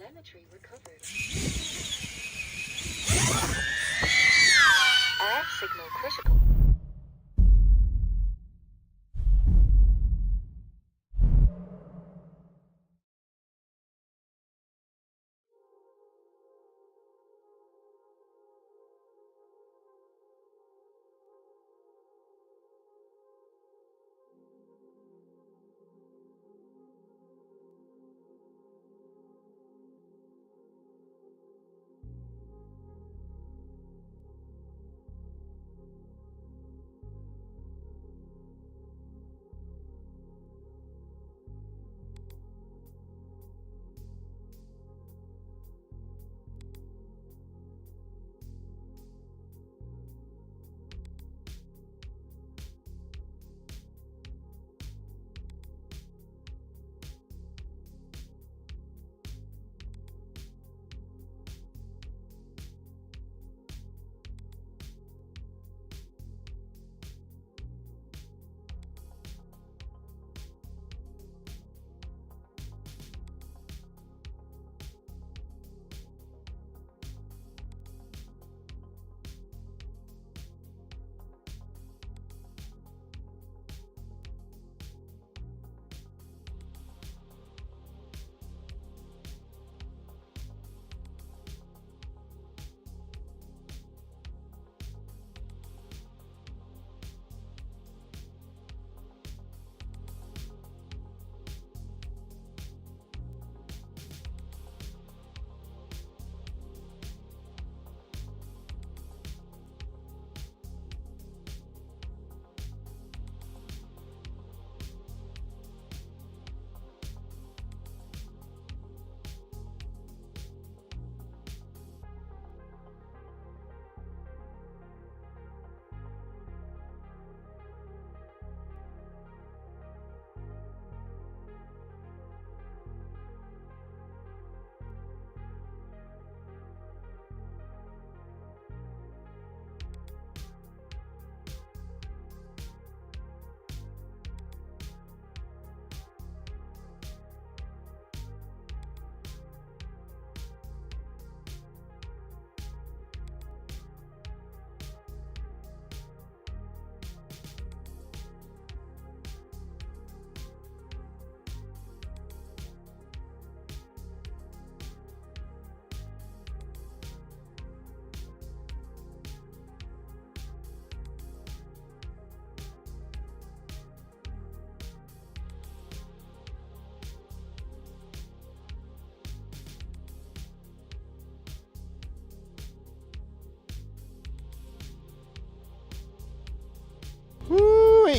Telemetry recovered. RF signal critical.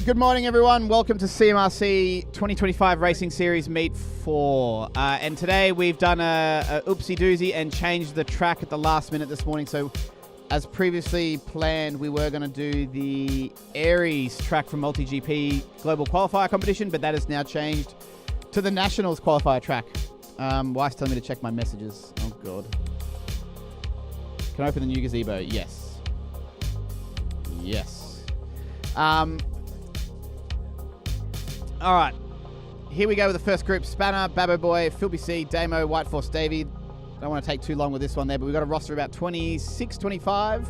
Good morning, everyone. Welcome to CMRC 2025 Racing Series Meet 4. And today we've done a oopsie doozy and changed the track at the last minute this morning. So as previously planned, we were going to do the Aries track from MultiGP Global Qualifier Competition, but that has now changed to the Nationals Qualifier track. Wife's telling me to check my messages. Oh, God. Can I open the new gazebo? Yes. Yes. All right, here we go with the first group. Spanner, Babbo Boy, Philby C, Damo, White Force Davey. Don't want to take too long with this one there, but we've got a roster of about 26, 25.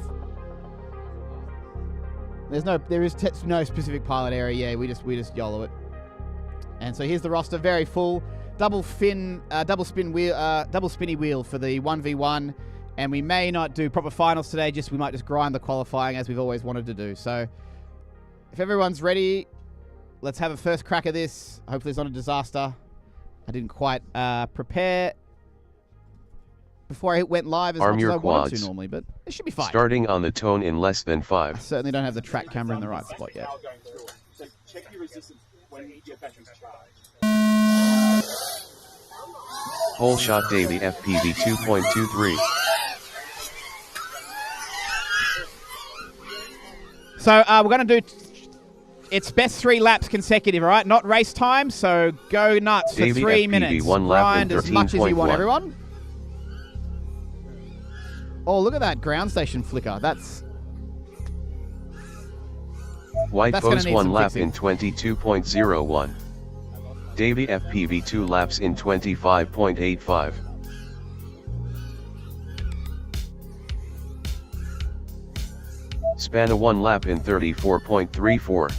There is no specific pilot area. Yeah, we just YOLO it. And so here's the roster, very full. Double spinny wheel for the 1v1. And we may not do proper finals today, we might just grind the qualifying as we've always wanted to do. So if everyone's ready, let's have a first crack at this. Hopefully it's not a disaster. I didn't quite prepare before I went live as much as I wanted to normally, but it should be fine. Starting on the tone in less than 5. I certainly don't have the track camera in the right spot yet. So check your resistance when your battery's charged. Whole shot daily FPV 2.23. So we're going to do... It's best 3 laps consecutive, all right? Not race time, so go nuts for 3 minutes. Grind as much as you want, everyone. Oh, look at that Groundstation flicker. That's White Foes 1 lap in 22.01. Davey FPV 2 laps in 25.85. Spanna 1 lap in 34.34.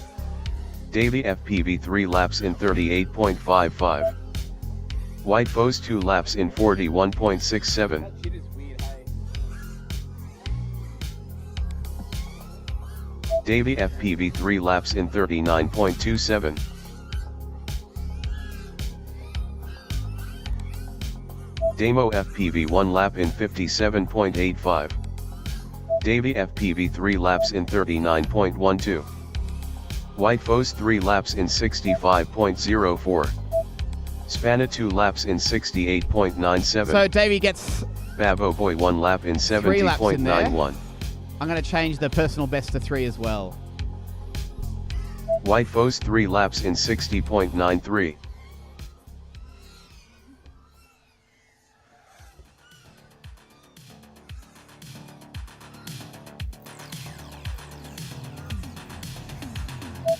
Davey FPV 3 laps in 38.55. White Foes 2 laps in 41.67. That shit is weird, hey. Davey FPV 3 laps in 39.27. Damo FPV 1 lap in 57.85. Davey FPV 3 laps in 39.12. White Foes 3 laps in 65.04. Spanna 2 laps in 68.97. So Davey gets Babo Boy 1 lap in 3 laps in there. 70.91. I'm going to change the personal best to 3 as well. White Foes 3 laps in 60.93.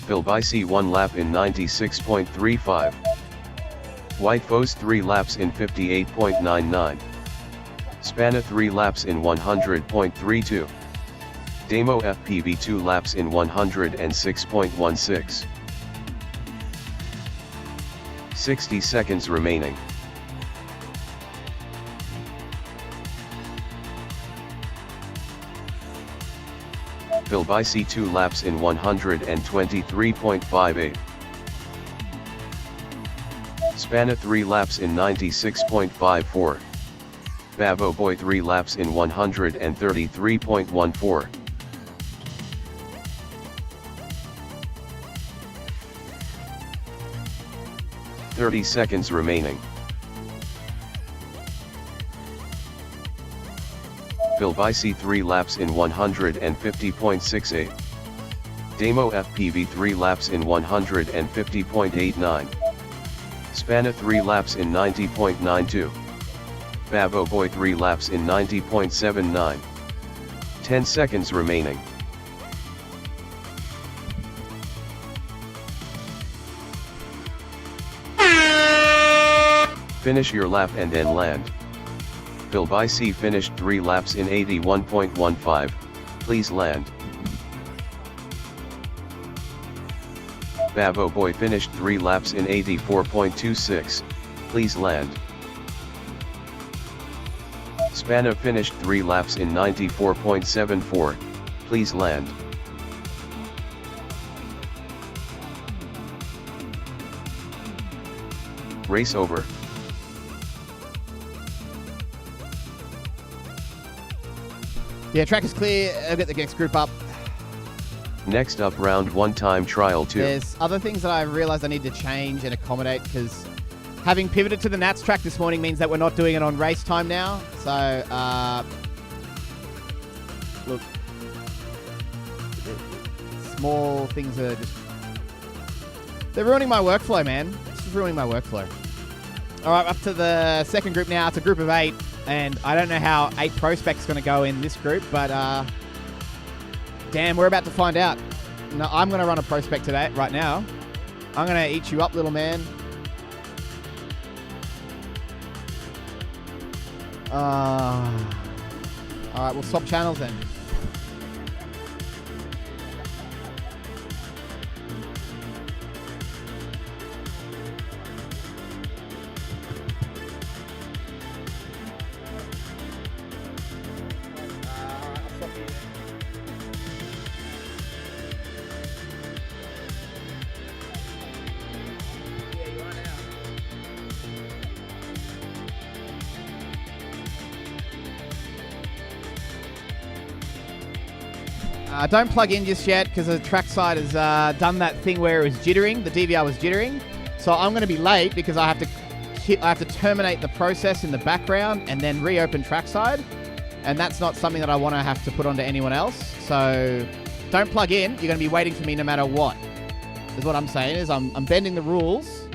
Phil Bicey 1 lap in 96.35. White Foes 3 laps in 58.99. Spanna 3 laps in 100.32. Damo FPV 2 laps in 106.16. 60 seconds remaining. Phil Bicey 2 laps in 123.58. Spanna 3 laps in 96.54. Babo Boy 3 laps in 133.14. "30 seconds remaining. Phil Bicey 3 laps in 150.68. Damo FPV 3 laps in 150.89. Spanna 3 laps in 90.92. Babo Boy 3 laps in 90.79. 10 seconds remaining. Finish your lap and then land. Phil Bicey finished 3 laps in 81.15, please land. Babo Boy finished 3 laps in 84.26, please land. Spanna finished 3 laps in 94.74, please land. Race over. Yeah, track is clear. I'll get the next group up. Next up, round 1 time trial 2. There's other things that I realized I need to change and accommodate because having pivoted to the Nats track this morning means that we're not doing it on race time now. So, look, small things are just... They're ruining my workflow, man. It's just ruining my workflow. All right, up to the second group now. It's a group of 8. And I don't know how 8 Pro Spec's going to go in this group, but damn, we're about to find out. No, I'm going to run a Pro Spec today, right now. I'm going to eat you up, little man. All right, we'll swap channels then. Don't plug in just yet because the trackside has done that thing where it was jittering. The DVR was jittering. So I'm going to be late because I have to terminate the process in the background and then reopen trackside. And that's not something that I want to have to put onto anyone else. So don't plug in. You're going to be waiting for me no matter what. Is what I'm saying is I'm bending the rules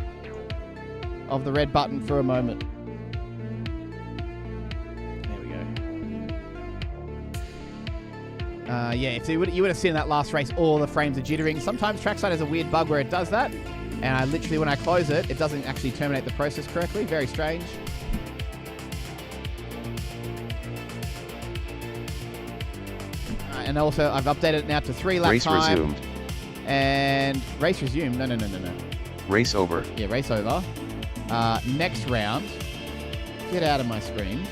of the red button for a moment. Yeah, if you would have seen that last race, all the frames are jittering. Sometimes trackside has a weird bug where it does that. And I literally, when I close it, it doesn't actually terminate the process correctly. Very strange. and also I've updated it now to 3 lap Race time. resumed. And race resumed. No. Race over. Yeah, race over. Next round. Get out of my screen.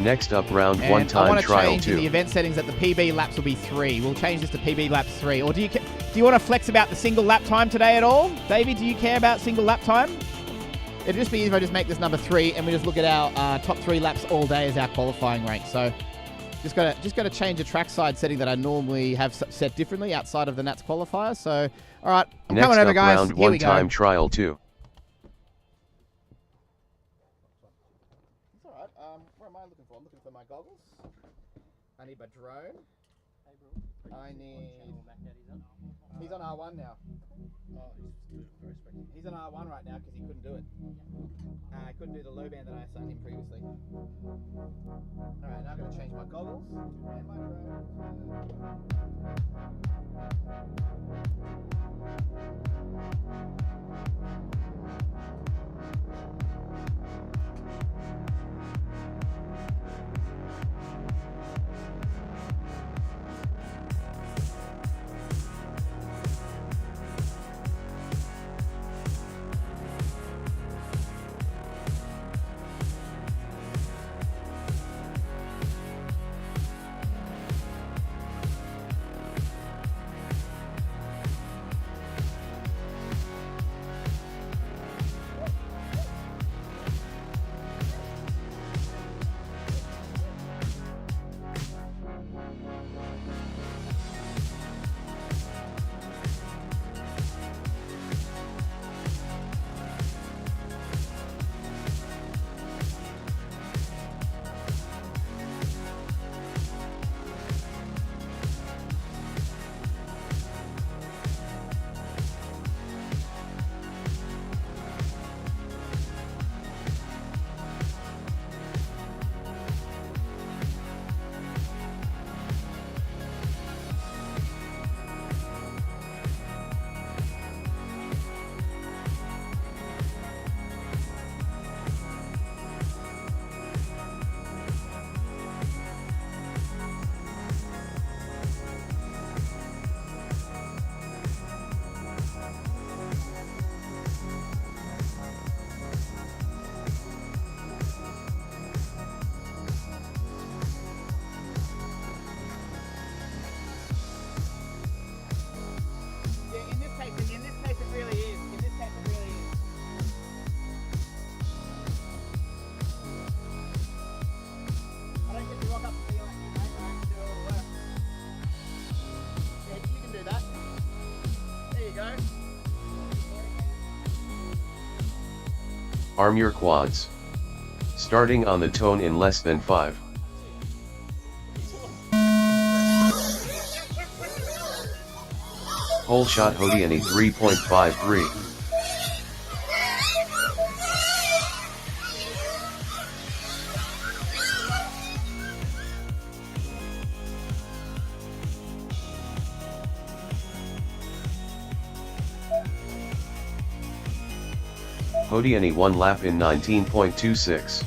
Next up, round And 1 I time want to trial change in the 2. event settings that the PB laps will be 3. We'll change this to PB laps 3. Or do you want to flex about the single lap time today at all? Davey, do you care about single lap time? It'd just be easy if I just make this number 3 and we just look at our top 3 laps all day as our qualifying rank. So just gotta change a trackside setting that I normally have set differently outside of the Nats qualifier. So all right, I'm Next coming over, up, guys. round Here 1 we go. time trial 2. It's all right. What am I looking for? I'm looking for my goggles. I need my drone. I need. He's on R1 now. He's on R1 right now because he couldn't do it. I couldn't do the low band that I assigned him previously. Alright, now I'm going to change my goggles and my drone. Arm your quads. Starting on the tone in less than 5. Hole shot Hodiani 3.53. Hodiani 1 lap in 19.26.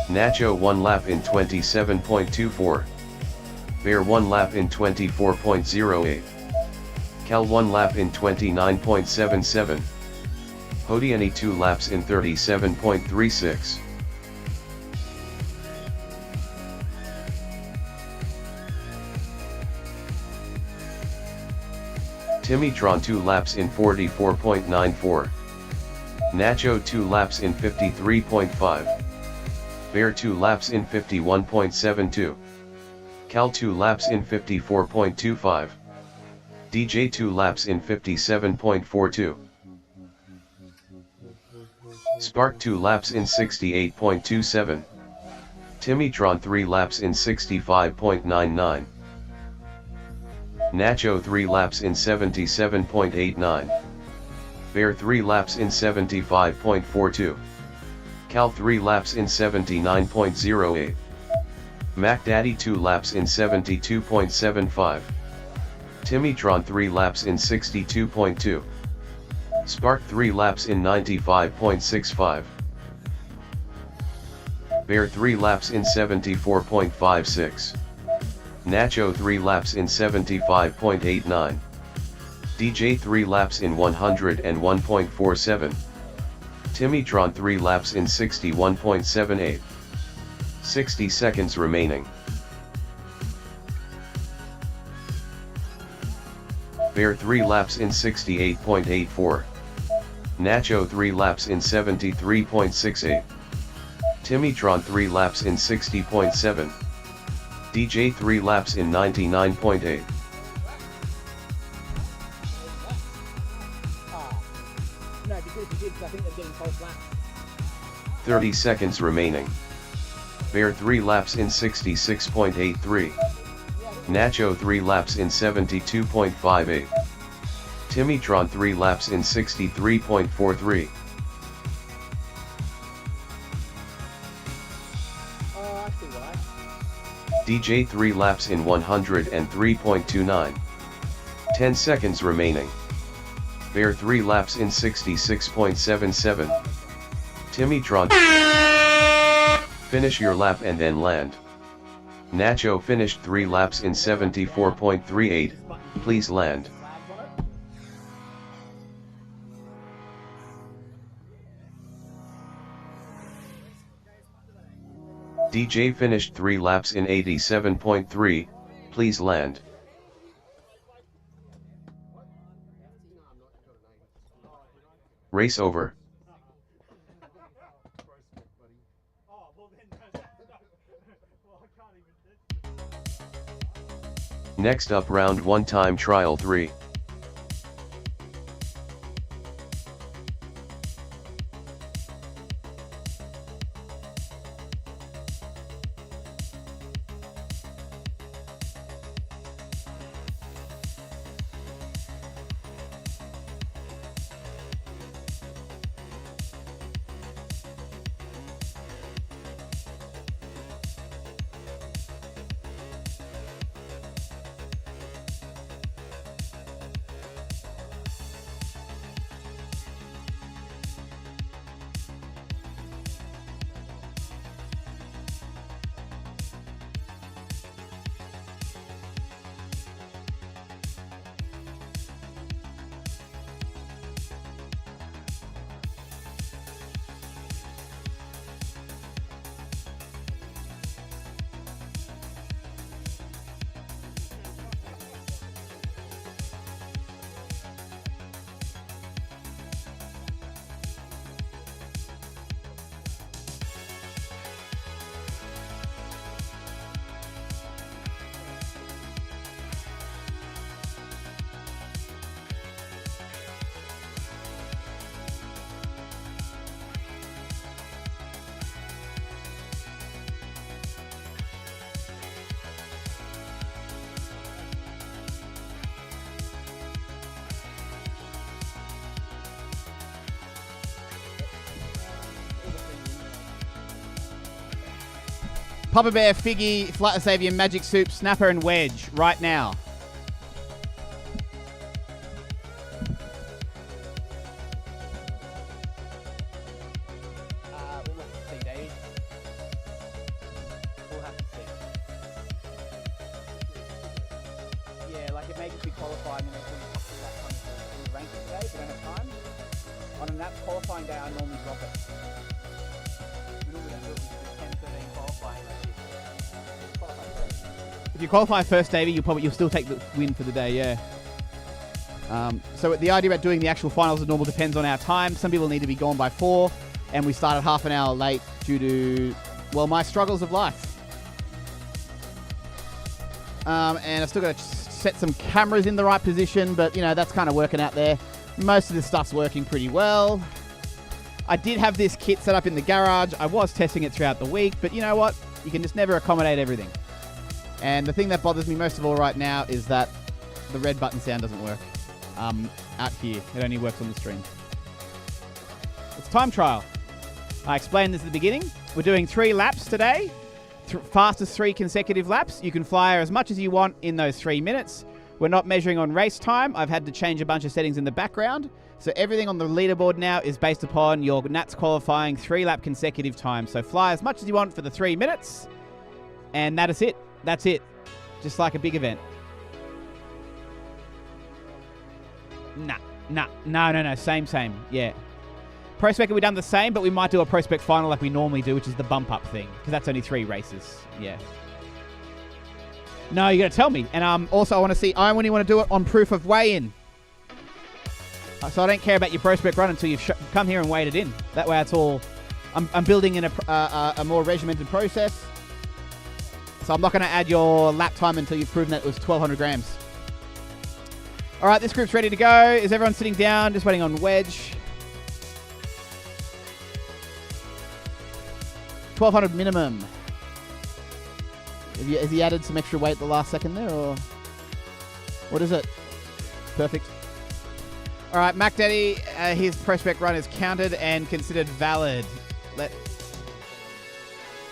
Nacho 1 lap in 27.24. Bear 1 lap in 24.08. Cal 1 lap in 29.77. Hodiani 2 laps in 37.36. Timitron 2 laps in 44.94. Nacho 2 laps in 53.5. Bear 2 laps in 51.72. Cal 2 laps in 54.25. DJ 2 laps in 57.42. Spark 2 laps in 68.27. Timitron 3 laps in 65.99. Nacho 3 laps in 77.89. Bear 3 laps in 75.42. Cal 3 laps in 79.08. Mac Daddy 2 laps in 72.75. Timitron 3 laps in 62.2. Spark 3 laps in 95.65. Bear 3 laps in 74.56. Nacho 3 laps in 75.89. DJ 3 laps in 101.47. Timitron 3 laps in 61.78. 60 seconds remaining. Bear 3 laps in 68.84. Nacho 3 laps in 73.68. Timitron 3 laps in 60.7. DJ 3 laps in 99.8. No, because you did, I think they're getting false laps. 30 seconds remaining. Bear 3 laps in 66.83. Nacho 3 laps in 72.58. Timitron 3 laps in 63.43. Oh, I see why. DJ 3 laps in 103.29. 10 seconds remaining. Bear 3 laps in 66.77. Timitron. Finish your lap and then land. Nacho finished 3 laps in 74.38, please land. DJ finished 3 laps in 87.3, please land. Race over. Next up, round 1 time trial 3. Papa Bear, Figgy, Flight Savior, Magic Soup, Snapper, and Wedge right now. We'll have to see, Dave. We'll have to see. Yeah, like it may just be qualifying and then we have to do that kind of ranking today if we don't have time. On a nap qualifying day, I normally drop it. We normally do it with 10, 13 qualifying like this. Qualify first. If you qualify first, Davey, you'll still take the win for the day, yeah. So the idea about doing the actual finals as normal depends on our time. Some people need to be gone by 4, and we started half an hour late due to, well, my struggles of life. And I've still got to set some cameras in the right position, but, you know, that's kind of working out there. Most of this stuff's working pretty well. I did have this kit set up in the garage. I was testing it throughout the week, but you know what? You can just never accommodate everything. And the thing that bothers me most of all right now is that the red button sound doesn't work out here. It only works on the stream. It's time trial. I explained this at the beginning. We're doing 3 laps today. Fastest 3 consecutive laps. You can fly as much as you want in those 3 minutes. We're not measuring on race time. I've had to change a bunch of settings in the background. So everything on the leaderboard now is based upon your Nats qualifying 3-lap consecutive time. So fly as much as you want for the 3 minutes. And that is it. That's it. Just like a big event. No. Same. Yeah. Prospect will be done the same, but we might do a Prospect final like we normally do, which is the bump up thing. Because that's only 3 races. Yeah. No, you got to tell me. And also, I want to see, I only want to do it on proof of weigh-in. So I don't care about your Prospect run until you've come here and weighed it in. That way, it's all. I'm building in a more regimented process. So I'm not going to add your lap time until you've proven that it was 1,200 grams. All right, this group's ready to go. Is everyone sitting down? Just waiting on Wedge. 1,200 minimum. Has he added some extra weight the last second there, or what is it? Perfect. All right, Mac Daddy, his Prospect run is counted and considered valid.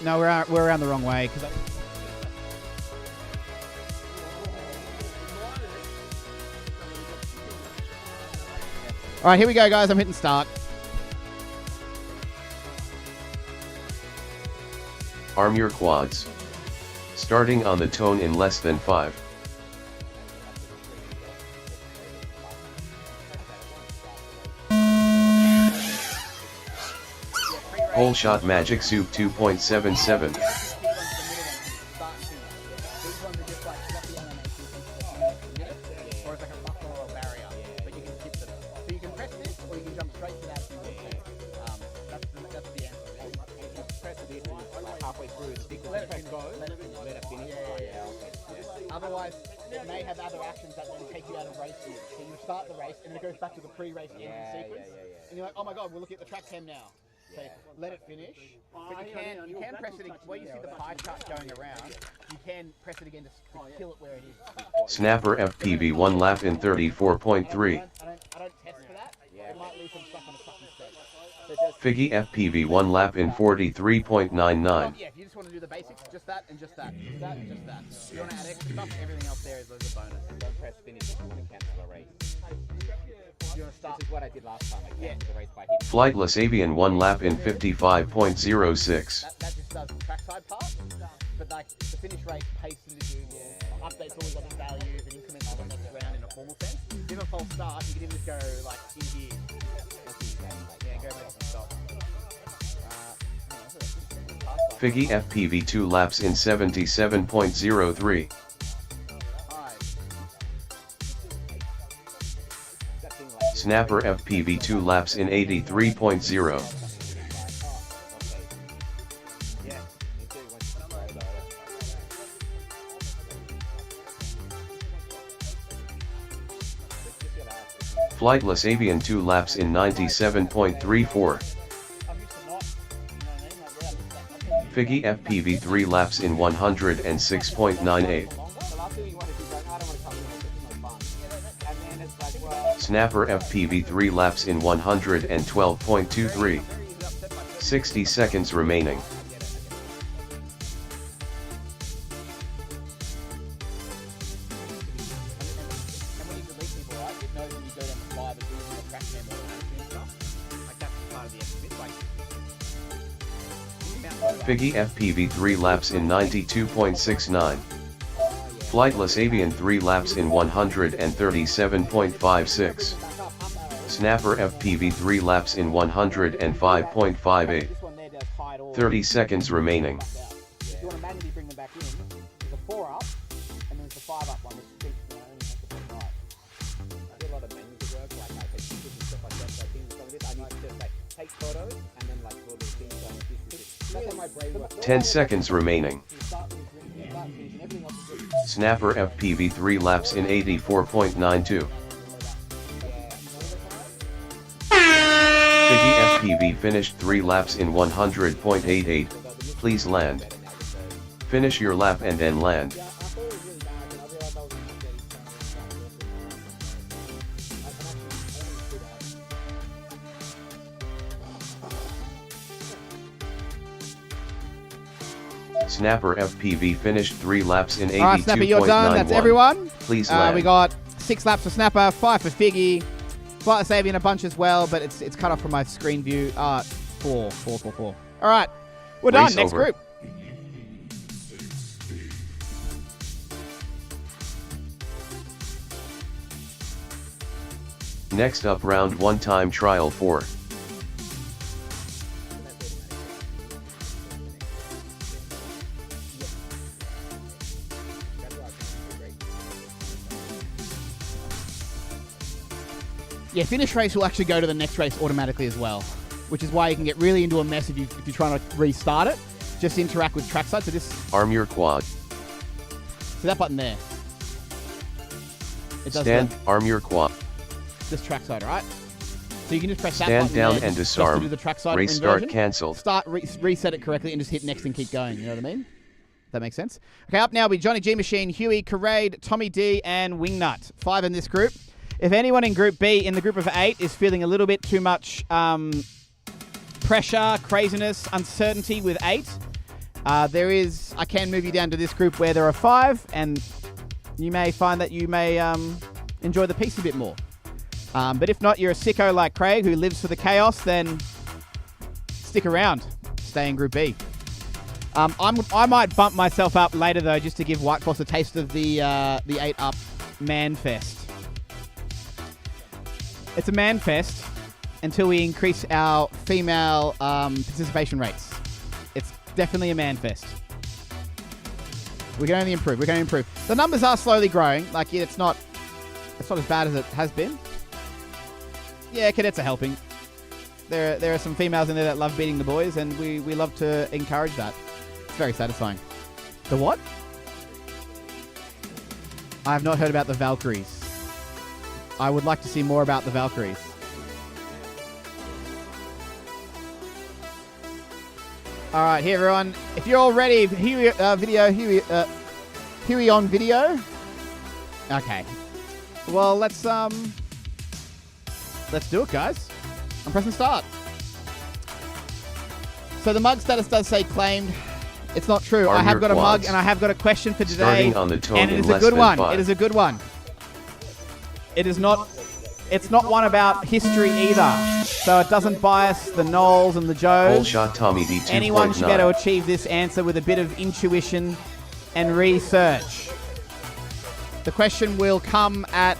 No, we're around the wrong way. All right, here we go, guys. I'm hitting start. Arm your quads. Starting on the tone in less than 5. Whole shot Magic Soup 2.77. Otherwise, it may have other actions that then take you out of race view. So you start the race, and then it goes back to the pre-race engine sequence. And you're like, oh my god, we're looking at the track cam now. So let it finish. But you can press it, where you see the pie chart going around, you can press it again to kill it where it is. Snapper FPV 1 lap in 34.3. I don't test for that. It might lose some stuff on the fucking set. Figgy FPV 1 lap in 43.99. Yeah, if you just want to do the basics, just that and just that. Just that and just that. If you want to add extra stuff, everything else there is a bonus. Don't press finish if you want to cancel a race. You want to start? This is what I did last time. I canceled the race by hitting. Flightless Avian 1 lap in 55.06. That just does the trackside part. But like the finish race, pace individual, updates all these other values and increments the next round in a formal sense. If a false start, you can even just go like in here. Yeah, go make some stop. Figgy FPV 2 laps in 77.03. Snapper FPV 2 laps in 83.0. Flightless Avian 2 laps in 97.34. Figgy FPV 3 laps in 106.98. Snapper FPV 3 laps in 112.23. 60 seconds remaining. Figgy FPV 3 laps in 92.69. Flightless Avian 3 laps in 137.56. Snapper FPV 3 laps in 105.58. 30 seconds remaining. If you want to manually bring them back in, there's a 4 up, and then there's a 5 up one, which is only has to put right. I do a lot of manual work, like I take pictures and stuff like that, so I think some of this I need to just like take photos, and then like all these things, like that's how my brain works. 10 seconds remaining. Snapper FPV 3 laps in 84.92. Figgy FPV finished 3 laps in 100.88. Please land. Finish your lap and then land. Snapper FPV finished 3 laps in 82.91. All right, Snapper, you're done. That's everyone. Please land. We got 6 laps for Snapper, 5 for Figgy, Flight Saving a bunch as well, but it's cut off from my screen view. 4. All right, we're done. Race Next over. group. Next up, round 1 time trial 4. Yeah, finish race will actually go to the next race automatically as well, which is why you can get really into a mess if you're trying to restart it. Just interact with trackside. So this, Arm your quad. so that button there. It does Stand, arm your quad. this trackside, right? So you can just press that Stand button down there and just disarm. to do the trackside Restart inversion. cancelled. Start, reset it correctly, and just hit next and keep going. You know what I mean? That makes sense. Okay, up now will be Johnny G Machine, Huey, Karade, Tommy D, and Wingnut. 5 in this group. If anyone in Group B, in the group of 8, is feeling a little bit too much pressure, craziness, uncertainty with 8, I can move you down to this group where there are 5, and you may find that you may enjoy the piece a bit more. But if not, you're a sicko like Craig who lives for the chaos, then stick around. Stay in Group B. I might bump myself up later, though, just to give White Fox a taste of the 8-up Man Fest. It's a man fest until we increase our female participation rates. It's definitely a man fest. We can only improve. We can only improve. The numbers are slowly growing. Like, yeah, it's not as bad as it has been. Yeah, cadets are helping. There are some females in there that love beating the boys, and we love to encourage that. It's very satisfying. The what? I have not heard about the Valkyries. I would like to see more about the Valkyries. All right, here everyone. If you're all ready, Huey on video. Okay. Well, let's do it, guys. I'm pressing start. So the mug status does say claimed. It's not true. I have got a mug and I have got a question for today. Starting on the tone and it is in a good less than one. 5. It is a good one. It is not. It's not one about history either, so it doesn't bias the Knowles and the Joes. Whole shot Tommy D 2.9. Anyone should be able to achieve this answer with a bit of intuition and research. The question will come at,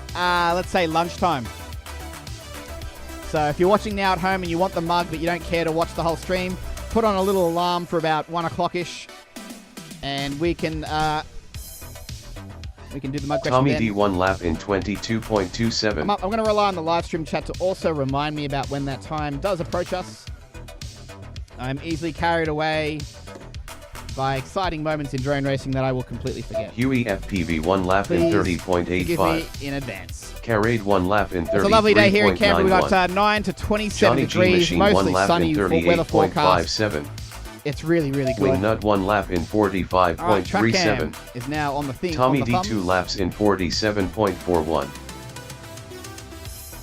let's say, lunchtime. So if you're watching now at home and you want the mug but you don't care to watch the whole stream, put on a little alarm for about 1 o'clock-ish, and we can do the mug question Tommy then. D 1 lap in 22.27. I'm going to rely on the live stream chat to also remind me about when that time does approach us. I'm easily carried away by exciting moments in drone racing that I will completely forget. Huey FPV 1 lap in Please forgive 30.85. me in advance. Carried 1 lap in 33.91. It's a lovely day here in Canberra. We've got 9 to 27 Johnny G degrees, Machine mostly 1 lap sunny in weather forecast. 38.57. It's really, really good. Wingnut 1 lap in All right, Track 45.37. Cam is now on the thing. Tommy on the D thumbs. 2 laps in 47.41.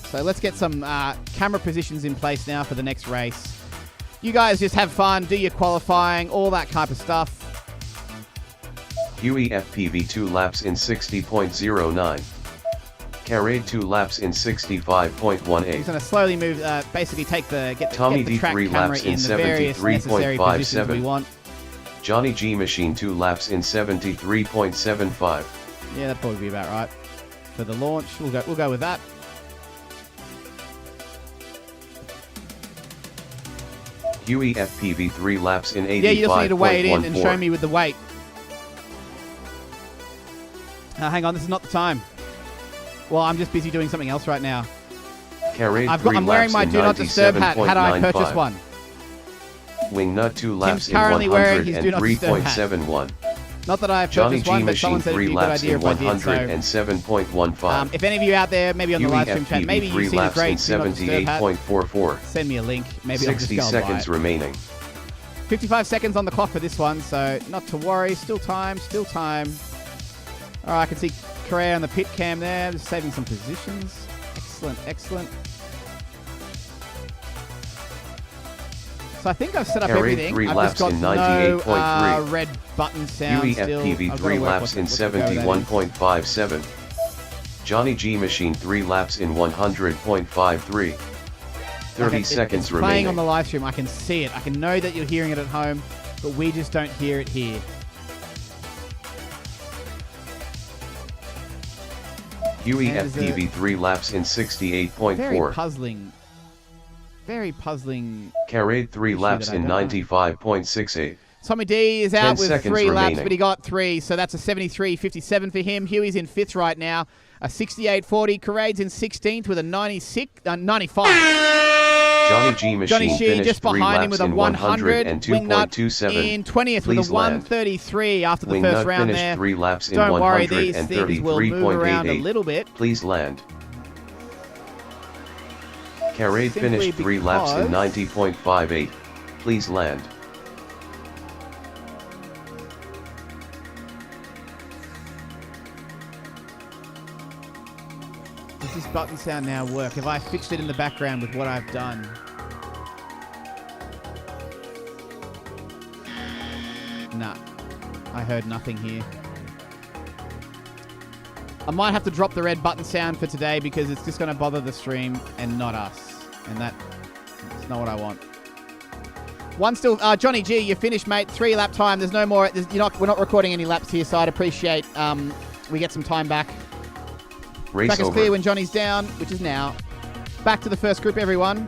So let's get some camera positions in place now for the next race. You guys just have fun, do your qualifying, all that type of stuff. Huey FPV 2 laps in 60.09. Carried 2 laps in 65.18. He's going to slowly move, basically get Tommy the track D3 camera laps in in the various necessary positions we 73.57. want. Johnny G Machine 2 laps in 73.75. Yeah, that'd probably be about right for the launch. We'll go with that. Huey FPV 3 laps in 85.14. Yeah, you just need to weigh it in and show me with the weight. Hang on, this is not the time. Well, I'm just busy doing something else right now. Carried I'm wearing my Do Not Disturb hat. Had I purchased one? Wingnut 2 laps Tim's currently wearing his Do Not Disturb hat. 103.71. Not that I've Johnny purchased G one, but Machine someone said it'd 3 be a good laps idea in if I did. So, 107.15. if any of you out there, maybe on the Huey live stream chat, maybe FPV you've 3 seen a laps in great Do Not Disturb hat, 78.44. send me a link. Maybe 60 I'll just go and buy seconds it. remaining. 55 seconds on the clock for this one, so not to worry. Still time, still time. All right, I can see Correa on the pit cam there, just saving some positions. Excellent, excellent. So I think I've set up Carried everything. 3 I've laps just got in no 98.3. red button sound still. UEFPV I've 3 gotta work laps what in the go that is. 71.57. Johnny G Machine 3 laps in 100.53. 30 seconds it's remaining. playing on the live stream. I can see it. I can know that you're hearing it at home, but we just don't hear it here. UEFPV 3 laps in Very 68.4. puzzling. Very puzzling. Carried 3 issue laps that I in don't know. 95.68. Tommy D is 10 out with seconds 3 laps, remaining. but he got 3, so that's a 73.57 for him. Huey's in 5th right now, a 68.40. Carade's in 16th with a 95. Johnny G Machine Johnny Shee finished just 3 behind him laps with a in 100. Wingnut 102.27. in 20th with Please a land. 133 after the Wingnut first round finished there. 3 laps in Don't worry, these things will move around a 133.88. little bit. Please land. Carade Simply finished 3 laps in because- 90.58. Please land. Does this button sound now work? Have I fixed it in the background with what I've done? Nah. I heard nothing here. I might have to drop the red button sound for today because it's just going to bother the stream and not us. And that's not what I want. One still, Johnny G, you finished, mate. 3 lap time. There's no more. We're not recording any laps here, so I'd appreciate we get some time back. Race Track is over. clear when Johnny's down, which is now. Back to the first group, everyone.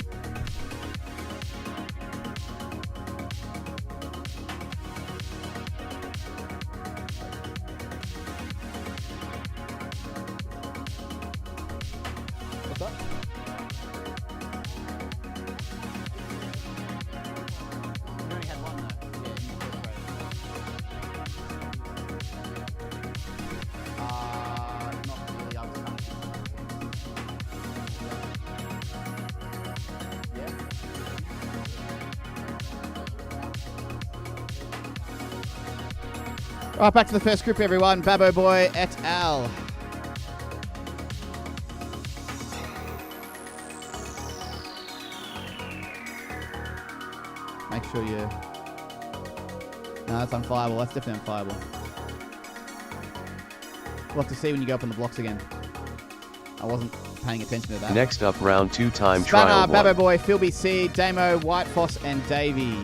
What's up? You only had one, though. Yeah, in the first race. Not really. I was kind of... All right, back to the first group, everyone. Babbo Boy et al. Make sure you... No, that's unflyable. That's definitely unflyable. We'll have to see when you go up on the blocks again. I wasn't paying attention to that. Next up, round 2 time Spanner, trial 1. Babbo Boy, Phil BC, Damo, White Foss, and Davey.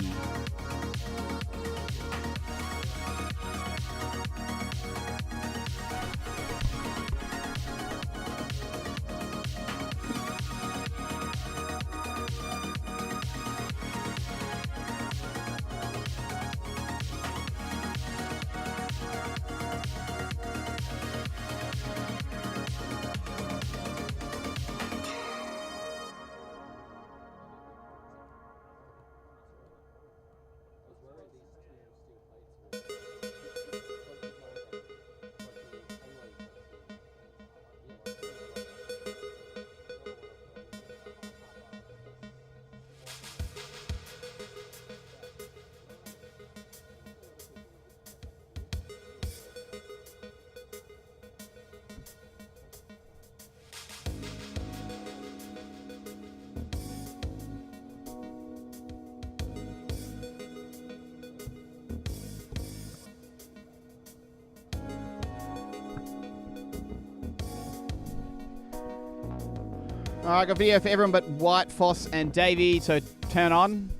Alright, got video for everyone but White, Foss, and Davey, so turn on.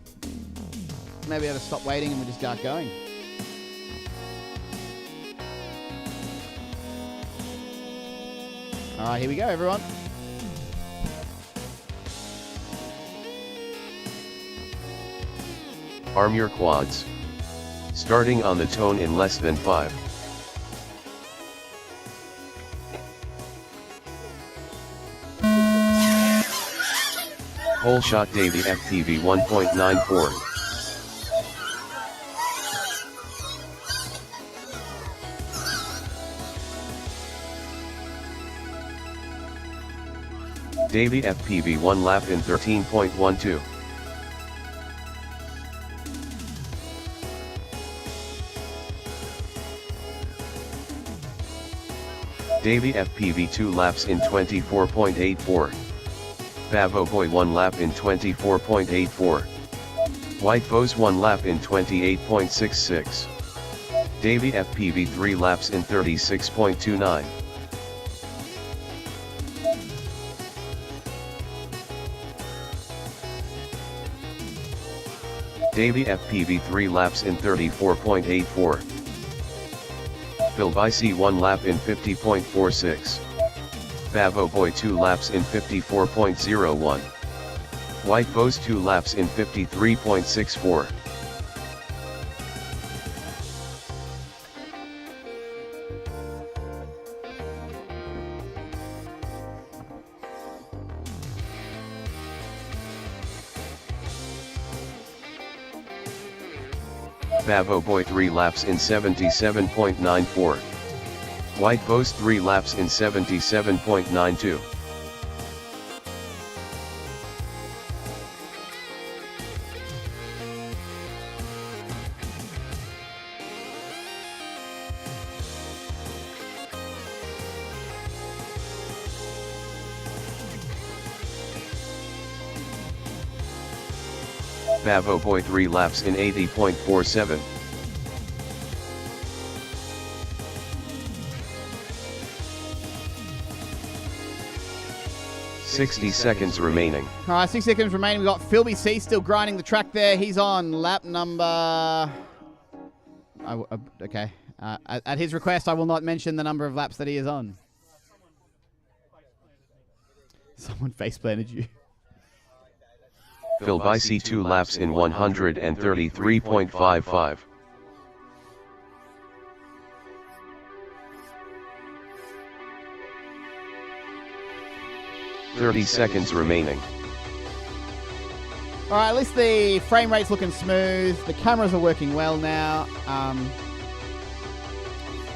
Maybe I have to stop waiting and we just start going. Alright, here we go, everyone. Arm your quads. Starting on the tone in less than 5. Whole shot Davey FPV 1.94. Davey FPV 1 lap in 13.12. Davey FPV 2 laps in 24.84. Babbo Boy 1 lap in 24.84. White Foes 1 lap in 28.66. Davey FPV 3 laps in 36.29. Davey FPV 3 laps in 34.84. Phil Bicy 1 lap in 50.46. Bavo Boy 2 laps in 54.01. White Foes 2 laps in 53.64. Bavo Boy 3 laps in 77.94. White Foes 3 laps in 77.92. Bavo Boy 3 laps in 80.47. "60 seconds remaining." All right, 6 seconds remaining. We've got Philby C still grinding the track there. He's on lap number... okay. At his request, I will not mention the number of laps that he is on. Someone face-planted you. Phil Bicy 2 laps in 133.55. "30 seconds remaining." All right, at least the frame rate's looking smooth. The cameras are working well now. I'm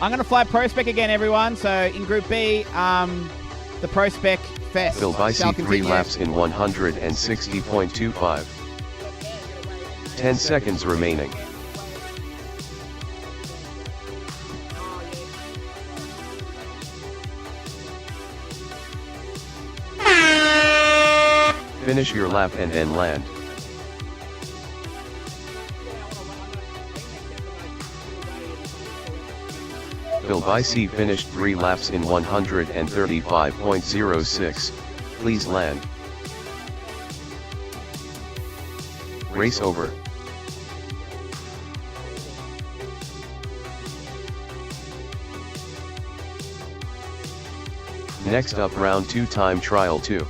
going to fly Pro Spec again, everyone. So in Group B, the Pro Spec Fest. Phil Bicy 3 laps in 160.25. 10 seconds remaining. Finish your lap and then land. Phil Bicy finished 3 laps in 135.06. Please land. Race over. Next up, round 2 time trial 2.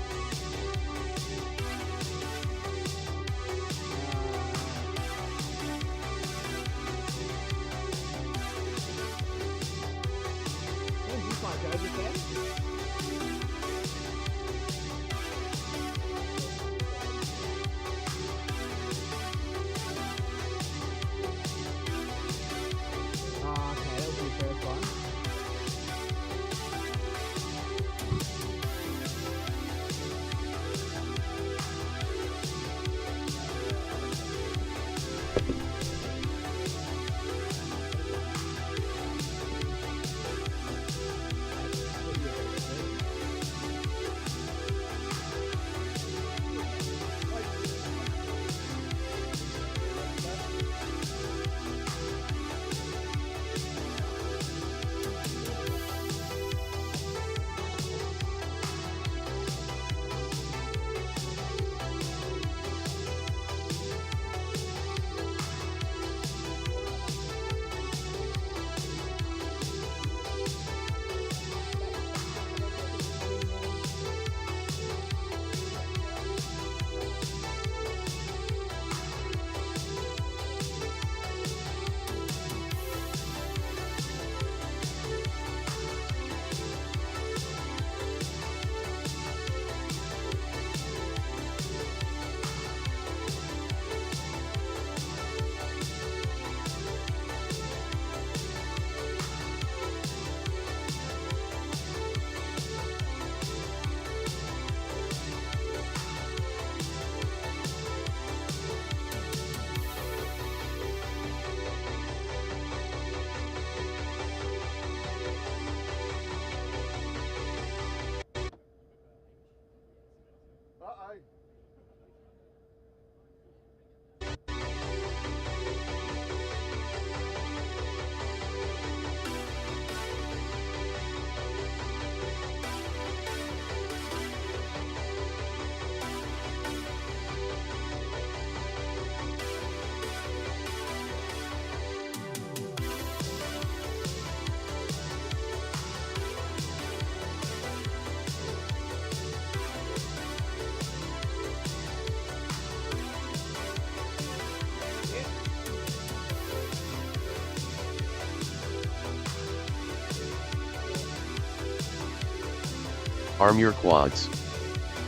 Arm your quads.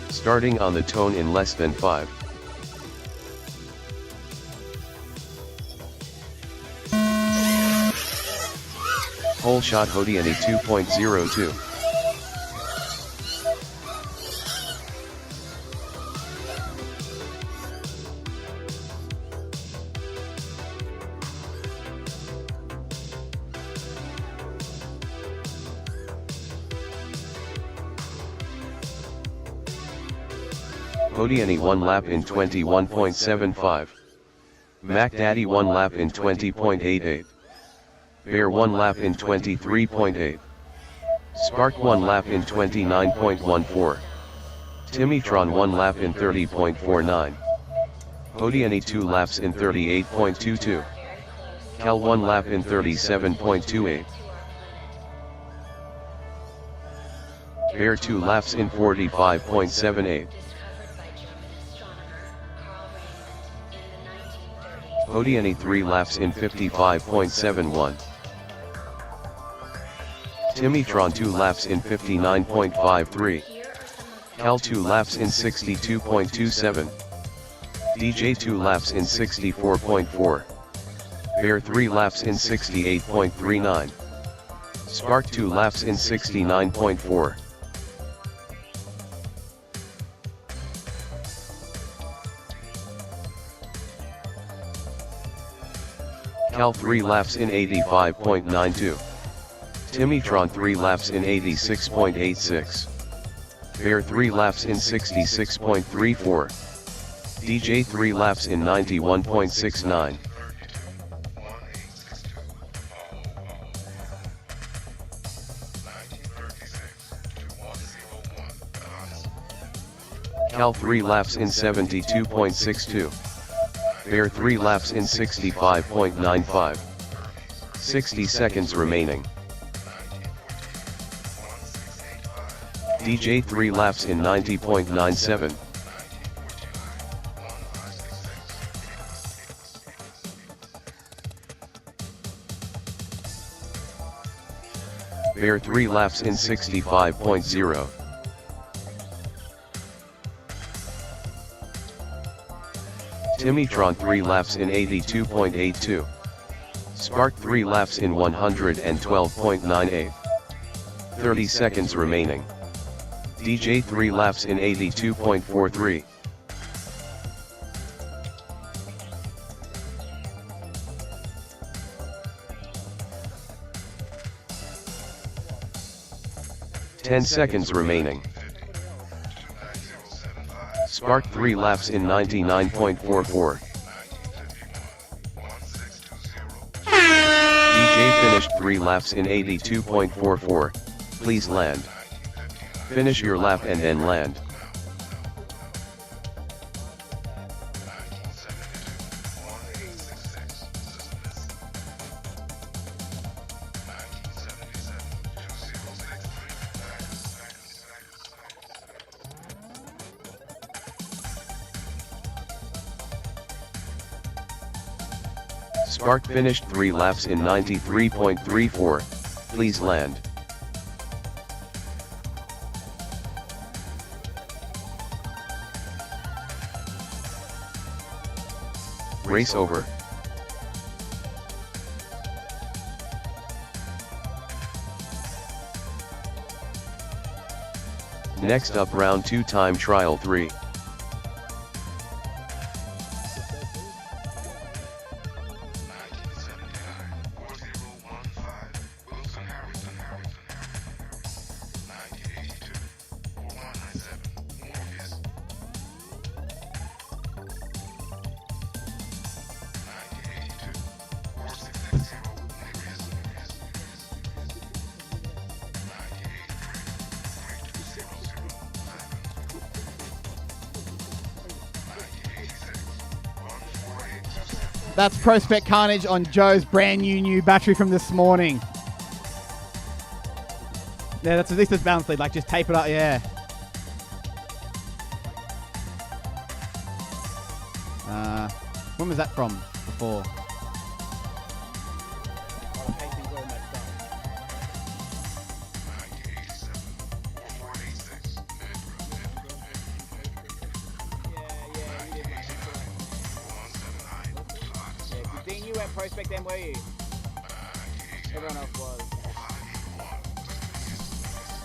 Starting on the tone in less than 5. Whole shot Hodiani 2.02. Hodiani 1 lap in 21.75. Mac Daddy 1 lap in 20.88. Bear 1 lap in 23.8. Spark 1 lap in 29.14. Timitron 1 lap in 30.49. Hodiani 2 laps in 38.22. Cal 1 lap in 37.28. Bear 2 laps in 45.78. Hodiani 3 laps in 55.71. Timitron 2 laps in 59.53. Cal 2 laps in 62.27. DJ 2 laps in 64.4. Bear 3 laps in 68.39. Spark 2 laps in 69.4. Cal 3 laps in 85.92. Timitron 3 laps in 86.86. Bear 3 laps in 66.34. DJ 3 laps in 91.69. Cal 3 laps in 72.62. Bear 3 laps in 65.95. 60 seconds remaining. DJ 3 laps in 90.97. Bear 3 laps in 65.0. Timitron 3 laps in 82.82. Spark 3 laps in 112.98. 30 seconds remaining. DJ 3 laps in 82.43. Ten seconds remaining. Spark 3 laps in 99.44. DJ finished 3 laps in 82.44. Please land. Finish your lap and then land. Spark finished 3 laps in 93.34. Please land. Race over. Next up, round 2 time trial 3. That's Prospect Carnage on Joe's brand new battery from this morning. Yeah, that's at least it's balance lead. Like, just tape it up, yeah. When was that from? Before? weren't pro spec then, were you? Everyone else was.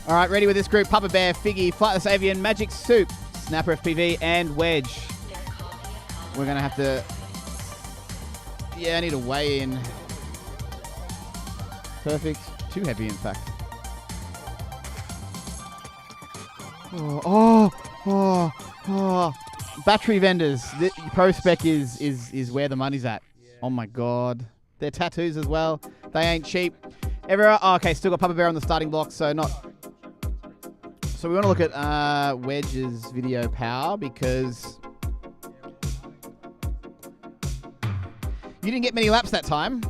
All right, ready with this group. Papa Bear, Figgy, Flightless Avian, Magic Soup, Snapper FPV, and Wedge. We're going to have to... Yeah, I need to weigh in. Perfect. Too heavy, in fact. Oh. Battery vendors. The pro spec is where the money's at. Yeah. Oh, my God. They're tattoos as well. They ain't cheap. Everywhere. Oh, okay, still got Papa Bear on the starting block, so not... So we want to look at Wedge's video power because you didn't get many laps that time.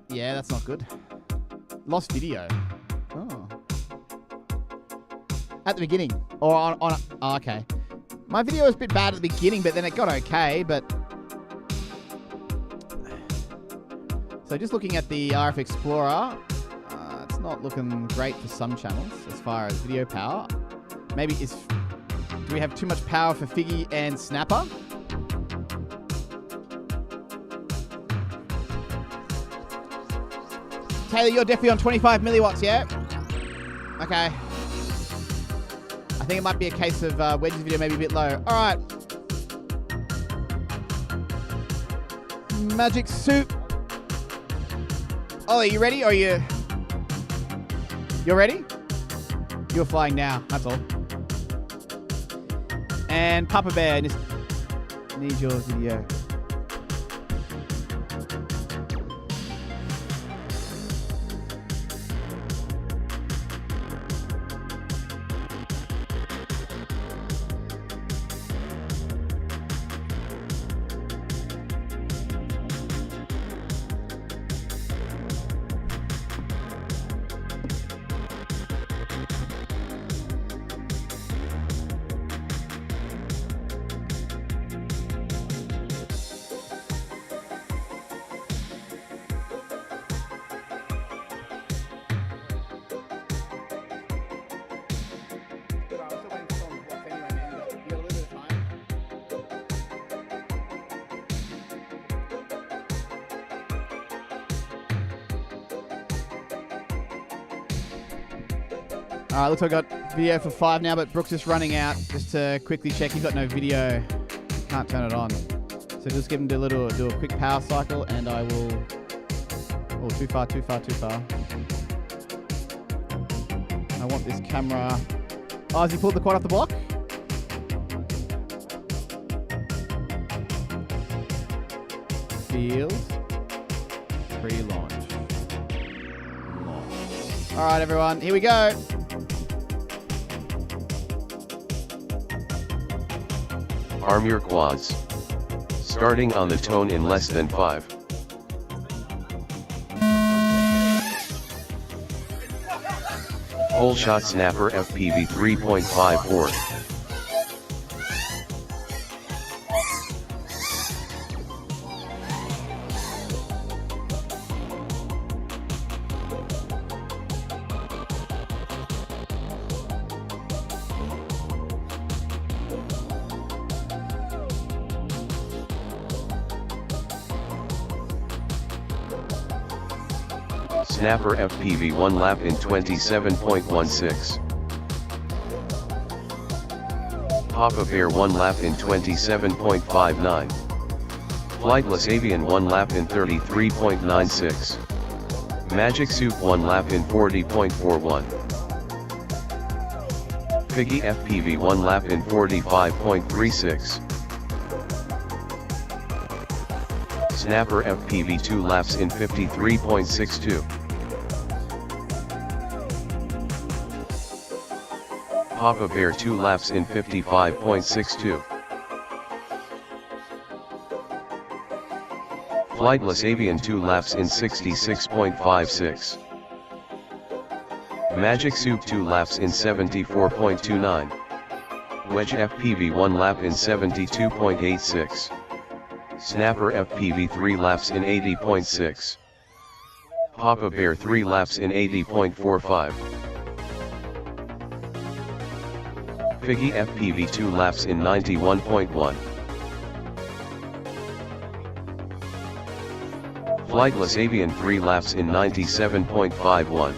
Yeah, that's not good. Lost video. Oh. At the beginning. Or on oh, okay. My video was a bit bad at the beginning, but then it got okay, but... So just looking at the RF Explorer... it's not looking great for some channels as far as video power. Maybe do we have too much power for Figgy and Snapper? Taylor, you're definitely on 25 milliwatts, yeah? Okay. I think it might be a case of Wedge's video maybe a bit low. All right. Magic Soup. Ollie, you ready? Or are you... You're ready? You're flying now, that's all. And Papa Bear, just need your video. Alright, looks like I got video for 5 now, but Brooks is running out. Just to quickly check, he's got no video. Can't turn it on. So just give him do a quick power cycle, and I will... Oh, too far. I want this camera... Oh, has he pulled the quad off the block? Feels pre-launch. Alright, everyone, here we go. Arm your quads. Starting on the tone in less than 5. Whole shot snapper FPV 3.54. Snapper FPV 1 lap in 27.16. Papa Bear 1 lap in 27.59. Flightless Avian 1 lap in 33.96. Magic Soup 1 lap in 40.41. Figgy FPV 1 lap in 45.36. Snapper FPV 2 laps in 53.62. Papa Bear 2 laps in 55.62. Flightless Avian 2 laps in 66.56. Magic Soup 2 laps in 74.29. Wedge FPV 1 lap in 72.86. Snapper FPV 3 laps in 80.6. Papa Bear 3 laps in 80.45. Figgy FPV 2 laps in 91.1. Flightless Avian 3 laps in 97.51.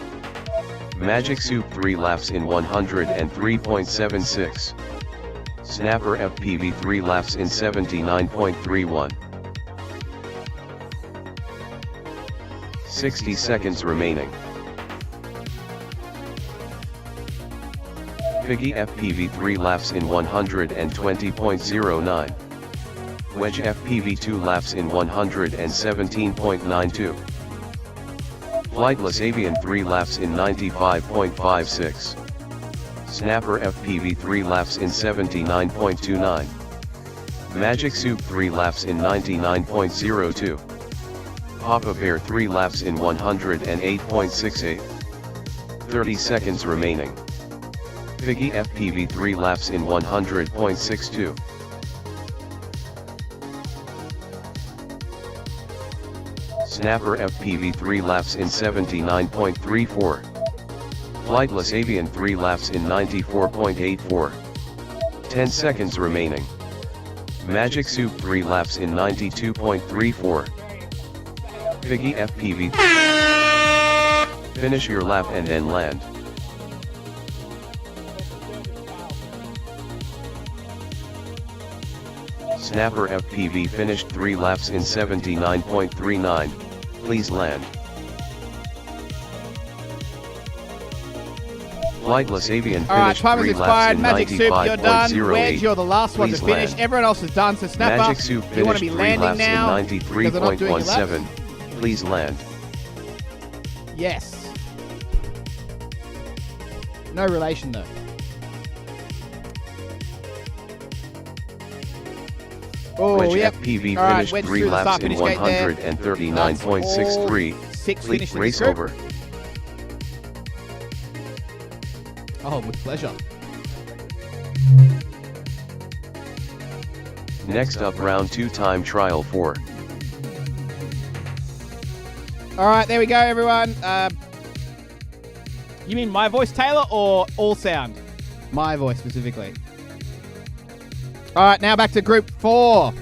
Magic Soup 3 laps in 103.76. Snapper FPV 3 laps in 79.31. 60 seconds remaining. Piggy FPV 3 laps in 120.09. Wedge FPV 2 laps in 117.92. Flightless Avian 3 laps in 95.56. Snapper FPV 3 laps in 79.29. Magic Soup 3 laps in 99.02. Papa Bear 3 laps in 108.68. 30 seconds remaining. Piggy FPV 3 laps in 100.62. Snapper FPV 3 laps in 79.34. Flightless Avian 3 laps in 94.84. 10 seconds remaining. Magic Soup 3 laps in 92.34. Piggy FPV. Finish your lap and then land. Snapper FPV finished 3 laps in 79.39. Please land. Flightless Avian Alright, finished time 3 has laps expired. in Magic Soup, you're done. 95.08. Wedge, you're the last one to Please finish. land. Everyone else is done, so Snapper, Magic Soup you want to finished be 3 landing laps now. in because they're not doing your laps. 93.17. Please land. Yes. No relation though. Oh, Wedge yep. FPV Alright, finished Wedge 3 through the laps start in finish gate there. 139.63. Six Fleet finishes race group. over. Oh, with pleasure. Next up, round 2 time trial 4. Alright, there we go, everyone. You mean my voice, Taylor, or all sound? My voice, specifically. Alright, now back to group 4.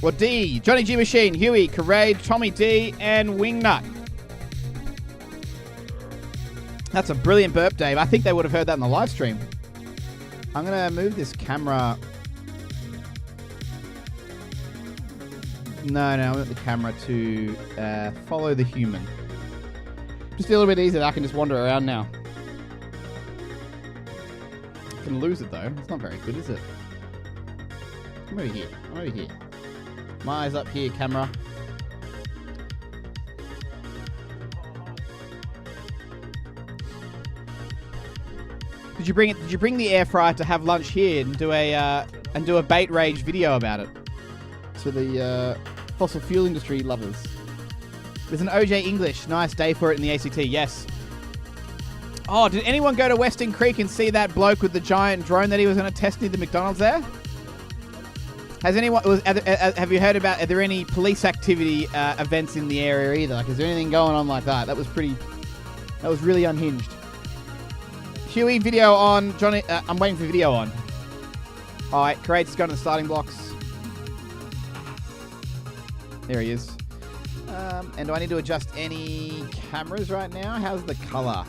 Well, D, Johnny G Machine, Huey, Karade, Tommy D, and Wingnut. That's a brilliant burp, Dave. I think they would have heard that in the live stream. I'm going to move this camera. No, I want the camera to follow the human. Just a little bit easier. I can just wander around now. I can lose it, though. It's not very good, is it? Come over here. I'm over here. My eyes up here, camera. Did you bring the air fryer to have lunch here and do a bait rage video about it to the fossil fuel industry lovers? There's an OJ English. Nice day for it in the ACT. Yes. Oh, did anyone go to Western Creek and see that bloke with the giant drone that he was going to test near the McDonald's there? Has anyone? Have you heard about? Are there any police activity events in the area either? Like, is there anything going on like that? That was really unhinged. Huey, video on. Johnny, I'm waiting for video on. All right, Craig's going to the starting blocks. There he is. And do I need to adjust any cameras right now? How's the color?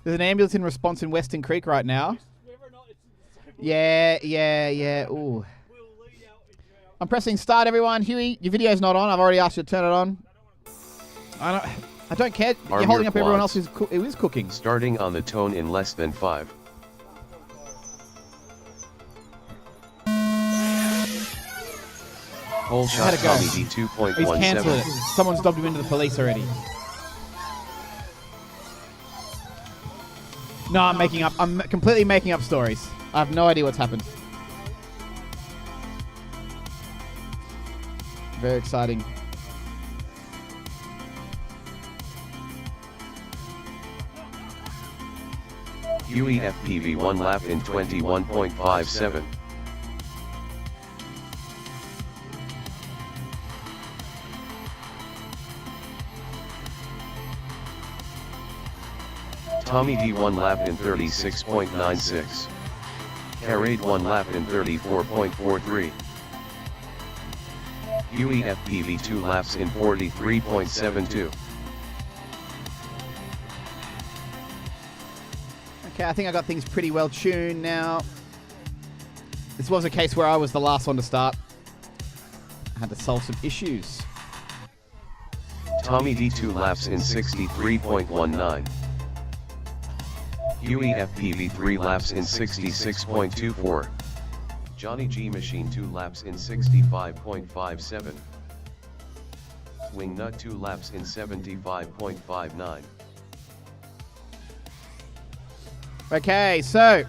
There's an ambulance in response in Western Creek right now. Yeah. Ooh. I'm pressing start, everyone. Huey, your video's not on. I've already asked you to turn it on. I don't care. You're holding up everyone else who is cooking. Starting on the tone in less than 5. Whole shot How'd it go? Tommy D 2.17. He's cancelled it. Someone's dobbed him into the police already. No, I'm making up. I'm completely making up stories. I have no idea what's happened. Very exciting. Huey FPV 1 lap in 21.57. Tommy D 1 lap in 36.96. Carried 1 lap in 34.43. Huey FPV 2 laps in 43.72. Okay, I think I got things pretty well tuned now. This was a case where I was the last one to start. I had to solve some issues. Tommy D 2 laps in 63.19. Huey FPV 3 laps in 66.24. Johnny G Machine 2 laps in 65.57. Wingnut 2 laps in 75.59. Okay, so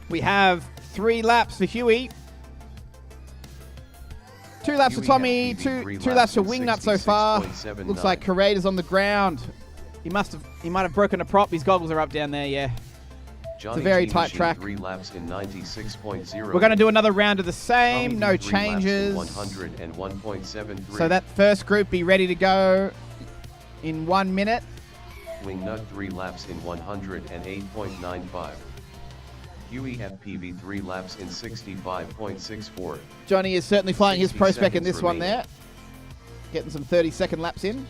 we have 3 laps for Huey. 2 laps for Huey Tommy, FPV, 2 laps for Wingnut so far. 66.79. Looks like Curator's on the ground. He might have broken a prop. His goggles are up down there, yeah. Johnny a very G tight Machine track. 3 laps in 96.0. We're going to do another round of the Tommy same, D no 3 laps in changes. 101.73. So that first group be ready to go in 1 minute. Wingnut 3 laps in 108.95. Huey FPV 3 laps in 65.64. Johnny is certainly flying his 60 pro spec in seconds this one remaining. there. Getting some 30-second laps in.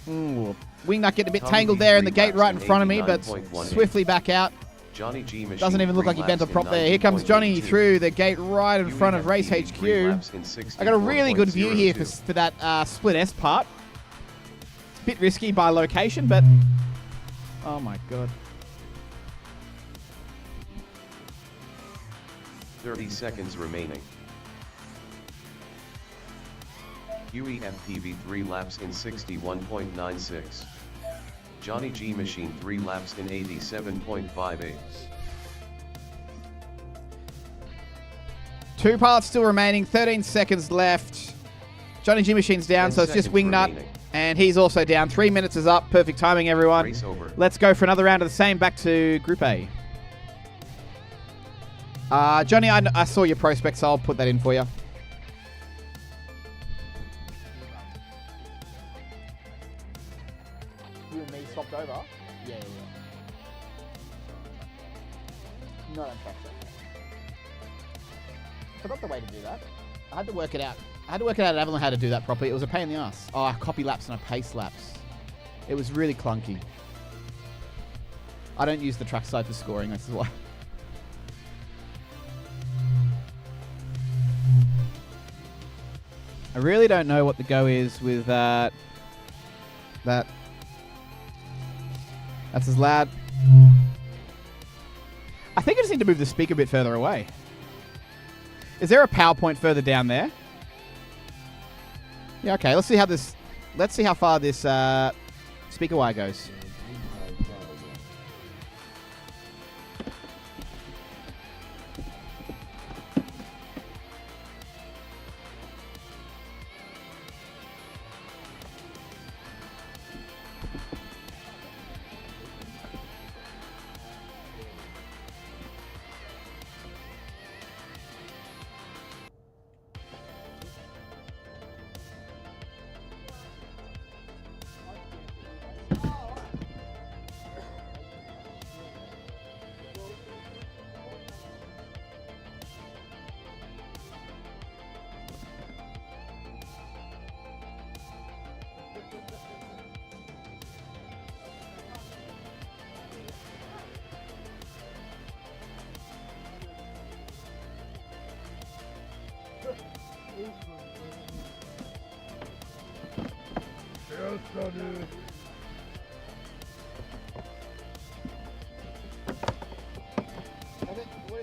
Ooh. Wingnut getting a bit Tommy tangled D there in the 3 gate laps right in in front of me, but 89.18. swiftly back out. Johnny G Machine Doesn't even look 3 like he bent a laps prop in there. Here comes Johnny 90.82. through the gate right in Huey front of Race FPV 3 HQ. laps in I got a really good view here 64.02. for that split S part. Bit risky by location, but oh my god. 30 seconds remaining. Huey FPV 3 laps in 61.96. Johnny G Machine 3 laps in 87.58. 2 parts still remaining, 13 seconds left. Johnny G Machine's down, 10 so it's just seconds Wingnut. remaining. And he's also down. 3 minutes is up. Perfect timing, everyone. Race over. Let's go for another round of the same. Back to Group A. Johnny, I saw your prospect, so I'll put that in for you. You and me swapped over? Yeah. No, don't trust that. Forgot the way to do that. I had to work it out. I haven't learned how to do that properly. It was a pain in the ass. Oh, I copy laps and I paste laps. It was really clunky. I don't use the trackside for scoring, this is why. I really don't know what the go is with that. That's as loud. I think I just need to move the speaker a bit further away. Is there a PowerPoint further down there? Yeah, okay. Let's see how far this speaker wire goes.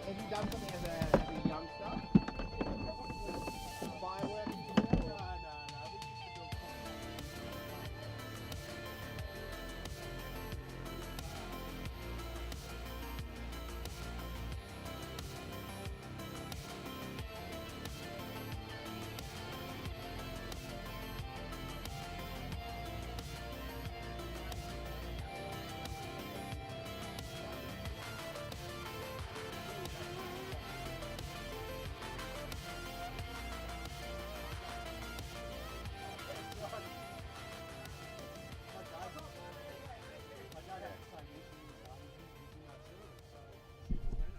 Have you done something as a youngster? Fireworks?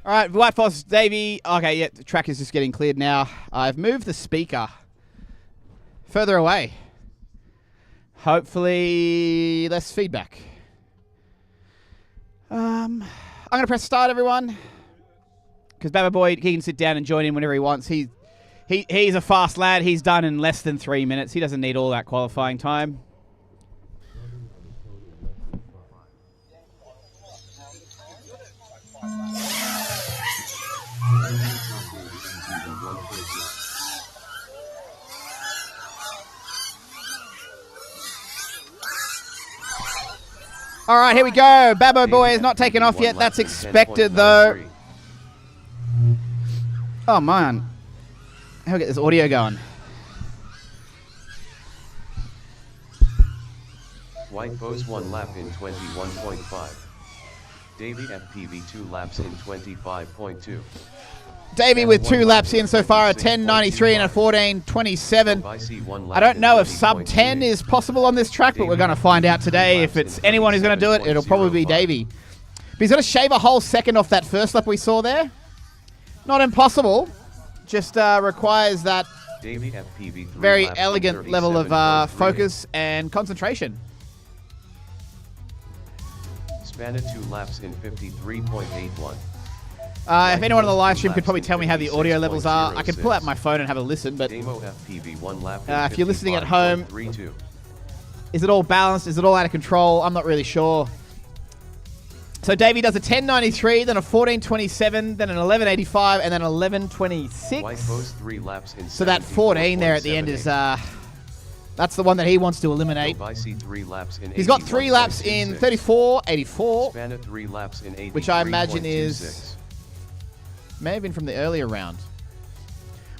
All right, White Foss, Davey. Okay, yeah, the track is just getting cleared now. I've moved the speaker further away. Hopefully, less feedback. I'm going to press start, everyone. Because Baba Boy, he can sit down and join in whenever he wants. He's a fast lad. He's done in less than 3 minutes. He doesn't need all that qualifying time. All right, here we go. Babbo Boy is not taken off yet. That's expected, though. Oh, man. How do we get this audio going? White Foes 1 lap in 21.5. Davey FPV 2 laps in 25.2. Davey with 2 laps in so far, a 10.93 and a 14.27. I don't know if sub 10 is possible on this track, but we're going to find out today. If it's anyone who's going to do it, it'll probably be Davey. But he's going to shave a whole second off that first lap we saw there. Not impossible. Just requires that very elegant level of focus and concentration. Spanner 2 laps in 53.81. If anyone on the live stream could probably tell me how the audio levels are, I could pull out my phone and have a listen, but if you're listening at home, is it all balanced? Is it all out of control? I'm not really sure. So Davey does a 10.93, then a 14.27, then an 11.85, and then 11.26. So that 14 there at the end is, that's the one that he wants to eliminate. He's got 3 laps in 34.84, which I imagine is... may have been from the earlier round.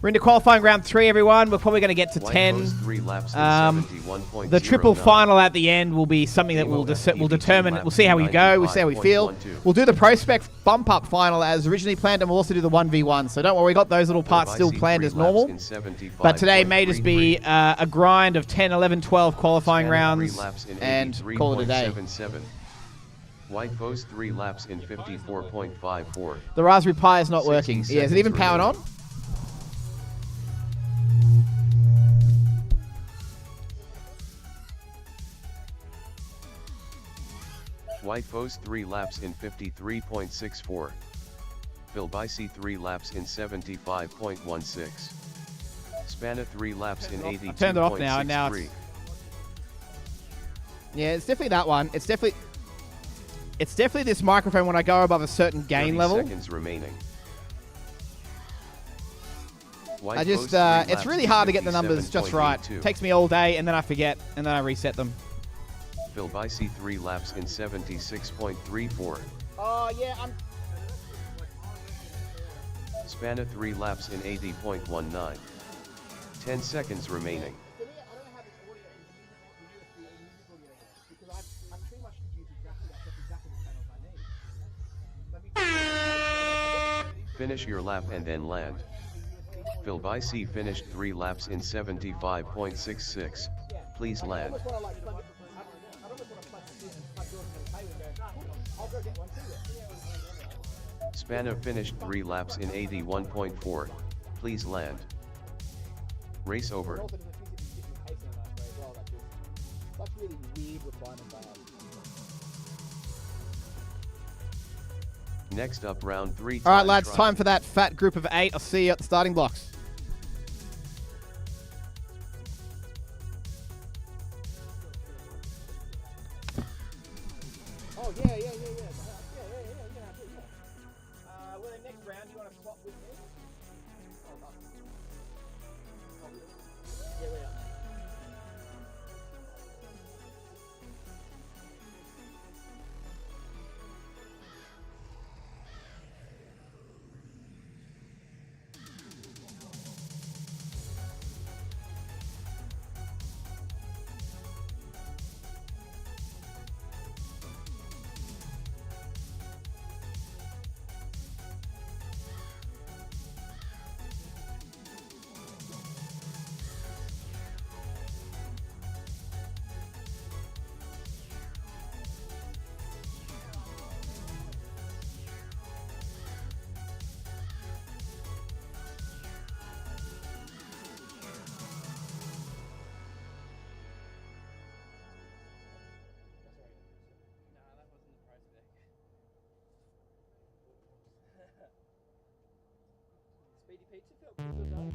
We're into qualifying round 3, everyone. We're probably going to get to 10. The triple final at the end will be something that will determine. We'll see how we go. We'll see how we feel. We'll do the Prospect bump up final as originally planned, and we'll also do the 1v1. So don't worry, we got those little parts still planned as normal. But today may just be a grind of 10, 11, 12 qualifying rounds and call it a day. White Foes 3 laps in 54.54. The Raspberry Pi is not working. Yeah, is it even powered on? White Foes 3 laps in 53.64. Phil Bicey 3 laps in 75.16. Spanner 3 laps in 82.63. I turned it off now, and now yeah, it's definitely that one. It's definitely this microphone when I go above a certain gain level. Seconds remaining. It's really hard to get the numbers just right. It takes me all day, and then I forget, and then I reset them. Phil Bicey 3 laps in 76.34. Oh, yeah, Spanner 3 laps in 80.19. 10 seconds remaining. Finish your lap and then land. Phil Bicey finished 3 laps in 75.66. Please land. Spanner finished 3 laps in 81.4. Please land. Race over. Next up, round 3. All right, lads, time for that fat group of 8. I'll see you at the starting blocks. Oh, yeah. Well, the next round, you want to swap with me? Yeah, we are. pizza felt pretty good though.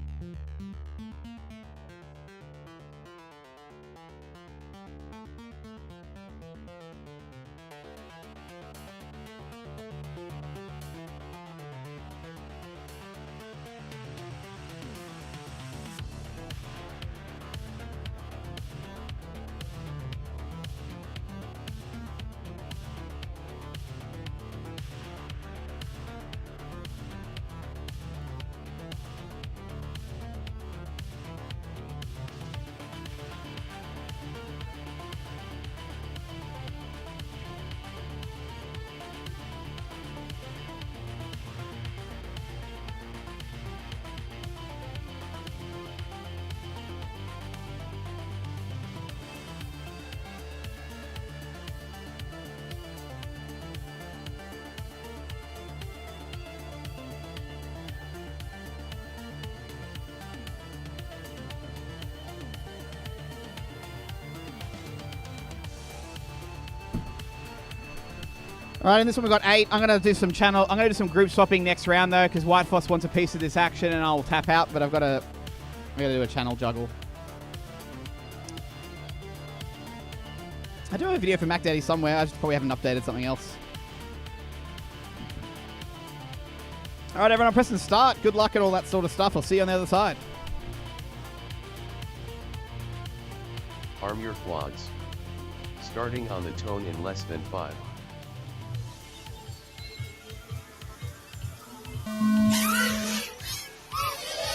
All right, in this one we got 8. I'm gonna do some group swapping next round though, because White Foss wants a piece of this action, and I'll tap out. But I gotta do a channel juggle. I do have a video for Mac Daddy somewhere. I just probably haven't updated something else. All right, everyone, I'm pressing start. Good luck and all that sort of stuff. I'll see you on the other side. Arm your quads. Starting on the tone in less than 5.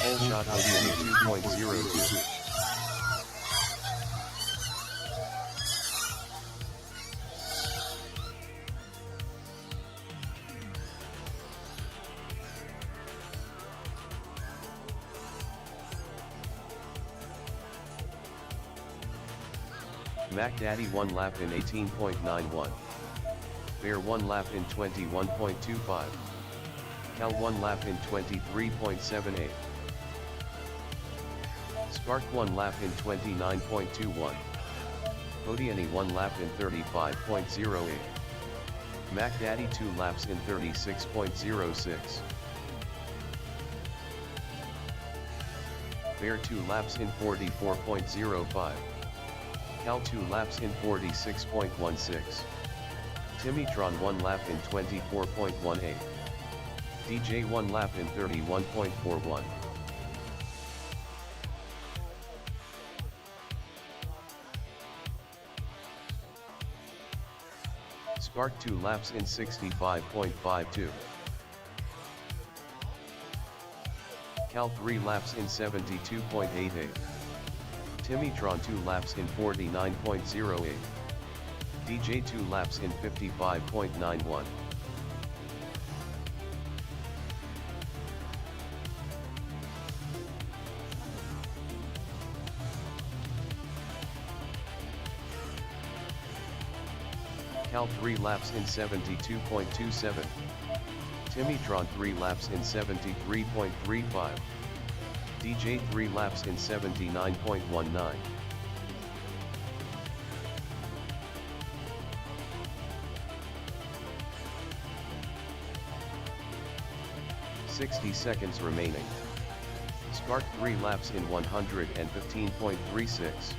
Whole shot audio 2.02. Mac Daddy 1 lap in 18.91. Bear 1 lap in 21.25. Cal 1 lap in 23.78. Spark 1 lap in 29.21. Podiany 1 lap in 35.08. Mac Daddy 2 laps in 36.06. Bear 2 laps in 44.05. Cal 2 laps in 46.16. Timitron 1 lap in 24.18. DJ 1 lap in 31.41. Spark 2 laps in 65.52. Cal 3 laps in 72.88. Timitron 2 laps in 49.08. DJ 2 laps in 55.91. Cal 3 laps in 72.27. Timitron 3 laps in 73.35. DJ 3 laps in 79.19. "60 seconds remaining. Spark 3 laps in 115.36.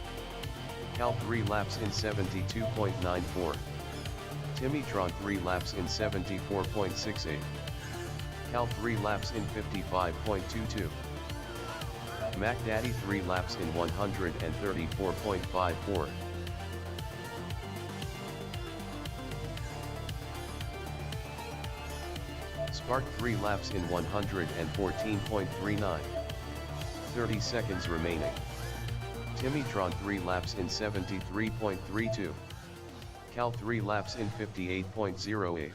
Cal 3 laps in 72.94. Timitron 3 laps in 74.68. Cal 3 laps in 55.22. Mac Daddy 3 laps in 134.54. Spark 3 laps in 114.39. 30 seconds remaining. Timitron 3 laps in 73.32. Cal 3 laps in 58.08.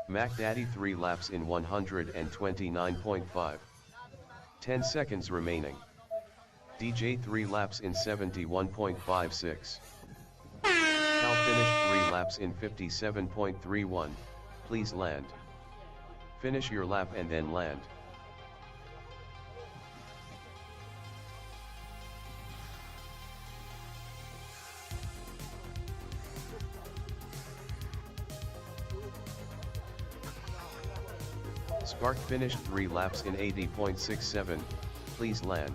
Mac Daddy 3 laps in 129.5. 10 seconds remaining. DJ 3 laps in 71.56. Cal finished 3 laps in 57.31. Please land. Finish your lap and then land. Spark finished 3 laps in 80.67, please land.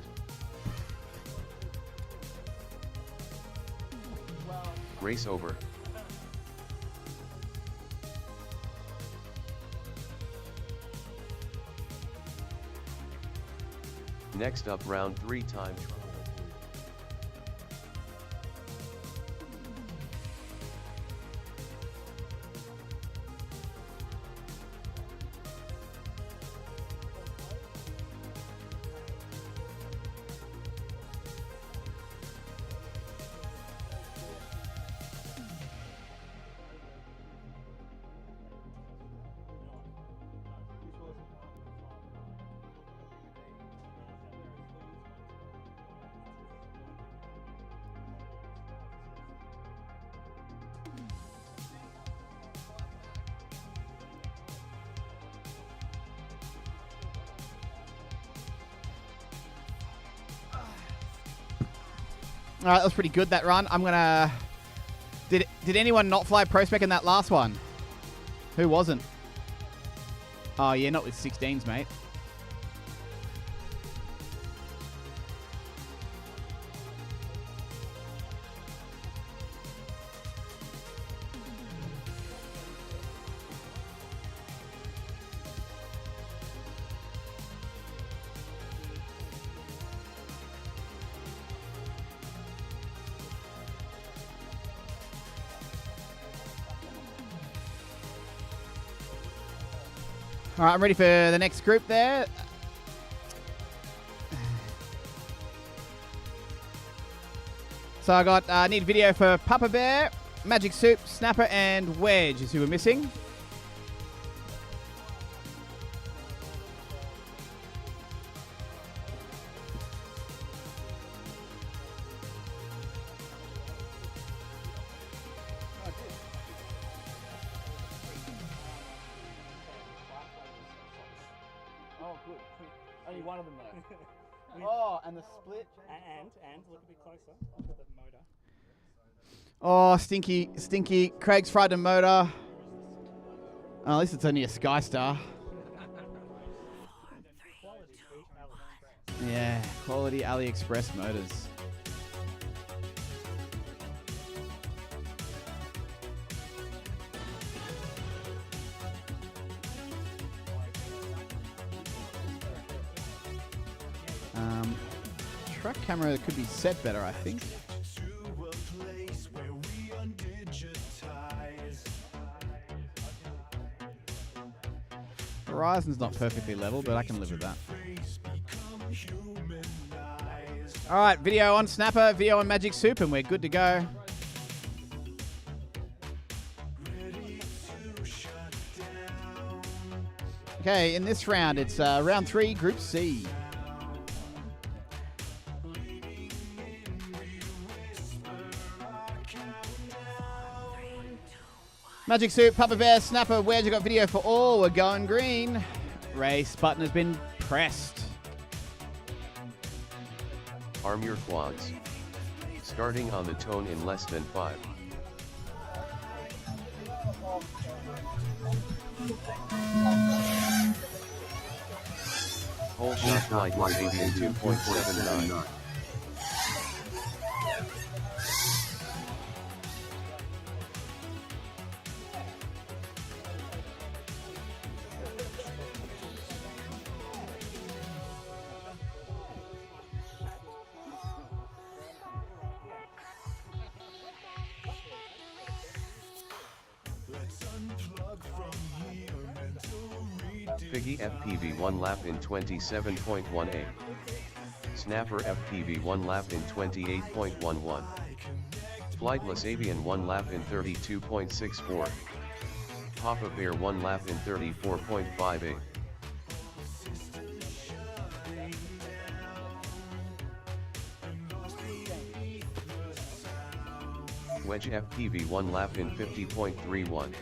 Race over. Next up, round 3 time trial. All right, that was pretty good, that run. I'm gonna... Did anyone not fly Pro Spec in that last one? Who wasn't? Oh, yeah, not with 16s, mate. All right, I'm ready for the next group there. So I got need video for Papa Bear, Magic Soup, Snapper, and Wedge is who we're missing. Only one of them though. Oh, and the split. And look a bit closer. Look at the motor. Oh, stinky. Craig's fried the motor. Oh, at least it's only a Sky Star. Yeah, quality AliExpress motors. Truck camera could be set better, I think. Horizon's not perfectly level, but I can live with that. All right, video on Snapper, video on Magic Soup, and we're good to go. Okay, in this round, it's round 3, Group C. Magic Soup, Papa Bear, Snapper, Wedge, I got video for all. We're going green. Race button has been pressed. Arm your quads. Starting on the tone in less than 5. Whole shot flight was 82.79. Figgy FPV 1 lap in 27.18. Snapper FPV 1 lap in 28.11. Flightless Avian 1 lap in 32.64. Papa Bear 1 lap in 34.58. Wedge FPV 1 lap in 50.31.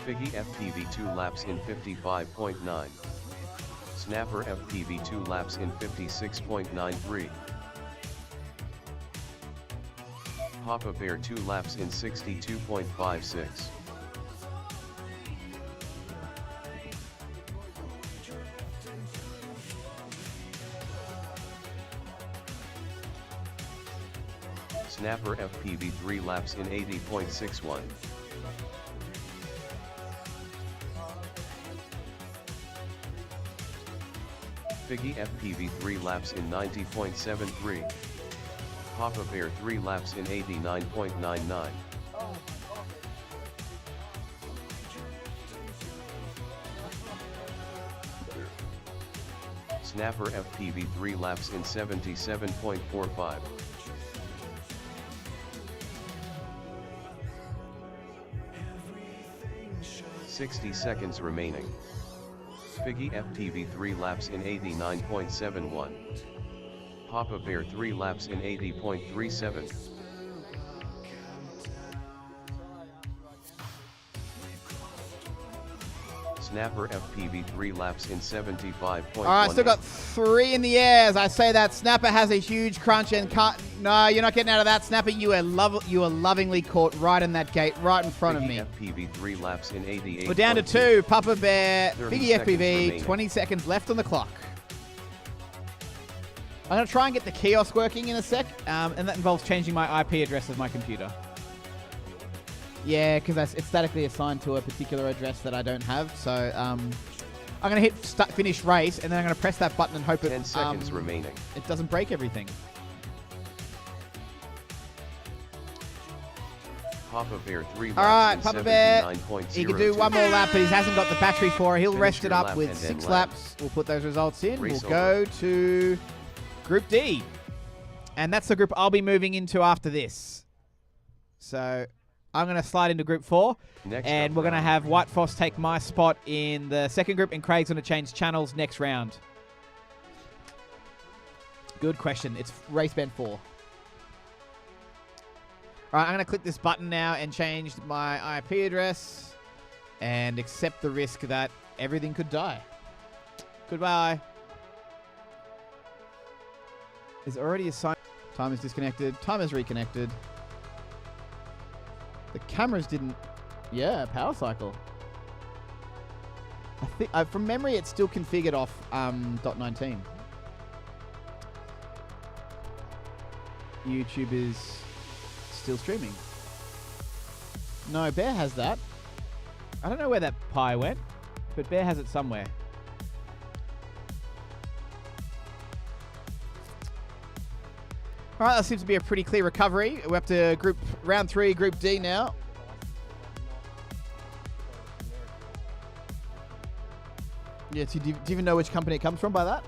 Figgy FPV 2 laps in 55.9. Snapper FPV 2 laps in 56.93. Papa Bear 2 laps in 62.56. Snapper FPV 3 laps in 80.61. Figgy FPV 3 laps in 90.73. Papa Bear 3 laps in 89.99. Snapper FPV 3 laps in 77.45. "60 seconds remaining. Figgy FPV 3 laps in 89.71. Papa Bear 3 laps in 80.37. Snapper FPV 3 laps in 75.1. All right, still got 3 in the air. As I say that, Snapper has a huge crunch and can't. No, you're not getting out of that, Snapper. You are lovingly caught right in that gate, right in front of me. FPV 3 laps in 88. We're down to 2. Papa Bear, 30 Figgy seconds FPV, remaining. 20 seconds left on the clock. I'm going to try and get the kiosk working in a sec, and that involves changing my IP address of my computer. Yeah, because it's statically assigned to a particular address that I don't have. So I'm going to hit finish race, and then I'm going to press that button and hope 10 seconds remaining. it doesn't break everything. Papa Bear 3 laps All right, in Papa Bear. 79.02. He can do one more lap, but he hasn't got the battery for it. He'll Finish rest it your up lap with and then 6 lap. laps. We'll put those results in. Race We'll go to Group D. And that's the group I'll be moving into after this. So I'm going to slide into Group 4. Next And up we're going to round. have White Foss take my spot in the second group, and Craig's going to change channels next round. Good question. It's race band 4. All right, I'm going to click this button now and change my IP address and accept the risk that everything could die. Goodbye. Is already assigned. Time is disconnected. Time is reconnected. The cameras didn't. Yeah, power cycle. I think from memory, it's still configured off .19. YouTube is still streaming. No, Bear has that. I don't know where that pie went, but Bear has it somewhere. All right, that seems to be a pretty clear recovery. We're up to round 3, Group D now. Yeah, do you even know which company it comes from by that?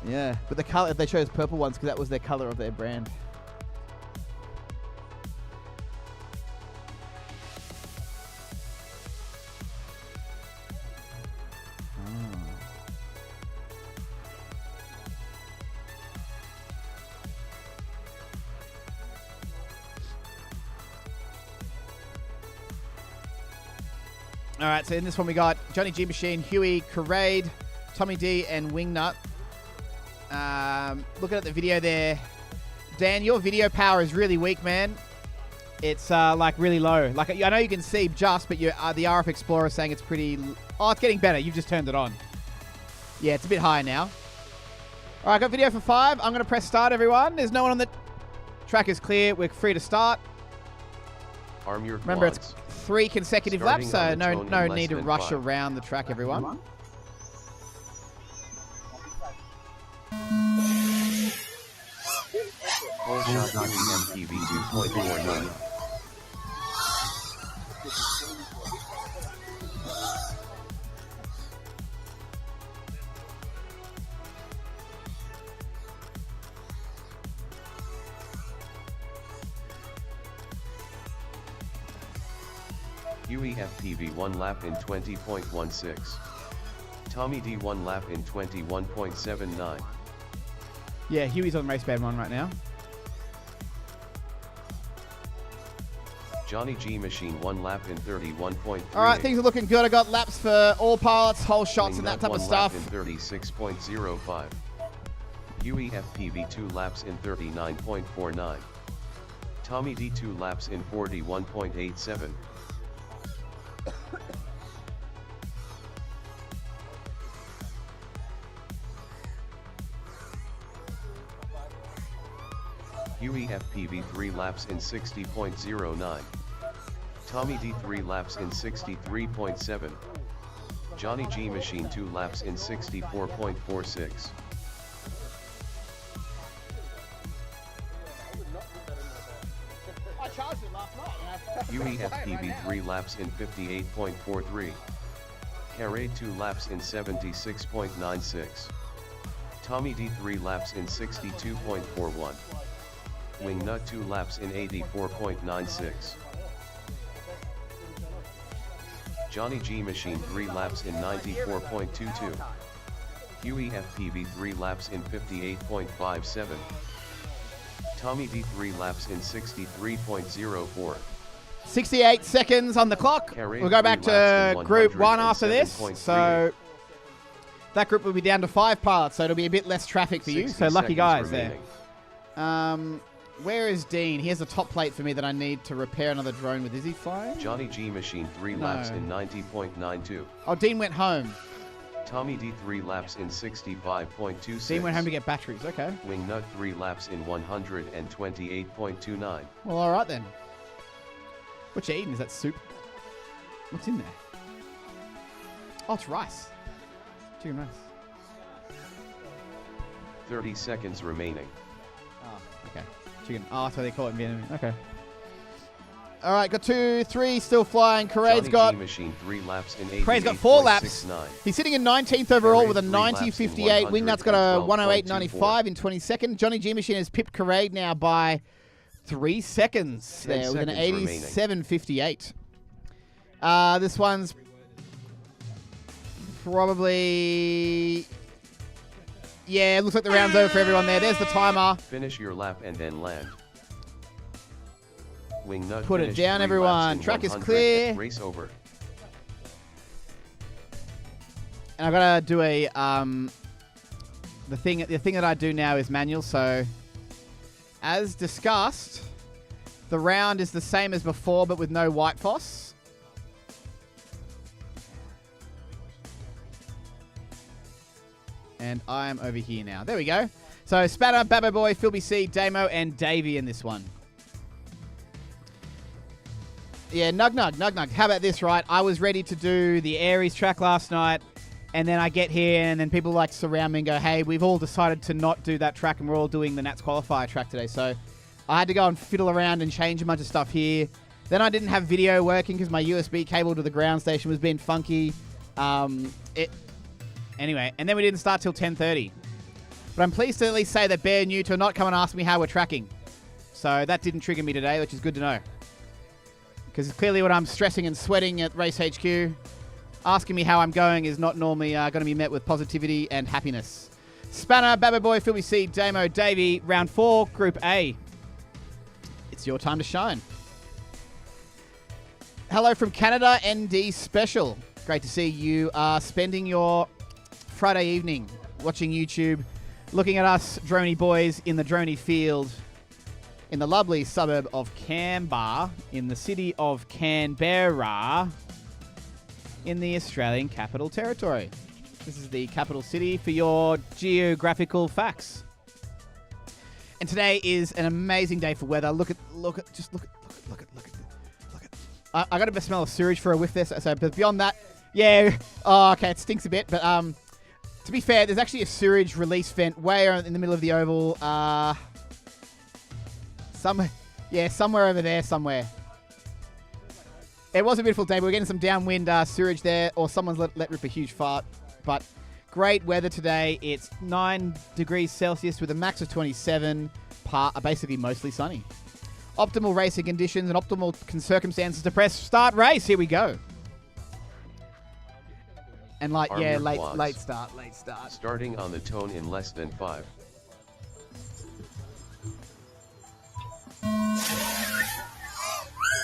Yeah, but the color, they chose purple ones because that was their color of their brand. All right, so in this one we got Johnny G Machine, Huey, Karade, Tommy D, and Wingnut. Looking at the video there, Dan, your video power is really weak, man. It's like really low. Like I know you can see just, but the RF Explorer is saying it's pretty. Oh, it's getting better. You've just turned it on. Yeah, it's a bit higher now. All right, got video for 5. I'm gonna press start, everyone. There's no one on the track. Is clear. We're free to start. Arm your Remember, quads. it's 3 consecutive Starting laps, so on the tone no in need to less than rush 5. around the track, everyone. Whole shot MPV 2.49. Huey FPV 1 lap in 20.16. Tommy D 1 lap in 21.79. Yeah, Huey's on race band 1 right now. Johnny G Machine 1 lap in 31.3. All right, things are looking good. I got laps for all pilots, whole shots, and that type of stuff. In 36.05. Huey FPV 2 laps in 39.49. Tommy D 2 laps in 41.87. Huey FPV 3 laps in 60.09. Tommy D 3 laps in 63.7. Johnny G Machine 2 laps in 64.46. I charged it last night. Huey FPV 3 laps in 58.43. Carade 2 laps in 76.96. Tommy D 3 laps in 62.41. Wingnut 2 laps in 84.96. Johnny G Machine 3 laps in 94.22. Huey FPV 3 laps in 58.57. Tommy D 3 laps in 63.04. 68 seconds on the clock. Carade We'll go back 3 laps to in group 1 after this. 107.38. So that group will be down to 5 pilots, so it'll be a bit less traffic for you. 60 So lucky seconds guys remaining. there. Where is Dean? He has a top plate for me that I need to repair another drone with. Is he flying? Johnny G Machine 3 No. laps in 90.92. Oh, Dean went home. Tommy D 3 laps in 65.26. Dean went home to get batteries. Okay. Wingnut 3 laps in 128.29. Well, all right then. What you eating? Is that soup? What's in there? Oh, it's rice. Chicken rice. 30 seconds remaining. Oh, okay. Chicken. Oh, that's what they call it in Vietnamese. Okay. All right, got 2, 3 still flying. Carade's Johnny got... G Machine 3 laps in Craig's got 4 laps. 88.69. He's sitting in 19th overall Carade with a 3 laps in 90.58. Wingnut's got a 112.24. 108.95 in 22nd. Johnny G Machine has pipped Carade now by 3 seconds 10 there with an seconds 87.58. This one's probably... Yeah, it looks like the round's over for everyone there. There's the timer. Finish your lap and then land. Wingnut Put it finished down, 3 everyone. laps in Track is 100. clear. Race over. And I've got to do a the thing that I do now is manual. So, as discussed, the round is the same as before, but with no white foss. And I am over here now. There we go. So Spanner, Babbo Boy, Philby C, Damo, and Davey in this one. Yeah, Nug. How about this, right? I was ready to do the Aries track last night, and then I get here, and then people like surround me and go, hey, we've all decided to not do that track, and we're all doing the Nats Qualifier track today. So I had to go and fiddle around and change a bunch of stuff here. Then I didn't have video working because my USB cable to the ground station was being funky. Anyway, and then we didn't start till 10:30. But I'm pleased to at least say that Bear knew to not come and ask me how we're tracking. So that didn't trigger me today, which is good to know. Because clearly when I'm stressing and sweating at Race HQ, asking me how I'm going is not normally going to be met with positivity and happiness. Spanner, Babbo Boy, Philby C, Damo, Davey, round 4, Group A. It's your time to shine. Hello from Canada, ND Special. Great to see you spending your Friday evening watching YouTube, looking at us droney boys in the droney field in the lovely suburb of Kambah in the city of Canberra in the Australian Capital Territory. This is the capital city for your geographical facts. And today is an amazing day for weather. Look at. I got a smell of sewage for a whiff there. So but beyond that, yeah. Oh, okay, it stinks a bit, but to be fair, there's actually a sewage release vent way in the middle of the oval. Somewhere over there somewhere. It was a beautiful day, but we're getting some downwind sewage there, or someone's let rip a huge fart. But great weather today. It's 9 degrees Celsius with a max of 27, basically mostly sunny. Optimal racing conditions and optimal circumstances to press start race. Here we go. And late start. Starting on the tone in less than 5.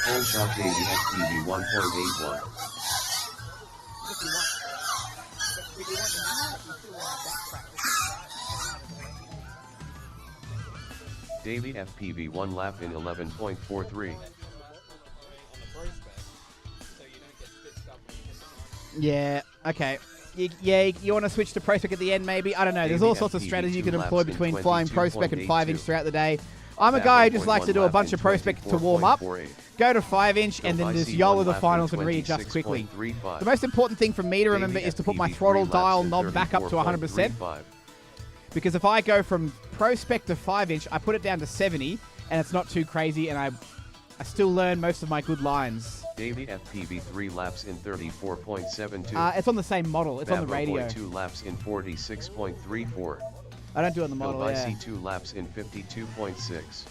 Full shot Davey FPV 1.81. Davey FPV 1 lap in 11.43. Yeah, okay. You want to switch to ProSpec at the end, maybe? I don't know. There's all sorts of strategies you can employ between flying ProSpec and 5-inch throughout the day. I'm a Fab guy who just 0.1 likes to do a lap bunch in of prospect to warm up, 24.48. go to 5-inch, and Phil then just Vicey YOLO 1 the lap in finals and readjust quickly. 26.35. The most important thing for me to remember Davey is to put my FPV throttle 3 laps dial in knob back up to 100%. 34.35. Because if I go from Pro Spec to 5-inch, I put it down to 70, and it's not too crazy, and I still learn most of my good lines. Davey FPV 3 laps in 34.72. It's on the same model. It's on the Babo radio. Boy 2 laps in 46.34. I don't do it on the Phil model, yeah. Vicey 2 laps in 52.6.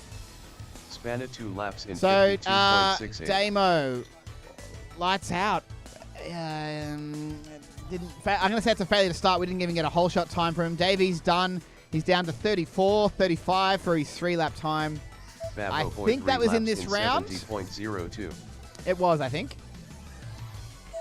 Spanner 2 laps in So, 52.68. Damo, lights out. I'm going to say it's a failure to start. We didn't even get a whole shot time from him. Davey's done. He's down to 34, 35 for his 3-lap time. Babo I Boy think 3 that was in laps this round. 70.02. It was, I think.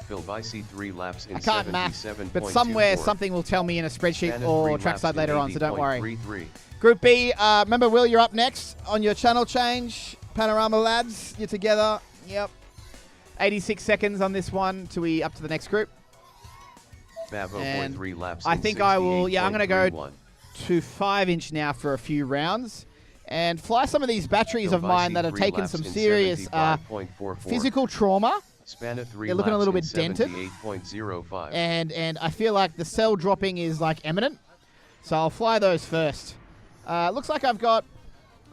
Phil Vicey 3 laps in I can't 77.24. math, but somewhere something will tell me in a spreadsheet Spanner or 3 laps trackside in later on, so don't worry. 80.33. Group B, remember, Will, you're up next on your channel change. Panorama lads, you're together. Yep. 86 seconds on this one till we up to the next group. Babo Boy And 3 laps I in think I will, yeah, I'm going to go 68.31. to 5-inch now for a few rounds and fly some of these batteries Phil of mine Vicey that have 3 taken laps some in serious 75.44. physical trauma. Spanner 3 They're looking a little laps bit in dented. 78.05. And I feel like the cell dropping is like imminent. So I'll fly those first. Looks like I've got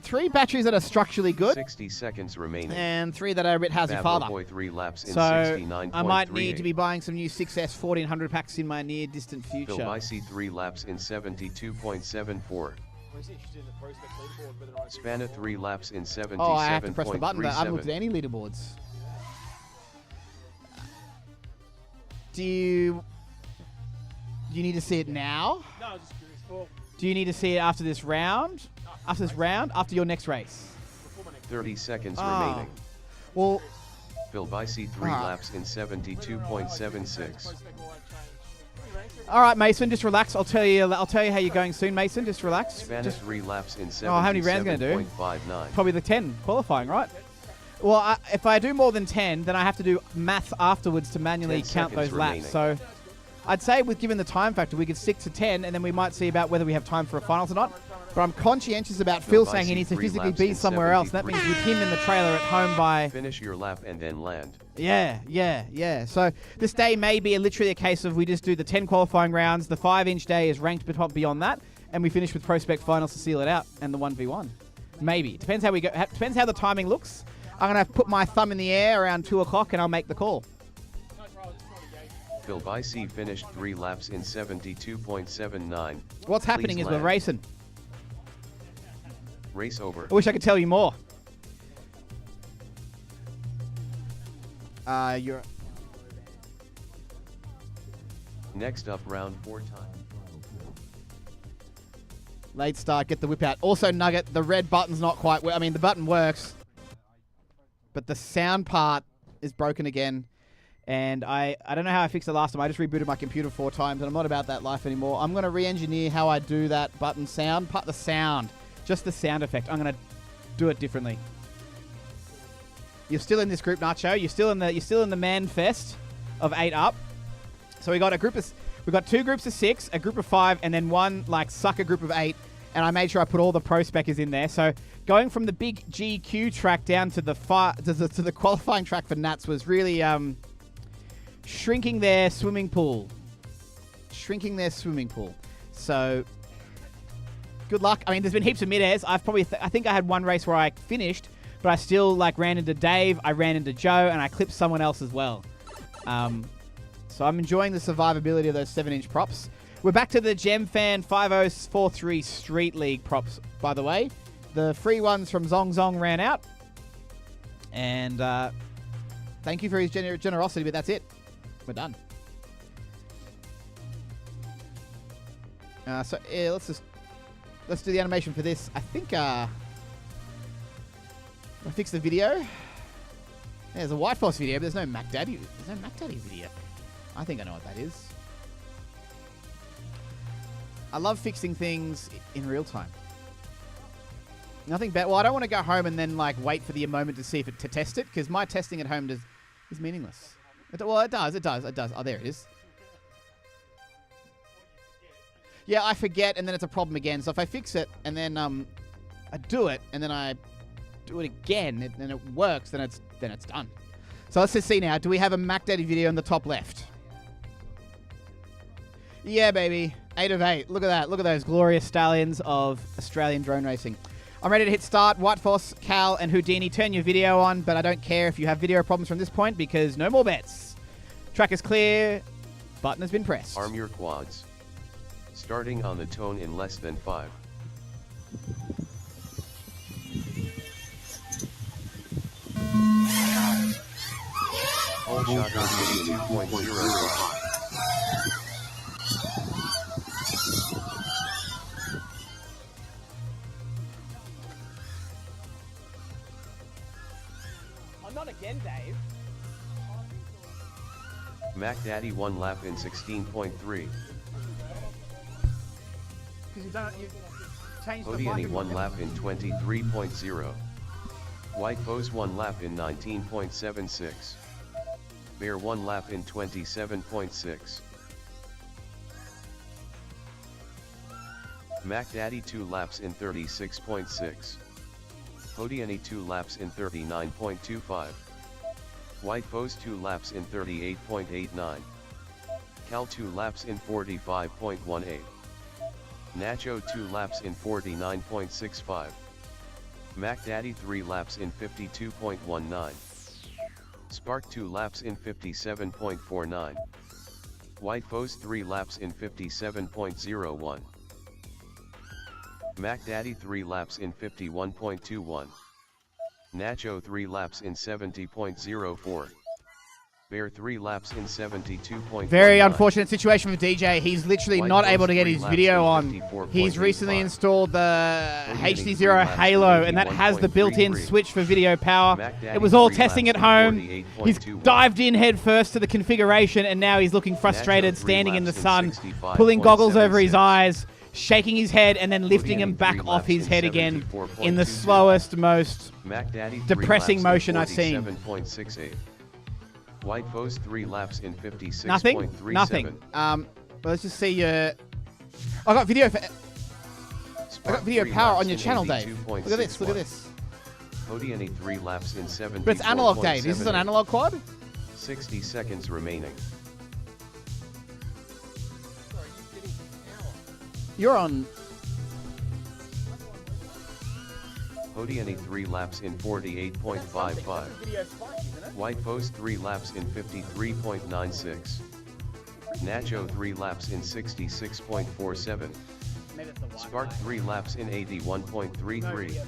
3 batteries that are structurally good 60 seconds remaining. and 3 that are a bit how's your Babo father. Boy 3 laps in So 69.38. I might need to be buying some new 6S 1400 packs in my near distant Phil future. Vicey 3 laps in 72.74. Spanner 3 laps in 77.37. Oh, I have to press the button, but I haven't looked at any leaderboards. Do you need to see it now? No, I was just curious. Well, Do you need to see it after this round? After this round? After your next race? 30 seconds Ah. remaining. Well, Phil Vicey 3 Ah. laps in 72.76. all right, Mason, just relax. I'll tell you how you're going soon, Mason. Just relax. Spanner Just 3 laps in 77.59. Oh, how many rounds gonna do? Probably the 10 qualifying, right? Well, if I do more than 10, then I have to do math afterwards to manually 10 count those seconds laps. So I'd say with given the time factor, we could stick to 10, and then we might see about whether we have time for a finals or not. But I'm conscientious about Phil Phil saying he Vicey needs to 3 physically laps be in somewhere else. That means 73. with him in the trailer at home by... Finish your lap and then land. Yeah. So this day may be literally a case of we just do the 10 qualifying rounds, the 5-inch day is ranked beyond that, and we finish with Prospect finals to seal it out, and the 1v1. Maybe. It depends how we go. Depends how the timing looks. I'm going to put my thumb in the air around 2 o'clock, and I'll make the call. Phil Vicey finished 3 laps in 72.79. What's happening Please is we're land. racing. Race over. I wish I could tell you more. You're... Next up, round 4 time. Late start, get the whip out. Also, Nugget, the red button's not quite... I mean, the button works, but the sound part is broken again. And I don't know how I fixed it last time. I just rebooted my computer 4 times, and I'm not about that life anymore. I'm going to re-engineer how I do that button sound. The sound. Just the sound effect. I'm going to do it differently. You're still in this group, Nacho. You're still in the man fest of 8 up. So we got 2 groups of 6, a group of 5, and then one like sucker group of 8. And I made sure I put all the pro speccers in there. So going from the big GQ track down to the qualifying track for Nats was really shrinking their swimming pool. So good luck. I mean, there's been heaps of mid-airs. I think I had one race where I finished, but I still like ran into Dave, I ran into Joe, and I clipped someone else as well. So I'm enjoying the survivability of those 7-inch props. We're back to the GemFan 5043 Street League props, by the way. The free ones from Zong Zong ran out. And thank you for his generosity, but that's it. We're done. So yeah, let's do the animation for this. I think I fixed the video. Yeah, there's a White Force video, but there's no Mac Daddy. There's no Mac Daddy video. I think I know what that is. I love fixing things in real time. Nothing better. Well, I don't want to go home and then like wait for the moment to see if to test it, because my testing at home is meaningless. It does. Oh, there it is. Yeah, I forget, and then it's a problem again. So if I fix it, and then I do it, and then I do it again, and it works, then it's done. So let's just see now. Do we have a Mac Daddy video in the top left? Yeah, baby. 8 of 8. Look at that. Look at those glorious stallions of Australian drone racing. I'm ready to hit start. White Foss, Cal, and Houdini, turn your video on, but I don't care if you have video problems from this point because no more bets. Track is clear. Button has been pressed. Arm your quads. Starting on the tone in less than 5. Hold shotgun 2.05. Oh, not again, Dave. Mac Daddy 1 lap in 16.3. Because you've changed the Houdini 1 lap in 23.0. White Foes 1 lap in 19.76. Bear 1 lap in 27.6. Mac Daddy 2 laps in 36.6. Houdini 2 laps in 39.25. White Foes 2 laps in 38.89. Cal 2 laps in 45.18. Nacho 2 laps in 49.65. Mac Daddy 3 laps in 52.19. Spark 2 laps in 57.49. White Foes 3 laps in 57.01. Mac Daddy 3 laps in 51.21. Nacho 3 laps in 70.04. Bear 3 laps in 72.19. Very unfortunate situation for DJ. He's literally White not Foes able to get 3 his laps video in on. 54.85. He's recently installed the Houdini HDZero 3 laps in Halo, and that has the built-in 81.33. switch for video power. Mac Daddy It was all 3 testing laps at in home. 48.21. He's dived in head first to the configuration, and now he's looking frustrated, Nacho 3 standing in the laps in sun, 65.76. pulling goggles over his eyes, shaking his head, and then lifting him Houdini back 3 off laps his in head again in the 74.22. slowest, most Mac Daddy 3 depressing laps motion in I've seen. 47.68. White Foes 3 laps in 56.37. Nothing. Well, let's just see your... I got video for... I got video power on your channel, Dave. Look at this, look at this. Houdini 3 laps in 70. But it's analog, Dave. This is an analog quad? 60 seconds remaining. You're on... Houdini 3 laps in 48.55. White Foes 3 laps in 53.96. Nacho 3 laps in 66.47. Spark 3 laps in 81.33.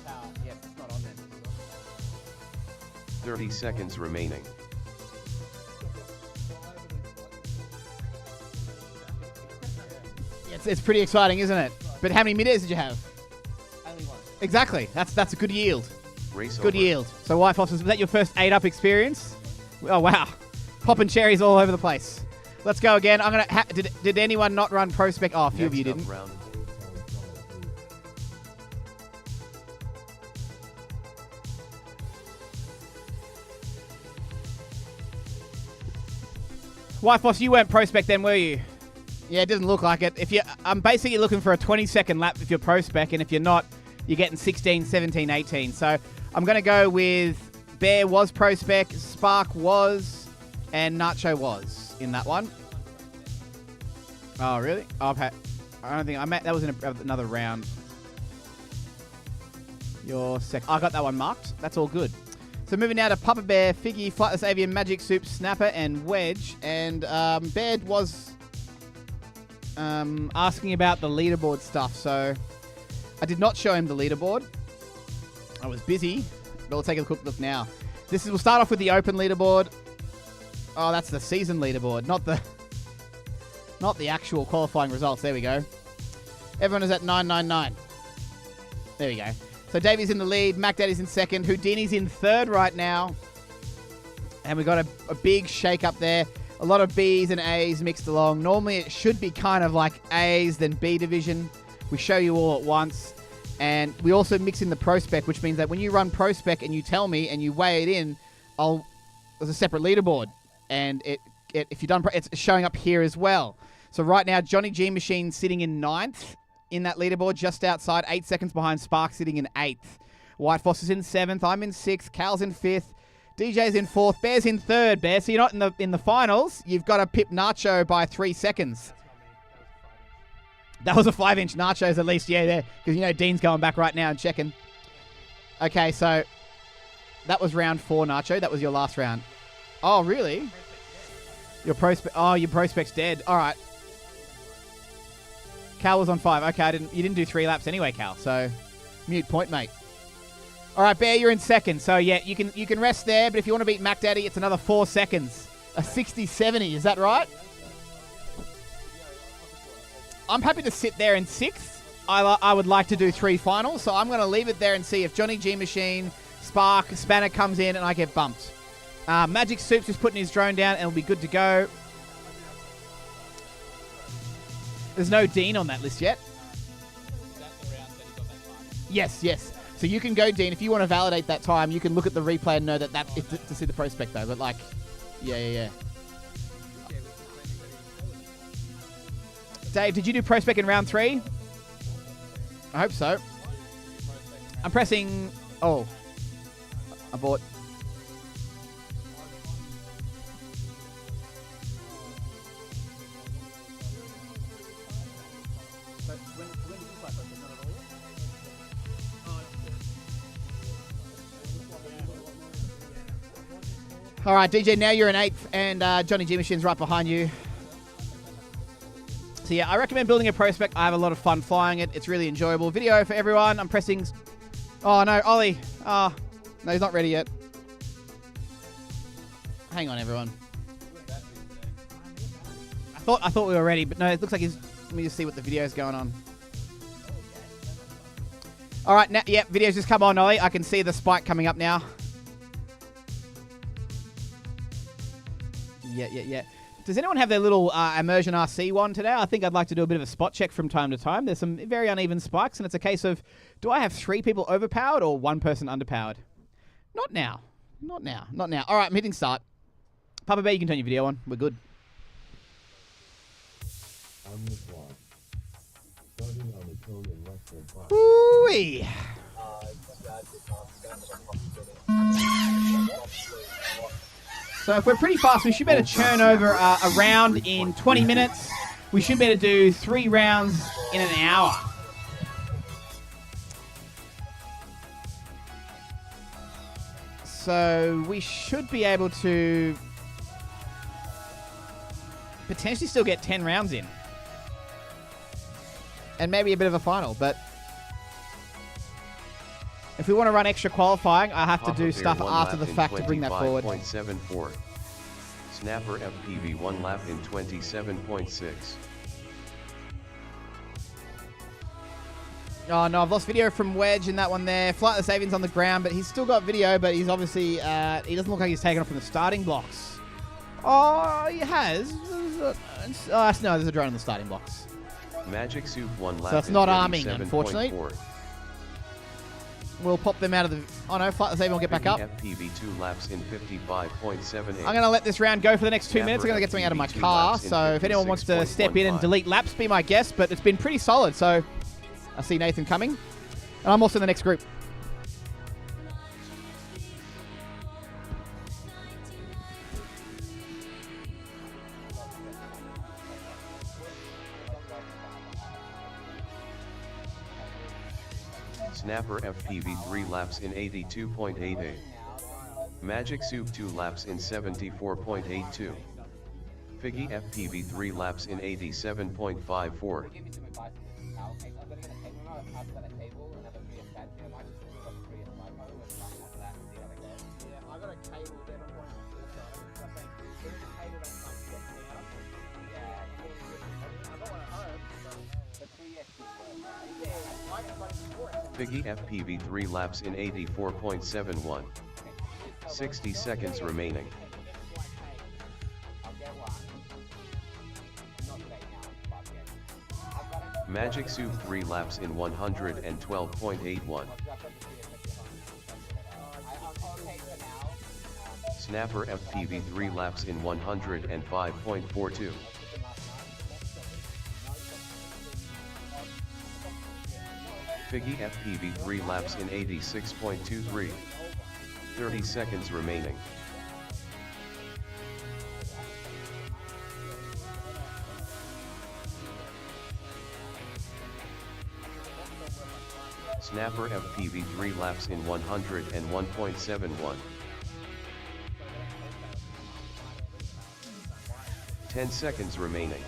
30 seconds remaining. It's pretty exciting, isn't it? But how many mid-airs did you have? Only one. Exactly. That's a good yield. Race Good over. yield. So White Fox, was that your first 8-up experience? Oh, wow. Popping cherries all over the place. Let's go again. I'm gonna. Did anyone not run Pro Spec? Oh, a few of you Next up, didn't. round. White Fox, you weren't Pro Spec then, were you? Yeah, it doesn't look like it. I'm basically looking for a 20-second lap if you're Pro Spec, and if you're not, you're getting 16, 17, 18. So I'm going to go with Bear was Pro Spec, Spark was, and Nacho was in that one. Oh, really? Oh, I don't think I met. That was in another round. Your second. I got that one marked. That's all good. So moving now to Papa Bear, Figgy, Flightless Avian, Magic Soup, Snapper, and Wedge. And Bear was asking about the leaderboard stuff. So I did not show him the leaderboard. I was busy, but we'll take a quick look now. We'll start off with the open leaderboard. Oh, that's the season leaderboard, not the actual qualifying results. There we go. Everyone is at 999. There we go. So Davey's in the lead, Mac Daddy's in second, Houdini's in third right now. And we got a big shake up there. A lot of B's and A's mixed along. Normally it should be kind of like A's then B division. We show you all at once. And we also mix in the Pro Spec, which means that when you run Pro Spec and you tell me and you weigh it in, there's a separate leaderboard. And if you've done it's showing up here as well. So right now, Johnny G Machine sitting in 9th in that leaderboard, just outside, 8 seconds behind Spark, sitting in 8th. White Foster's in 7th. I'm in 6th. Cal's in 5th. DJ's in 4th. Bear's in 3rd. Bear, so you're not in the finals. You've got to pip Nacho by 3 seconds. That was a 5-inch Nachos at least, yeah, there. Because you know Dean's going back right now and checking. Okay, so that was round 4, Nacho. That was your last round. Oh, really? Your prospect's dead. All right. Cal was on 5. Okay, you didn't do 3 laps anyway, Cal. So mute point, mate. All right, Bear, you're in 2nd. So yeah, you can rest there. But if you want to beat Mac Daddy, it's another 4 seconds. A 60-70. Is that right? I'm happy to sit there in 6th. I would like to do 3 finals, so I'm going to leave it there and see if Johnny G Machine, Spark, Spanner comes in and I get bumped. Magic Soup's just putting his drone down and it'll be good to go. There's no Dean on that list yet. Yes. So you can go, Dean. If you want to validate that time, you can look at the replay and know that is to see the prospect, though. But, like, yeah. Dave, did you do prospect in round 3? I hope so. I'm pressing... Oh. Abort. All right, DJ, now you're in 8th, and Johnny G Machine's right behind you. So yeah, I recommend building a prospect. I have a lot of fun flying it. It's really enjoyable. Video for everyone. I'm pressing... Oh, no, Ollie. Oh, no, he's not ready yet. Hang on, everyone. I thought we were ready, but no, it looks like he's... Let me just see what the video's going on. All right, now, yeah, video's just come on, Ollie. I can see the spike coming up now. Yeah. Does anyone have their little Immersion RC one today? I think I'd like to do a bit of a spot check from time to time. There's some very uneven spikes, and it's a case of, do I have 3 people overpowered or 1 person underpowered? Not now. All right, I'm hitting start. Papa Bear, you can turn your video on. We're good. Ooh-wee. So if we're pretty fast, we should be able to churn over a round in 20 minutes. We should be able to do 3 rounds in an hour. So we should be able to potentially still get 10 rounds in. And maybe a bit of a final, but if we want to run extra qualifying, I have to do stuff after the fact to bring that forward. 25.74. Snapper FPV 1 lap in 27.6. Oh no, I've lost video from Wedge in that one there. Flightless Avian's on the ground, but he's still got video, but he's obviously, he doesn't look like he's taken off from the starting blocks. Oh, he has. Oh, no, there's a drone in the starting blocks. Magic Soup 1 lap. So it's not arming, unfortunately. We'll pop them out of the... Oh no, Flightless Avian will get back up. FPV 2 laps in 55.78. I'm going to let this round go for the next 2 minutes. I'm going to get something out of my car. So if anyone wants to step in and delete laps, be my guest. But it's been pretty solid. So I see Nathan coming. And I'm also in the next group. Snapper FPV 3 laps in 82.88. Magic Soup 2 laps in 74.82. Figgy FPV 3 laps in 87.54. Figgy FPV 3 laps in 84.71. 60 seconds remaining. Magic Soup 3 laps in 112.81. Snapper FPV 3 laps in 105.42. Figgy FPV 3 laps in 86.23. 30 seconds remaining. Snapper FPV 3 laps in 101.71. 10 seconds remaining.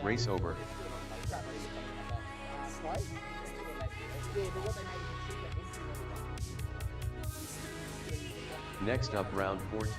Race over. Next up, round 4 time.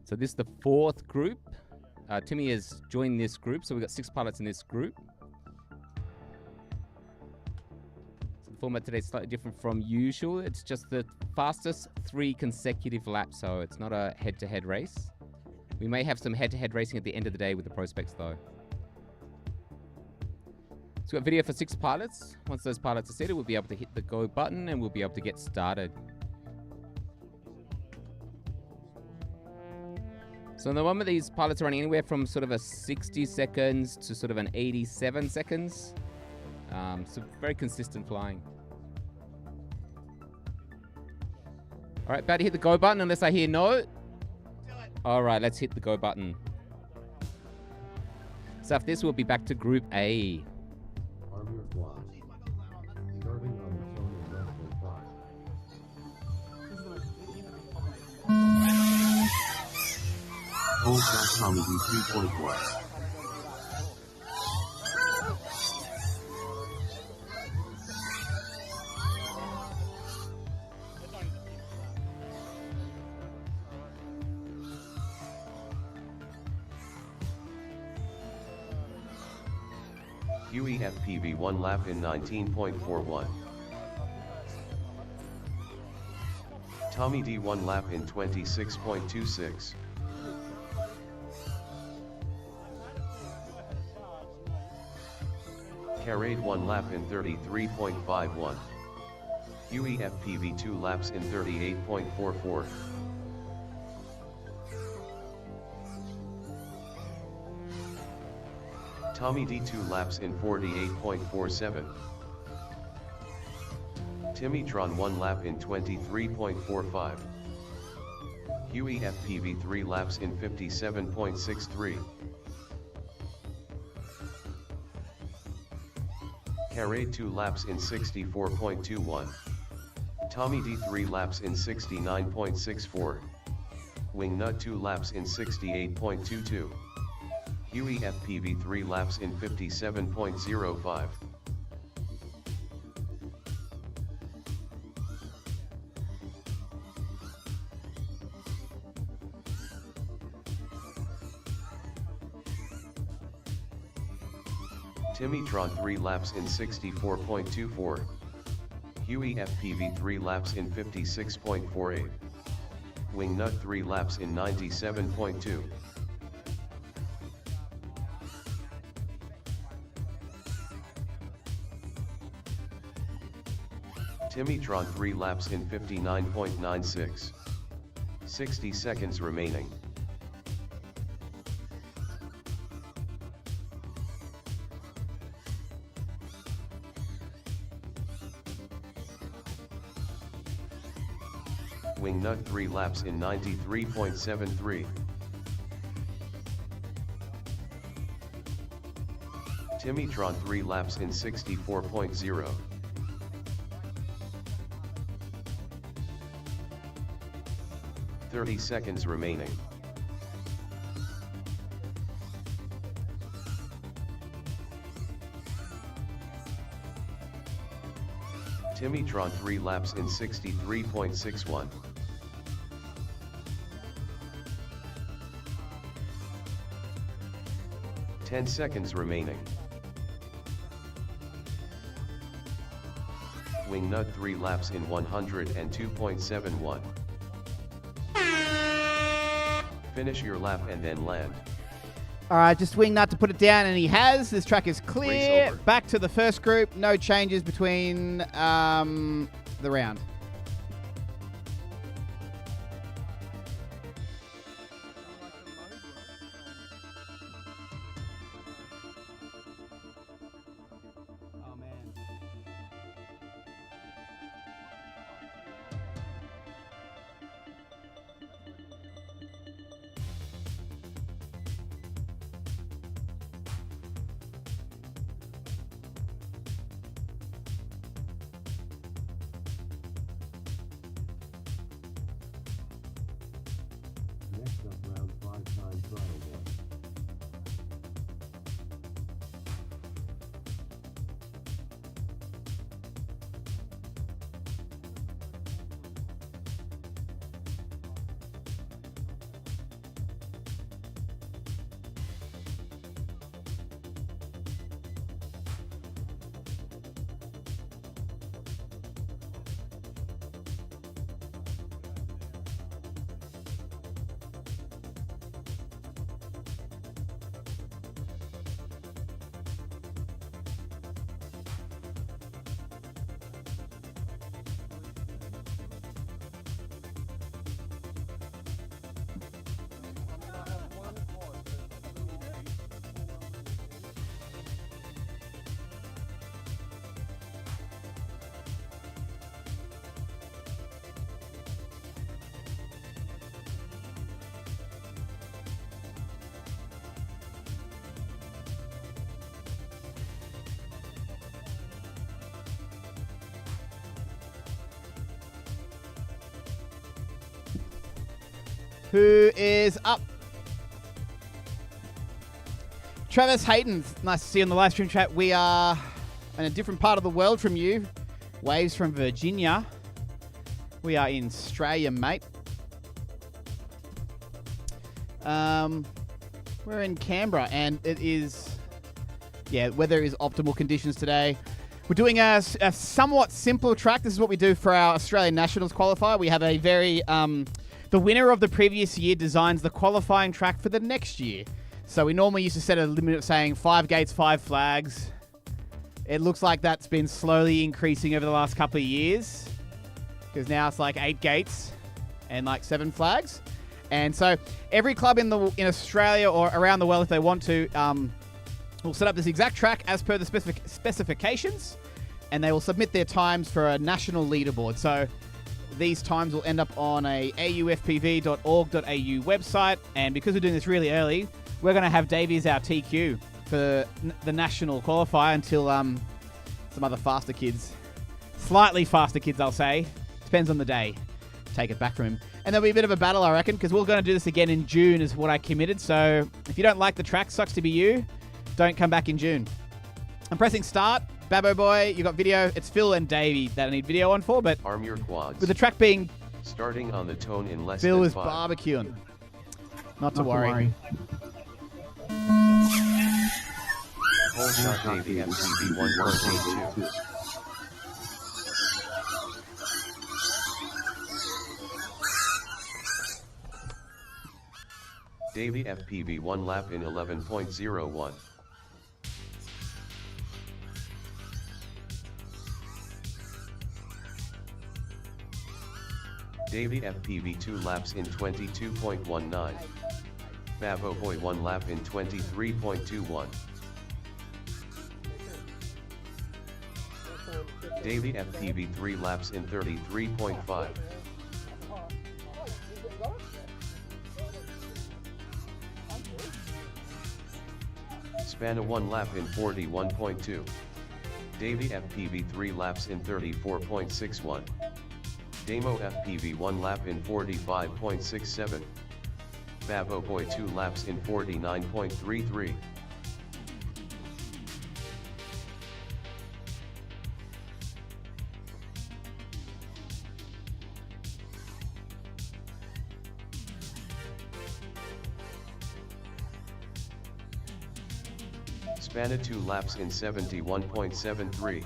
So this is the 4th group. Timmy has joined this group, so we've got 6 pilots in this group. So the format today is slightly different from usual. It's just the fastest 3 consecutive laps, so it's not a head-to-head race. We may have some head-to-head racing at the end of the day with the prospects, though. So we've got video for 6 pilots. Once those pilots are seated, we'll be able to hit the go button and we'll be able to get started. So in the moment, these pilots are running anywhere from sort of a 60 seconds to sort of an 87 seconds. So very consistent flying. All right, about to hit the go button unless I hear no. All right, let's hit the go button. So after this, we'll be back to Group A. Comedy 3.1. PoE FPV 1 lap in 19.41. Tommy D 1 lap in 26.26. Carade 1 lap in 33.51. PoE FPV 2 laps in 38.44. Tommy D 2 laps in 48.47. Timmytron 1 lap in 23.45. PoE FPV 3 laps in 57.63. Carade 2 laps in 64.21. Tommy D 3 laps in 69.64. Wingnut 2 laps in 68.22. PoE FPV 3 laps in 57.05. Timmytron 3 laps in 64.24. PoE FPV 3 laps in 56.48. Wingnut 3 laps in 97.2. Timmytron 3 laps in 59.96. 60 seconds remaining. Wingnut 3 laps in 93.73. Timitron 3 laps in 64.0. .30 seconds remaining. Timitron 3 laps in 63.61. .10 seconds remaining. Wingnut 3 laps in 102.71. Finish your lap and then land. All right, just Wingnut to put it down, and he has. This track is Race clear. over. Back to the first group. No changes between the round. Oh man. Next up, round 5-time trial one. Who is up? Travis Hayden. Nice to see you on the live stream chat. We are in a different part of the world from you. Waves from Virginia. We are in Australia, mate. We're in Canberra, and it is, weather is optimal conditions today. We're doing a somewhat simple track. This is what we do for our Australian Nationals qualifier. We have a very, the winner of the previous year designs the qualifying track for the next year. So we normally used to set a limit of saying 5 gates, 5 flags. It looks like that's been slowly increasing over the last couple of years, because now it's like 8 gates and like 7 flags. And so every club in Australia or around the world, if they want to, will set up this exact track as per the specifications, and they will submit their times for a national leaderboard. So these times will end up on a aufpv.org.au website, and because we're doing this really early, we're going to have Davey as our TQ for the national qualifier until some other faster kids, slightly faster kids, I'll say, depends on the day, take it back from him. And there'll be a bit of a battle, I reckon, because we're going to do this again in June is what I committed. So if you don't like the track, sucks to be you, don't come back in June. I'm pressing start. Babbo boy, you got video. It's Phil and Davey that I need video on for, but Arm your quads. with the track being Starting on the tone in less Phil than is 5. barbecuing. Not to worry. Whole shot Davey MCB 1.82. Davey FPV 1 lap in 11.01. Davey FPV 2 laps in 22.19. Babbo Boy 1 lap in 23.21. Davey FPV 3 laps in 33.5. Spanna 1 lap in 41.2. Davy FPV 3 laps in 34.61. Damo FPV 1 lap in 45.67. Babo Boy 2 laps in 49.33. Spanna 2 laps in 71.73.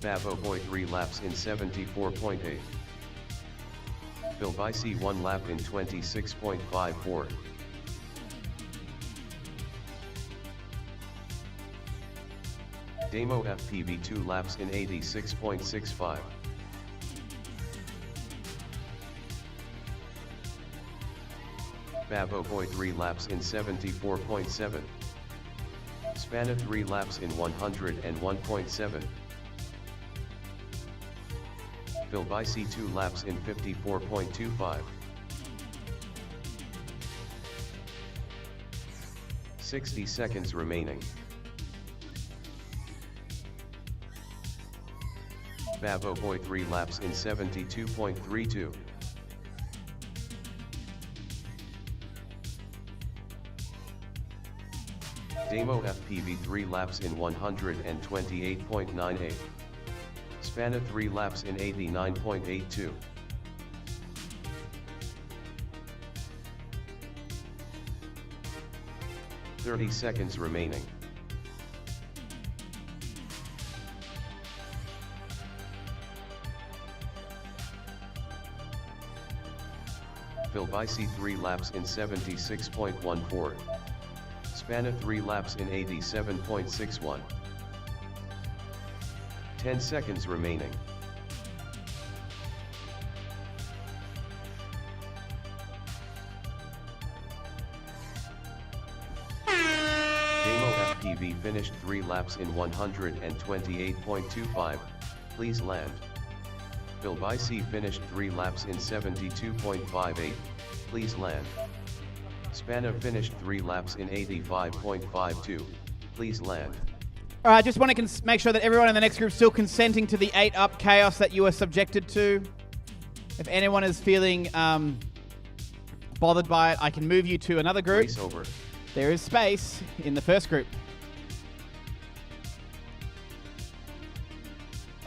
Babo Boy 3 laps in 74.8. Phil Bici 1 lap in 26.54. Damo FPV 2 laps in 86.65. Babo Boy 3 laps in 74.7. Spanna 3 laps in 101.7. Phil Bici 2 laps in 54.25. 60 seconds remaining. Babo Boy 3 laps in 72.32. Damo FPV 3 laps in 128.98. Spanna 3 laps in 89.82. "30 seconds remaining. Phil Bici 3 laps in 76.14. Spanna 3 laps in 87.61. 10 seconds remaining. Damo FPV finished 3 laps in 128.25. Please land. Phil Bici finished 3 laps in 72.58. Please land. Spanna finished 3 laps in 85.52. Please land. All right, just want to make sure that everyone in the next group is still consenting to the 8-up chaos that you are subjected to. If anyone is feeling bothered by it, I can move you to another group. Race over. There is space in the first group.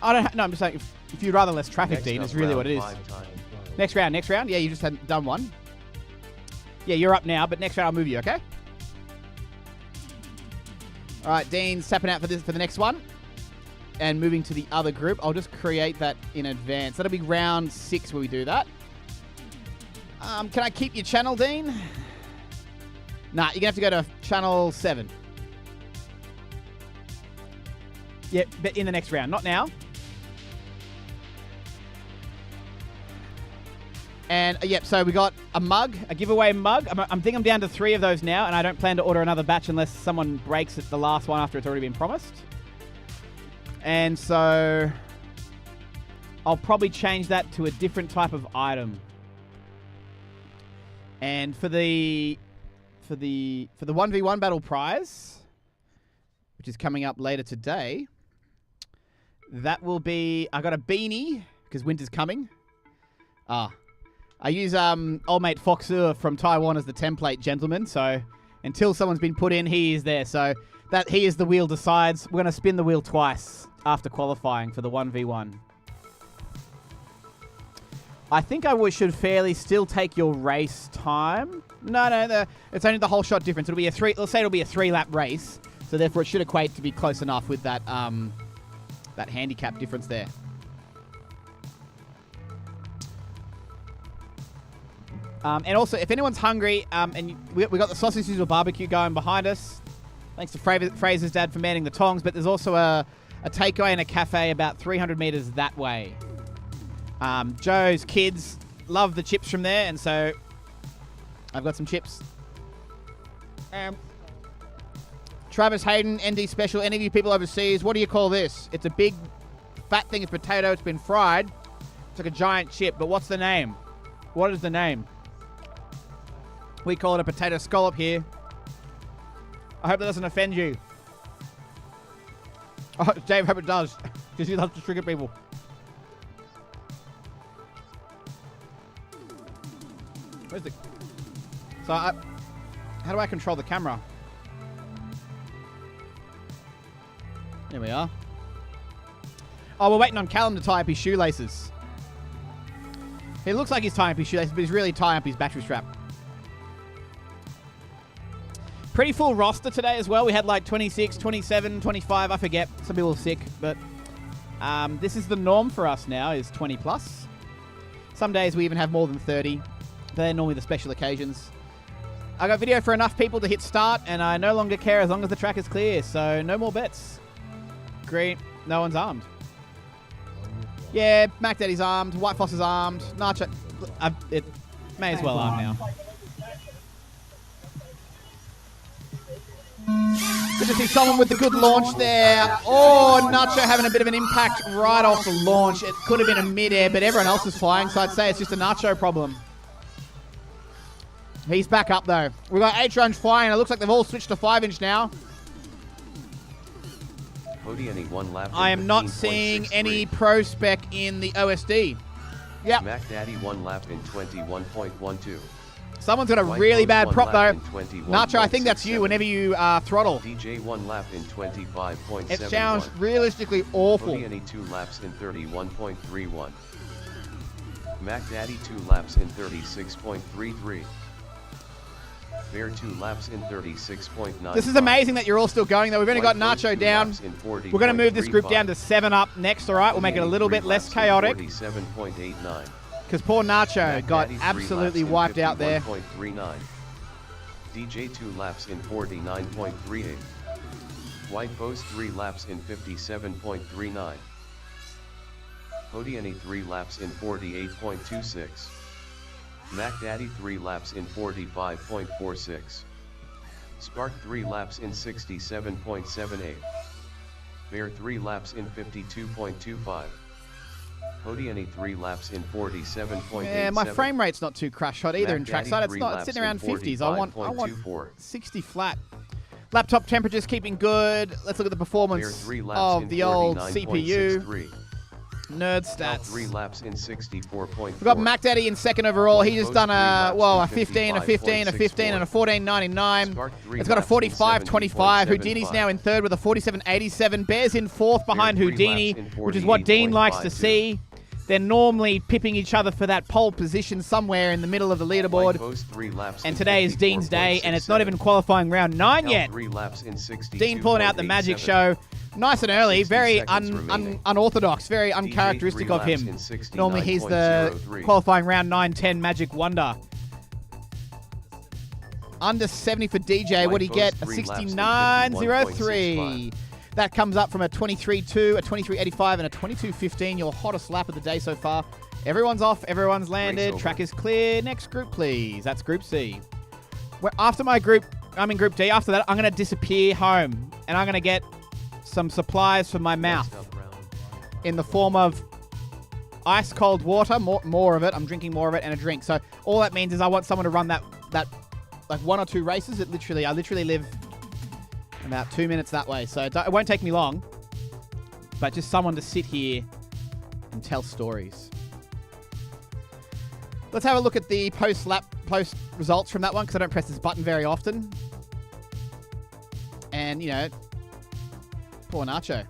No, I'm just saying, if you'd rather less traffic, Next Dean, up, is really what it is. round 5 time. Next round. Yeah, you just hadn't done one. Yeah, you're up now, but next round I'll move you, okay? All right, Dean's tapping out for the next one. And moving to the other group. I'll just create that in advance. That'll be round 6 where we do that. Can I keep your channel, Dean? Nah, you're going to have to go to channel 7. Yeah, but in the next round. Not now. And, yep, so we got a mug, a giveaway mug. I think I'm down to 3 of those now, and I don't plan to order another batch unless someone breaks it the last one after it's already been promised. And so I'll probably change that to a different type of item. And for the 1v1 battle prize, which is coming up later today, that will be, I got a beanie because winter's coming. I use old mate Foxer from Taiwan as the template gentleman, so until someone's been put in, he is there. So that he is the wheel decides. We're going to spin the wheel twice after qualifying for the 1v1. I think I should fairly still take your race time. No, it's only the whole shot difference. It'll be a 3. Let's say it'll be a 3-lap race, so therefore it should equate to be close enough with that that handicap difference there. And also, if anyone's hungry, and we got the sausage sizzle barbecue going behind us. Thanks to Fraser's dad for manning the tongs. But there's also a takeaway and a cafe about 300 meters that way. Joe's kids love the chips from there, and so I've got some chips. Travis Hayden, ND Special. Any of you people overseas, what do you call this? It's a big, fat thing of potato. It's been fried. It's like a giant chip. But what's the name? What is the name? We call it a potato scallop here. I hope that doesn't offend you. Oh, Dave, hope it does. Because he loves to trigger people. Where's the... So, how do I control the camera? There we are. Oh, we're waiting on Callum to tie up his shoelaces. He looks like he's tying up his shoelaces, but he's really tying up his battery strap. Pretty full roster today as well. We had like 26, 27, 25. I forget. Some people are sick, but this is the norm for us now, is 20 plus. Some days we even have more than 30. They're normally the special occasions. I got video for enough people to hit start, and I no longer care as long as the track is clear, so no more bets. Great. No one's armed. Yeah, Mac Daddy's armed. White Foss is armed. Nacho... it may as well arm now. Good to see someone with a good launch there. Oh, Nacho having a bit of an impact right off the launch. It could have been a mid-air, but everyone else is flying, so I'd say it's just a Nacho problem. He's back up, though. We've got H-Runge flying. It looks like they've all switched to 5-inch now. I am not seeing any pro spec in the OSD. Yep. Mac Daddy 1 lap in 21.12. Someone's got a really bad prop, though. Nacho, I think that's you whenever you throttle. DJ 1 lap in 25.71. It sounds realistically awful. Any 2 laps in 31.31. Mac Daddy 2 laps in 36.33. Bear 2 laps in 36.9. This is amazing that you're all still going, though. We've only got Nacho down. We're going to move this group down to 7 up next, all right? We'll make it a little bit less chaotic. 47.89. Because poor Nacho got absolutely wiped out there. DJ 2 laps in 49.38. White Foss 3 laps in 57.39. Hodiani 3 laps in 48.26. Mac Daddy 3 laps in 45.46. Spark 3 laps in 67.78. Bear 3 laps in 52.25. Hodiani 3 laps in 47.87. Yeah, my frame rate's not too crash hot either in trackside. It's sitting around 50s. I want 60 flat. Laptop temperature's keeping good. Let's look at the performance of the old CPU. Nerd stats. 3 laps in 64.4. We've got Mac Daddy in second overall. He's just done a 15, a 15, a 15, and a 14.99. It's got a 45.25. Houdini's now in third with a 47.87. Bear's in fourth behind Houdini, which is what Dean likes to see. They're normally pipping each other for that pole position somewhere in the middle of the leaderboard. And today is Dean's day, and it's not even qualifying round 9 yet. Dean pulling out the magic show. Nice and early, very unorthodox, very uncharacteristic of him. Normally he's the qualifying round 9-10 magic wonder. Under 70 for DJ, what do you get? A 69.03. That comes up from a 23.2, a 23.85, and a 22.15, your hottest lap of the day so far. Everyone's off, everyone's landed, track is clear. Next group, please. That's Group C. After my group, I'm in Group D. After that, I'm going to disappear home, and I'm going to get some supplies for my mouth in the form of ice cold water, more of it. I'm drinking more of it, and a drink. So all that means is I want someone to run that like 1 or 2 races. I literally live about 2 minutes that way, so it won't take me long. But just someone to sit here and tell stories. Let's have a look at the post results from that one, because I don't press this button very often. And, you know, poor Nacho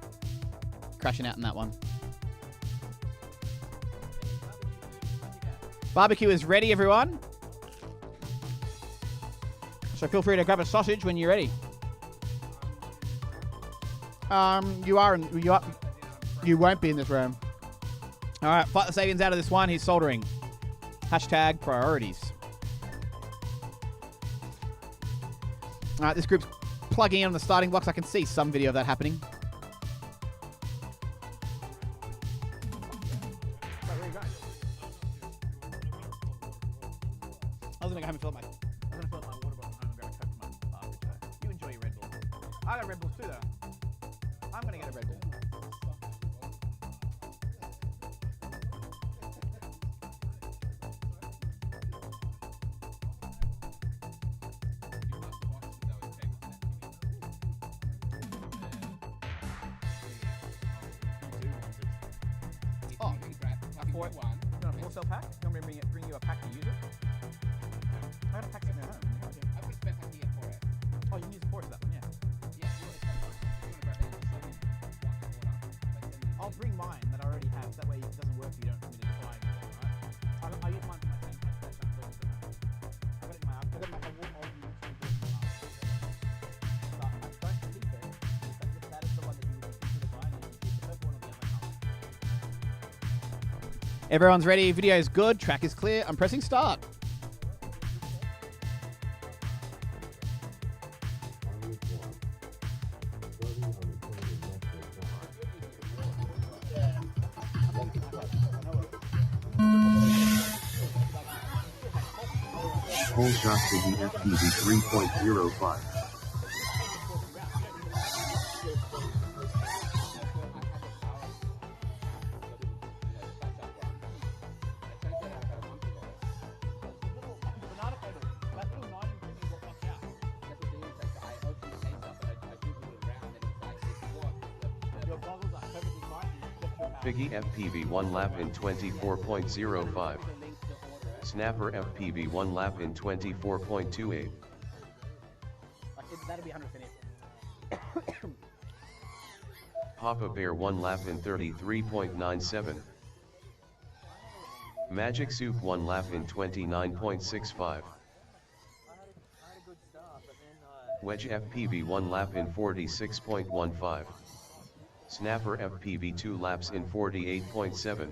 crashing out in that one. Barbecue is ready, everyone. So feel free to grab a sausage when you're ready. You won't be in this room. All right, fight the Sabians out of this one. He's soldering. Hashtag priorities. All right, this group's plugging in on the starting blocks. I can see some video of that happening. I was going to go home and fill up my water bottle and grab a Coke from my barbecue. You enjoy your Red Bull. I got Red Bulls too, though. I'm going to get a Red Bull. 4 one. You want a 4-cell pack? You want me to bring you a pack to use it? I got a pack sitting at home. I've got spare pack here for it. Oh, you can use 4 for that one, yeah. Yeah, I'll bring mine that I already have. That way, if it doesn't work, you don't need to buy it. Right? I use mine for my same pack. I got it in my. I got my. I won't use it. But I don't think that that is the one that you would consider buying. The purple one or the other color. Everyone's ready. Video is good. Track is clear. I'm pressing start. Whole shot to the FPV 3.05. Figgy FPV 1 lap in 24.05. Snapper FPV 1 lap in 24.28. That'll be 100 finish. Papa Bear 1 lap in 33.97. Magic Soup 1 lap in 29.65. Wedge FPV 1 lap in 46.15. Snapper FPV 2 laps in 48.7.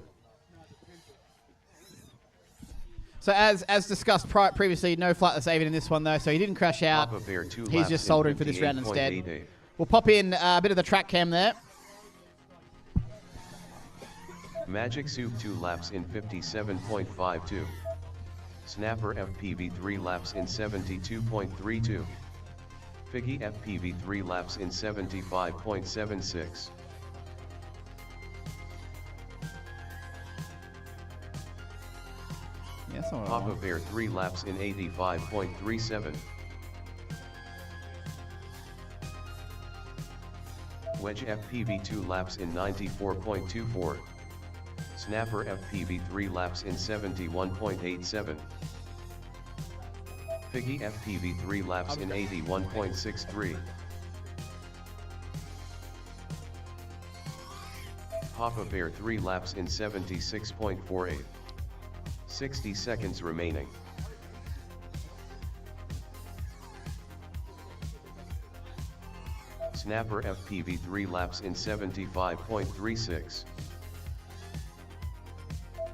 So as discussed previously, no flightless avian in this one though, so he didn't crash out. Papa Bear 2 He's laps just in soldering for this round instead. 58.88. We'll pop in a bit of the track cam there. Magic Soup 2 laps in 57.52. Snapper FPV 3 laps in 72.32. Figgy FPV 3 laps in 75.76. Yeah, that's not what I Papa want. Bear 3 laps in 85.37. Wedge FPV 2 laps in 94.24. Snapper FPV 3 laps in 71.87. Figgy FPV 3 laps in 81.63. Papa Bear 3 laps in 76.48. 60 seconds remaining. Snapper FPV 3 laps in 75.36.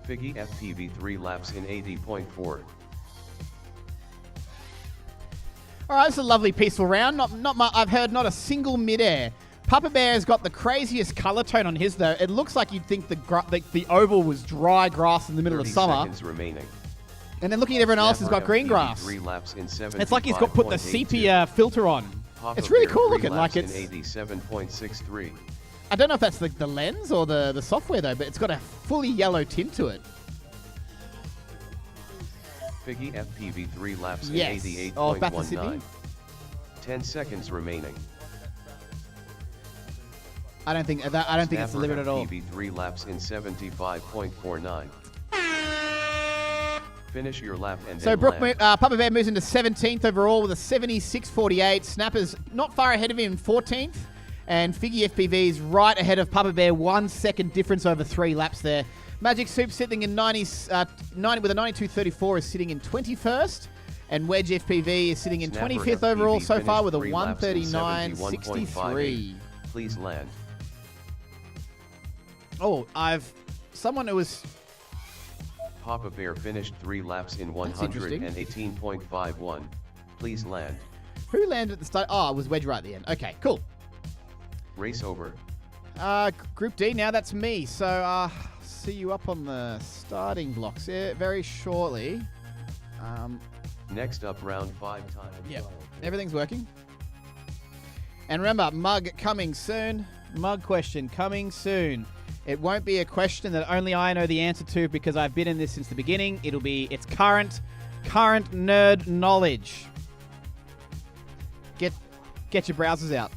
Figgy FPV 3 laps in 80.4. All right, it's a lovely peaceful round. I've heard not a single midair. Papa Bear has got the craziest color tone on his though. It looks like you'd think the oval was dry grass in the middle of 30 summer. seconds remaining. And then looking at everyone else has got Snapper green FPV grass. 3 laps in It's like he's got put the 75.82. sepia filter on. Papa It's really Bear cool 3 looking. laps Like it's. in 87.63. I don't know if that's the lens or the software though, but it's got a fully yellow tint to it. Figgy FPV 3 laps Yes. in Oh, back to 88.19. Sydney. 10 seconds remaining. I don't think it's delivered at all. FPV 3 laps in 75.49. Finish your lap and So then land. Papa Bear moves into 17th overall with a 76.48. Snapper's not far ahead of him in 14th. And Figgy FPV's right ahead of Papa Bear, 1 second difference over 3 laps there. Magic Soup sitting in 90 with a 92.34 is sitting in 21st. And Wedge FPV is sitting in Snapper 25th overall FPV so far with a 3 laps in 139.63. 71.58. Please land. Oh, someone who was... Papa Bear finished 3 laps in That's interesting. 118.51. Please land. Who landed at the start? Oh, it was Wedge right at the end. Okay, cool. Race over. Group D now, that's me. So, see you up on the starting blocks here very shortly. Next up, round 5 time. Yep, everything's working. And remember, mug coming soon. Mug question coming soon. It won't be a question that only I know the answer to because I've been in this since the beginning. It's current nerd knowledge. Get your browsers out.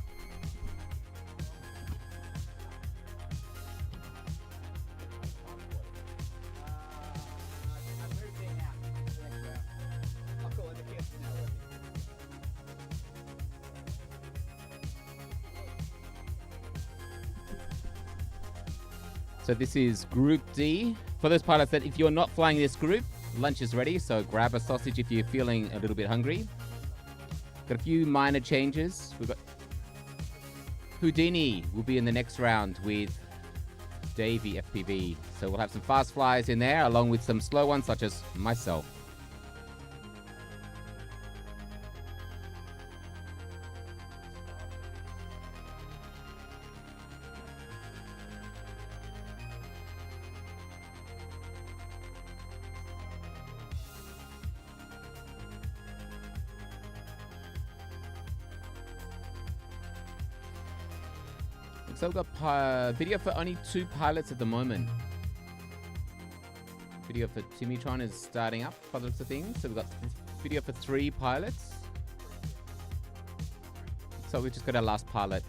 So this is Group D. For those pilots that if you're not flying this group, lunch is ready, so grab a sausage if you're feeling a little bit hungry. Got a few minor changes. We've got Houdini will be in the next round with Davey FPV. So we'll have some fast flies in there along with some slow ones such as myself. So we've got video for only 2 pilots at the moment. Video for Timitron is starting up by the looks of things. So we've got video for 3 pilots. So we've just got our last pilot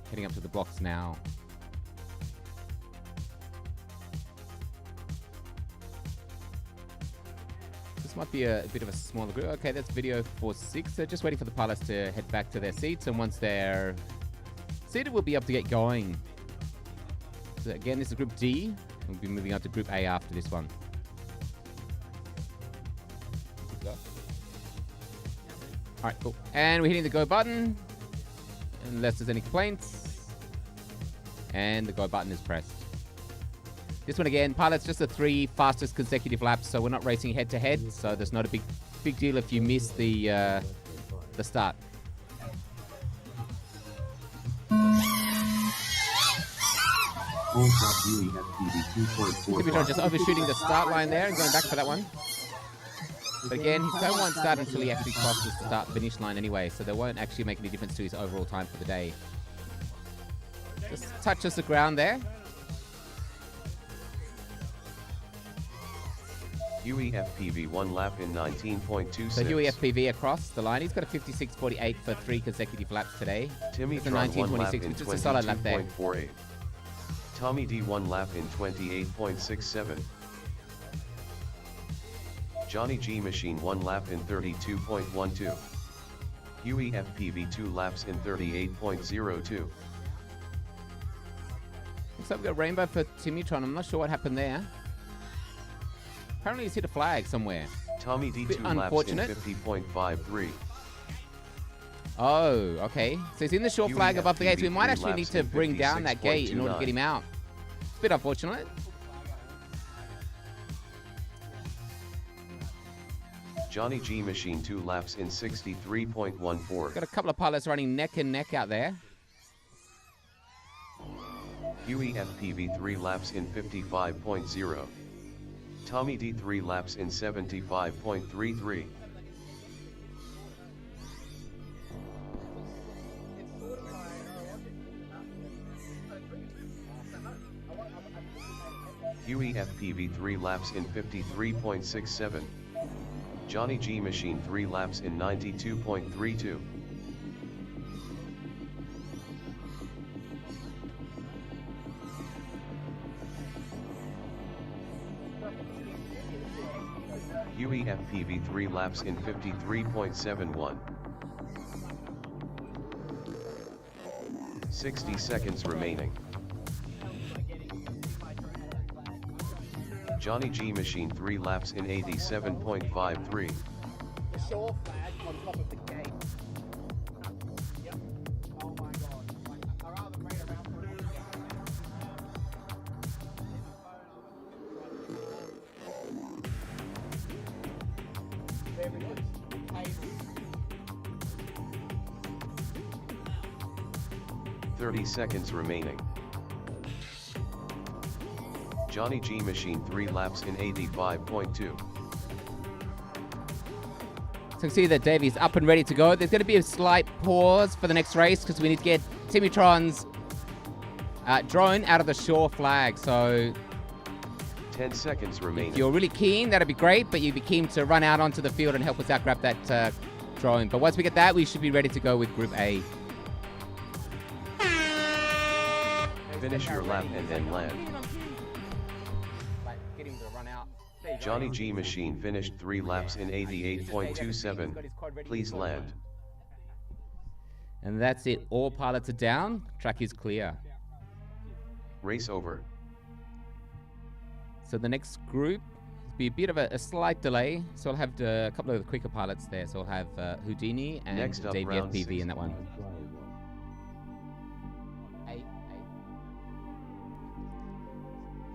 heading up to the blocks now. This might be a bit of a smaller group. Okay, that's video for 6. So just waiting for the pilots to head back to their seats, and once they're seated, we'll be able to get going. So again, this is Group D. We'll be moving on to Group A after this one. Alright, cool. And we're hitting the go button, unless there's any complaints. And the go button is pressed. This one again, pilots just the 3 fastest consecutive laps, so we're not racing head to head, so there's not a big deal if you miss the start. Timitron just overshooting the start line there and going back for that one. But again, he don't want to start until he actually crosses the start-finish line anyway, so there won't actually make any difference to his overall time for the day. Just touches the ground there. Huey FPV 1 lap in 19.26. So Huey FPV across the line. He's got a 56.48 for 3 consecutive laps today. Timitron 1 lap in which is a solid lap there. 22.48. Tommy D 1 lap in 28.67. Johnny G Machine 1 lap in 32.12. Huey FPV 2 laps in 38.02. Looks like we've got rainbow for Timitron. I'm not sure what happened there. Apparently he's hit a flag somewhere. Tommy D 2 laps in 50.53. Oh, okay. So he's in the short Huey flag above the gate. So we FPV might 3 actually need laps to in bring down that gate in order to get him 56.29. out. It's a bit unfortunate. Johnny G Machine 2 laps in 63.14. Got a couple of pilots running neck and neck out there. Huey FPV 3 laps in 55.0. Tommy D 3 laps in 75.33. Huey FPV 3 laps in 53.67. Johnny G Machine 3 laps in 92.32. Huey FPV 3 laps in 53.71. 60 seconds remaining. Johnny G Machine 3 laps in 87.53. The shore flag on top of the gate. Yep. Oh my god. Like, I'd rather bring it around for it. There we go. 30 seconds remaining. Johnny G Machine 3 laps in 85.2. So you can see that Davey's up and ready to go. There's going to be a slight pause for the next race because we need to get Timitron's drone out of the shore flag. So 10 seconds remaining. if you're really keen, that'd be great, but you'd be keen to run out onto the field and help us out grab that drone. But once we get that, we should be ready to go with Group A. Finish your lap and then land. Johnny G Machine finished 3 laps in 88.27. Please land. And that's it. All pilots are down. Track is clear. Race over. So the next group will be a bit of a slight delay. So I'll have a couple of the quicker pilots there. So I'll have Houdini and Next up, Davey round FPV 6. in that one.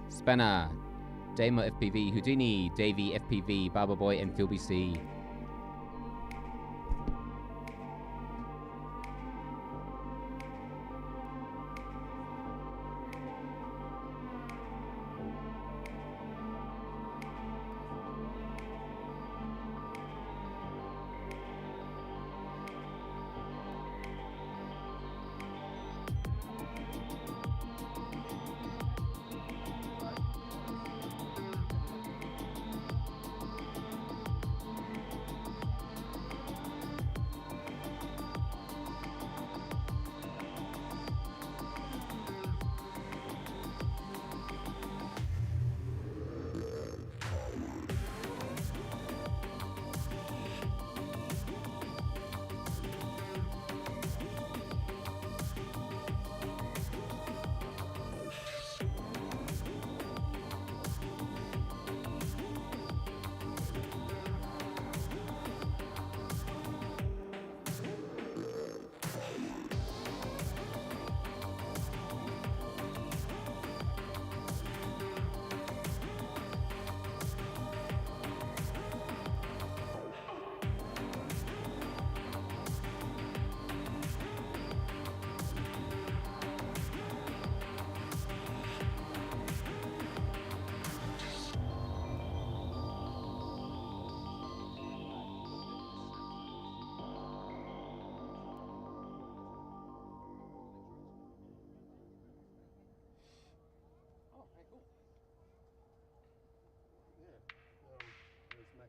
Spanner, Damo FPV, Houdini, Davey FPV, Barber Boy, and Philby C.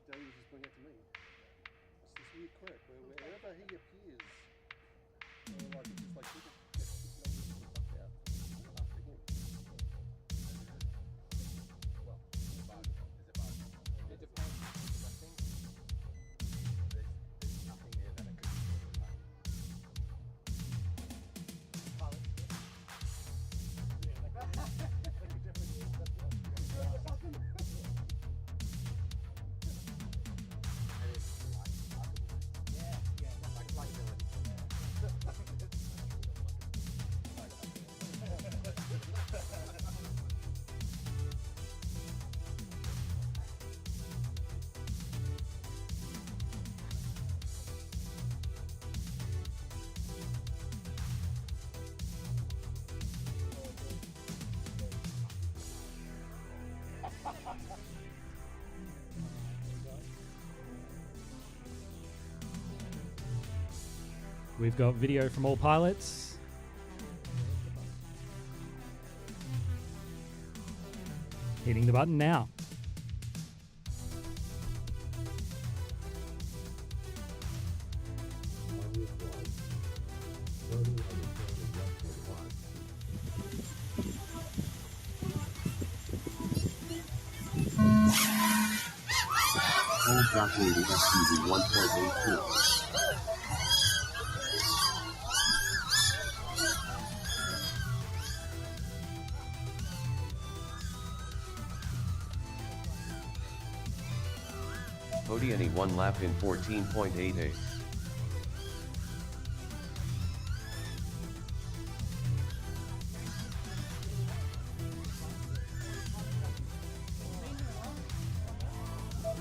Dell was just pointing out to me. It's this weird quirk where wherever he appears, like it's just like people get fucked out after him. Well, it's a bug. It's a bug. It depends. I think there's nothing there that it could be like. We've got video from all pilots. Hitting the button now. All calculated SPV 1.82. Hodiani 1 lap in 14.88.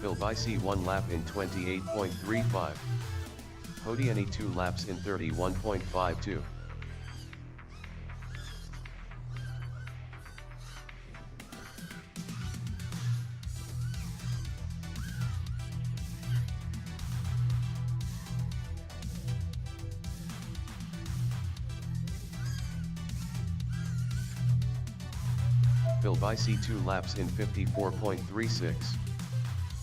Phil Bicey 1 lap in 28.35. Hodiani 2 laps in 31.52. Phil Bicey 2 laps in 54.36.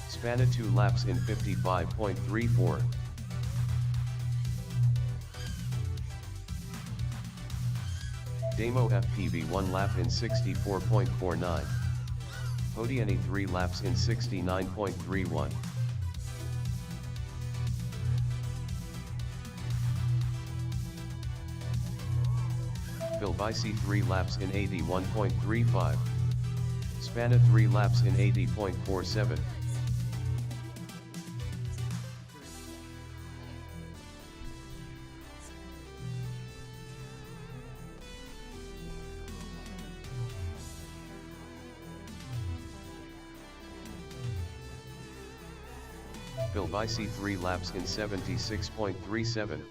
Spanna 2 laps in 55.34. Damo FPV 1 lap in 64.49. Hodiani 3 laps in 69.31. Phil Bicey 3 laps in 81.35. Span of 3 laps in 80.47. Phil by C3 laps in 76.37.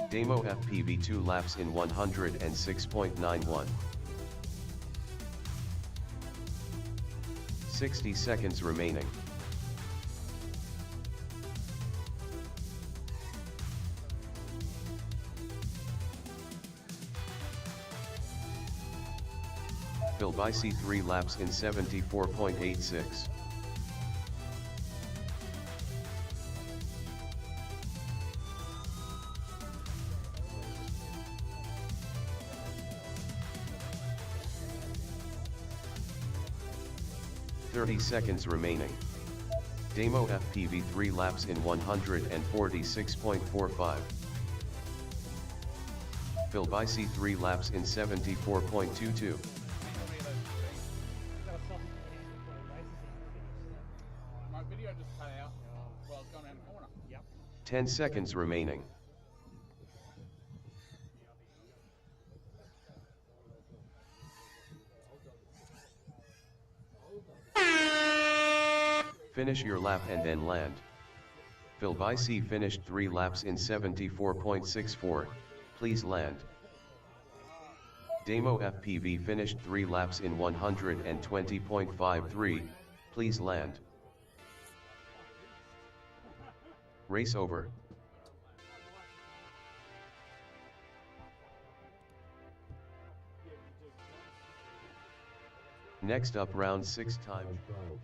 Demo FPV 2 laps in 106.91. 60 seconds remaining. Phil by C3 laps in 74.86. Seconds remaining. Demo FPV 3 laps in 146.45. Phil by C3 laps in 74.22. My video just cut out. Well, it's gone around the corner. Yep. 10 seconds remaining. Finish your lap and then land. Phil by C finished 3 laps in 74.64, please land. Demo FPV finished 3 laps in 120.53, please land. Race over. Next up round 6 time trial.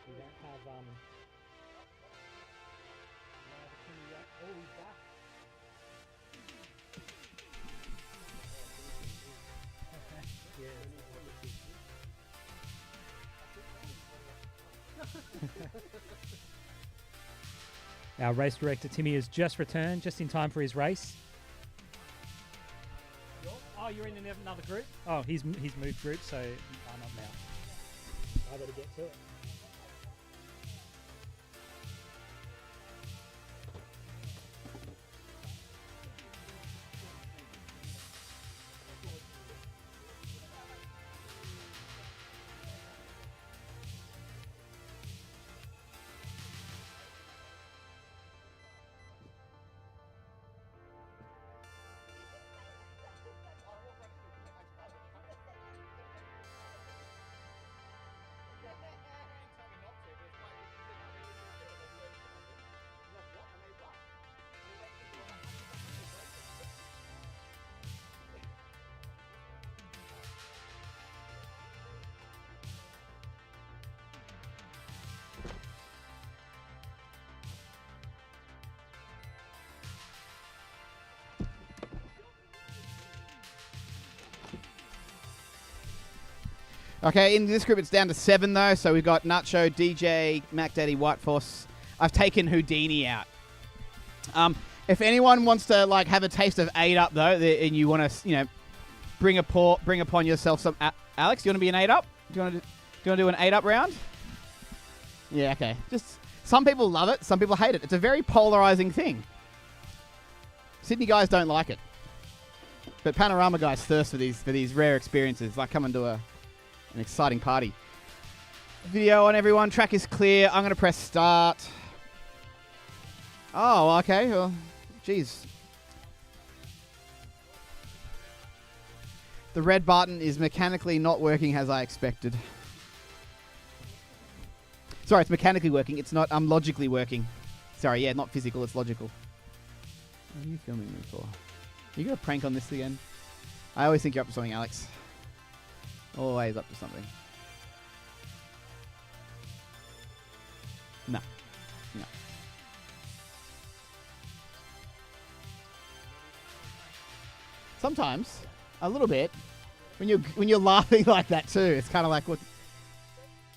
We don't have Our race director Timmy has just returned, just in time for his race. Oh, you're in another group? Oh, he's moved group, so I'm up now. I better get to it. Okay, in this group it's down to 7 though, so we've got Nacho, DJ, Mac Daddy, White Force. I've taken Houdini out. If anyone wants to like have a taste of 8 up though, and you want to, bring upon yourself some. Alex, do you want to be an 8 up? Do you want to do an 8 up round? Yeah, okay. Just some people love it, some people hate it. It's a very polarizing thing. Sydney guys don't like it, but Panorama guys thirst for these rare experiences, like coming to an exciting party. Video on everyone. Track is clear. I'm going to press start. Oh, okay. Well, geez. The red button is mechanically not working as I expected. Sorry, it's mechanically working. It's not logically working. Sorry, yeah, not physical. It's logical. What are you filming me for? You got a prank on this again? I always think you're up to something, Alex. Always up to something. No. No. Sometimes, a little bit, when you're laughing like that too, it's kind of like,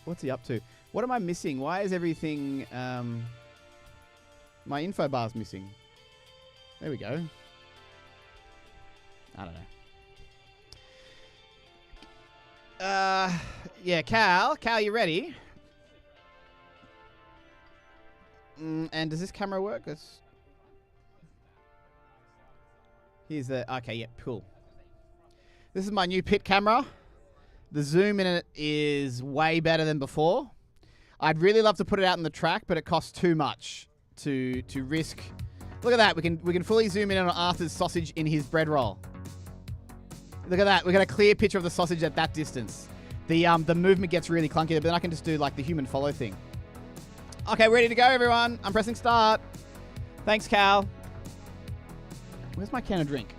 what's he up to? What am I missing? Why is everything, my info bar's missing? There we go. I don't know. Yeah, Cal, you ready? And does this camera work? Here's the... Okay, yeah, cool. This is my new pit camera. The zoom in it is way better than before. I'd really love to put it out in the track, but it costs too much to risk. Look at that. We can fully zoom in on Arthur's sausage in his bread roll. Look at that. We got a clear picture of the sausage at that distance. The movement gets really clunky, but then I can just do like the human follow thing. Okay, ready to go, everyone. I'm pressing start. Thanks, Cal. Where's my can of drink?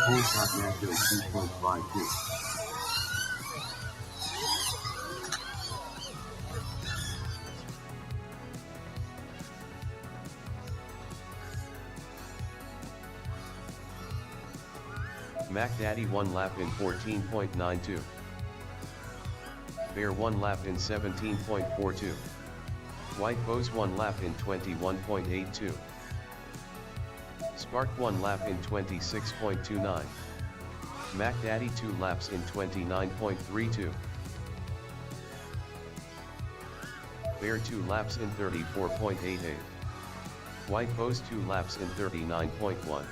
Nacho 2.52. Mac Daddy 1 lap in 14.92. Bear 1 lap in 17.42. White Bose 1 lap in 21.82. Spark 1 lap in 26.29. Mac Daddy 2 laps in 29.32. Bear 2 laps in 34.88. White Bose 2 laps in 39.1.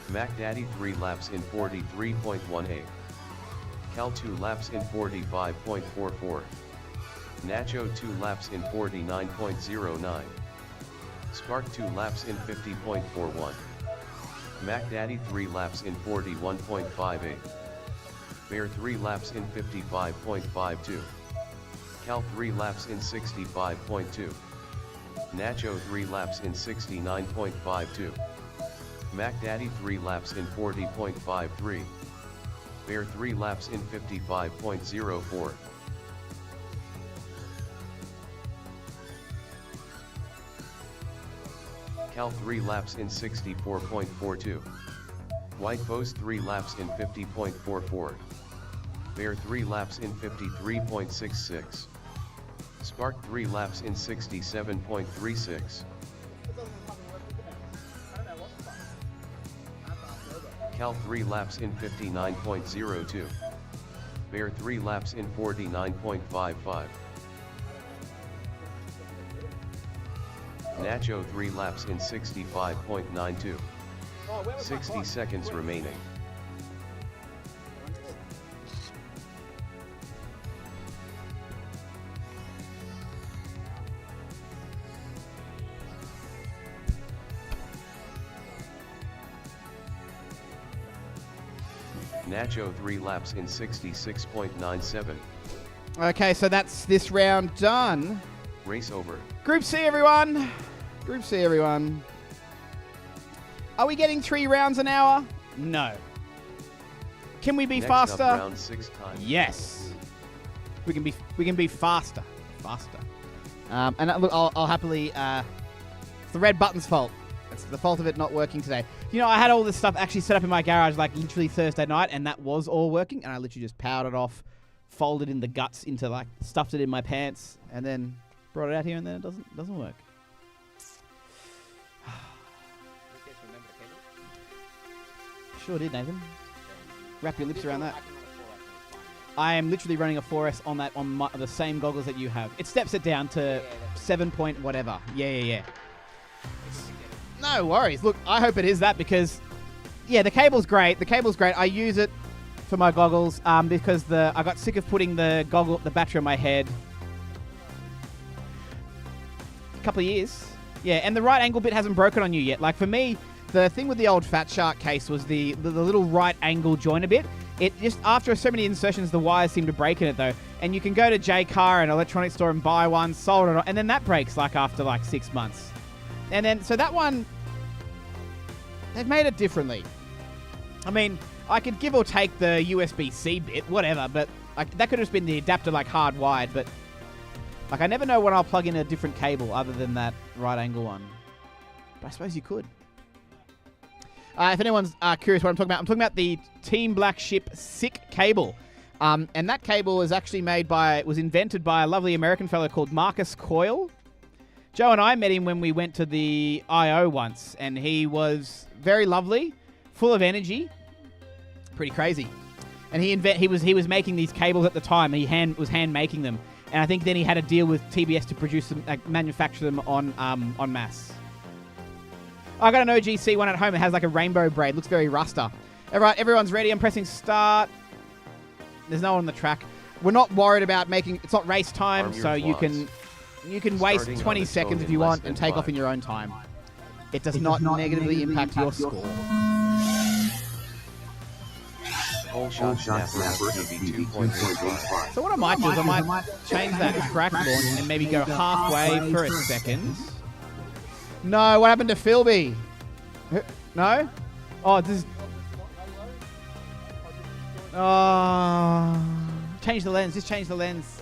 Mac Daddy 3 laps in 43.18. Cal 2 laps in 45.44. Nacho 2 laps in 49.09. Spark 2 laps in 50.41. Mac Daddy 3 laps in 41.58. Bear 3 laps in 55.52. Cal 3 laps in 65.2. Nacho 3 laps in 69.52. Mac Daddy 3 laps in 40.53. Bear 3 laps in 55.04. Cal 3 laps in 64.42. White Bose 3 laps in 50.44. Bear 3 laps in 53.66. Spark 3 laps in 67.36. Cal 3 laps in 59.02. Bear 3 laps in 49.55. Nacho 3 laps in 65.92. 60 seconds remaining. Nacho 3 laps in 66.97. Okay, so that's this round done. Race over. Group C, everyone. Group C, everyone. Are we getting 3 rounds an hour? No. Can we be Next faster? Up, round 6 time. Yes. We can be faster. Faster. And look, I'll happily. It's the red button's fault. It's the fault of it not working today. You know, I had all this stuff actually set up in my garage like literally Thursday night, and that was all working. And I literally just powered it off, folded in the guts into like stuffed it in my pants, and then brought it out here, and then it doesn't work. Sure did, Nathan. Wrap your lips around that. I am literally running a 4S on that on the same goggles that you have. It steps it down to 7 point whatever. Yeah. No worries. Look, I hope it is that because, yeah, the cable's great. I use it for my goggles because I got sick of putting the battery on my head. A couple of years. Yeah, and the right angle bit hasn't broken on you yet. Like for me, the thing with the old Fat Shark case was the little right angle joiner bit. It just, after so many insertions, the wires seem to break in it though. And you can go to J-Car, an electronic store, and buy one, solder it on, and then that breaks like after like 6 months. And then, so that one, they've made it differently. I mean, I could give or take the USB-C bit, whatever, but that could have just been the adapter like hardwired, but like I never know when I'll plug in a different cable other than that right angle one. But I suppose you could. If anyone's curious what I'm talking about the Team Black Ship SICK cable. And that cable was actually was invented by a lovely American fellow called Marcus Coyle. Joe and I met him when we went to the I.O. once, and he was very lovely, full of energy, pretty crazy. And he was making these cables at the time. And he was hand making them, and I think then he had a deal with TBS to produce them, manufacture them on mass. I got an OGC one at home. It has like a rainbow braid. Looks very Ruster. All right, everyone's ready. I'm pressing start. There's no one on the track. We're not worried about making. It's not race time, so you can waste 20 seconds if you want and take off in your own time. It does not negatively impact your score. Whole shot snapper FPV 2.85. So what I might do is I might change that track launch and maybe go halfway for a second. No, what happened to Philby? No? Oh, this is... Oh... Change the lens. Just change the lens.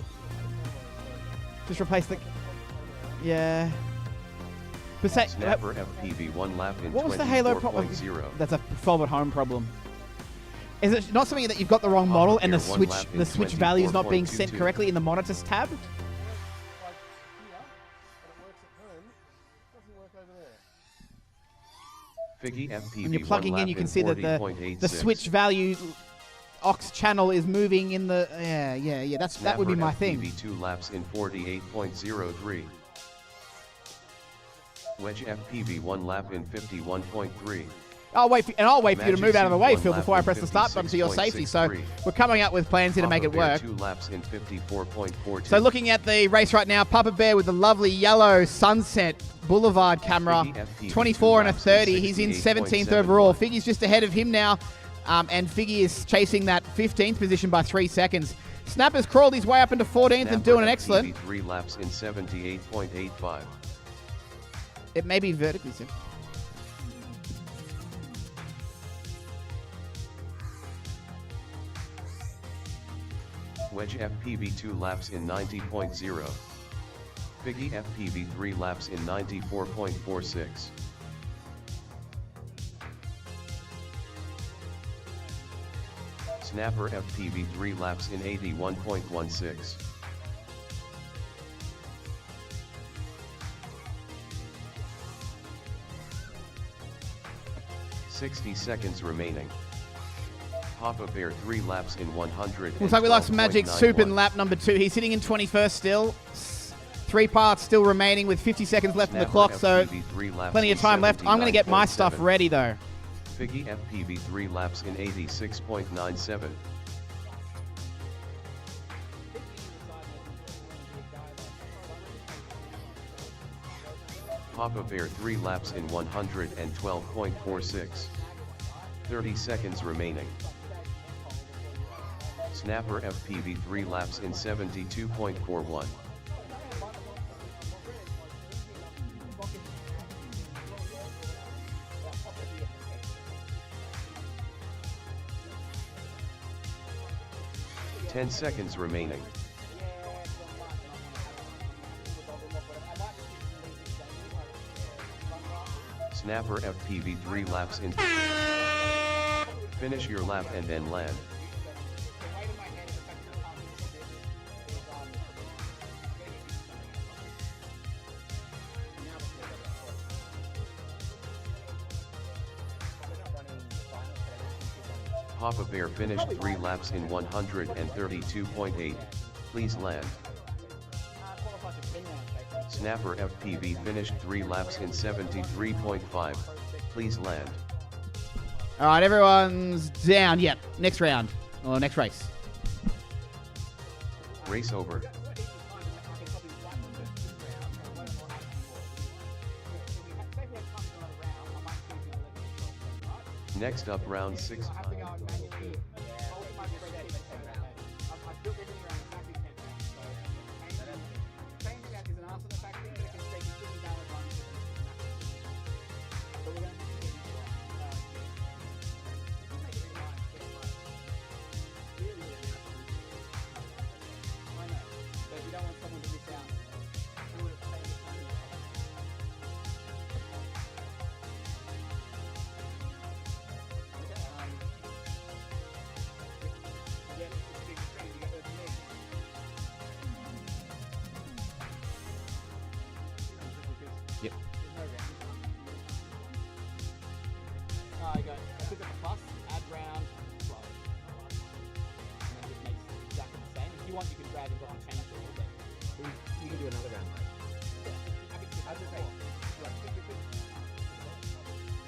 Just replace the... Yeah. But say, Snapper FPV 1 lap in what was the Halo problem? That's a Fold at Home problem. Is it not something that you've got the wrong model and the switch value is not being sent correctly in the monitors tab? When you're plugging in, you can see that the switch value aux channel is moving in the... Yeah. That would be my thing. FPV 2 laps in 48.03. Wedge FPV 1 lap in 51.3. I'll wait for you to move out of the way, Phil, before I press the start button for your safety. So we're coming up with plans here to make it work. 2 laps in 54.42. So looking at the race right now, Papa Bear with the lovely yellow Sunset Boulevard camera, 24 and a 30. He's in 17th overall. Figgy's just ahead of him now, and Figgy is chasing that 15th position by 3 seconds. Snapper's crawled his way up into 14th and doing an excellent. 3 laps in 78.85. It may be vertically simple. Wedge FPV 2 laps in 90.0. Figgy FPV 3 laps in 94.46. Snapper FPV 3 laps in 81.16. .60 seconds remaining. Papa Bear 3 laps in 100. Looks like we lost Magic Soup in lap number 2. He's sitting in 21st still. 3 parts still remaining with 50 seconds left on the clock, so plenty of time left. I'm going to get my stuff ready, though. Figgy FPV 3 laps in 86.97. Papa Bear 3 laps in 112.46. 30 seconds remaining. Snapper FPV 3 laps in 72.41. Ten seconds remaining. Snapper FPV 3 laps in. Finish your lap and then land. Papa Bear finished 3 laps in 132.8. Please land. Snapper FPV finished 3 laps in 73.5. Please land. All right, everyone's down. Yep, next round. Or next race. Race over. Next up, round 6. You go, I click on the plus, add round, flow. And then it just makes it exactly the same. If you want, you can drag and drop and change it a little bit. You can do another round, right? I just say, right, click.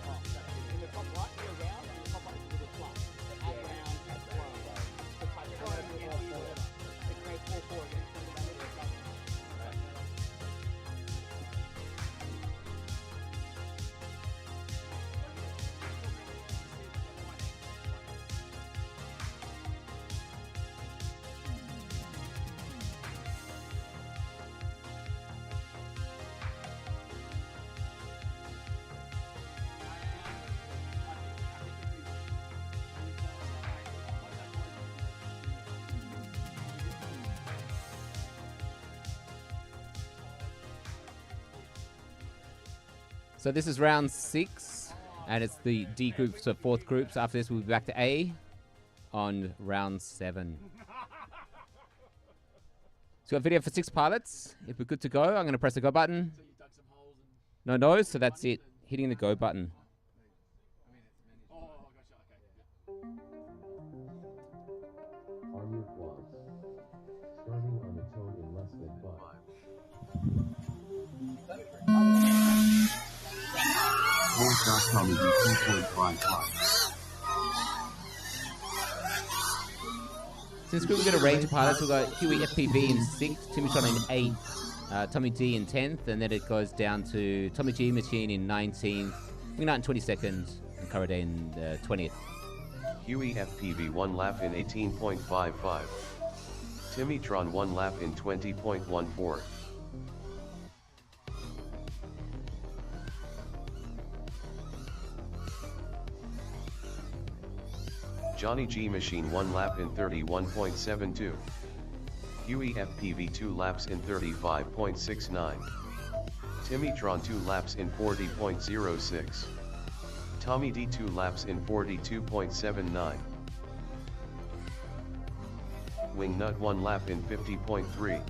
Oh, in the top right, go round, and the top right is a plus. Add round, add flow. So type it out again, whatever. It creates all four again. So this is round 6, and it's the D group, so 4th groups. After this, we'll be back to A on round 7. So we got video for 6 pilots. If we're good to go, I'm going to press the go button. No, so that's it. Hitting the go button. Armor Plus. Starting on the tone in less than 5. Voice.com 2.55. Since we've got a range of pilots, we've got Huey FPV in 6th, Timitron in 8th, Tommy D in 10th, and then it goes down to Tommy G Machine in 19th, Wingnut in 22nd, and Curraday in 20th. Huey FPV 1 lap in 18.55. Timitron 1 lap in 20.14. Johnny G Machine 1 lap in 31.72. Huey FPV 2 laps in 35.69. Timitron 2 laps in 40.06. Tommy D 2 laps in 42.79. Wingnut 1 lap in 50.3.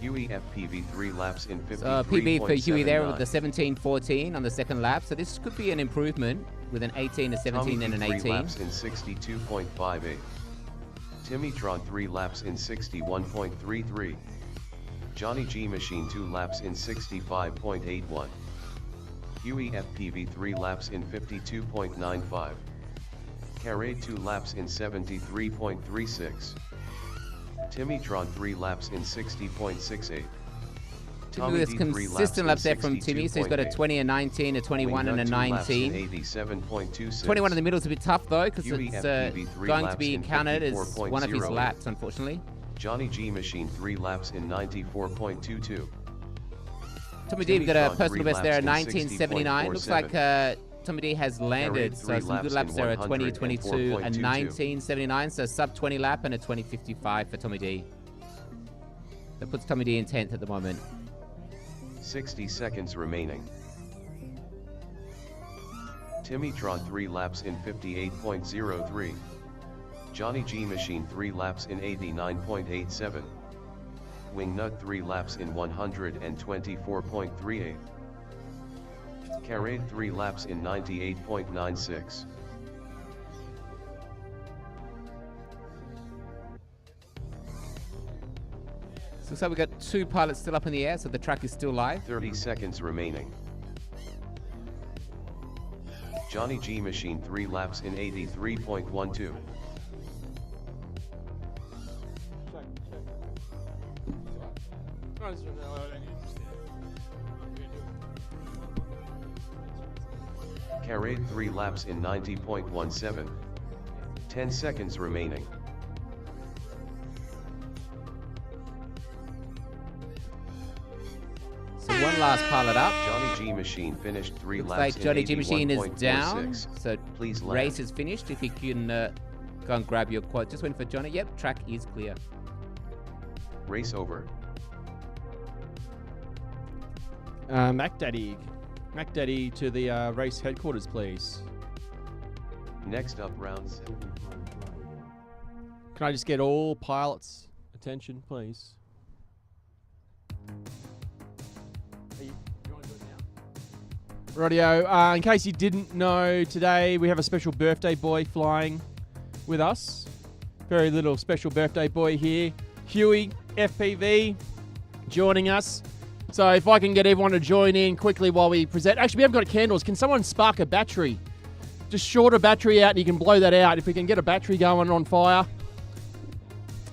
Huey FPV 3 laps in 53.79. So PB for Huey there with the 17-14 on the second lap. So this could be an improvement with an 18, a 17, Tommy and an D 3 18. laps in 62.58. Timitron 3 laps in 61.33. Johnny G Machine 2 laps in 65.81. Huey FPV 3 laps in 52.95. Carade 2 laps in 73.36. Timitron 3 laps in 60.68. Timmy with consistent laps there from Timmy, so he's got a 20, a 19, a 21, and a 19. 87.26. 21 in the middle is a bit tough though, because Huey it's FPV 3 going to laps be in counted as one of his 54.08. laps, unfortunately. Johnny G Machine 3 laps in 94.22. Tommy D, we've got a Timitron personal 3 best there at laps in 1979. Looks like Tommy D has landed, so some good laps there, a 20, 22, a 1979, so sub 20 lap and a 20.55 for Tommy D. That puts Tommy D in 10th at the moment. 60 seconds remaining. Timitron 3 laps in 58.03. Johnny G Machine 3 laps in 89.87. Wingnut 3 laps in 124.38. Carade 3 laps in 98.96. So looks like we've got 2 pilots still up in the air, so the track is still live. 30 seconds remaining. Johnny G Machine 3 laps in 83.12. Carade 3 laps in 90.17. 10 seconds remaining. So one last pilot up. Johnny G Machine finished 3 Looks laps like in Johnny G Machine is down, 81.46. so Please land. race is finished. If you can go and grab your quad. Just waiting for Johnny. Yep, track is clear. Race over. Mac Daddy to the race headquarters, please. Next up, round 7. Can I just get all pilots' attention, please? You want to do it now? Radio. In case you didn't know, today we have a special birthday boy flying with us. Very little special birthday boy here. Huey, FPV, joining us. So if I can get everyone to join in quickly while we present. Actually, we haven't got candles. Can someone spark a battery? Just short a battery out and you can blow that out. If we can get a battery going on fire.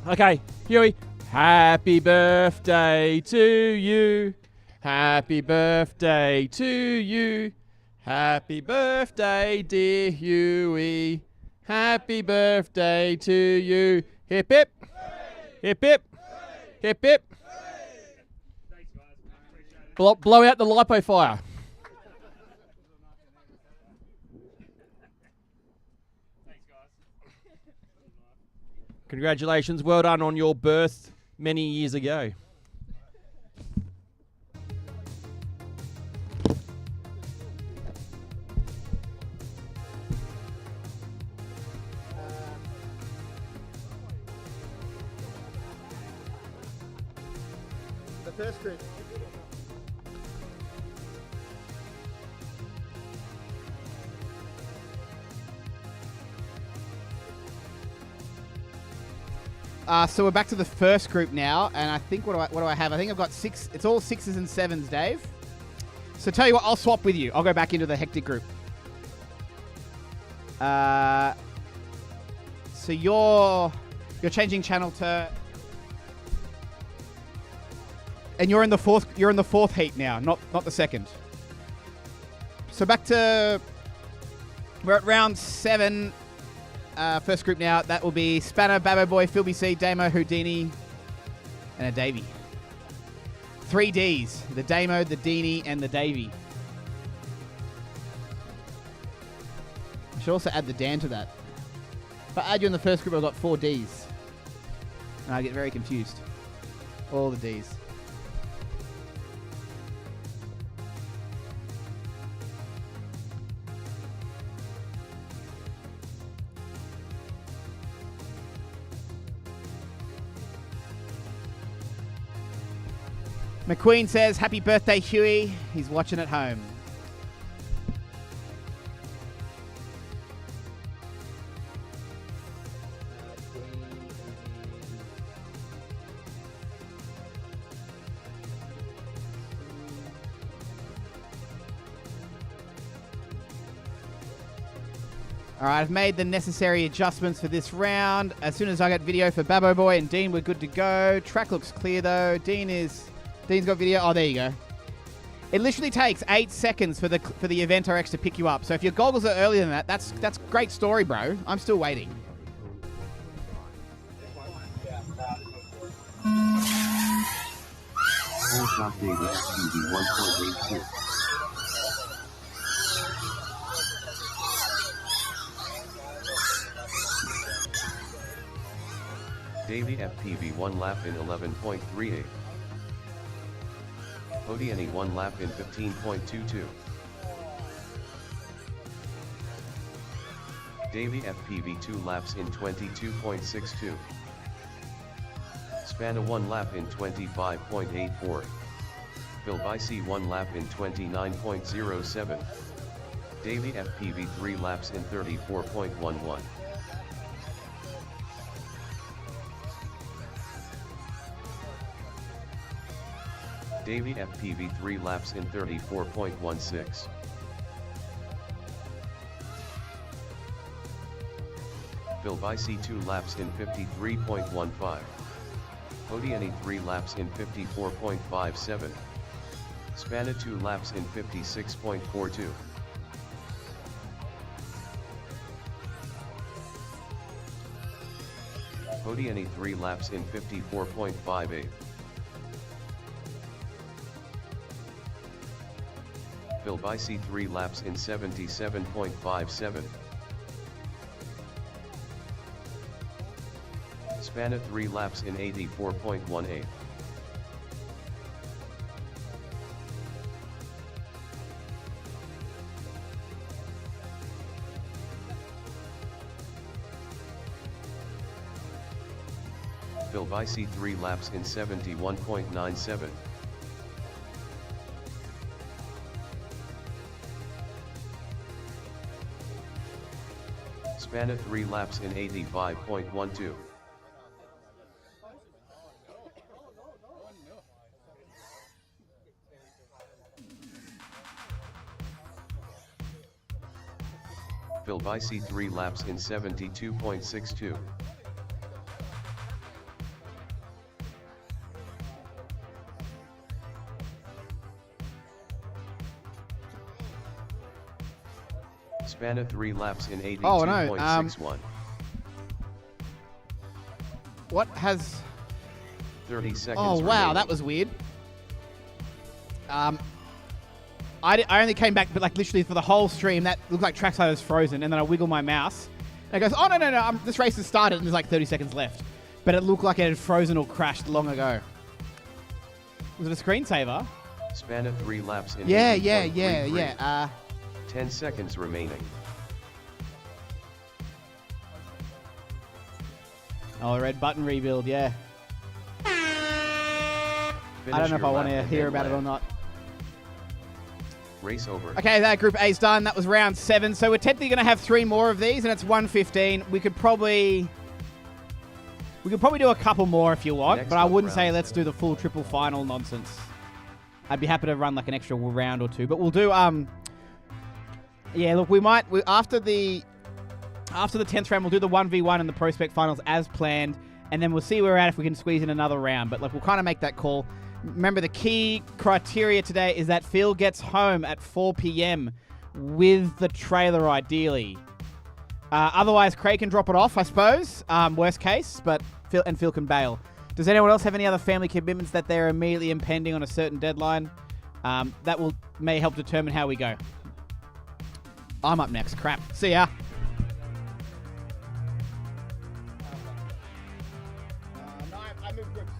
Okay, Huey. Happy birthday to you. Happy birthday to you. Happy birthday, dear Huey. Happy birthday to you. Hip hip. Hip hip. Hip hip. Blow out the lipo fire. Congratulations. Well done on your birth many years ago. The first group. So we're back to the first group now, and I think what do I have? I think I've got 6. It's all 6s and 7s, Dave. So tell you what, I'll swap with you. I'll go back into the hectic group. So you're changing channel to, and you're in the fourth. You're in the fourth heat now, not the second. So back to, we're at round 7. First group now, that will be Spanner, Babbo Boy, Philby C, Damo, Houdini, and a Davey. 3 Ds. The Damo, the Dini, and the Davey. I should also add the Dan to that. If I add you in the first group, I've got 4 Ds. And I get very confused. All the Ds. McQueen says, happy birthday, Huey. He's watching at home. All right, I've made the necessary adjustments for this round. As soon as I get video for Babbo Boy and Dean, we're good to go. Track looks clear, though. Dean's got video. Oh, there you go. It literally takes 8 seconds for the Event RX to pick you up. So if your goggles are earlier than that, that's great story, bro. I'm still waiting. Full shot David FPV 1.82. Davey FPV 1 lap in 11.38. Odieni 1 lap in 15.22. Davey FPV 2 laps in 22.62. Spanna 1 lap in 25.84. Philby 1 lap in 29.07. Davey FPV 3 laps in 34.11. Davey FPV 3 laps in 34.16. Philby 2 laps in 53.15. Odieni 3 laps in 54.57. Spanna 2 laps in 56.42. Odieni 3 laps in 54.58. Philby 3 laps in 77.57. Spanna 3 laps in 84.18. Philby 3 laps in 71.97. Span of 3 laps in 85.12. Phil Bicey 3 laps in 72.62. Span of 3 laps in 82.61. Oh, no, what has... 30 seconds Oh, wow, remaining. that was weird. I only came back, but like literally for the whole stream, that looked like trackside was frozen, and then I wiggle my mouse, and it goes, oh, no, this race has started, and there's like 30 seconds left. But it looked like it had frozen or crashed long ago. Was it a screensaver? Span of 3 laps in Yeah. 10 seconds remaining. Oh, a red button rebuild, yeah. I don't know if I want to hear about it or not. Race over. Okay, that Group A's done. That was round 7. So we're technically going to have 3 more of these, and it's 1:15. We could probably do a couple more if you want, Next but I up, wouldn't say round let's do the full triple final nonsense. I'd be happy to run like an extra round or 2, but we'll do yeah, look, after the 10th round, we'll do the 1v1 and the prospect finals as planned, and then we'll see where we're at if we can squeeze in another round. But like, we'll kind of make that call. Remember, the key criteria today is that Phil gets home at 4 p.m. with the trailer, ideally. Otherwise, Craig can drop it off, I suppose. Worst case, but Phil can bail. Does anyone else have any other family commitments that they're immediately impending on a certain deadline? That may help determine how we go. I'm up next. Crap. See ya. No, I moved groups.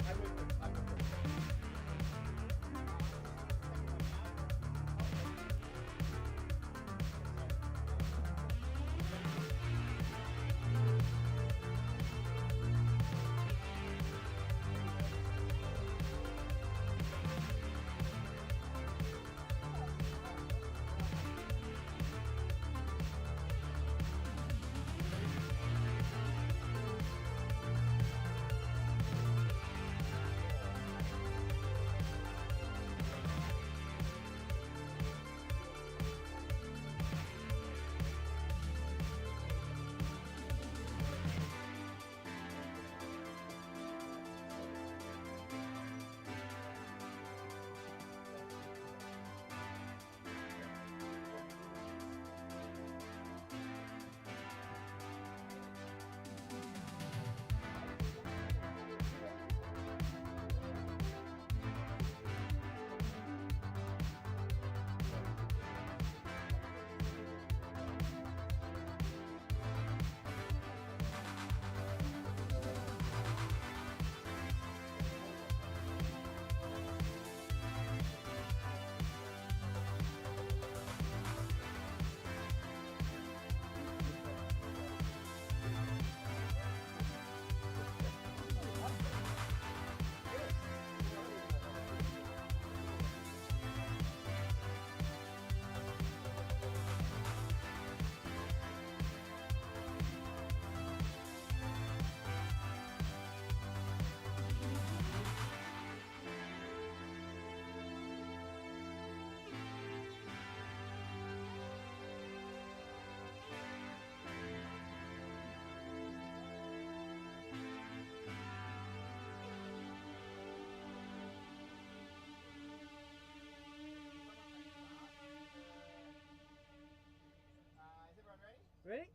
Ready? Is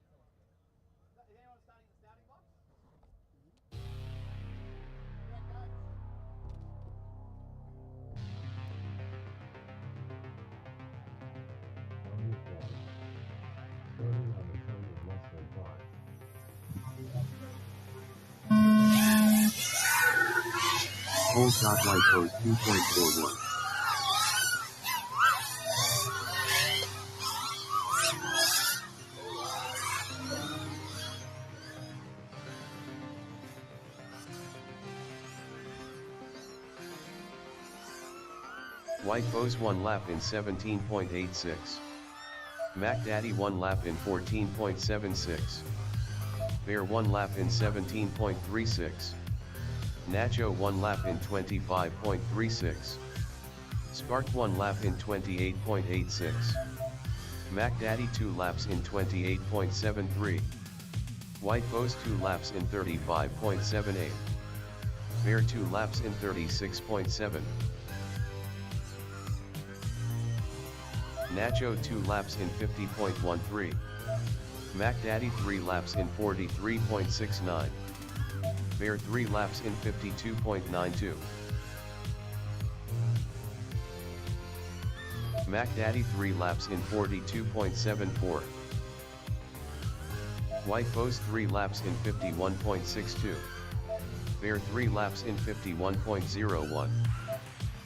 anyone starting the starting box? Full shot light code 2.41. White Foes 1 lap in 17.86. MacDaddy 1 lap in 14.76. Bear 1 lap in 17.36. Nacho 1 lap in 25.36. Spark 1 lap in 28.86. MacDaddy 2 laps in 28.73. White Foes 2 laps in 35.78. Bear 2 laps in 36.7. Nacho 2 laps in 50.13. MacDaddy 3 laps in 43.69. Bear 3 laps in 52.92. MacDaddy 3 laps in 42.74. White Foes 3 laps in 51.62. Bear 3 laps in 51.01.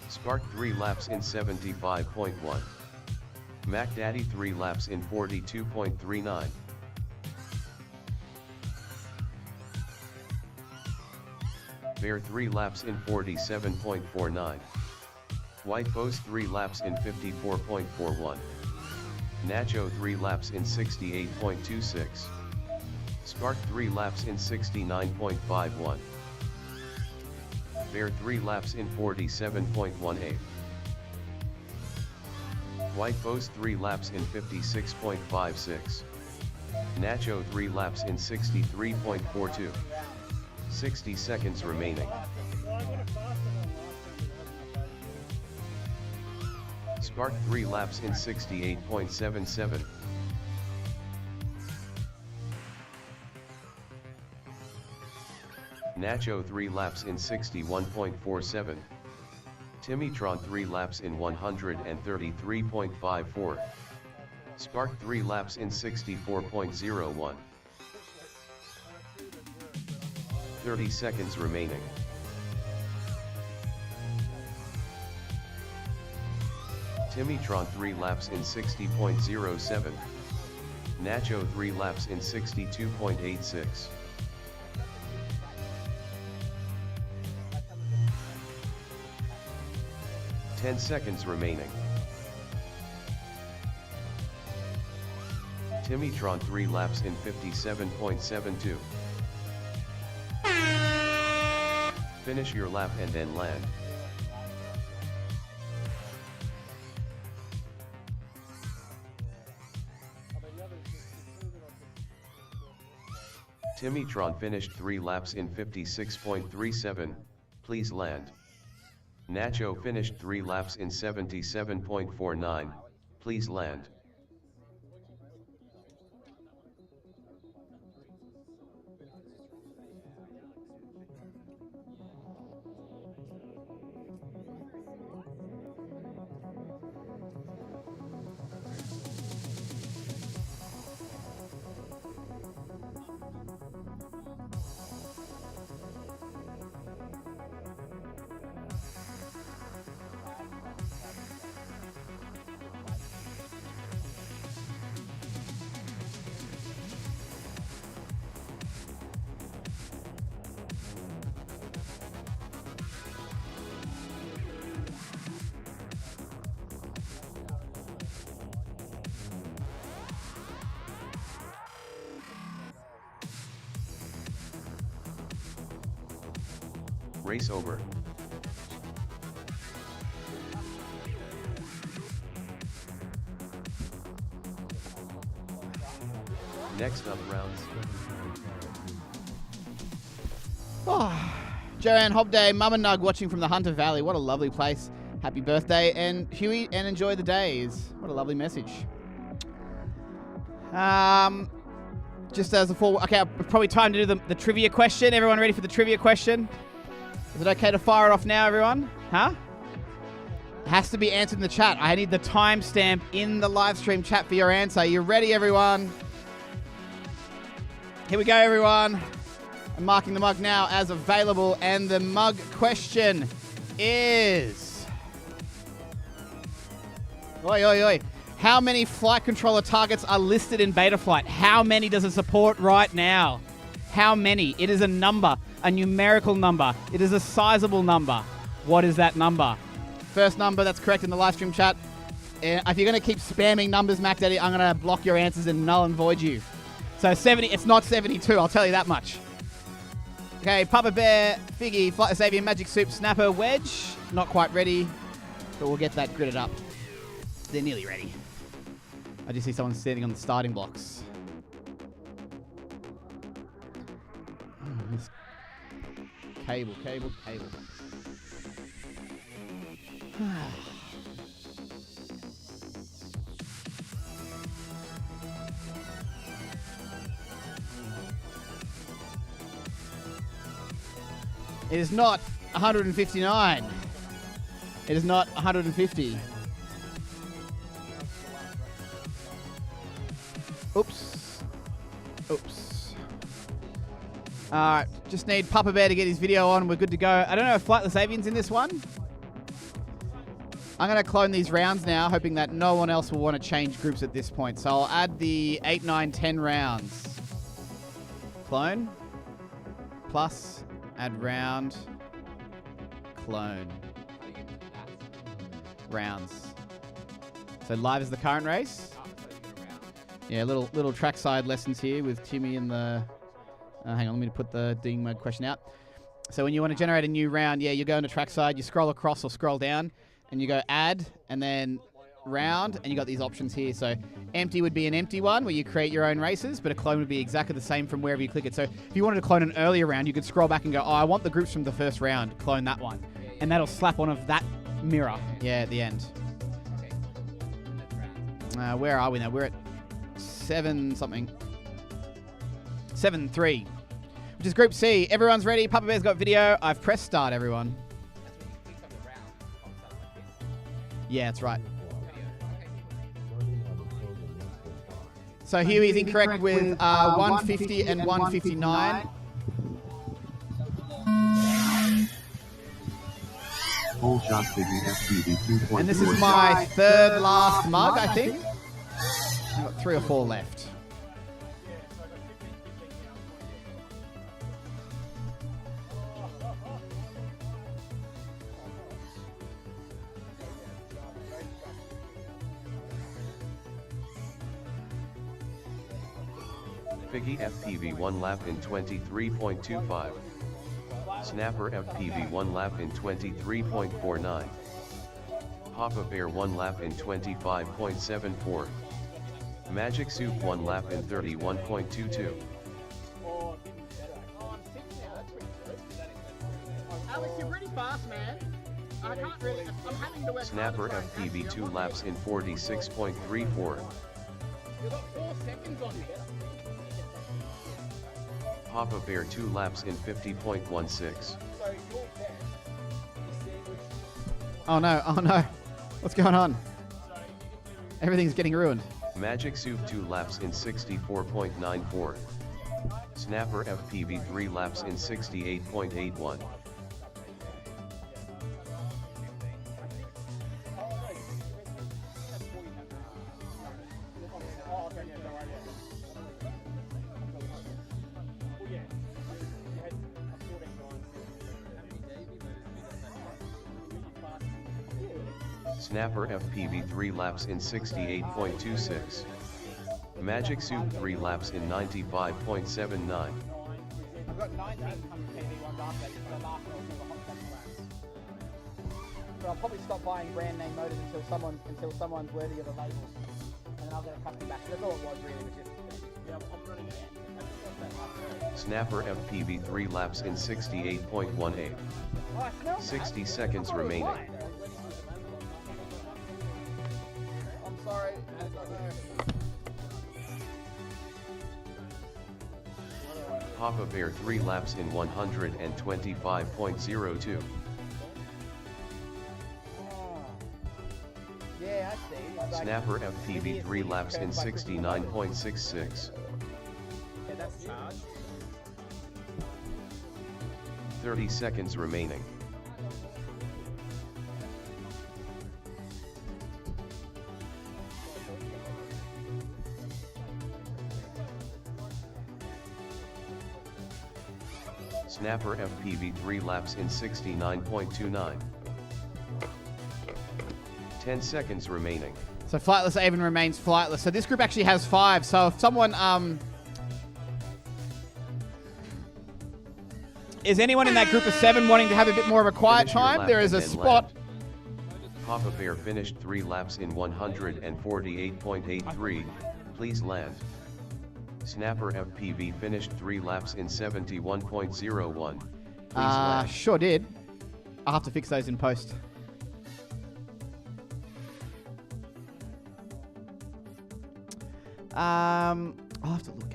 Spark 3 laps in 75.1. MacDaddy 3 laps in 42.39. Bear 3 laps in 47.49. White Foes 3 laps in 54.41. Nacho 3 laps in 68.26. Spark 3 laps in 69.51. Bear 3 laps in 47.18. White Foes 3 laps in 56.56. Nacho 3 laps in 63.42. 60 seconds remaining. Spark 3 laps in 68.77. Nacho 3 laps in 61.47. Timitron 3 laps in 133.54. Spark 3 laps in 64.01. 30 seconds remaining. Timitron 3 laps in 60.07. Nacho 3 laps in 62.86. 10 seconds remaining. Timitron 3 laps in 57.72. Finish your lap and then land. Timitron finished 3 laps in 56.37, please land. Nacho finished 3 laps in 77.49, please land. Race over. Next up rounds. Oh, Joanne Hobday, Mum and Nug watching from the Hunter Valley. What a lovely place. Happy birthday, and Huey, and enjoy the days. What a lovely message. Just as a full... Okay, probably time to do the trivia question. Everyone ready for the trivia question? Is it okay to fire it off now, everyone? Huh? It has to be answered in the chat. I need the timestamp in the live stream chat for your answer. You ready, everyone? Here we go, everyone. I'm marking the mug now as available, and the mug question is... Oi, oi, oi. How many flight controller targets are listed in Betaflight? How many does it support right now? How many? It is a number, a numerical number. It is a sizable number. What is that number? First number that's correct in the live stream chat. if you're going to keep spamming numbers, Mac Daddy, I'm going to block your answers and null and void you. So 70, it's not 72, I'll tell you that much. Okay, Papa Bear, Figgy, Flight Savior, Magic Soup, Snapper, Wedge. Not quite ready, but we'll get that gridded up. They're nearly ready. I just see someone standing on the starting blocks. Oh, this cable. It is not 159. It is not 150. Oops. Alright, just need Papa Bear to get his video on. We're good to go. I don't know if Flightless Avian's in this one. I'm going to clone these rounds now, hoping that no one else will want to change groups at this point. So I'll add the 8, 9, 10 rounds. Clone. Plus. Add round. Clone. Rounds. So live is the current race. Yeah, little trackside lessons here with Timmy and the... hang on, let me put the ding mode question out. So when you want to generate a new round, yeah, you go into trackside, you scroll across or scroll down, and you go add, and then round, and you got these options here. So empty would be an empty one where you create your own races, but a clone would be exactly the same from wherever you click it. So if you wanted to clone an earlier round, you could scroll back and go, oh, I want the groups from the first round, clone that one. And that'll slap on of that mirror, yeah, at the end. Where are we now? We're at 7 something. 7-3. Which is Group C. Everyone's ready. Papa Bear's got video. I've pressed start, everyone. Yeah, that's right. So Huey's incorrect with 150 and 159. Full shot Figgy FPV 2.0. And this is my third last mug, I think. I've got 3 or 4 left. Figgy FPV 1 lap in 23.25. Snapper FPV 1 lap in 23.49. Papa Bear 1 lap in 25.74. Magic Soup 1 lap in 31.22. Alex, you're pretty fast, man. I can't really. I'm having to work. Snapper FPV 2 laps in 46.34. You've got 4 seconds on me. Papa Bear 2 laps in 50.16. Oh no, What's going on? Everything's getting ruined. Magic Soup 2 laps in 64.94. Snapper FPV 3 laps in 68.81. Snapper FPV 3 laps in 68.26. Magic Soup 3 laps in 95.79. I've got 19 TV ones after that, but the last one was hot test laps. So I'll probably stop buying brand name motors until someone's worthy of the labels, and then I'll get a custom back. That's all it was really. Was just I'm running it. Snapper FPV 3 laps in 68.18. 60 seconds remaining. I'm sorry. I don't know. Papa Bear 3 laps in 125.02. Yeah, I see. Snapper FPV 3 laps in 69.66. Yeah, that's charged. 30 seconds remaining. Snapper FPV 3 laps in 69.29. 10 seconds remaining. So flightless Avon remains flightless. So this group actually has 5. So if someone is anyone in that group of 7 wanting to have a bit more of a quiet Finish your time, lap there is and a then spot. land. Papa Bear finished 3 laps in 148.83. Please land. Snapper FPV finished 3 laps in 71.01. Please land. Sure did. I'll have to fix those in post. I'll have to look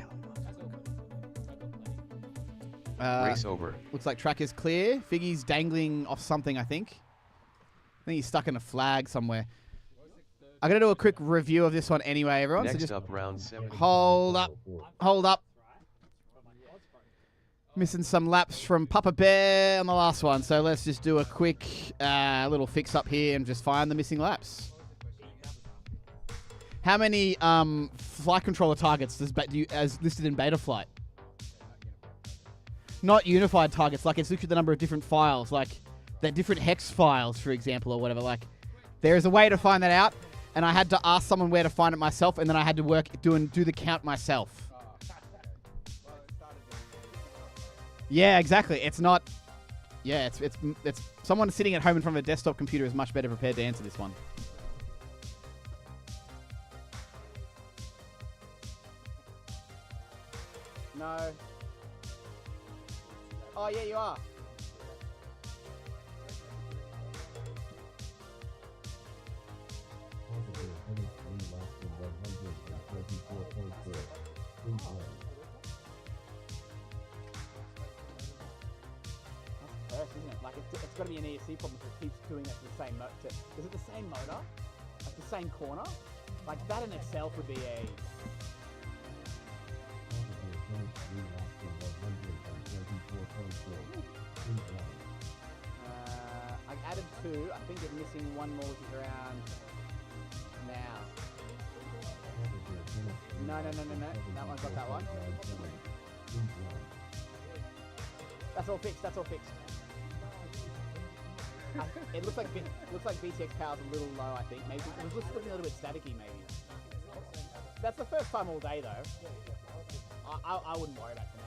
out. Race over. Looks like track is clear. Figgy's dangling off something, I think. I think he's stuck in a flag somewhere. I'm going to do a quick review of this one anyway, everyone. Next so just up, round 7. hold up. Hold up. Missing some laps from Papa Bear on the last one. So let's just do a quick little fix up here and just find the missing laps. How many flight controller targets does as listed in Betaflight? Not unified targets, like it's looked at the number of different files, like the different hex files, for example, or whatever. Like, there is a way to find that out, and I had to ask someone where to find it myself, and then I had to do the count myself. Yeah, exactly. It's not. Yeah, it's someone sitting at home in front of a desktop computer is much better prepared to answer this one. No. Oh, yeah, you are. That's isn't it? Like, it's got to be an ESC problem if it keeps doing that to the same motor. Is it the same motor? Like the same corner? Like, that in itself would be a... I added 2. I think it's missing one more, which is around now. No. That one's got that one. That's all fixed. It looks like BTX power's a little low. I think maybe it was looking a little bit staticky. Maybe. That's the first time all day though. I wouldn't worry about it for now.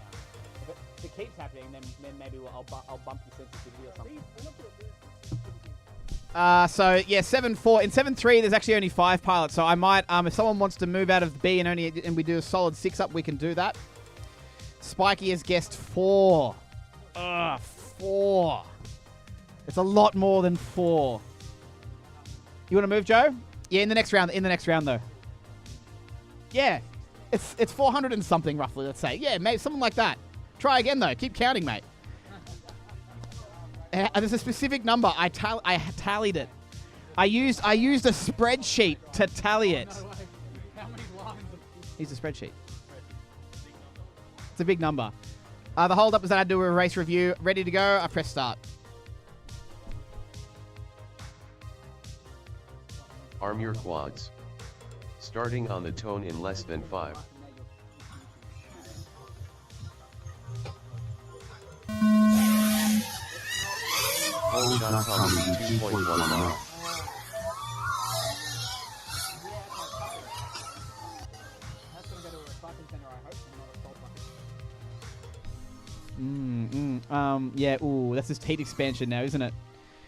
If it keeps happening, then maybe I'll bump the sensitivity or something. So yeah, 7.4 in 7.3. There's actually only 5 pilots, so I might if someone wants to move out of B and we do a solid 6 up, we can do that. Spiky has guessed 4. 4. It's a lot more than 4. You want to move, Joe? Yeah, in the next round. Though. Yeah, it's 400 and something roughly. Let's say. Yeah, maybe something like that. Try again though. Keep counting, mate. There's a specific number. I tallied it. I used a spreadsheet to tally it. How many lines? Here's a spreadsheet. It's a big number. The hold up is that I do a race review. Ready to go. I press start. Arm your quads. Starting on the tone in less than 5. Hold shot comedy 2.19. Yeah, ooh, that's just heat expansion now, isn't it?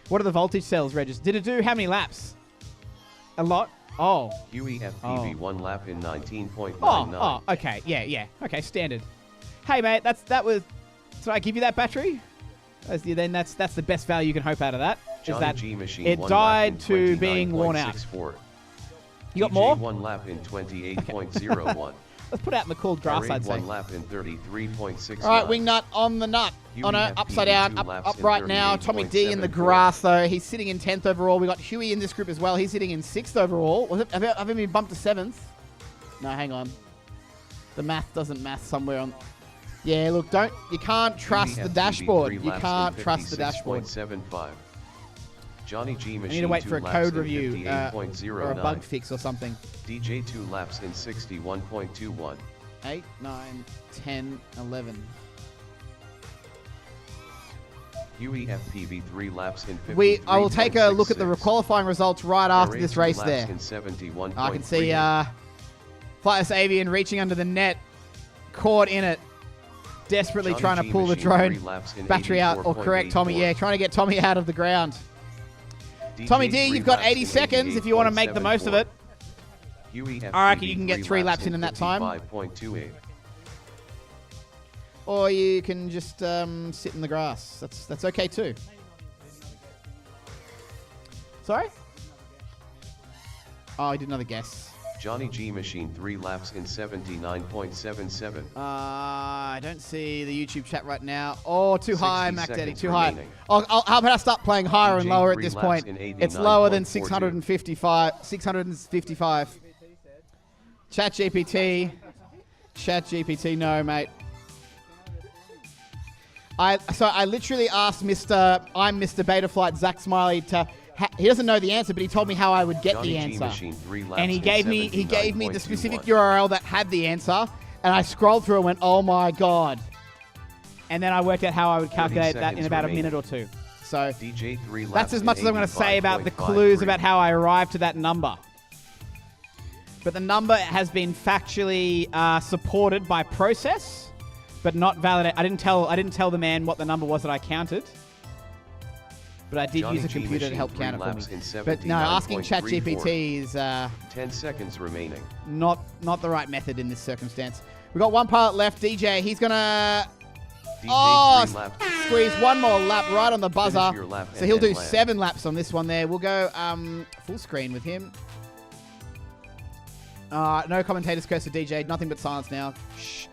What are the voltage cells, Regis? Did it do how many laps? A lot? Oh. Huey FPV 1 lap in 19.99. Oh, okay. Yeah. Okay, standard. Hey, mate, that was... Did I give you that battery? Then that's the best value you can hope out of that. Johnny that G machine it died to being worn out. You got more? 1 lap in 28.01. Let's put out McCall grass, I'd say. 1 lap in 33.69. All right, Wingnut on the nut. Oh no, upside down, up right now. Tommy D in the grass, though. He's sitting in 10th overall. We got Huey in this group as well. He's sitting in 6th overall. Have I been bumped to 7th? No, hang on. The math doesn't math somewhere on... Yeah, look, you can't trust the dashboard. You can't trust the dashboard. 75. Johnny G machine I need to wait for a code review or a bug 58.09. fix or something. DJ 2 laps in 61.21. 8, 9, 10, 11. Huey FPV 3 laps in 53. I will take a look at the qualifying results right after this race there. In 71. I can see Flightless Avian reaching under the net, caught in it, desperately Johnny trying to G pull the Machine drone 3 laps in battery out, or correct Tommy. 84. Yeah, trying to get Tommy out of the ground. DJ Tommy D, 3 you've got laps 80 in seconds if you want to make the most of it. Huey I reckon FPV you can get 3 3 laps in that time. 55.28. Or you can just sit in the grass. That's okay too. Sorry? Oh, I did another guess. Johnny G Machine 3 laps in 79.77. I don't see the YouTube chat right now. Oh, too high, 60 Mac Daddy, seconds too high. remaining. How about I start playing higher and DJ lower at 3 this laps point? in It's lower than 89.42. 655. Chat GPT, no, mate. I literally asked I'm Mr. Betaflight Zach Smiley to. He doesn't know the answer, but he told me how I would get Johnny the G answer. Machine 3 laps And he in gave me the 79.21. specific URL that had the answer, and I scrolled through and went, oh my god. And then I worked out how I would 30 calculate that in seconds about remaining. a minute or two. So DJ 3 laps that's as much in as I'm going to say about the clues 85.53. about how I arrived to that number. But the number has been factually supported by process, but not validated. I didn't tell the man what the number was that I counted. But I did Johnny use a G computer to Machine help 3 count it for me. laps in But no, asking 79.34. ChatGPT is 10 seconds remaining. not the right method in this circumstance. We've got one pilot left, DJ. He's going to DJ 3 laps. squeeze one more lap right on the buzzer. Finish your lap So and he'll then do land. 7 laps on this one there. We'll go full screen with him. No commentators curse to DJ. Nothing but silence now. Shh.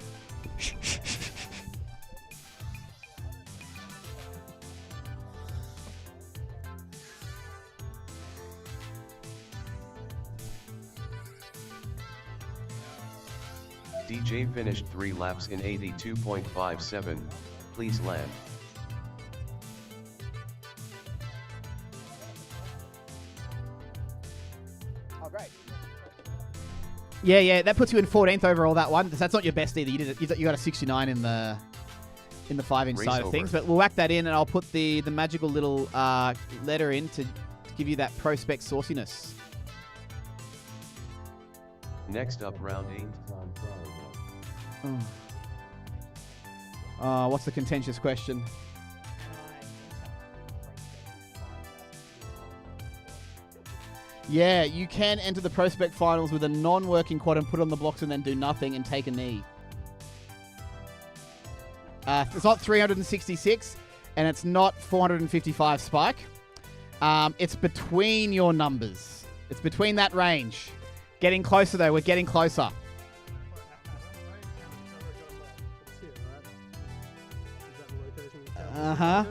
DJ finished 3 laps in 82.57. Please land. Oh, great. Yeah, that puts you in 14th overall, that one. That's not your best either. You got a 69 in the 5-inch Race side of over. things. But we'll whack that in, and I'll put the magical little letter in to give you that pro-spec sauciness. Next up, round 8. What's the contentious question? Yeah, you can enter the Prospect Finals with a non-working quad and put on the blocks and then do nothing and take a knee. It's not 366 and it's not 455 spike. It's between your numbers. It's between that range. Getting closer though, we're getting closer. That's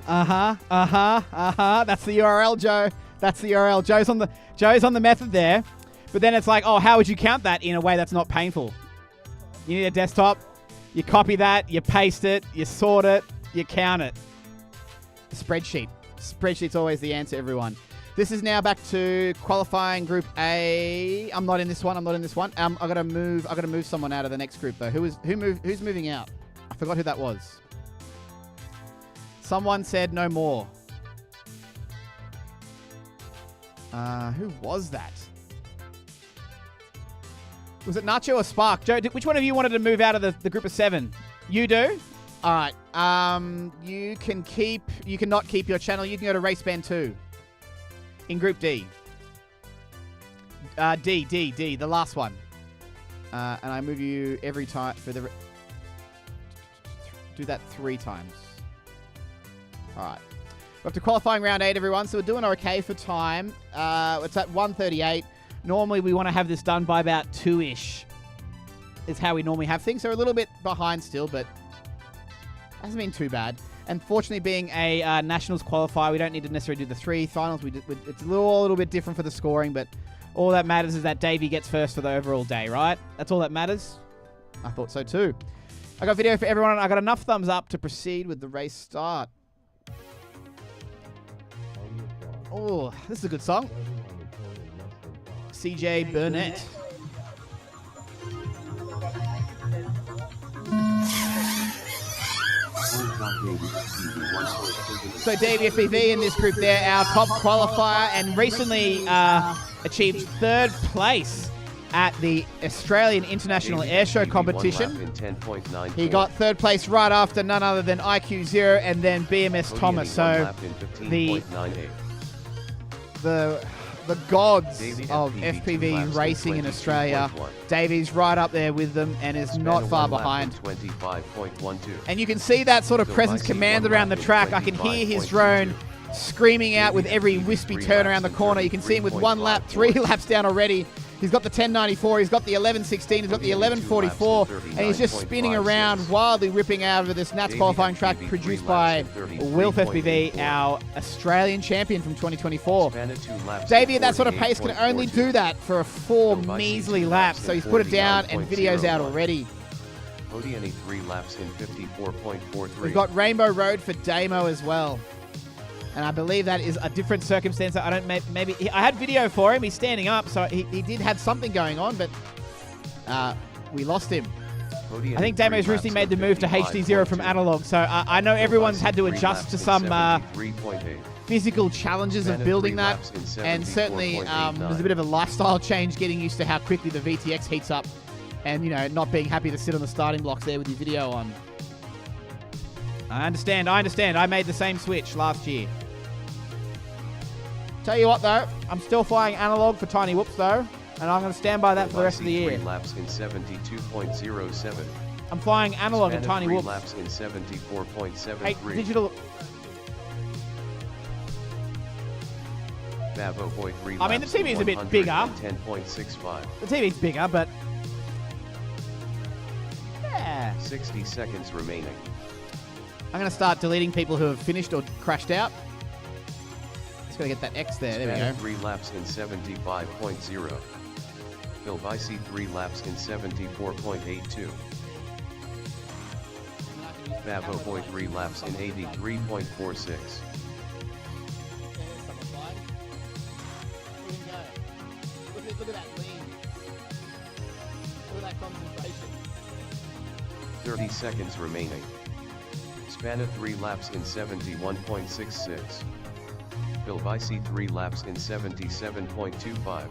the URL, Joe. That's the URL. Joe's on the method there. But then it's like, oh, how would you count that in a way that's not painful? You need a desktop. You copy that. You paste it. You sort it. You count it. Spreadsheet. Spreadsheet's always the answer, everyone. This is now back to qualifying Group A. I'm not in this one. I gotta move someone out of the next group though. Who's moving out? I forgot who that was. Someone said no more. Who was that? Was it Nacho or Spark? Joe, which one of you wanted to move out of the group of 7? You do? All right. You cannot keep your channel. You can go to Race Band 2 in Group D. D, the last one. And I move you every time for the... Do that 3 times. All right. We're up to qualifying round 8, everyone. So we're doing okay for time. It's at 1:38. Normally, we want to have this done by about 2-ish. Is how we normally have things. So we're a little bit behind still, but hasn't been too bad. And fortunately, being a Nationals qualifier, we don't need to necessarily do the 3 finals. It's a little bit different for the scoring, but all that matters is that Davey gets first for the overall day, right? That's all that matters. I thought so too. I got video for everyone. I got enough thumbs up to proceed with the race start. Oh, this is a good song. CJ Burnett. So Davey FPV in this group there, our top qualifier, and recently achieved 3rd place at the Australian International Airshow competition. He got 3rd place right after none other than IQ0 and then BMS Thomas. So the gods of FPV racing in Australia. Davey's right up there with them and is not far behind. And you can see that sort of presence command around the track. I can hear his drone screaming out with every wispy turn around the corner. You can see him with 1 lap, 3 laps down already. He's got the 1094, he's got the 1116, he's got the 1144, and he's just spinning around, wildly ripping out of this Nats qualifying track produced by Wilf FPV, our Australian champion from 2024. Davey at that sort of pace can only do that for a 4 measly laps, so he's put it down and video's out already. We've got Rainbow Road for Damo as well. And I believe that is a different circumstance. I don't maybe I had video for him. He's standing up, so he did have something going on, but we lost him. I think Damo's recently made the move to HDZero from analog, so I know everyone's had to adjust to some physical challenges of building that, and certainly there's a bit of a lifestyle change getting used to how quickly the VTX heats up, and not being happy to sit on the starting blocks there with your video on. I understand. I made the same switch last year. Tell you what, though, I'm still flying analog for Tiny Whoops, though, and I'm going to stand by that for the rest of the year. Laps in 72.07. I'm flying analog and Tiny Whoops. Laps in 74.73. Hey, digital. Bavo Boy 3 I mean, the TV is a bit bigger. 10.65. The TV's bigger, but yeah. 60 seconds remaining. I'm going to start deleting people who have finished or crashed out. Just got to get that X there. There we go. 3 laps in 75.0. Phil Vicey 3 laps in 74.82. Bavo Boy 3 laps in 83.46. Look at that lean. Look at that concentration. 30 seconds remaining. Spanna 3 laps in 71.66. Phil Vicey 3 laps in 77.25.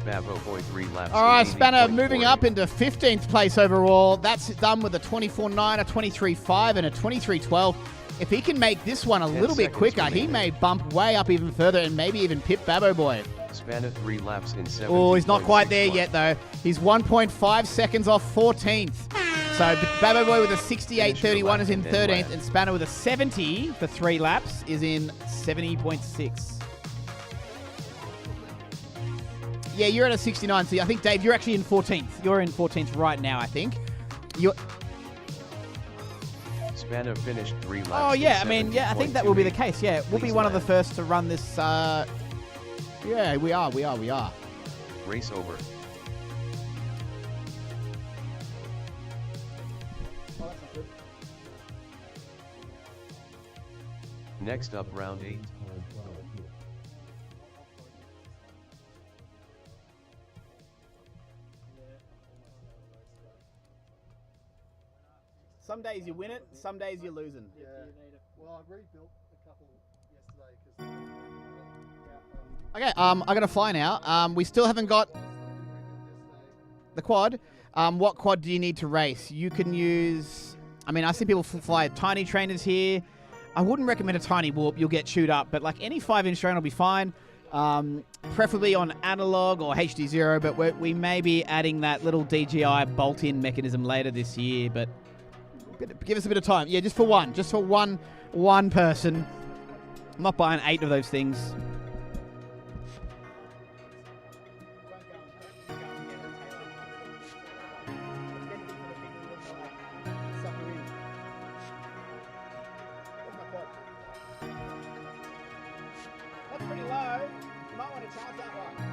Bavo Boy 3 laps. All right, in Spanner moving up into 15th place overall. That's done with a 24.9, a 23.5, and a 23.12. If he can make this one a little bit quicker, he may bump way up even further and maybe even pip Babo Boy. Spanner 3 laps in 70. Oh, he's not quite there yet, though. He's 1.5 seconds off 14th. So Babo Boy with a 68.31 is in 13th, and Spanner with a 70 for 3 laps is in 70.6. Yeah, you're at a 69, so I think, Dave, you're actually in 14th. You're in 14th right now, I think. Spanner finished 3 laps. Oh, yeah, I mean, yeah, I think that will be the case, yeah. We'll be one of the first to run this, yeah, we are. Race over. Next up, round 8. Some days you win it, some days you're losing. Yeah. Well, I rebuilt a couple yesterday because. Okay, I got to fly now. We still haven't got the quad. What quad do you need to race? You can use. I mean, I see people fly tiny trainers here. I wouldn't recommend a tiny warp. You'll get chewed up. But like any 5-inch trainer will be fine. Preferably on analog or HDZero. But we may be adding that little DJI bolt-in mechanism later this year. But give us a bit of time. Yeah, just for one. Just for one person. I'm not buying 8 of those things. That's pretty low. You might want to charge that one.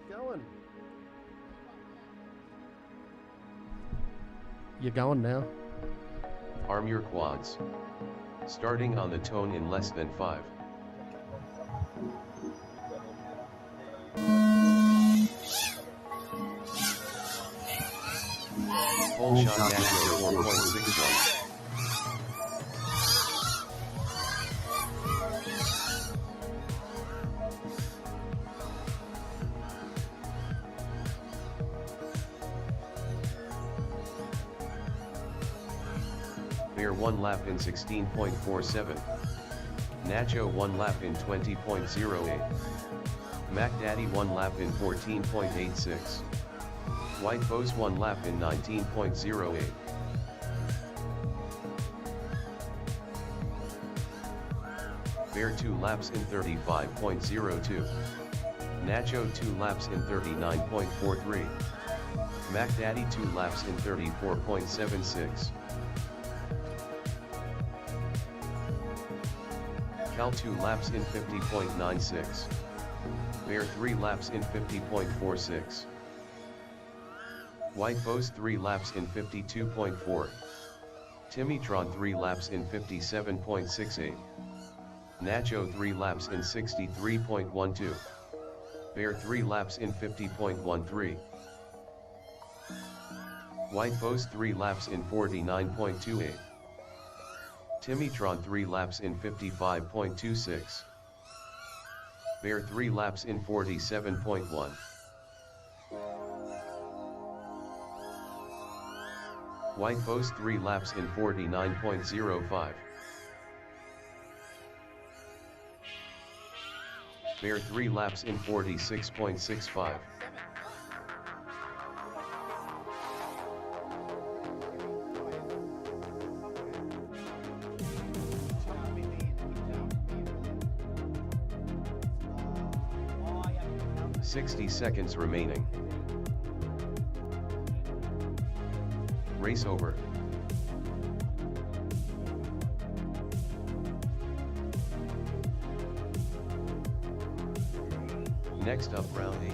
going. You're going now. Arm your quads. Starting on the tone in less than 5. Whole shot natural 4.61. Bear 1 lap in 16.47. Nacho 1 lap in 20.08. Mac Daddy 1 lap in 14.86. White Foes 1 lap in 19.08. Bear 2 laps in 35.02. Nacho 2 laps in 39.43. Mac Daddy 2 laps in 34.76. Cal 2 laps in 50.96. Bear 3 laps in 50.46. White Foes 3 laps in 52.4. Timitron 3 laps in 57.68. Nacho 3 laps in 63.12. Bear 3 laps in 50.13. White Foes 3 laps in 49.28. Timitron 3 laps in 55.26. Bear 3 laps in 47.1. White Foes 3 laps in 49.05. Bear 3 laps in 46.65. Oh, 60 seconds remaining. Race over. Next up, round 8.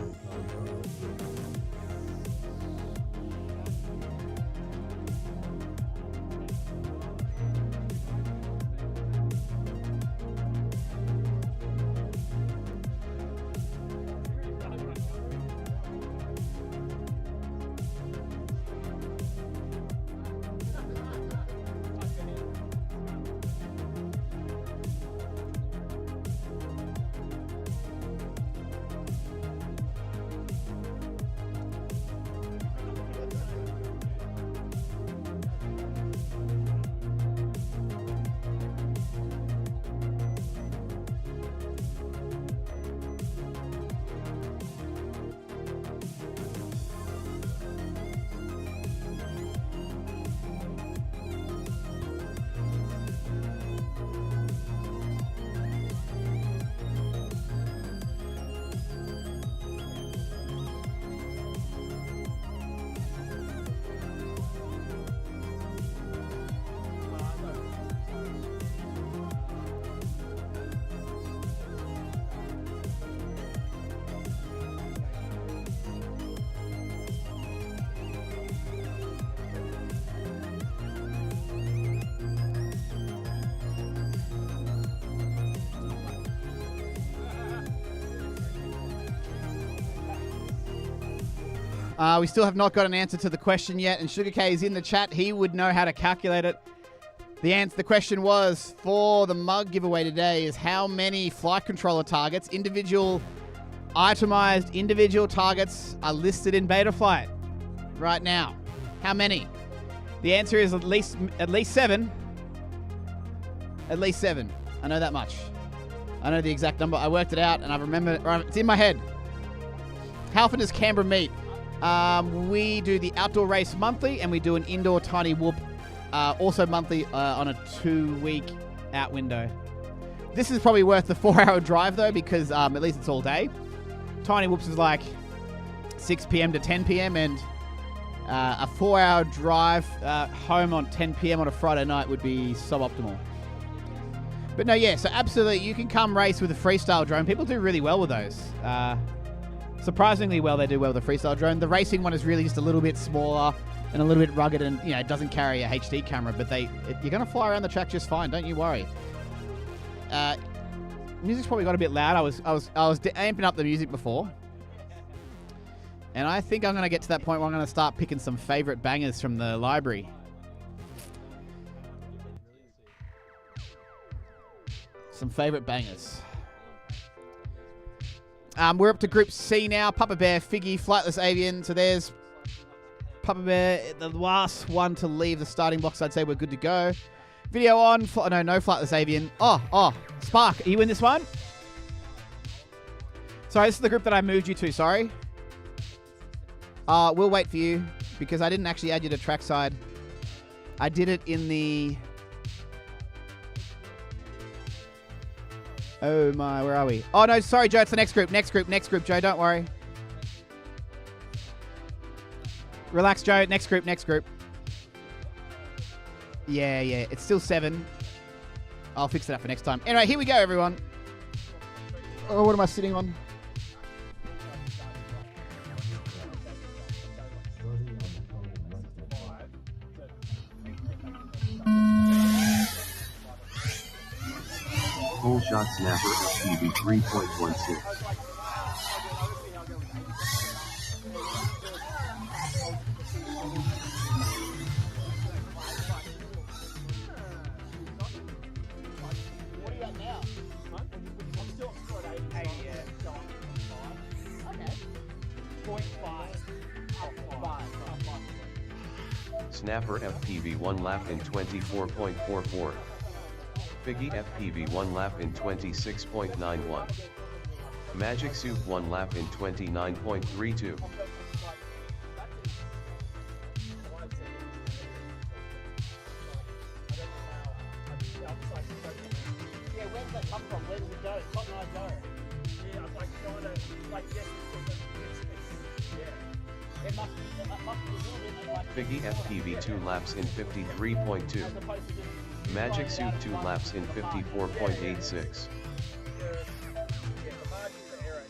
We still have not got an answer to the question yet, and Sugar K is in the chat. He would know how to calculate it. The question was, for the mug giveaway today, is how many flight controller targets, individual, itemized individual targets are listed in Betaflight right now? How many? The answer is at least 7. At least 7. I know that much. I know the exact number. I worked it out, and I remember it's in my head. How often does Canberra meet? We do the outdoor race monthly, and we do an indoor tiny whoop also monthly on a 2-week out window. This is probably worth the 4-hour drive, though, because at least it's all day. Tiny whoops is like 6 p.m. to 10 p.m., and a 4-hour drive home on 10 p.m. on a Friday night would be suboptimal. But no, yeah, so absolutely, you can come race with a freestyle drone. People do really well with those. Surprisingly well, they do well with the freestyle drone. The racing one is really just a little bit smaller and a little bit rugged, and it doesn't carry a HD camera, but you're going to fly around the track just fine. Don't you worry. Music's probably got a bit loud. I was amping up the music before, and I think I'm going to get to that point where I'm going to start picking some favorite bangers from the library. Some favorite bangers. We're up to Group C now. Papa Bear, Figgy, Flightless Avian. So there's Papa Bear, the last one to leave the starting box. I'd say we're good to go. Video on. No Flightless Avian. Oh, Spark, are you in this one? Sorry, this is the group that I moved you to. Sorry. We'll wait for you because I didn't actually add you to trackside. I did it in the... Oh my, where are we? Oh no, sorry Joe, it's the next group, Joe, don't worry. Relax Joe, next group. Yeah, it's still 7. I'll fix it up for next time. Anyway, here we go everyone. Oh, what am I sitting on? Full shot snapper FPV 3.16. What are you at now? I'm still at 80. Okay. 0.5. Snapper FPV 1 lap in 24.44. Figgy FPV 1 lap in 26.91. Magic Soup 1 lap in 29.32. Yeah, where does that come from? Where does it go? Cotton Eye Joe. Yeah, I'm like trying to, yes, yeah. It must be a little bit Figgy FPV 2 laps in 53.2. as opposed to just Magic Soup 2 laps in 54.86. the margin for error is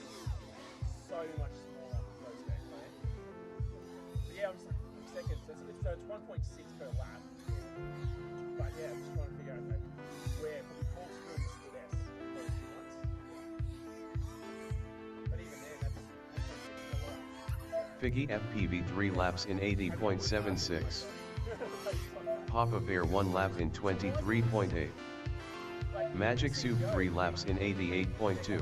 so much smaller for those games, right? But yeah, I'm second. So it's 1.6 per lap. But yeah, I'm just trying to figure out where for the corkscrew and split S for 2 months. But even then, that's a lot. Figgy FPV 3 laps in 80.76. Papa Bear 1 lap in 23.8. Magic Soup 3 laps in 88.2.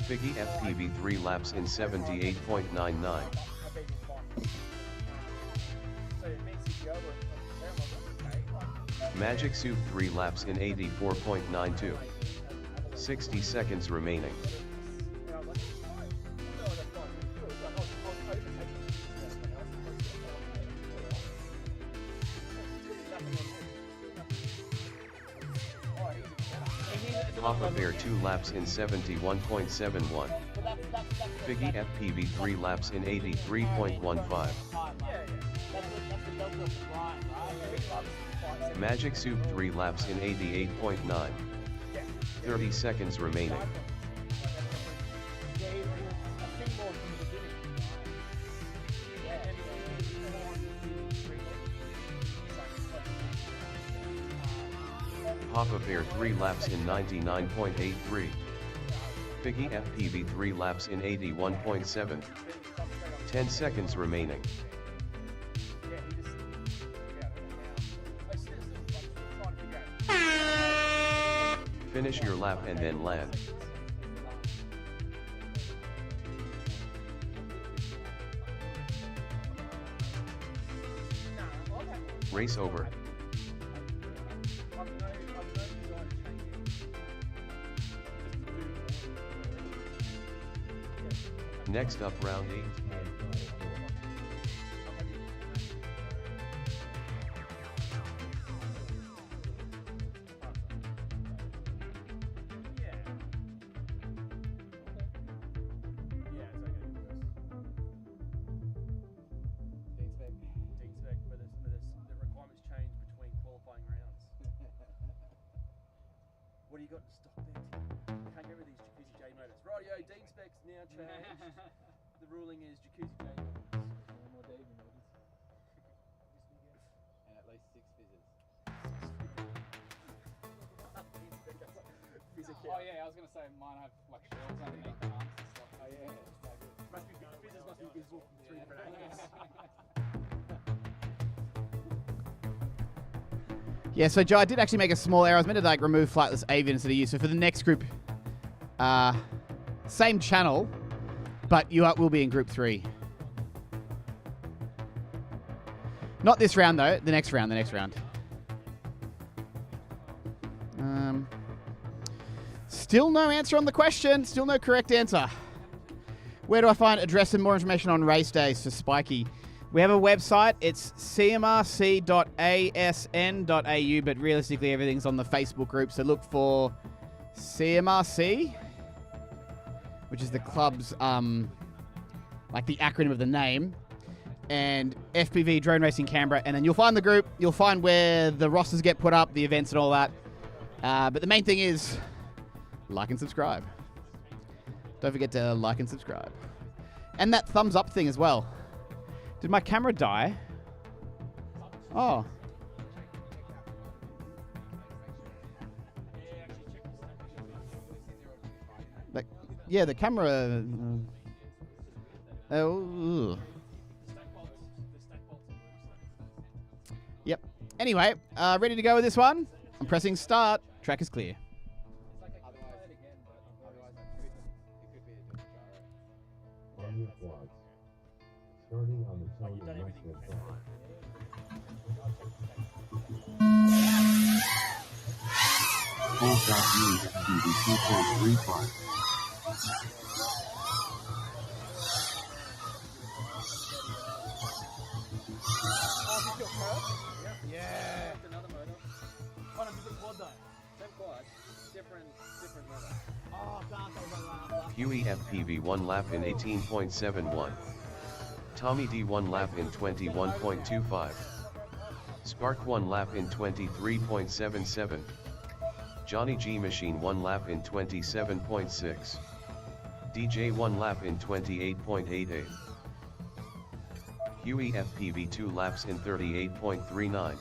Figgy FPV 3 laps in 78.99. Magic Soup 3 laps in 84.92. 60 seconds remaining. Papa Bear 2 laps in 71.71. Figgy FPV 3 laps in 83.15. Magic Soup 3 laps in 88.9. 30 seconds remaining. Papa Bear 3 laps in 99.83. Figgy FPV 3 laps in 81.7. 10 seconds remaining. Finish your lap and then land. Race over. Next up, round 8. you got stock there? Can't get rid of these Jacuzzi J motors. Rightio, Dean specs now changed. The ruling is Jacuzzi J motors. No more David motors. And at least 6 fizzes. Oh yeah, I was gonna say mine have like shells underneath the arms and stuff. Oh yeah, so good. Fizzes must be visible from 3 different angles. Yeah, so Joe, I did actually make a small error. I was meant to like remove flightless avian instead of you. So for the next group, same channel, but you will be in group 3. Not this round though. The next round. Still no answer on the question. Still no correct answer. Where do I find address and more information on race days for Spiky? We have a website. It's cmrc.asn.au, but realistically everything's on the Facebook group. So look for CMRC, which is the club's, like the acronym of the name, and FPV Drone Racing Canberra. And then you'll find the group. You'll find where the rosters get put up, the events and all that. But the main thing is like and subscribe. Don't forget to like and subscribe. And that thumbs up thing as well. Did my camera die? Oh. Like, yeah, the camera. Oh. Yep. Anyway, ready to go with this one? I'm pressing start. Track is clear. Starting on the Telemetry side. Full stop unit TV 2.35. Yeah. Another motor. On a different quad though. Same quad, different motor. Oh, Huey FPV 1 lap in 18.71. Tommy D 1 lap in 21.25. Spark 1 lap in 23.77. Johnny G Machine 1 lap in 27.6. DJ 1 lap in 28.88. Huey FPV 2 laps in 38.39.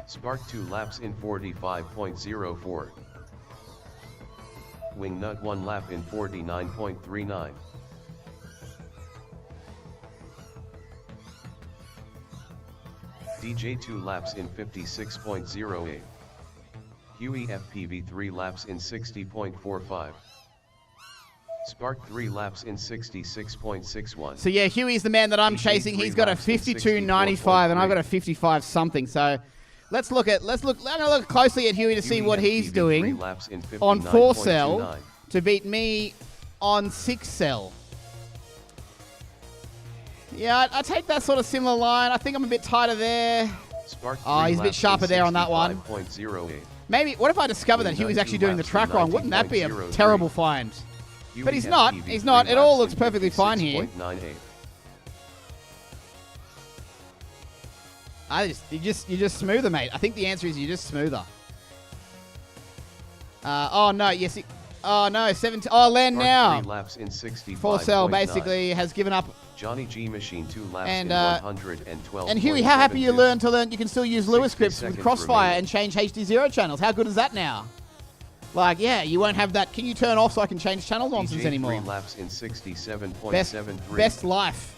Spark 2 laps in 45.04. Wingnut 1 lap in 49.39. DJ 2 laps in 56.08. Huey FPV 3 laps in 60.45. Spark 3 laps in 66.61. So yeah, Huey's the man that I'm chasing. He's got a 52.95 and I've got a 55 something. So let's look closely at Huey to see what he's doing on 4 cell to beat me on 6 cell. Yeah, I take that sort of similar line. I think I'm a bit tighter there. Oh, he's a bit sharper there on that one. Maybe, what if I discover that Huey's actually doing the track wrong? Wouldn't that be a terrible find? But he's not. He's not. It all looks perfectly fine here. You just smoother, mate. I think the answer is you're just smoother. Oh no, yes. Oh no, 17. Oh, Len now. 4 cell basically has given up. Johnny G Machine 2 laps in 112. And Huey, how happy you learn you can still use Lewis scripts with Crossfire and change HDZero channels. How good is that now? Like, yeah, you won't have that. Can you turn off so I can change channel nonsense anymore? 3 laps in 67.73. Best life.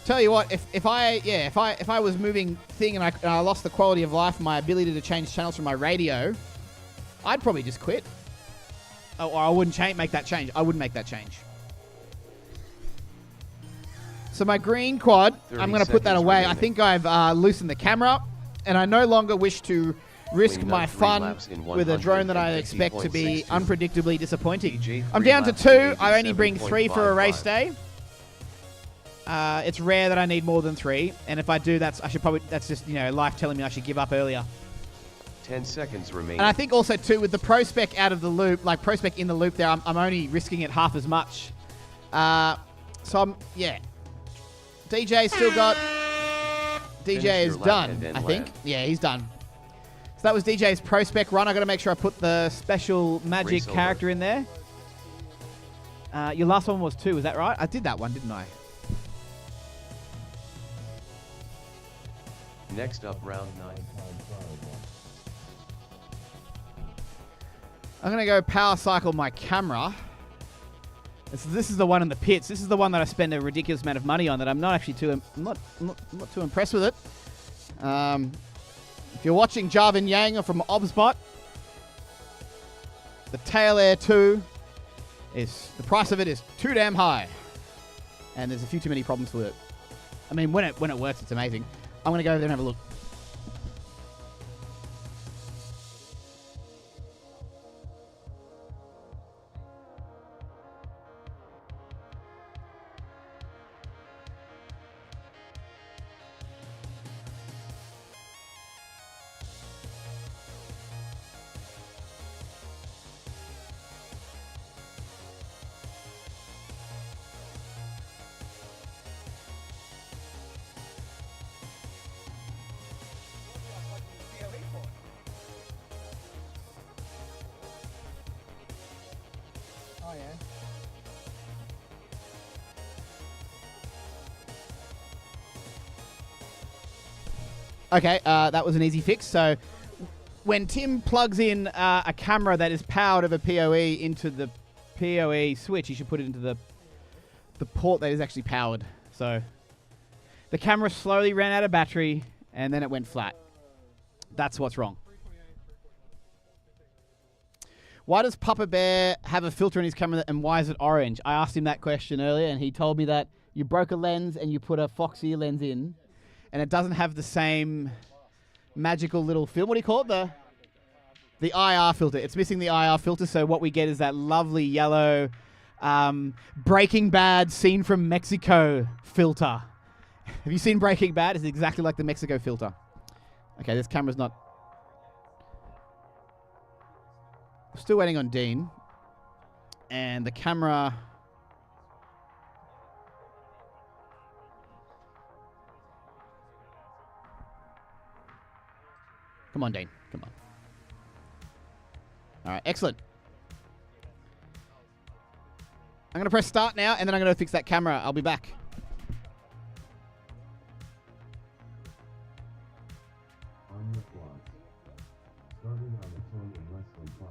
Tell you what, if I was moving thing and I lost the quality of life, my ability to change channels from my radio, I'd probably just quit. Oh, or I wouldn't make that change. I wouldn't make that change. So my green quad, I'm going to put that away. I think I've loosened the camera, and I no longer wish to risk my fun with a drone that I expect to be unpredictably disappointing. I'm down to 2. I only bring 3 for a race day. It's rare that I need more than 3, and if I do, that's just life telling me I should give up earlier. 10 seconds remaining. And I think also too with the Pro Spec out of the loop, like Pro Spec in the loop there, I'm only risking it half as much. So DJ still got DJ Finish is your lap done, and then I think. land. Yeah, he's done. So that was DJ's Pro Spec run. I got to make sure I put the special magic Race over. character in there. Your last one was 2, is that right? I did that one, didn't I? Next up, round 9. I'm going to go power cycle my camera. This is the one in the pits. This is the one that I spend a ridiculous amount of money on that I'm not actually too not too impressed with it. If you're watching Jarvin Yang or from OBSBot, the Tail Air 2 is the price of it is too damn high, and there's a few too many problems with it. I mean, when it works, it's amazing. I'm going to go over there and have a look. Oh, yeah. Okay, that was an easy fix. So when Tim plugs in a camera that is powered over PoE into the PoE switch, he should put it into the port that is actually powered. So the camera slowly ran out of battery and then it went flat. That's what's wrong. Why does Papa Bear have a filter in his camera and why is it orange? I asked him that question earlier and he told me that you broke a lens and you put a Foxy lens in and it doesn't have the same magical little film. What do you call it? The IR filter. It's missing the IR filter, so what we get is that lovely yellow Breaking Bad scene from Mexico filter. Have you seen Breaking Bad? It's exactly like the Mexico filter. Okay, this camera's not... Still waiting on Dean. And the camera... Come on, Dean. Come on. All right, excellent. I'm going to press start now, and then I'm going to fix that camera. I'll be back. On your clock. Starting on the phone in less than 5.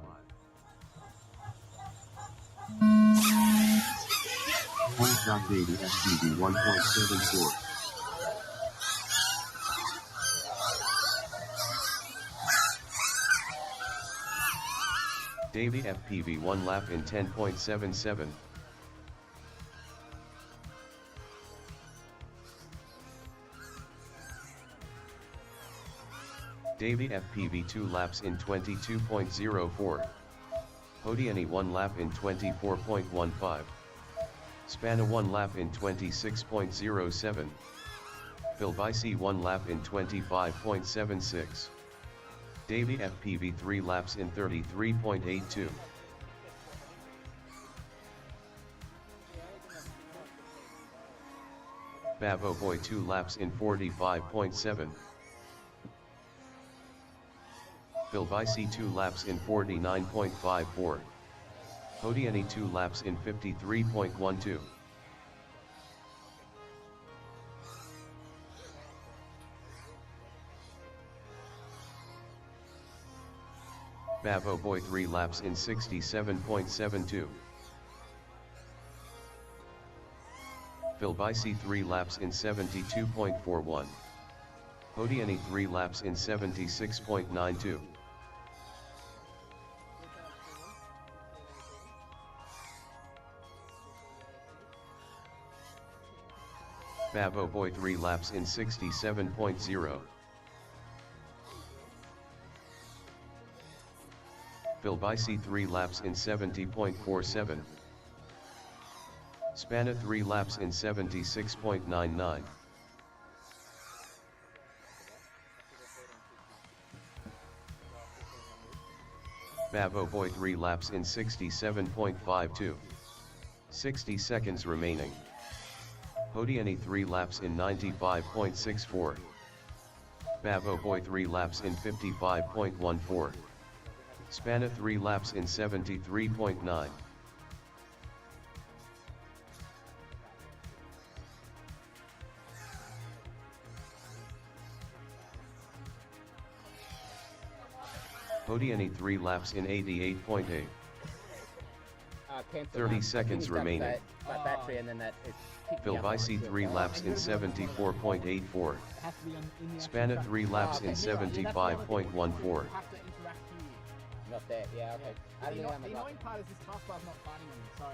Point.data SPV 1.74. Davey FPV 1 lap in 10.77. Davey FPV 2 laps in 22.04. Hodiani 1 lap in 24.15. Spanna 1 lap in 26.07. Philbicey 1 lap in 25.76. Davey FPV 3 laps in 33.82. Bavo Boy 2 laps in 45.7. Philbicey 2 laps in 49.54. Hodiani 2 laps in 53.12. Bavo Boy 3 laps in 67.72. Philbicey 3 laps in 72.41. Hodiani 3 laps in 76.92. Bavo Boy 3 laps in 67.0. Philbicey 3 laps in 70.47. Spanna 3 laps in 76.99. Bavo Boy 3 laps in 67.52. 60 seconds remaining. Hodiani 3 laps in 95.64. Bavo Boy 3 laps in 55.14. Spanna 3 laps in 73.9. Hodiani 3 laps in 88.8. 30 seconds remaining. Battery and then that Vilvisi 3 laps in 74.84. Spanna 3 laps in 75.14. Not there, yeah, okay. I don't know how The much. annoying part is this taskbar's not finding them, so...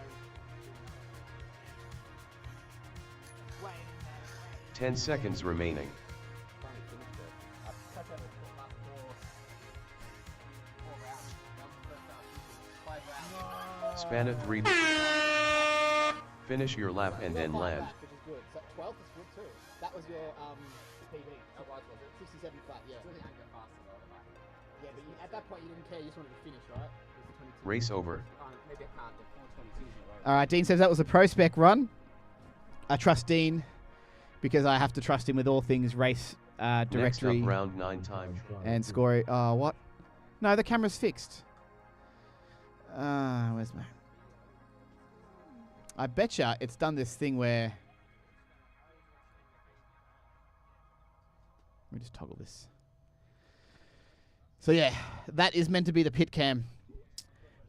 Wait. 10 seconds remaining. Spanna 3. Finish your lap and then land. Which is good. So 12th is good too. That was your PB. 67 flat, yeah. Yeah, but at that point you didn't care, you just wanted to finish, right? It was the 22. Race over. Maybe I can't, the 422s. All right, Dean says that was a pro spec run. I trust Dean because I have to trust him with all things race directory Next up, round 9 time. and scoring. Oh, what? No, the camera's fixed. Where's my... I betcha it's done this thing where... Let me just toggle this. So yeah, that is meant to be the pit cam.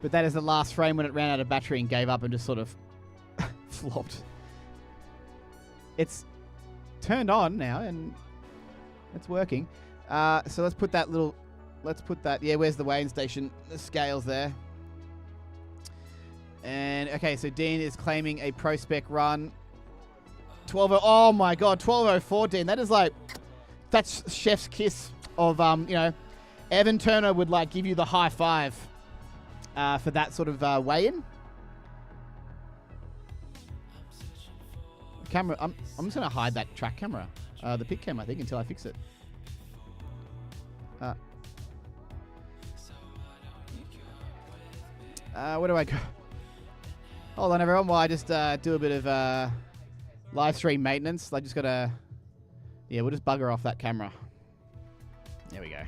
But that is the last frame when it ran out of battery and gave up and just sort of flopped. It's turned on now and it's working. So let's put that little... Let's put that... Yeah, where's the weighing station? The scales there. And, okay, so Dean is claiming a pro spec run. 12. Oh, my God. 12:04, Dean. That is like... That's chef's kiss of, you know... Evan Turner would, like, give you the high five for that sort of weigh-in. Camera... I'm just going to hide that track camera. The pit cam, I think, until I fix it. Where do I go? Hold on, everyone, while I just do a bit of live stream maintenance. I just got to... Yeah, we'll just bugger off that camera. There we go.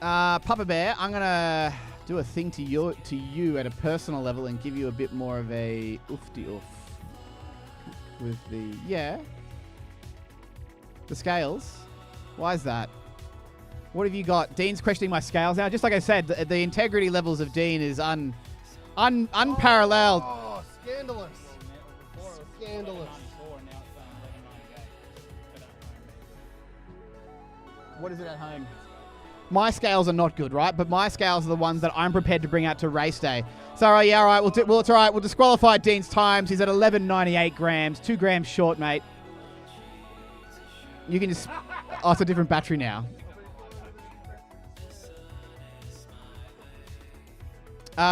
Papa Bear, I'm going to do a thing to you at a personal level and give you a bit more of a oofty-oof. With the... Yeah. The scales. Why is that? What have you got? Dean's questioning my scales now. Just like I said, the integrity levels of Dean is unparalleled. Oh, scandalous. Scandalous. What is it at home? My scales are not good, right? But my scales are the ones that I'm prepared to bring out to race day. So, yeah, all right. It's all right. We'll disqualify Dean's times. He's at 11.98 grams, 2 grams short, mate. You can just... Oh, it's a different battery now.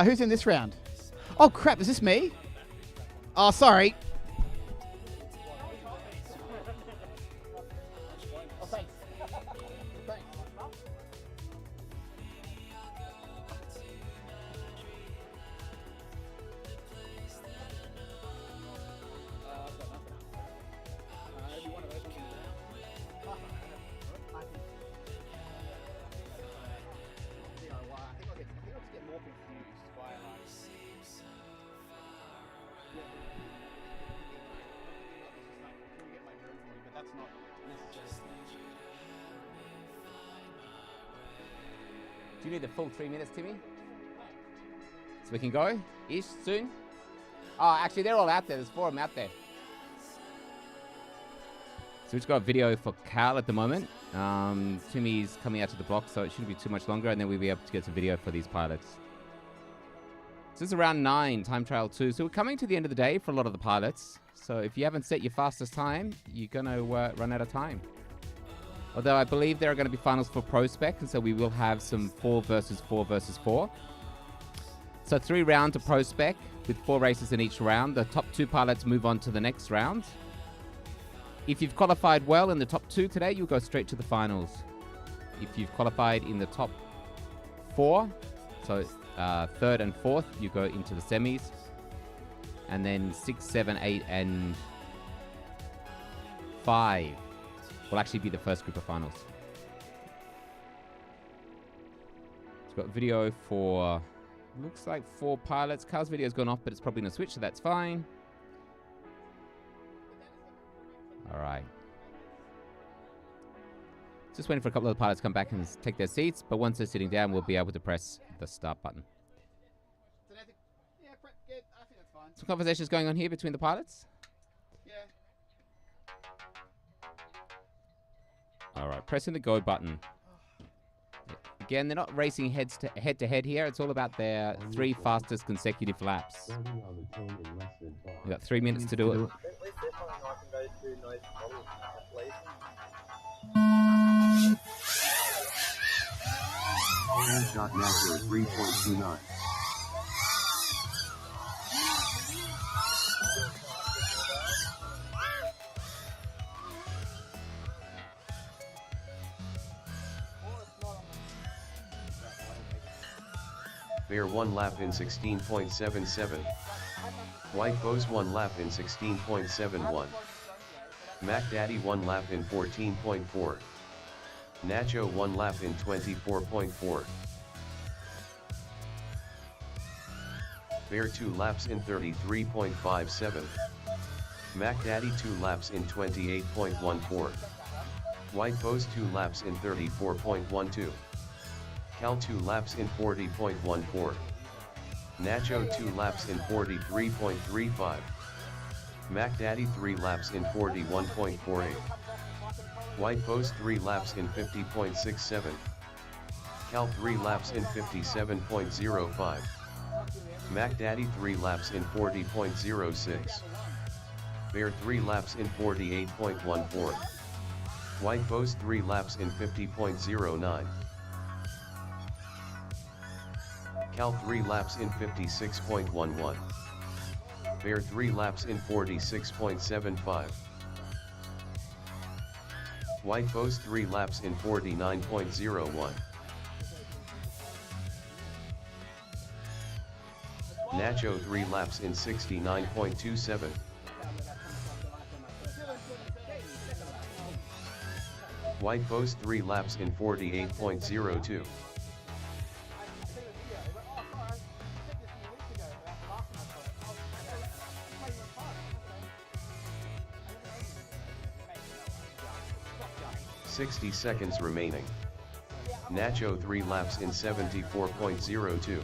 Who's in this round? Oh, crap. Is this me? Oh, sorry. Do you need the full 3 minutes, Timmy? So we can go? Ish, soon? Oh, actually, they're all out there. There's 4 of them out there. So we've just got a video for Cal at the moment. Timmy's coming out to the block, so it shouldn't be too much longer, and then we'll be able to get some video for these pilots. So this is round 9, time trial 2. So we're coming to the end of the day for a lot of the pilots. So if you haven't set your fastest time, you're going to run out of time. Although I believe there are going to be finals for Pro Spec, and so we will have some 4 versus 4 versus 4. So 3 rounds of Pro Spec with 4 races in each round. The top 2 pilots move on to the next round. If you've qualified well in the top 2 today, you'll go straight to the finals. If you've qualified in the top 4, so 3rd and 4th, you go into the semis. And then 6, 7, 8, and 5. will actually be the first group of finals. It's got video for, looks like 4 pilots. Carl's video's gone off, but it's probably on a Switch, so that's fine. All right. Just waiting for a couple of the pilots to come back and take their seats, but once they're sitting down, we'll be able to press the start button. Yeah, I think that's fine. Some conversations going on here between the pilots. Yeah. All right, pressing the go button. Again, they're not racing head to head here. It's all about their 3 fastest consecutive laps. Starting on the turn in less than 5. We've got 3 minutes to do it. Handshot Netgear 3.29. Bear 1 lap in 16.77. White Foes 1 lap in 16.71. Mac Daddy 1 lap in 14.4. Nacho 1 lap in 24.4. Bear 2 laps in 33.57. Mac Daddy 2 laps in 28.14. White Foes 2 laps in 34.12. Cal 2 laps in 40.14. Nacho 2 laps in 43.35. Mac Daddy 3 laps in 41.48. White Foes 3 laps in 50.67. Cal 3 laps in 57.05. Mac Daddy 3 laps in 40.06. Bear 3 laps in 48.14. White Foes 3 laps in 50.09. Cal 3 laps in 56.11. Bear 3 laps in 46.75. White Foes 3 laps in 49.01. Nacho 3 laps in 69.27. White Foes 3 laps in 48.02. 60 seconds remaining. Nacho 3 laps in 74.02.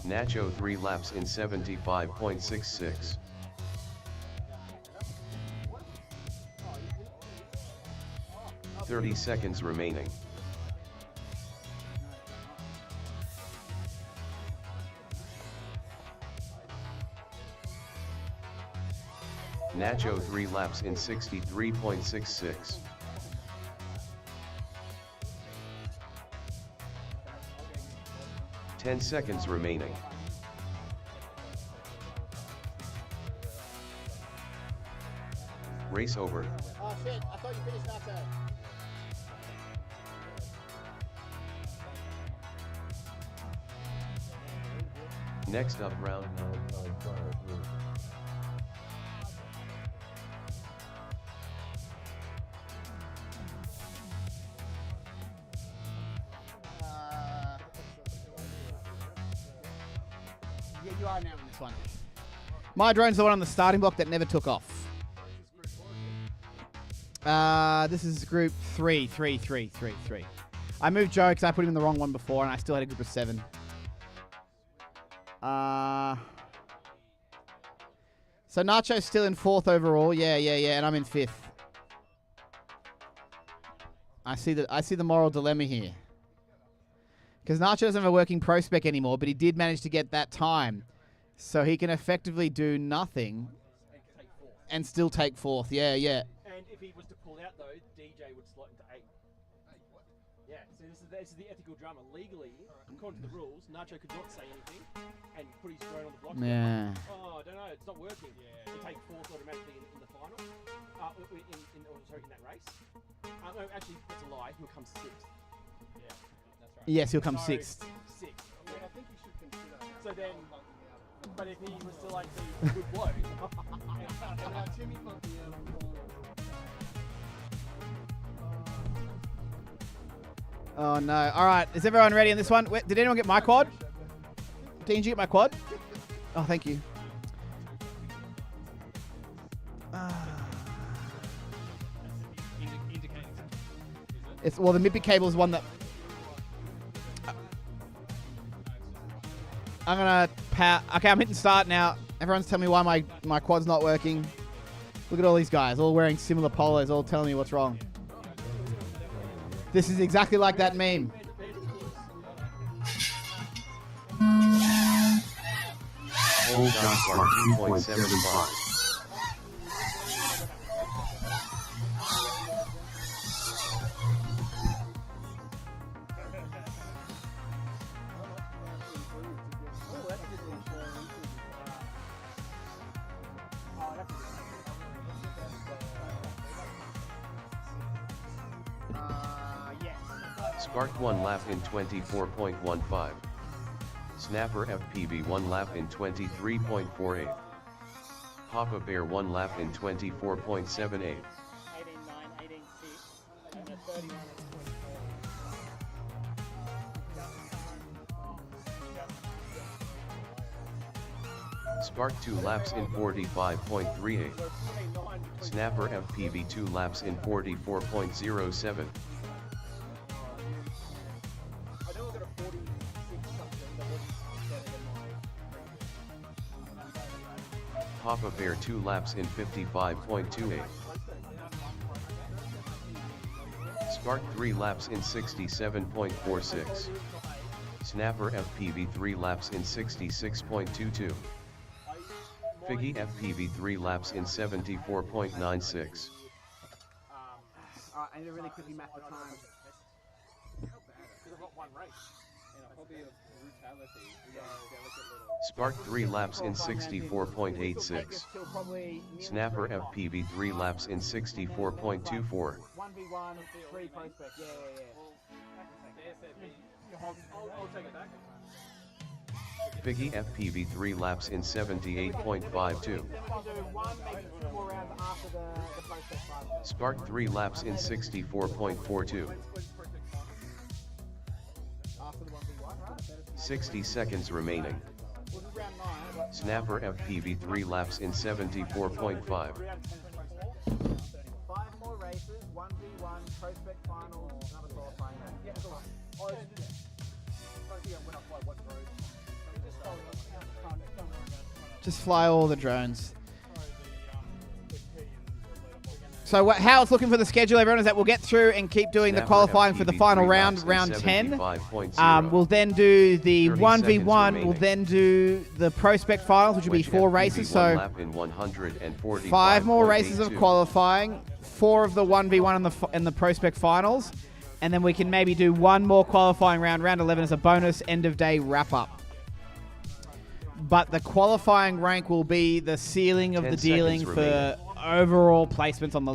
Nacho 3 laps in 75.66. Seconds remaining. Nacho 3 laps in 63.66. 10 seconds remaining. Race over. Oh shit, I thought you finished Nacho. Next up, round. Yeah, you are now in this one. My drone's the one on the starting block that never took off. This is group 3. I moved Joe because I put him in the wrong one before and I still had a group of 7. So Nacho's still in 4th overall. Yeah, and I'm in 5th. I see the moral dilemma here. Because Nacho doesn't have a working pro spec anymore, but he did manage to get that time. So he can effectively do nothing and still take 4th. Yeah. And if he was to pull out, though, DJ would slot into 8. Yeah, so this is the ethical drummer. Legally, according to the rules, Nacho could not say anything and put his drone on the block. Yeah. Oh, I don't know, it's not working. Yeah. They take fourth automatically in the final. In that race. No, actually, that's a lie. He'll come sixth. Yeah, that's right. Yes, he'll come sixth. Sixth. I mean, I think you should consider. So then, but if he was to like be a good bloke, Timmy fucked me out on the Oh no. All right. Is everyone ready on this one? Wait, did anyone get my quad? Dean, did you get my quad? Oh, thank you. It's well, the MIPI cable is one that I'm gonna power. Okay, I'm hitting start now. Everyone's telling me why my quad's not working. Look at all these guys, all wearing similar polos, all telling me what's wrong. This is exactly like that meme. Old shots are 2.75. Spark 1 lap in 24.15. Snapper FPV 1 lap in 23.48. Papa Bear 1 lap in 24.78. 18.9, 18.6, and a 31 Spark 2 laps in 45.38. Snapper FPV 2 laps in 44.07. Papa Bear 2 laps in 55.28. Spark 3 laps in 67.46. Snapper FPV 3 laps in 66.22. Figgy FPV 3 laps in 74.96. Alright, I need to really quickly map the time. because I've got one race. And a hobby of brutality. Spark 3 laps in 64.86. Snapper FPV 3 laps in 64.24. 1v1, 3 prospect, yeah. I'll take it back. Figgy FPV 3 laps in 78.52. Spark 3 laps in 64.42. 60 seconds remaining. Snapper FPV 3 laps in 74.5. 5 more races, 1v1, prospect final, another qualifying round. Just fly all the drones. So how it's looking for the schedule, everyone, is that we'll get through and keep doing the qualifying for the final round, round 10. We'll then do the 1v1, we'll then do the prospect finals, which will be 4 races. So 5 more races of qualifying, 4 of the 1v1 in the prospect finals, and then we can maybe do 1 more qualifying round, round 11 as a bonus end of day wrap up. But the qualifying rank will be the ceiling of the dealing for overall placements on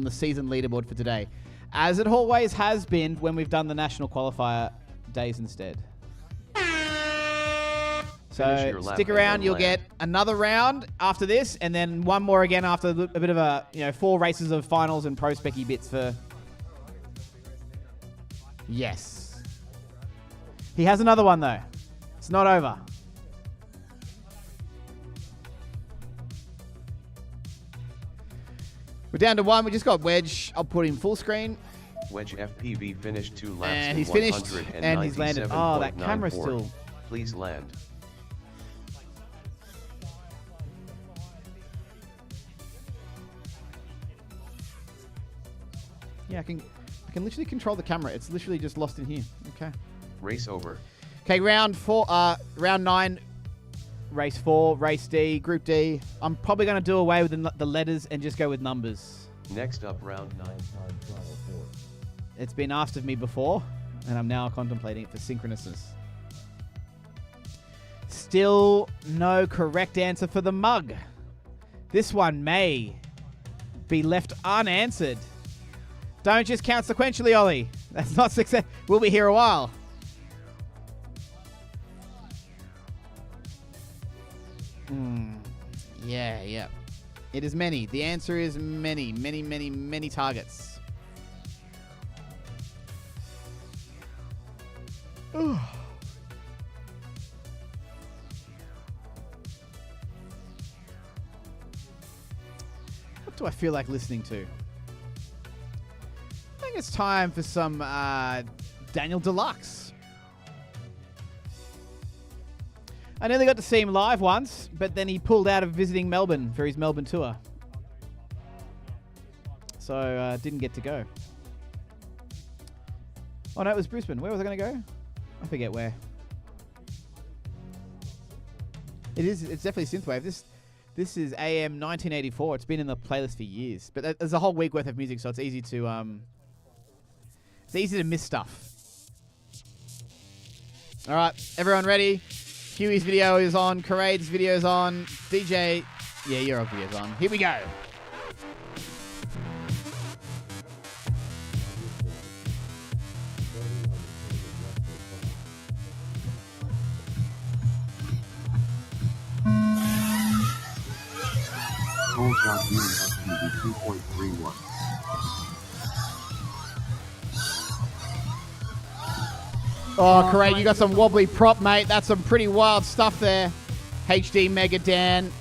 the season leaderboard for today, as it always has been when we've done the national qualifier days instead. So stick around, you'll get another round after this, and then 1 more again after a bit of a 4 races of finals and prospecty bits for. Yes, he has another one though. It's not over. We're down to 1. We just got Wedge. I'll put him full screen. Wedge FPV finished 2 laps And in he's finished. And he's landed. Oh, that camera's 197.94. still. Please land. Yeah, I can literally control the camera. It's literally just lost in here. Okay. Race over. Okay, round 9. Race 4, Race D, Group D. I'm probably going to do away with the letters and just go with numbers. Next up, round 9. It's been asked of me before, and I'm now contemplating it for synchronousness. Still no correct answer for the mug. This one may be left unanswered. Don't just count sequentially, Ollie. That's not success. We'll be here a while. Yeah. It is many. The answer is many, many, many, many targets. What do I feel like listening to? I think it's time for some Daniel Deluxe. I nearly got to see him live once, but then he pulled out of visiting Melbourne for his Melbourne tour. So didn't get to go. Oh no, it was Brisbane. Where was I going to go? I forget where. It's definitely synthwave. This is AM 1984. It's been in the playlist for years. But there's a whole week worth of music, so it's easy to miss stuff. All right, everyone ready? Huey's video is on. Carade's video is on. DJ, yeah, your video's on. Here we go. Cold Shot USPV 2.31. Oh, Karate, you got some wobbly prop, mate. That's some pretty wild stuff there. HD Mega Dan.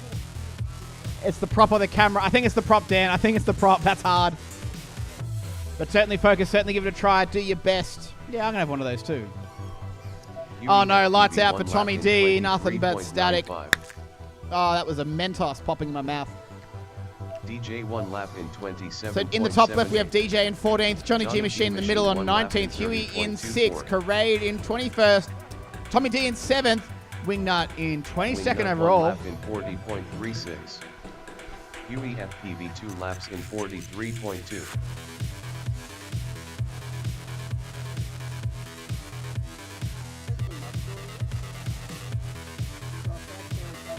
It's the prop or the camera. I think it's the prop, Dan. I think it's the prop. That's hard. But certainly focus. Certainly give it a try. Do your best. Yeah, I'm going to have one of those too. Oh, no. Lights out for Tommy D. Nothing but static. Oh, that was a Mentos popping in my mouth. DJ 1 lap in 27. So in the top left, we have DJ in 14th, Johnny G Machine in the middle on 19th, Huey in 6th, Karade in 21st, Tommy D in 7th, Wingnut in 22nd overall. Lap in 40.36. Huey FPV 2 laps in 43.2.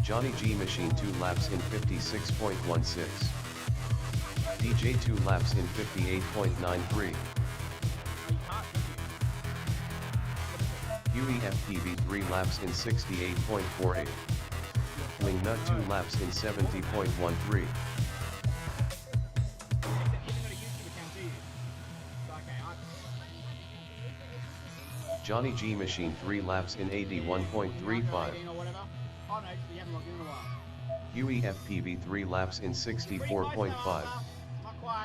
Johnny G Machine 2 laps in 56.16. DJ 2 laps in 58.93. Huey FPV 3 laps in 68.48. Wingnut 2 laps in 70.13. Johnny G Machine 3 laps in 81.35. Huey FPV 3 laps in 64.5.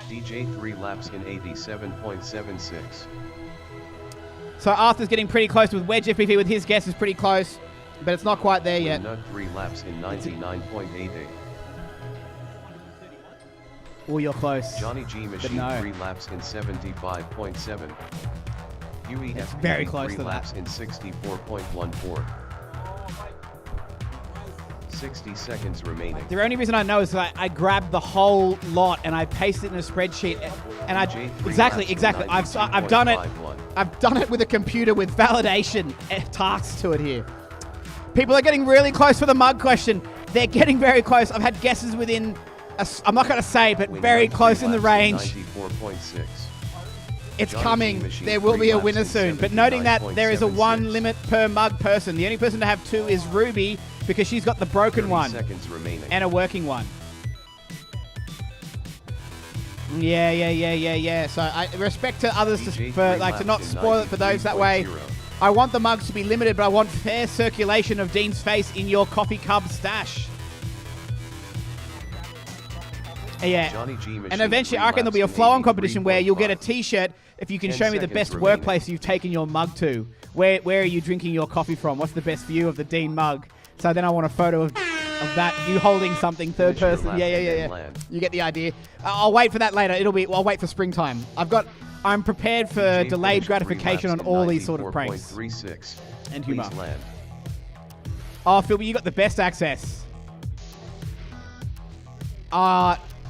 DJ 3 laps in 87.76. So Arthur's getting pretty close with Wedge FPV with his guess is pretty close, but it's not quite there yet. Nut 3 laps in 99.88. Oh, you're close. Johnny G Machine 3 laps in 75.7. Huey FPV very close 3 to laps that. in 64.14. 60 seconds remaining. The only reason I know is that I grabbed the whole lot and I pasted it in a spreadsheet, and I exactly. I've done it. I've done it with a computer with validation tasks to it here. People are getting really close for the mug question. They're getting very close. I've had guesses within. I'm not going to say, but very close in the range. 94.6. It's coming. There will be a winner soon. But noting that there is a 1 limit per mug person. The only person to have 2 is Ruby, because she's got the broken one seconds remaining. and a working one. Yeah. So I respect to others to not spoil it for those that way. I want the mugs to be limited, but I want fair circulation of Dean's face in your coffee cup stash. Yeah. And eventually I reckon there'll be a flow-on competition where you'll get a t-shirt if you can show me the best workplace you've taken your mug to. Where are you drinking your coffee from? What's the best view of the Dean mug? So then I want a photo of that, you holding something third person. Yeah. You get the idea. I'll wait for that later. I'll wait for springtime. I'm prepared for delayed gratification on all these sort of pranks. And humor. Oh, Philby, you got the best access.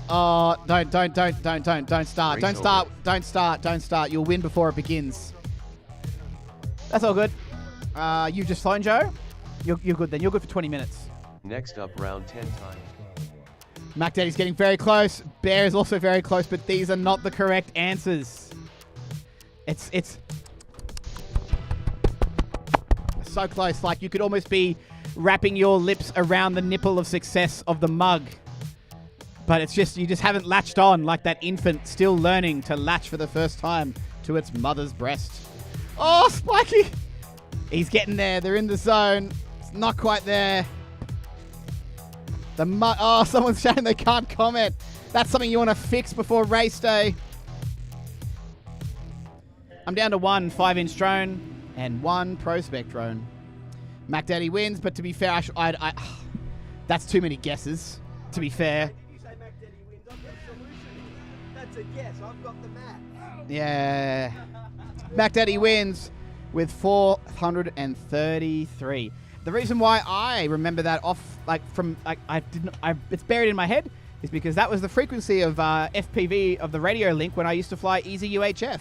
Oh, don't start. Race Don't start. You'll win before it begins. That's all good. You've just flown, Joe? You're good then. You're good for 20 minutes. Next up, round 10 time. Mac Daddy's getting very close. Bear is also very close, but these are not the correct answers. It's so close. Like, you could almost be wrapping your lips around the nipple of success of the mug. But it's just, you just haven't latched on like that infant still learning to latch for the first time to its mother's breast. Oh, Spiky! He's getting there. They're in the zone. It's not quite there. Oh, someone's saying they can't comment. That's something you want to fix before race day. I'm down to 1 5-inch drone and 1 Prospect drone. Mac Daddy wins, but to be fair, that's too many guesses, to be fair. You say Mac Daddy wins, I've got a solution. That's a guess, I've got the math. Yeah. Mac Daddy wins with 433. The reason why I remember that it's buried in my head is because that was the frequency of FPV of the radio link when I used to fly Easy UHF.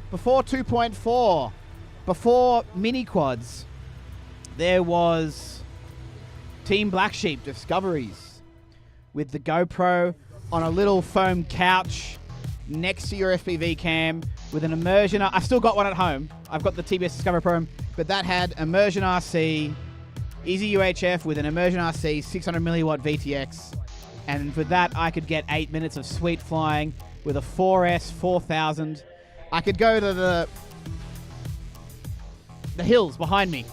Before 2.4, before mini quads, there was Team Black Sheep Discoveries with the GoPro on a little foam couch next to your FPV cam with an immersion. I've still got one at home. I've got the TBS Discover Pro, but that had immersion RC, Easy UHF with an immersion RC 600 milliwatt VTX, and for that I could get 8 minutes of sweet flying with a 4S 4000. I could go to the hills behind me.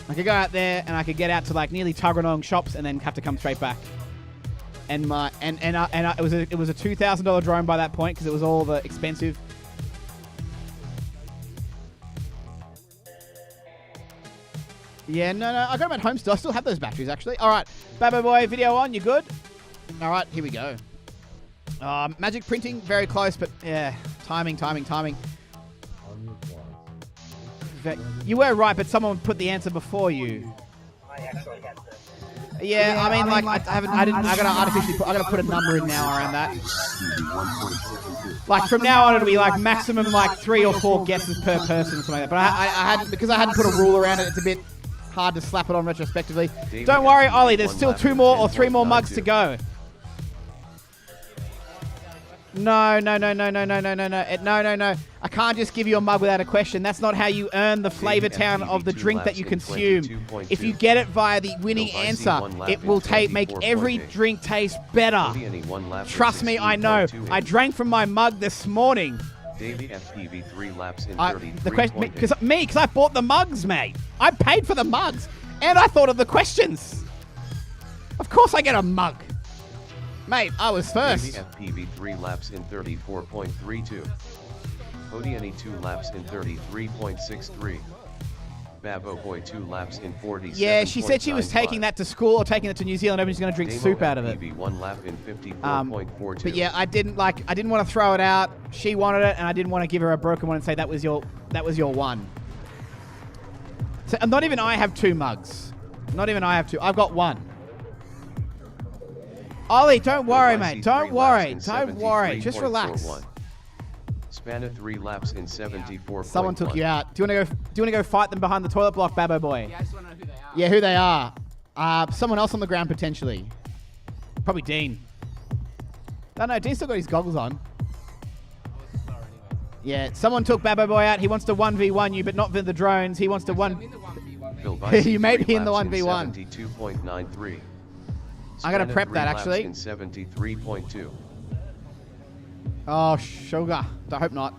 I could go out there and I could get out to like nearly Tuggeranong shops and then have to come straight back. And it was a $2,000 drone by that point because it was all the expensive. Yeah, no, I got them at home still. I still have those batteries, actually. All right, Babo Boy, video on. You good? All right, here we go. Magic printing, very close, but yeah, timing. You were right, but someone put the answer before you. I actually had to. Yeah, I mean, like, I gotta put a number in now around that. Like, from now on, it'll be like maximum like 3 or 4 guesses per person or something like that. But because I hadn't put a rule around it, it's a bit hard to slap it on retrospectively. Don't worry, Ollie, there's still 2 more or 3 more mugs to go. No. I can't just give you a mug without a question. That's not how you earn the flavor town of the drink that you consume. If you get it via the winning answer, it will make every drink taste better. Trust me, I know. I drank from my mug this morning. Davey FPV 3 laps in 33.8. The question, because I bought the mugs, mate. I paid for the mugs, and I thought of the questions. Of course I get a mug. Mate, I was first. FPV 3 laps in 34.32. Hodiani 2 laps in 33.63. Babo Boy 2 laps in 47. Yeah, she said she was taking that to school or taking it to New Zealand. Everyone's going to drink soup out of it. FPV 1 lap in 54.42. But yeah, I didn't want to throw it out. She wanted it, and I didn't want to give her a broken one and say that was your one. So not even I have 2 mugs. Not even I have 2. I've got 1. Ollie, don't worry, mate. Don't worry. Just relax. Spanner 3 laps in 74. Someone took you out. Do you want to go fight them behind the toilet block, Babo Boy? Yeah, I just want to know who they are. Yeah, who they are. Someone else on the ground potentially. Probably Dean. No, Dean's still got his goggles on. Yeah, someone took Babo Boy out. He wants to 1v1 you, but not for the drones. He wants to You may be in the 1v1. 72.93. I'm going to prep that, actually. In 73.2. Oh, sugar. I hope not.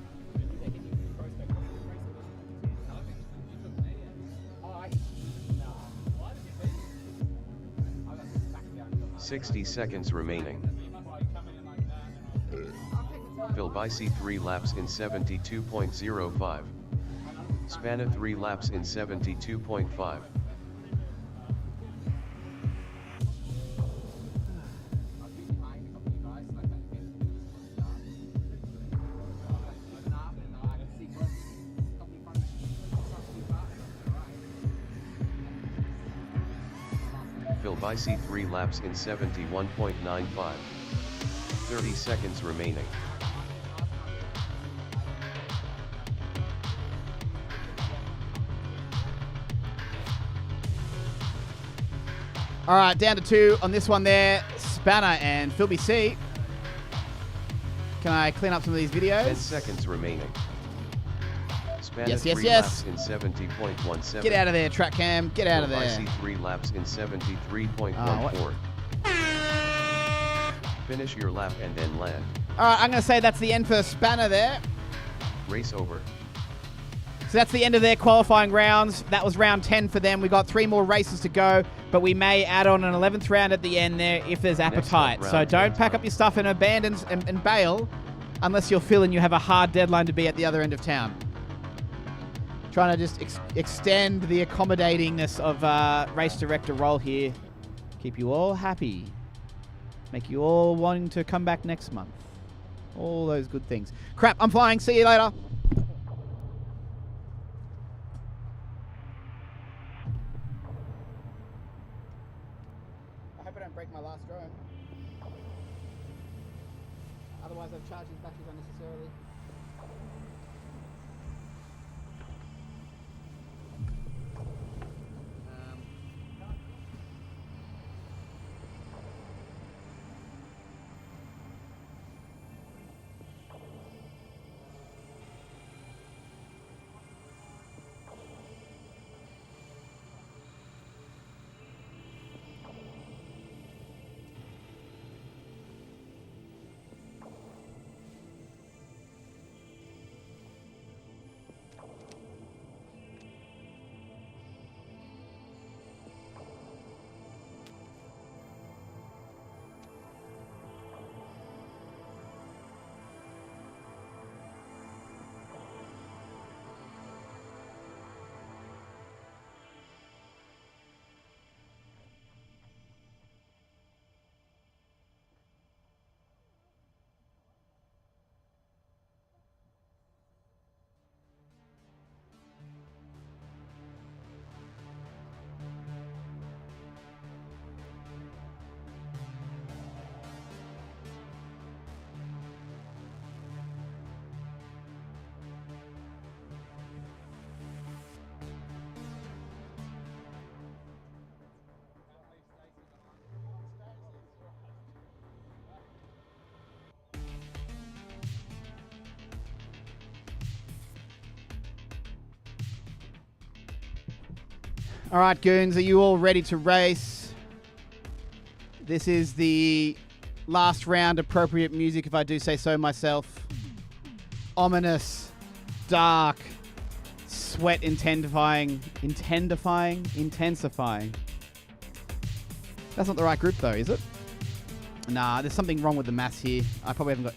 $60 seconds remaining. Phil Bicey 3 laps in 72.05. Spanner 3 laps in 72.5. Phil Bicey 3 laps in 71.95. 30 seconds remaining. All right, down to 2 on this one there. Spanner and Philby C. Can I clean up some of these videos? 10 seconds remaining. Spanner Yes, yes, 3 yes. laps in 70.17. Get out of there, track cam. Get out of Phil there. Bicey 3 laps in 73.14. Finish your lap and then land. All right, I'm going to say that's the end for Spanner there. Race over. So that's the end of their qualifying rounds. That was round 10 for them. We got 3 more races to go, but we may add on an 11th round at the end there if there's appetite. up, So round don't 10 pack up your stuff and abandon and bail unless you're feeling you have a hard deadline to be at the other end of town. Trying to just extend the accommodatingness of race director role here. Keep you all happy. Make you all wanting to come back next month. All those good things. Crap, I'm flying. See you later. I hope I don't break my last drone. Otherwise I've charged these batteries unnecessarily. All right, goons, are you all ready to race? This is the last round, appropriate music, if I do say so myself. Ominous, dark, sweat intensifying. That's not the right group, though, is it? Nah, there's something wrong with the maths here. I probably haven't got...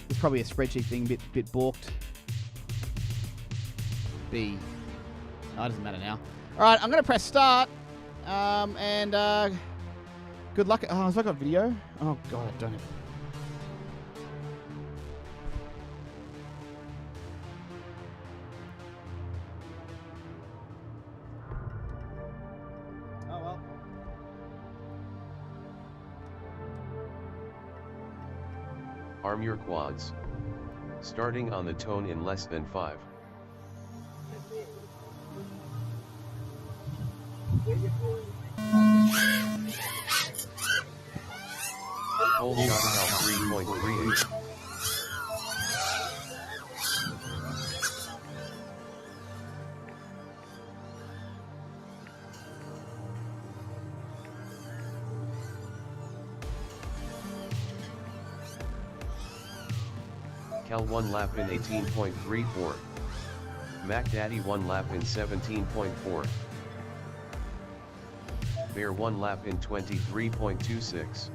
It's probably a spreadsheet thing, bit balked. B. Oh, it doesn't matter now. All right, I'm going to press start. Good luck. Oh, has I got video? Oh, God, I don't have... Oh, well. Arm your quads. Starting on the tone in less than 5. Hold shot now 3.38. Cal 1 lap in 18.34. Mac Daddy 1 lap in 17.4. Bear 1 lap in 23.26.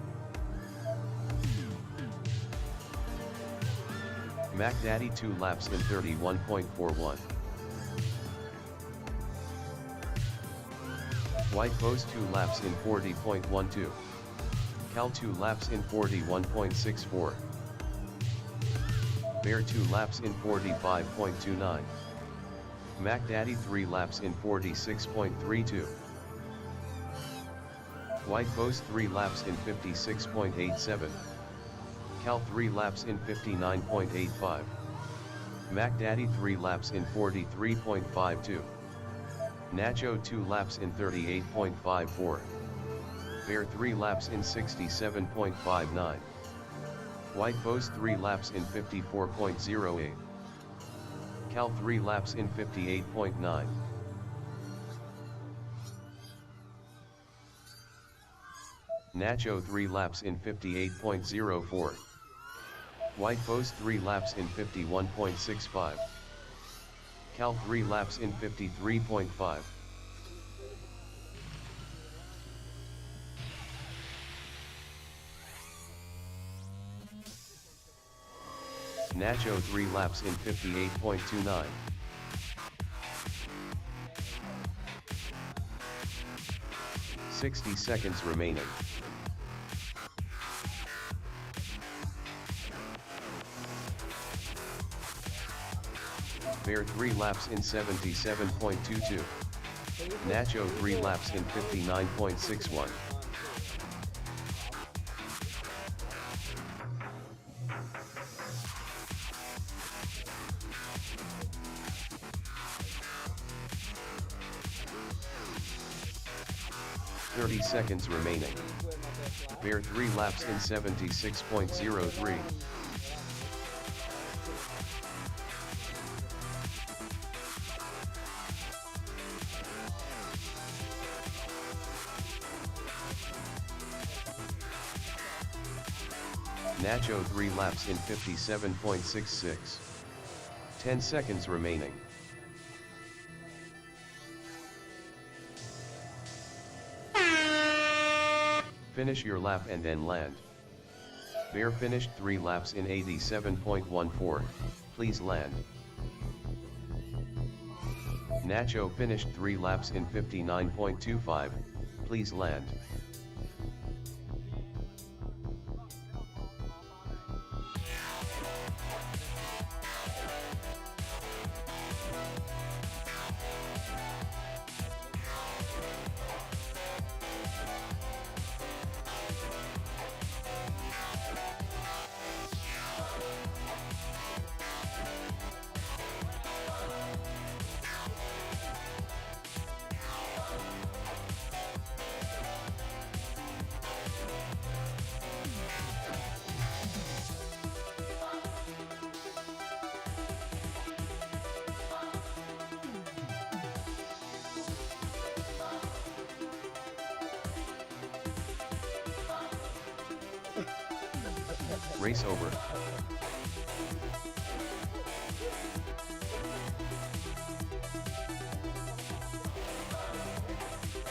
Mac Daddy 2 laps in 31.41. White Post 2 laps in 40.12. Cal 2 laps in 41.64. Bear 2 laps in 45.29. Mac Daddy 3 laps in 46.32. White Post 3 laps in 56.87. Cal 3 laps in 59.85. Mac Daddy 3 laps in 43.52. Nacho 2 laps in 38.54. Bear 3 laps in 67.59. White Post 3 laps in 54.08. Cal 3 laps in 58.9. Nacho 3 laps in 58.04. White Post 3 laps in 51.65. Cal 3 laps in 53.5. Nacho 3 laps in 58.29. "60 seconds remaining. Bear 3 laps in 77.22. Nacho 3 laps in 59.61. "30 seconds remaining. Bear 3 laps in 76.03. Nacho 3 laps in 57.66. 10 seconds remaining. Finish your lap and then land. Bear finished 3 laps in 87.14. Please land. Nacho finished 3 laps in 59.25. Please land. Race over.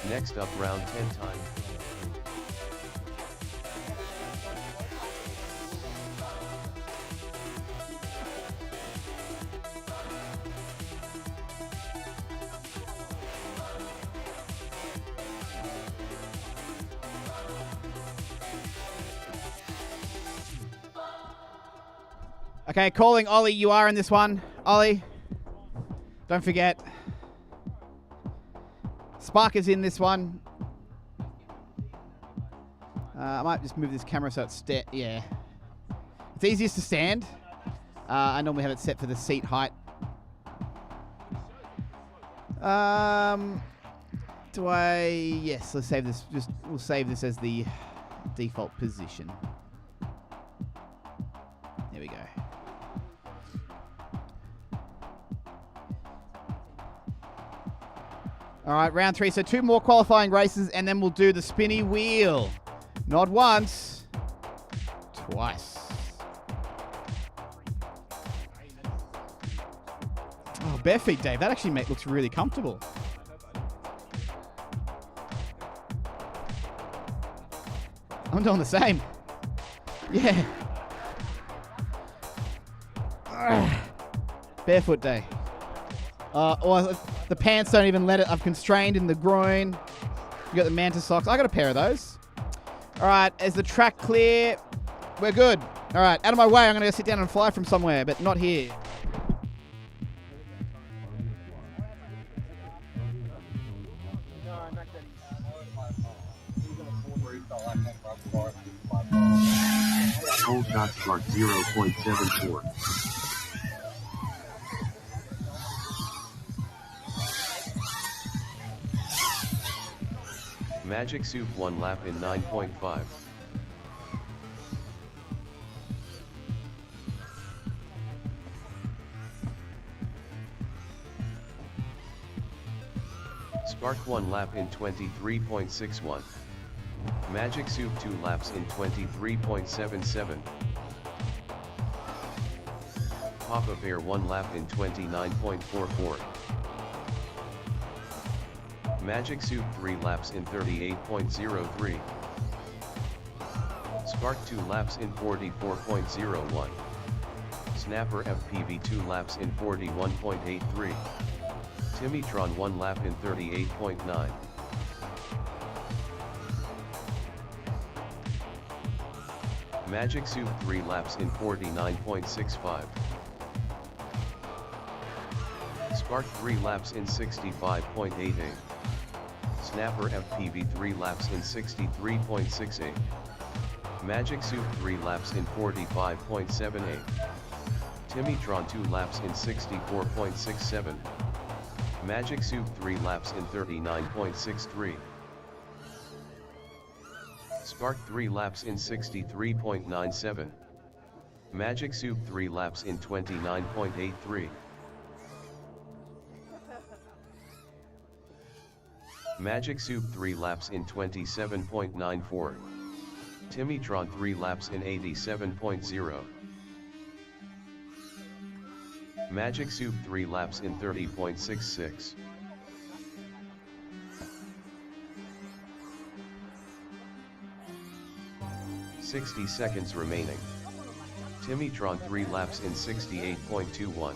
Next up, round 10 time. Okay, calling Ollie. You are in this one. Ollie, don't forget. Spark is in this one. I might just move this camera so it's yeah. It's easiest to stand. I normally have it set for the seat height. Do I? Yes, let's save this. We'll save this as the default position. There we go. All right, round 3. So 2 more qualifying races, and then we'll do the spinny wheel. Not once, twice. Oh, bare feet, Dave. That actually looks really comfortable. I'm doing the same. Yeah. Barefoot day. Or the pants don't even let it. I've constrained in the groin. You got the Manta socks. I got a pair of those. All right. Is the track clear? We're good. All right. Out of my way. I'm going to go sit down and fly from somewhere, but not here. No, Mac Daddy's. He's on a 40. Full shot spark 0.74. Magic Soup 1 lap in 9.5. Spark 1 lap in 23.61. Magic Soup 2 laps in 23.77. Papa Bear 1 lap in 29.44. Magic Soup 3 laps in 38.03. Spark 2 laps in 44.01. Snapper FPV 2 laps in 41.83. Timitron 1 lap in 38.9. Magic Soup 3 laps in 49.65. Spark 3 laps in 65.88. Snapper FPV 3 laps in 63.68. Magic Soup 3 laps in 45.78. Timitron 2 laps in 64.67. Magic Soup 3 laps in 39.63. Spark 3 laps in 63.97. Magic Soup 3 laps in 29.83. Magic Soup 3 laps in 27.94. Timitron 3 laps in 87.0. Magic Soup 3 laps in 30.66. "60 seconds remaining. Timitron 3 laps in 68.21.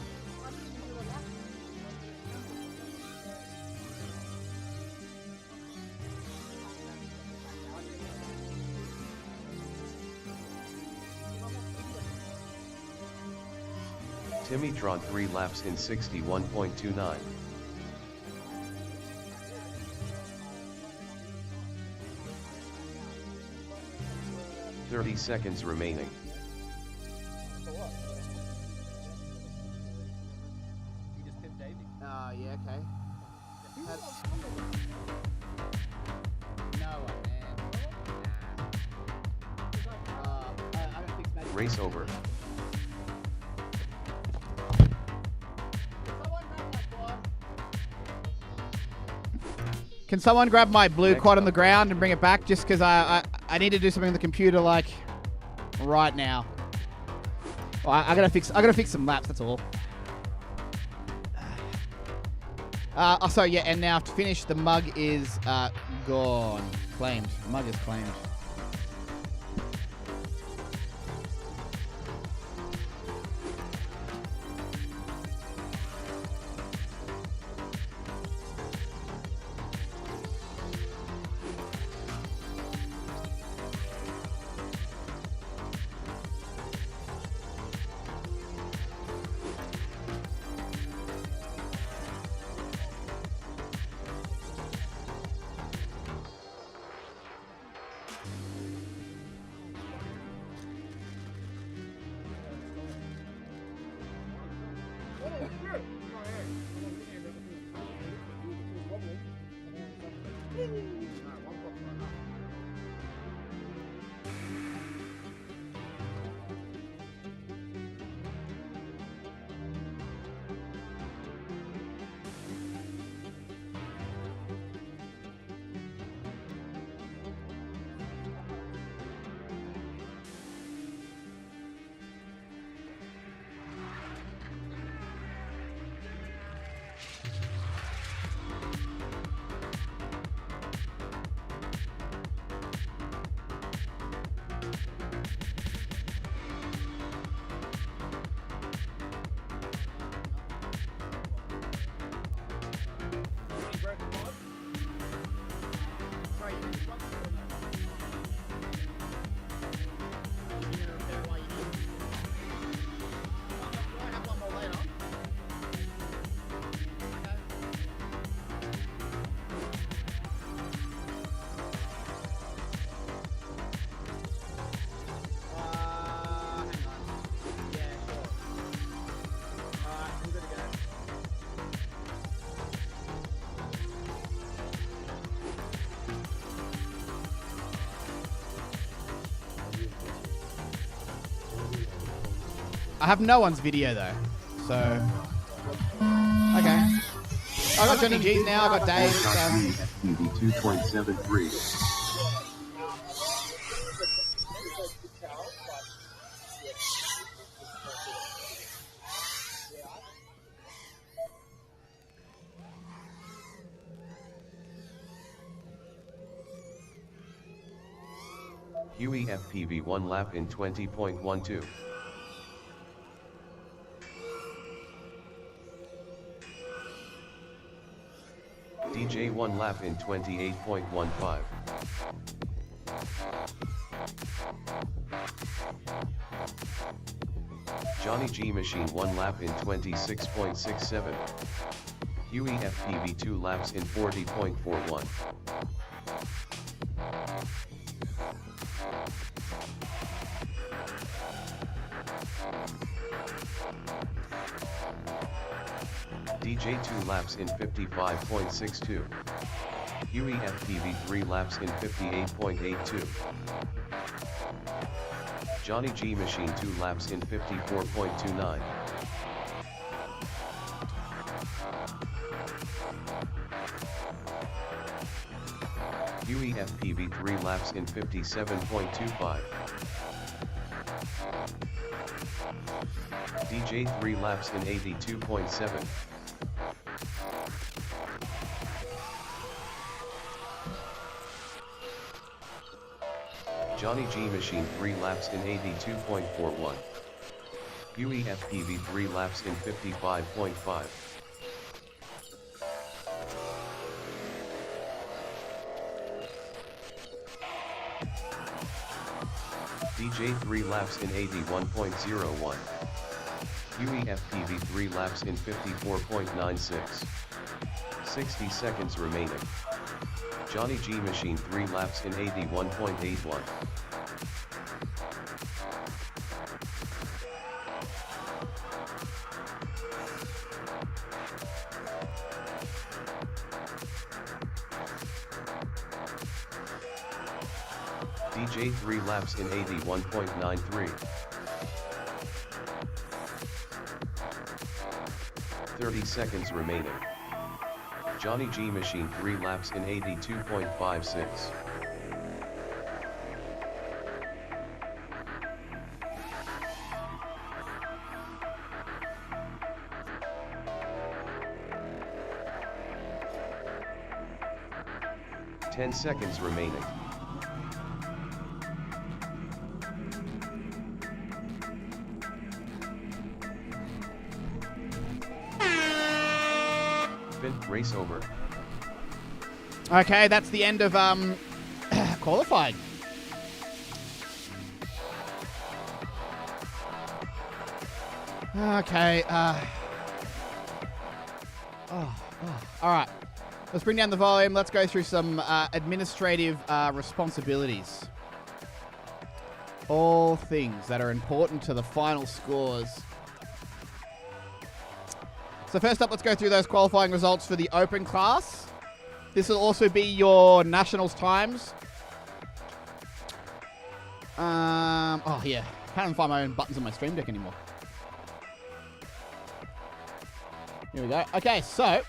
Timitron 3 laps in 61.29. "30 seconds remaining. You just pipped Davey. Oh, yeah, okay. No one, man. Nah. I don't think Magic Race over. Can someone grab my blue quad on the ground and bring it back? Just because I need to do something on the computer like right now. Well, I gotta fix some laps. That's all. So yeah, and now to finish, the mug is gone, claimed. The mug is claimed. I have no one's video though. So okay. I got Johnny G's now. I got Dave. So. FPV 2.73. Huey FPV 1 lap in 20.12. DJ 1 lap in 28.15. Johnny G Machine 1 lap in 26.67. Huey FPV 2 laps in 40.41. DJ 2 laps in 55.62. Huey FPV 3 laps in 58.82. Johnny G Machine 2 laps in 54.29. Huey FPV 3 laps in 57.25. DJ 3 laps in 82.7. Johnny G Machine 3 laps in 82.41. Huey FPV 3 laps in 55.5. DJ 3 laps in 81.01. Huey FPV 3 laps in 54.96. 60 seconds remaining. Johnny G Machine 3 laps in 81.81. DJ 3 laps in 81.93. 30 seconds remaining. Johnny G Machine 3 laps in 82.56. Ten seconds remaining. Race over. Okay, that's the end of qualifying. Okay. All right. Let's bring down the volume. Let's go through some administrative responsibilities. All things that are important to the final scores. So first up, let's go through those qualifying results for the open class. This will also be your nationals times. Oh yeah, can't even find my own buttons on my stream deck anymore. Here we go. Okay, so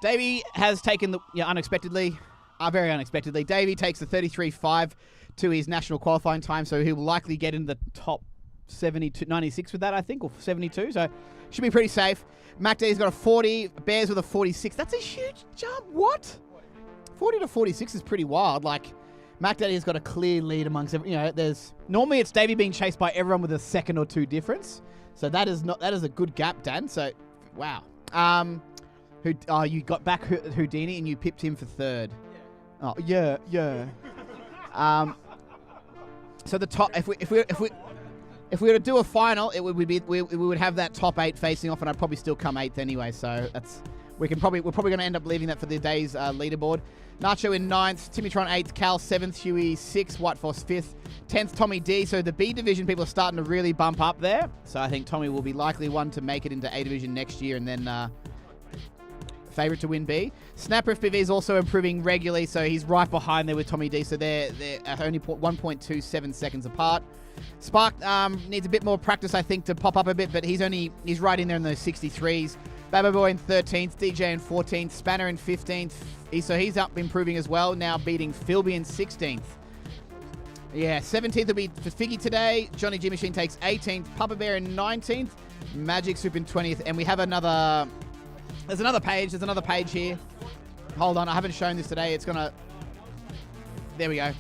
Davey has taken the unexpectedly, very unexpectedly. Davey takes the 33.5 to his national qualifying time, so he will likely get into the top 72, 96 with that, I think, or 72. So should be pretty safe. Mac D's got a 40. Bears with a 46. That's a huge jump. What? 40 to 46 is pretty wild. Like, Mac Daddy has got a clear lead amongst there's normally it's Davey being chased by everyone with a second or two difference. So that is a good gap, Dan. So wow. You got back Houdini and you pipped him for third. Oh yeah. So the top if we were to do a final, it would be we would have that top 8 facing off, and I'd probably still come 8th anyway. So that's we're probably going to end up leaving that for the day's leaderboard. Nacho in 9th, Timitron 8th, Cal 7th, Huey 6th, White Force 5th, 10th Tommy D. So the B division people are starting to really bump up there. So I think Tommy will be likely one to make it into A division next year, and then favourite to win B. Snapper FPV is also improving regularly, so he's right behind there with Tommy D, so they're only 1.27 seconds apart. Spark needs a bit more practice, I think, to pop up a bit, but he's right in there in those 63s. Baba Boy in 13th, DJ in 14th, Spanner in 15th. So he's up improving as well, now beating Philby in 16th. Yeah, 17th will be for Figgy today. Johnny G Machine takes 18th. Papa Bear in 19th. Magic Soup in 20th. And we have another... There's another page. There's another page here. Hold on. I haven't shown this today. It's going to... There we go.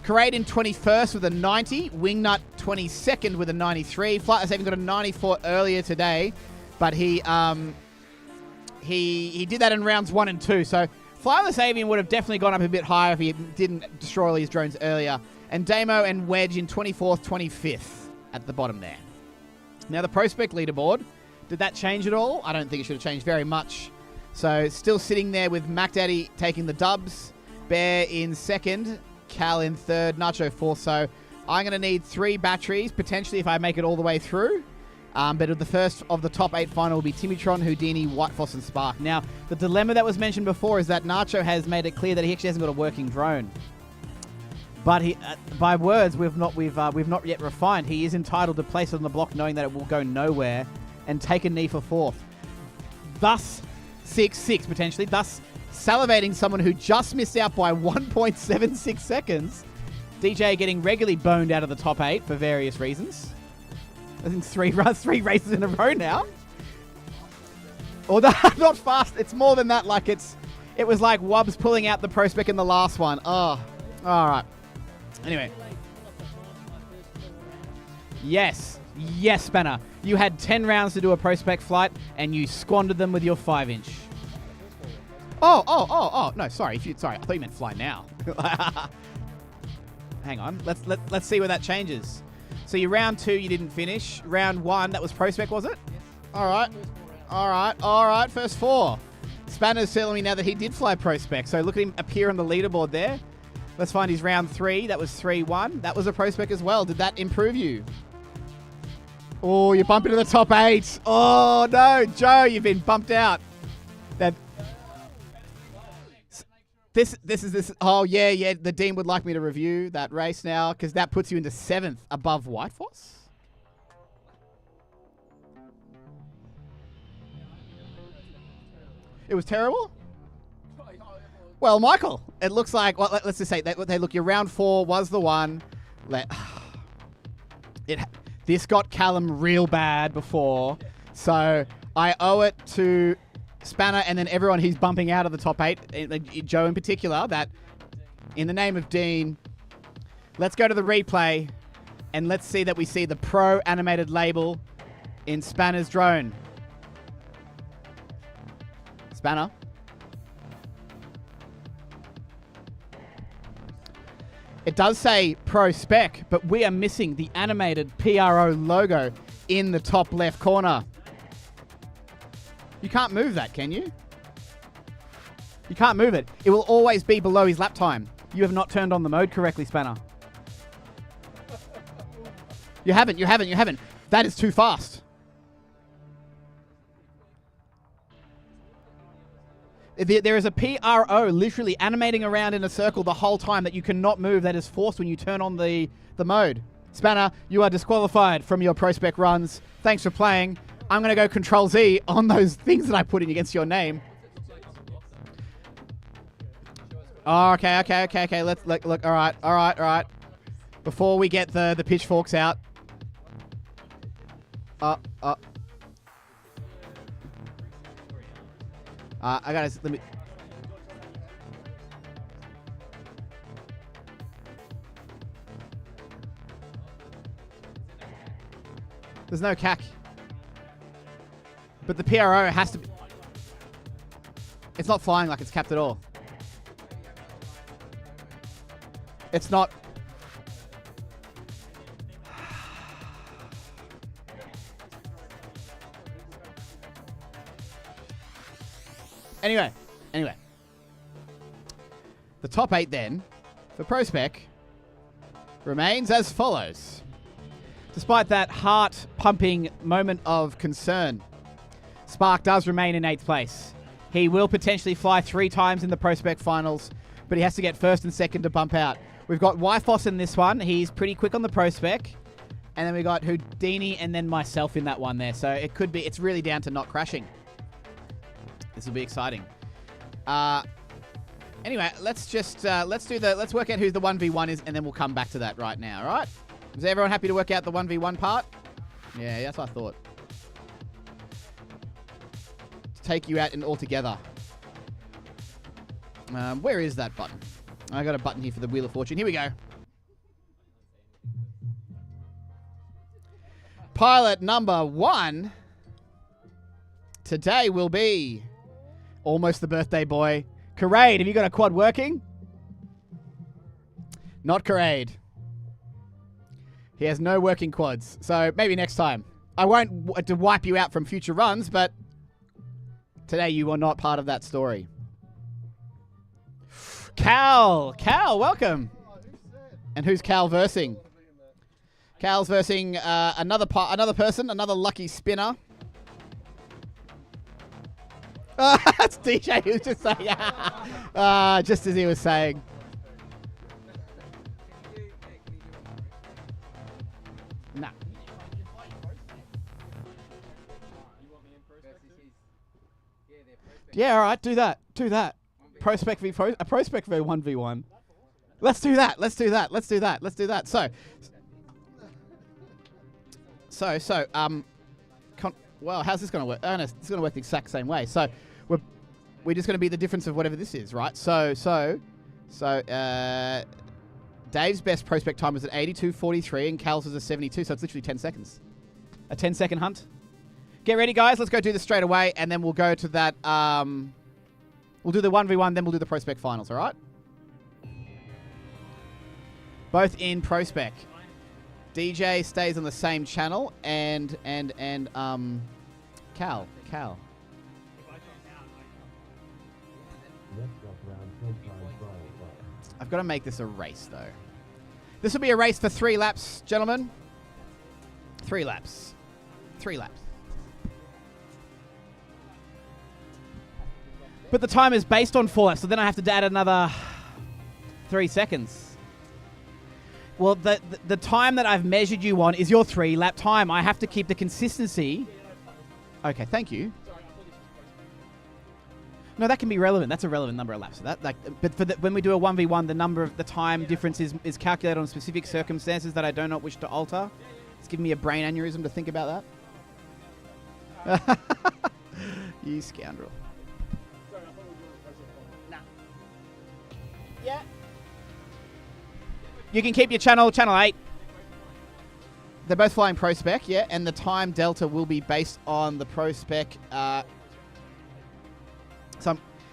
Karate in 21st with a 90. Wingnut 22nd with a 93. Flightless even got a 94 earlier today. But he did that in rounds 1 and 2. So Flightless Avian would have definitely gone up a bit higher if he didn't destroy all his drones earlier. And Damo and Wedge in 24th, 25th at the bottom there. Now the Prospect leaderboard, did that change at all? I don't think it should have changed very much. So still sitting there with Mac Daddy taking the dubs, Bear in 2nd, Cal in 3rd, Nacho 4th. So I'm going to need 3 batteries, potentially if I make it all the way through. But the first of the top 8 final will be Timitron, Houdini, White Foss, and Spark. Now, the dilemma that was mentioned before is that Nacho has made it clear that he actually hasn't got a working drone. But he, by words we've not yet refined, he is entitled to place it on the block knowing that it will go nowhere and take a knee for 4th. Thus, 6-6 potentially, thus salivating someone who just missed out by 1.76 seconds. DJ getting regularly boned out of the top 8 for various reasons. I think 3 races in a row now. Or not fast, it's more than that. Like it was like Wubbs pulling out the Prospect in the last one. Oh, all right. Anyway. Yes, Spanner. You had 10 rounds to do a Prospect flight, and you squandered them with your 5-inch. Oh, no, sorry. Sorry, I thought you meant fly now. Hang on, let's see where that changes. So your round 2, you didn't finish. Round 1, that was Prospect, was it? All right, first 4. Spanner's telling me now that he did fly Prospect, so look at him appear on the leaderboard there. Let's find his round 3. That was 3-1. That was a Prospect as well. Did that improve you? Oh, you bump into the top 8. Oh, no. Joe, you've been bumped out. Oh, yeah. The Dean would like me to review that race now because that puts you into 7th above White Foss. It was terrible? Well, Michael, it looks like, well, let's just say, look, your round 4 was the one. This got Callum real bad before, so I owe it to Spanner and then everyone he's bumping out of the top 8, Joe in particular, that in the name of Dean, let's go to the replay and let's see that we see the Pro animated label in Spanner's drone. Spanner. It does say Pro Spec, but we are missing the animated PRO logo in the top left corner. You can't move that, can you? You can't move it. It will always be below his lap time. You have not turned on the mode correctly, Spanner. You haven't. That is too fast. There is a PRO literally animating around in a circle the whole time that you cannot move. That is forced when you turn on the mode. Spanner, you are disqualified from your Prospect runs. Thanks for playing. I'm going to go Control Z on those things that I put in against your name. Oh, okay. Let's look. All right. Before we get the pitchforks out. let me. There's no CAC. But the PRO has to be... It's not flying like it's capped at all. It's not... Anyway. The top 8 then, for ProSpec, remains as follows. Despite that heart-pumping moment of concern, Spark does remain in 8th place. He will potentially fly 3 times in the Prospect Finals, but he has to get first and second to bump out. We've got Wyfoss in this one. He's pretty quick on the Prospect. And then we got Houdini and then myself in that one there. So it could be, it's really down to not crashing. This will be exciting. Anyway, let's work out who the 1v1 is, and then we'll come back to that right now, all right? Is everyone happy to work out the 1v1 part? Yeah, that's what I thought. To take you out in all together. Where is that button? I got a button here for the Wheel of Fortune. Here we go. Pilot number 1 today will be almost the birthday boy. Karade, have you got a quad working? Not Karade. He has no working quads, so maybe next time. I won't wipe you out from future runs, but today you are not part of that story. Cal, welcome. And who's Cal versing? Cal's versing another person, another lucky spinner. That's DJ who was just saying, just as he was saying. Nah. Yeah, all right, do that. Prospect v 1v1. Let's do that. Well, how's this going to work? Oh, no, it's going to work the exact same way. So we're just going to be the difference of whatever this is, right? So Dave's best prospect time was at 82.43 and Cal's was at 72, so it's literally 10 seconds. A 10-second hunt. Get ready, guys. Let's go do this straight away, and then we'll go to that. We'll do the 1v1, then we'll do the prospect finals, all right? Both in prospect. DJ stays on the same channel, and Cal. I've got to make this a race, though. This will be a race for 3 laps, gentlemen. 3 laps. But the time is based on 4 laps, so then I have to add another 3 seconds. Well, the time that I've measured you on is your 3-lap time. I have to keep the consistency. Okay, thank you. No, that can be relevant. That's a relevant number of laps. But when we do a 1v1, the time difference is calculated on specific circumstances that I do not wish to alter. It's giving me a brain aneurysm to think about that. You scoundrel. Yeah. You can keep your channel 8. They're both flying ProSpec, yeah, and the time delta will be based on the ProSpec.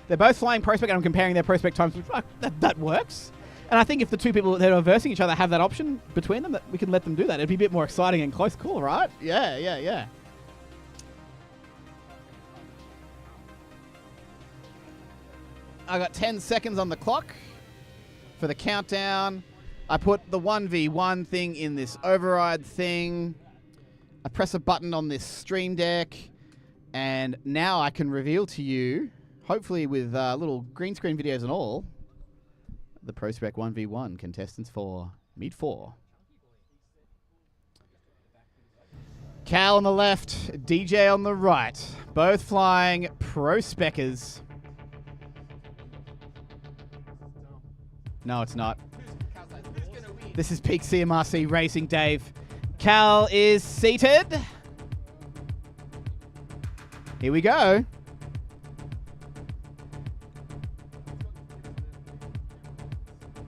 They're both flying ProSpec, and I'm comparing their ProSpec times. That works. And I think if the two people that are versing each other have that option between them, that we can let them do that. It'd be a bit more exciting and close call, right? Yeah. I got 10 seconds on the clock for the countdown. I put the 1v1 thing in this override thing. I press a button on this stream deck. And now I can reveal to you, hopefully with little green screen videos and all, the ProSpec 1v1 contestants for Meet 4. Cal on the left, DJ on the right. Both flying ProSpecers. No, it's not. This is peak CMRC racing, Dave. Cal is seated. Here we go.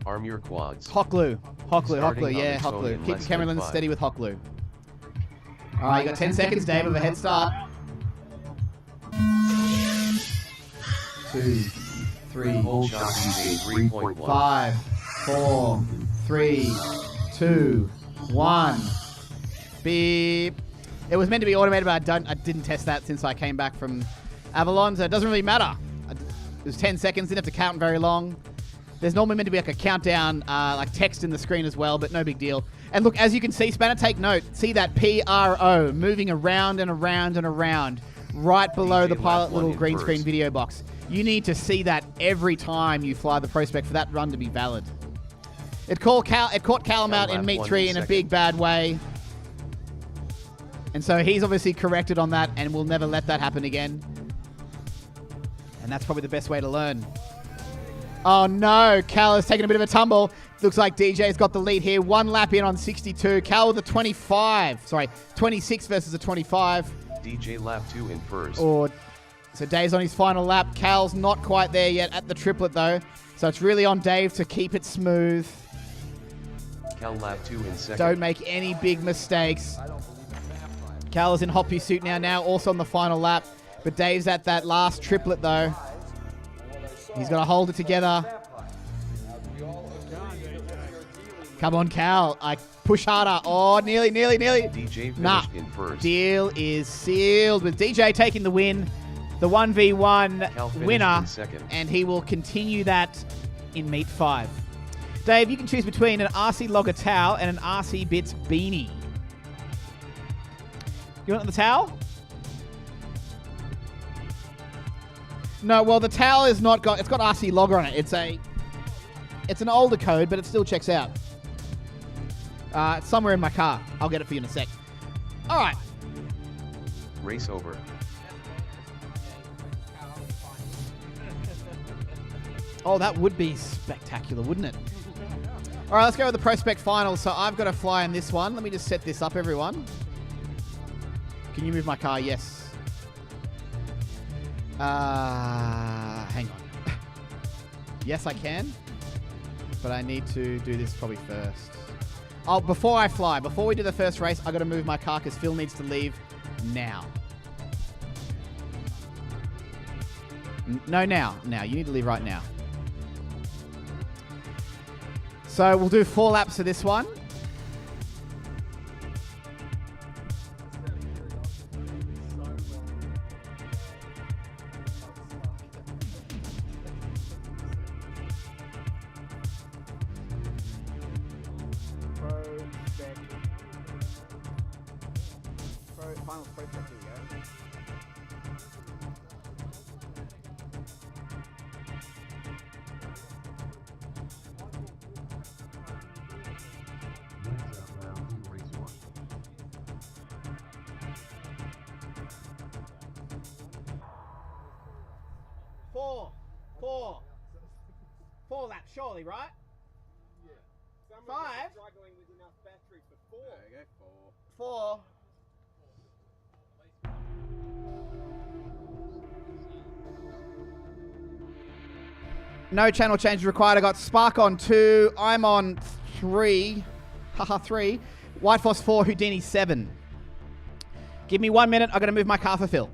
Arm your quads. Hocklu, yeah, Starting on Hocklu. its Keep the less camera than lens 5. steady with Hocklu. All right, you got 10 seconds, Dave, of a head start. 2, 3, Hold shot using 3.1. 5, 4, 3, 2, 1. Beep. It was meant to be automated, but I didn't test that since I came back from Avalon, so it doesn't really matter. It was 10 seconds, didn't have to count very long. There's normally meant to be like a countdown, like text in the screen as well, but no big deal. And look, as you can see, Spanner, take note. See that PRO moving around and around and around. right below the DJ pilot lap one little in green screen first. video box. You need to see that every time you fly the ProSpec for that run to be valid. It caught Callum out in lap Meet one 3 in in a second. big bad way. And so he's obviously corrected on that and will never let that happen again. And that's probably the best way to learn. Oh no, Cal has taken a bit of a tumble. Looks like DJ's got the lead here. 1 lap in on 62. Cal with a 25. Sorry, 26 versus a 25. DJ lap 2 in first. So Dave's on his final lap. Cal's not quite there yet at the triplet though. So it's really on Dave to keep it smooth. Cal lap 2 in second. Don't make any big mistakes. Cal is in hoppy suit now also on the final lap. But Dave's at that last triplet though. He's got to hold it together. Come on, Cal. I push harder. Oh, nearly. DJ finished Nah. in first. Deal is sealed with DJ taking the win. The 1v1 Cal finished winner. in second. And he will continue that in Meet 5. Dave, you can choose between an RC Logger towel and an RC Bits beanie. You want the towel? No, well, the towel is not got. It's got RC Logger on it. It's an older code, but it still checks out. It's somewhere in my car. I'll get it for you in a sec. All right. Race over. Oh, that would be spectacular, wouldn't it? All right, let's go with the ProSpec finals. So I've got to fly in this one. Let me just set this up, everyone. Can you move my car? Yes. Hang on. Yes, I can. But I need to do this probably first. Oh, before I fly, before we do the first race, I got to move my car because Phil needs to leave now. No, now. Now. You need to leave right now. So we'll do 4 laps of this one. Final ProSpec, here we go. Next up round in race 1. Four laps, surely, right? Yeah. 5. Struggling with enough battery for 4. There you go, 4. No channel change required. I got Spark on 2. I'm on 3. Haha, 3. White Foss 4. Houdini 7. Give me 1 minute. I got to move my car for Phil.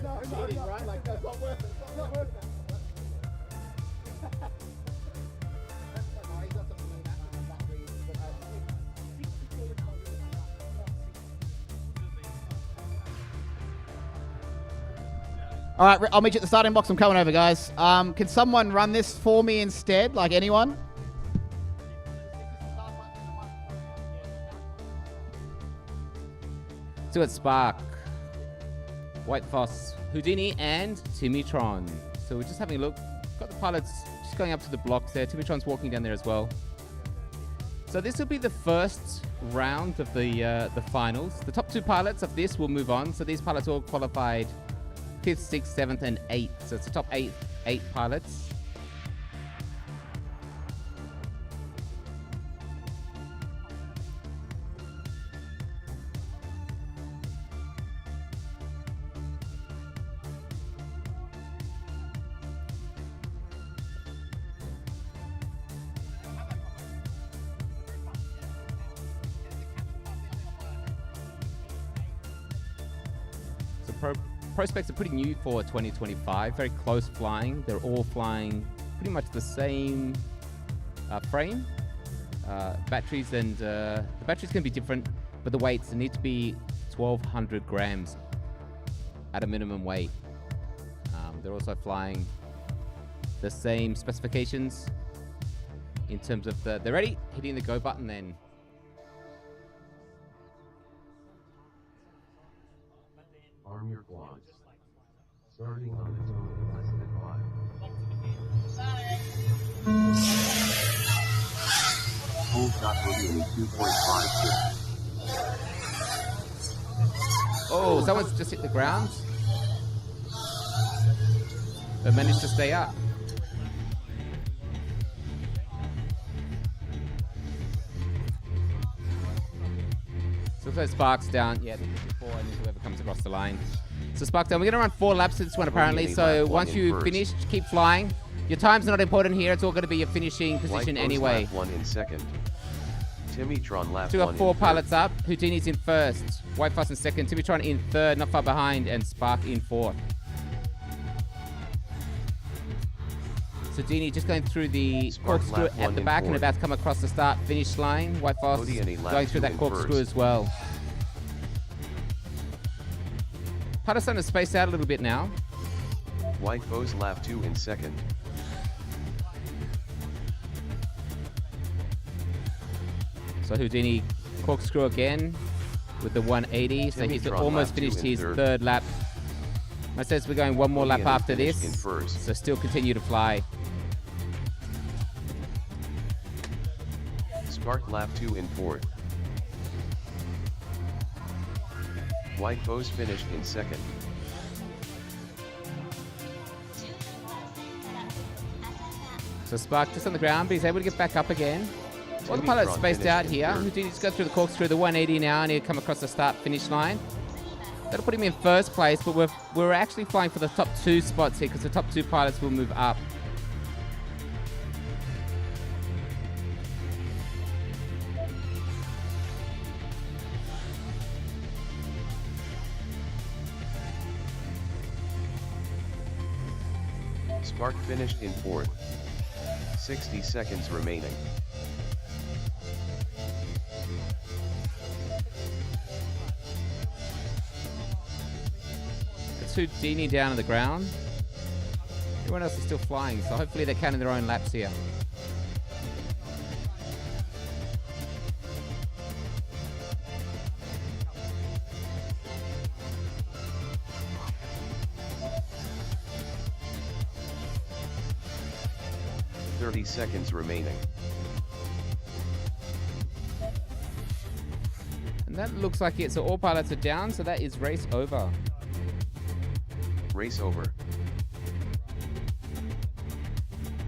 right? Like, that's not worth it. It's not worth it. All right, I'll meet you at the starting box. I'm coming over, guys. Can someone run this for me instead? Like, anyone? So it's Spark, White Foss, Houdini, and Timitron. So we're just having a look. Got the pilots just going up to the blocks there. Timitron's walking down there as well. So this will be the first round of the finals. The top two pilots of this will move on. So these pilots all qualified 5th, 6th, 7th, and 8th. So it's the top eight pilots. Prospects are pretty new for 2025, very close flying. They're all flying pretty much the same frame. Batteries and the batteries can be different, but the weights need to be 1,200 grams at a minimum weight. They're also flying the same specifications in terms of they're ready, hitting the go button then. Arm your quads. Starting on its own in less than 5. Full shot moving in 2.56. Oh, someone's just hit the ground. But managed to stay up. So if Spark's down, yeah, before and whoever comes across the line. So Spark's down. We're going to run 4 laps of this one apparently. So once you finish, keep flying. Your time's not important here. It's all going to be your finishing position anyway. Lap 1 in 2nd. Timitron lap 1 So we got 4 in pilots 3rd. up. Houdini's in 1st. White Foss in 2nd. Timitron in 3rd, not far behind. And Spark in 4th. So Houdini just going through the Spark corkscrew lap at 1 the in back and 4th. about to come across the start-finish line. White Foss Houdini lap going through 2 that in corkscrew 1st. as well. Patterson is spaced out a little bit now. White Foes lap 2 in 2nd. So Houdini corkscrew again with the 180. So he's Timitron almost lap 2 finished in his 3rd. 3rd lap. I says we're going one more lap Houdini after finished this. in 1st. So still continue to fly. Spark lap 2 in 4th. White Foes finished in 2nd. So Spark just on the ground, but he's able to get back up again. All the pilots Timitron spaced out finished in here. 3rd. Houdini just go through the corkscrew, the 180 now, and he'll come across the start-finish line. That'll put him in 1st place, but we're actually flying for the top 2 spots here because the top 2 pilots will move up. Spark finished in 4th. 60 seconds remaining. It's Houdini down on the ground. Everyone else is still flying, so hopefully they're counting their own laps here. Seconds remaining. And that looks like it. So all pilots are down, so that is race over. Race over.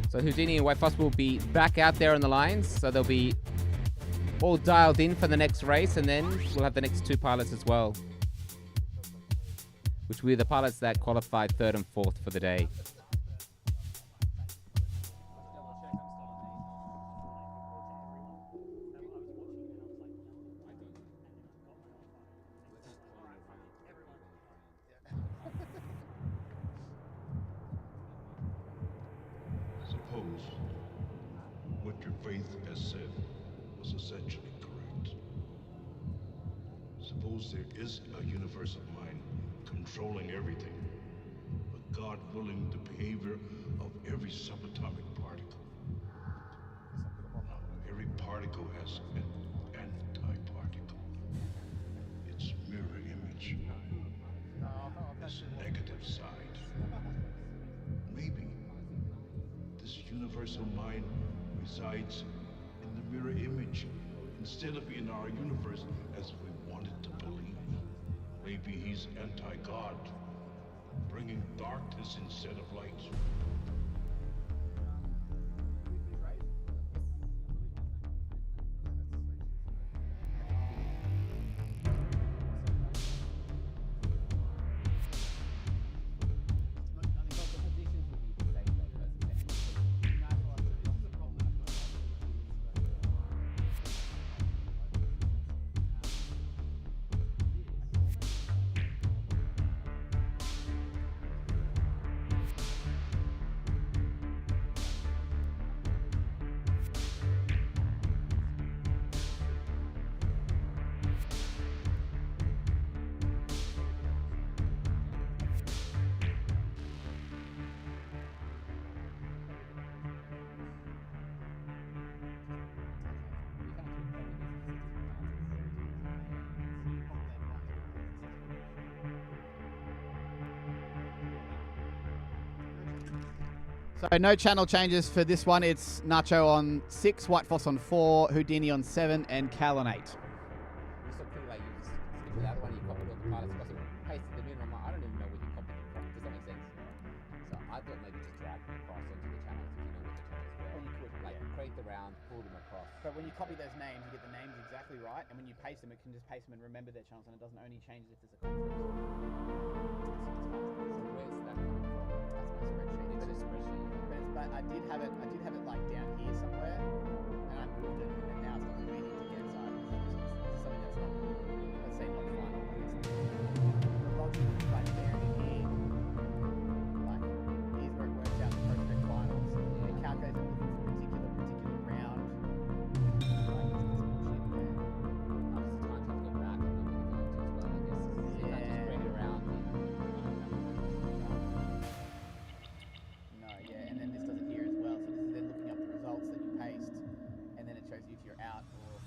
So Houdini and White Foss will be back out there on the lines, so they'll be all dialed in for the next race, and then we'll have the next 2 pilots as well, which will be the pilots that qualified 3rd and 4th for the day. universe. What your faith has said was essentially correct. Suppose there is a universe of mind controlling everything, a God willing the behavior of every subatomic particle. Now, every particle has an anti-particle. Its mirror image. Its negative side. Maybe this universal mind resides in the mirror image instead of in our universe as we wanted to believe. Maybe he's anti-God, bringing darkness instead of light. So no channel changes for this one. It's Nacho on 6, White Foss on 4, Houdini on 7, and Cal on 8. It's so cool, like you just stick with that one, you copy all the pilots, because it pasted them in. I'm like, I don't even know where you copied them from. Does that make sense? So I thought maybe just drag them across onto the channels if you know what the channels were. Well, you could, Like yeah. create the round, pull them across. But when you copy those names, you get the names exactly right, and when you paste them, it can just paste them and remember their channels, and it doesn't only change if there's a conflict. So where's that coming from? That's my spreadsheet. It's a spreadsheet. But I did have it like down here somewhere, and I moved it, and now it's not convenient to get. So it's something that's not, let's say, not final. The logic is right there in here. Like here's where it works out the prospect finals. It calculates it for a particular round. Like this bullshit there. Obviously, time to go back and then we can go into as well, I guess. You can't just bring it around. No, yeah, and then this does it here as well. So this is then looking up the results that you paste, and then it shows you if you're out or.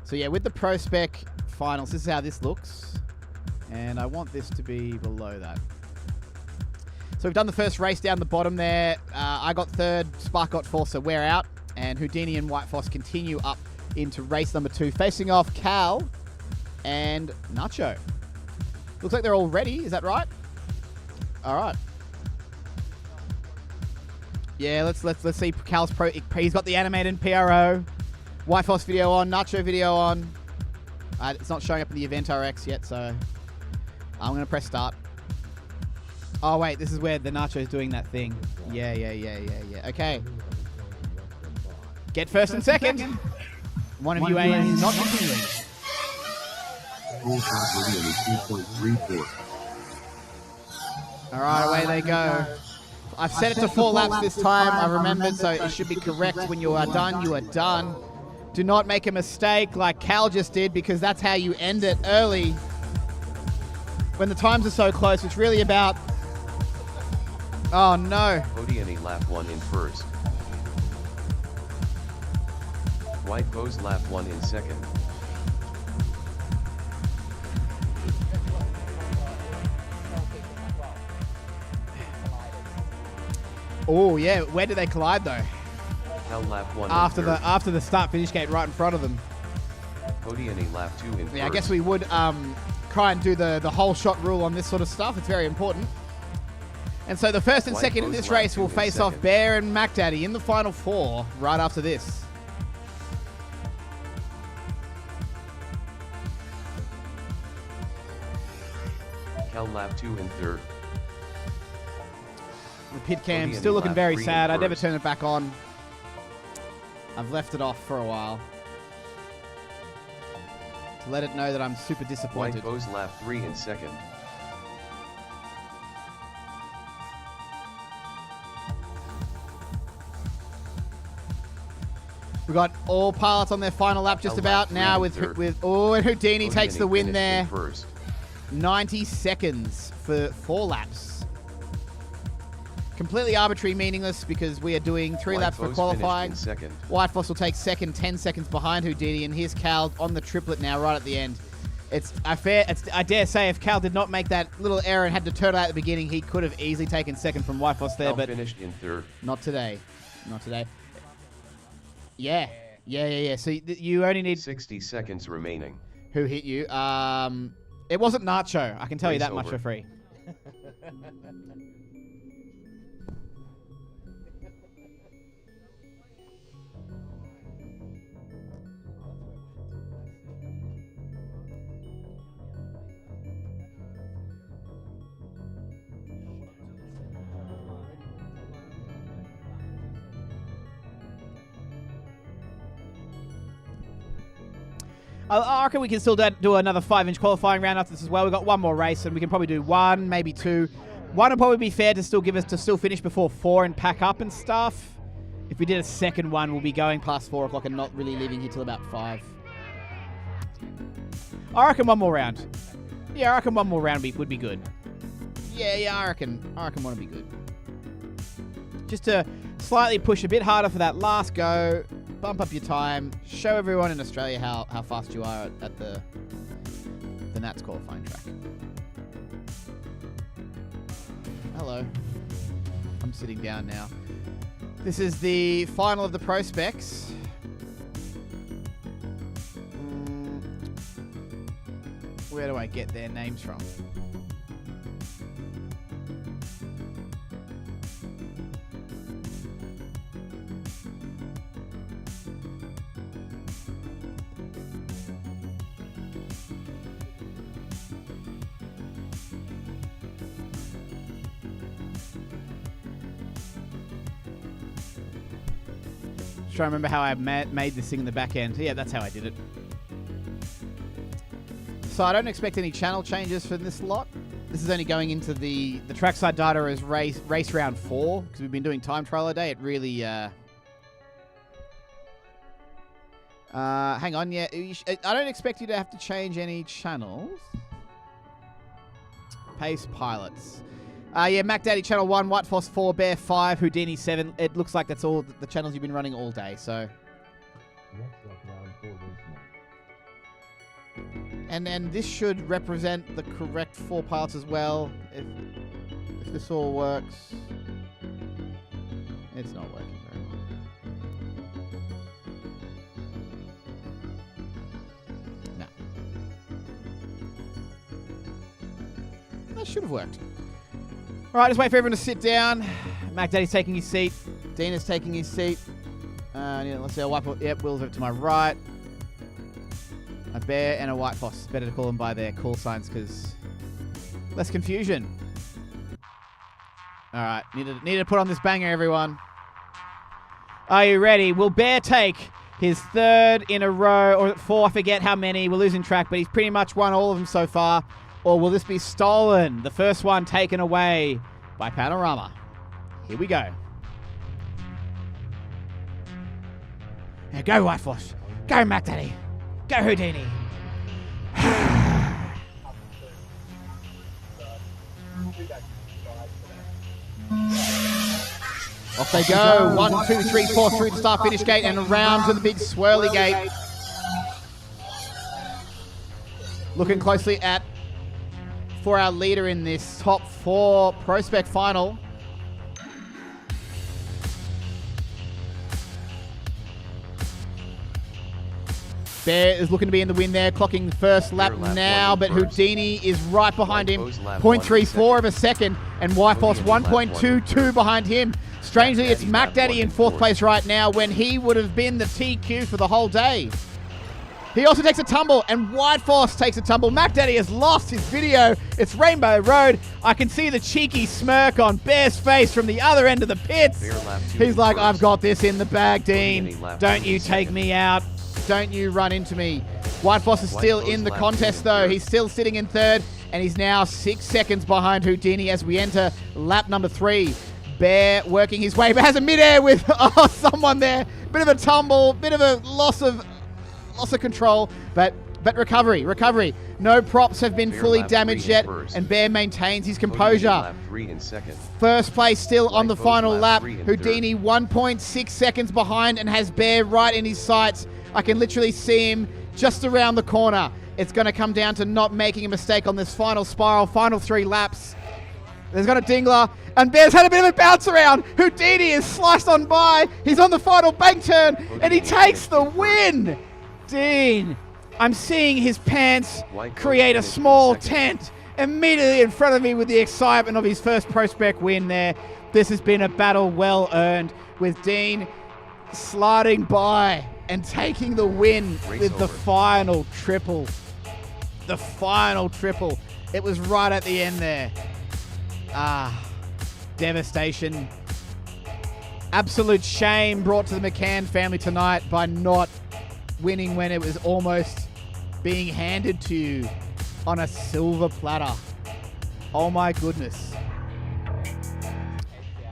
So yeah, with the Pro Spec finals, this is how this looks. And I want this to be below that. So we've done the first race down the bottom there. I got third, Spark got fourth, so we're out. And Houdini and White Foss continue up into race number 2, facing off Cal and Nacho. Looks like they're all ready, is that right? All right. Yeah, let's see Cal's pro. He's got the animated PRO. White Foss video on, Nacho video on. It's not showing up in the Event RX yet, so I'm going to press start. Oh, wait, this is where the Nacho's doing that thing. Yeah. Okay. Get first and second. One of you is not continuing. Full shot radio is 2.34. All right, away they go. I've set it to 4 laps this time. I remembered, so it should be correct. When you are done, you are done. Do not make a mistake like Cal just did, because that's how you end it early. When the times are so close, it's really about... Oh, no. Houdini lap 1 in first. White Foss lap 1 in second. Oh, yeah. Where did they collide, though? Cal lap 1 After in third. the the start-finish gate right in front of them. Houdini lap 2 in first. Yeah, I guess we would try and do the whole shot rule on this sort of stuff. It's very important. And so the first and White second in Foss this lap race 2 will in face off second. Bear and Mac Daddy in the final 4 right after this. Cal lap 2 in third. The pit cam Houdini still looking lap very 3 in sad. I never first. turn it back on. I've left it off for a while to let it know that I'm super White disappointed. Foss lap 3 in second. We've got all pilots on their final lap just about now and Houdini takes the win there. First. 90 seconds for 4 laps. Completely arbitrary, meaningless, because we are doing 3 laps for qualifying. White Foss will take second, 10 seconds behind Houdini, and here's Cal on the triplet now, right at the end. I dare say if Cal did not make that little error and had to turtle out at the beginning, he could have easily taken second from White Foss there, Cal but finished in third. Not today. Not today. Yeah. So you only need 60 seconds remaining. Who hit you? It wasn't Nacho. I can tell you that much for free. I reckon we can still do another 5-inch qualifying round after this as well. We've got one more race, and we can probably do 1, maybe 2. 1 would probably be fair to still finish before 4 and pack up and stuff. If we did a second one, we'll be going past 4 o'clock and not really leaving here till about 5. I reckon one more round. Yeah, I reckon one more round would be good. Yeah, I reckon one would be good. Just to slightly push a bit harder for that last go. Bump up your time. Show everyone in Australia how fast you are at the Nats qualifying track. Hello. I'm sitting down now. This is the final of the Pro Specs. Where do I get their names from? Trying to remember how I made this thing in the back end. Yeah, that's how I did it. So I don't expect any channel changes for this lot. This is only going into the trackside data as race round 4, because we've been doing time trial all day. It really... hang on, yeah. I don't expect you to have to change any channels. Pace pilots. Yeah, Mac Daddy channel 1, White Foss 4, Bear 5, Houdini 7. It looks like that's all the channels you've been running all day, so. And then this should represent the correct 4 pilots as well. If this all works. It's not working very well. No. That should have worked. All right, just wait for everyone to sit down. Mac Daddy's taking his seat. Dina's taking his seat. Yeah, let's see. I'll wipe. Yep, Will's over to my right. A Bear and a White Foss. Better to call them by their call signs because less confusion. All right, need to put on this banger, everyone. Are you ready? Will Bear take his 3rd in a row, or 4? I forget how many. We're losing track, but he's pretty much won all of them so far. Or will this be stolen? The first one taken away by Panorama. Here we go. Now go, White Foss. Go, Mac Daddy. Go, Houdini. Off they go. 1, 2, 3, 4 through the start-finish gate and around to the big swirly gate. Looking closely for our leader in this top 4 prospect final. Bear is looking to be in the win there, clocking the first lap now, but Houdini is right behind him, 0.34 of a second, and White Foss 1.22 behind him. Strangely, it's Mac Daddy in 4th place right now when he would have been the TQ for the whole day. He also takes a tumble, and White Foss takes a tumble. Mac Daddy has lost his video. It's Rainbow Road. I can see the cheeky smirk on Bear's face from the other end of the pits. He's like, I've got this in the bag, Dean. Don't you take me out. Don't you run into me. White Foss is still in the contest, though. He's still sitting in 3rd, and he's now 6 seconds behind Houdini as we enter lap number 3. Bear working his way, but has a midair with someone there. Bit of a tumble, bit of a loss of control, but recovery. No props have been Bear fully lap damaged 3 in yet, first. and Bear maintains his Houdini composure. lap 3 in second. First place still on the White final Rose lap. lap 3 in Houdini 1.6 seconds behind and has Bear right in his sights. I can literally see him just around the corner. It's going to come down to not making a mistake on this final spiral, final 3 laps. There's got a dingler, and Bear's had a bit of a bounce around. Houdini is sliced on by. He's on the final bank turn, and he takes the win. Dean, I'm seeing his pants White create a Rose small finished second. tent immediately in front of me with the excitement of his first prospect win there. This has been a battle well earned, with Dean sliding by and taking the win Race with the over. final triple. The final triple. It was right at the end there. Devastation. Absolute shame brought to the McCann family tonight by not winning when it was almost being handed to you on a silver platter. Oh my goodness.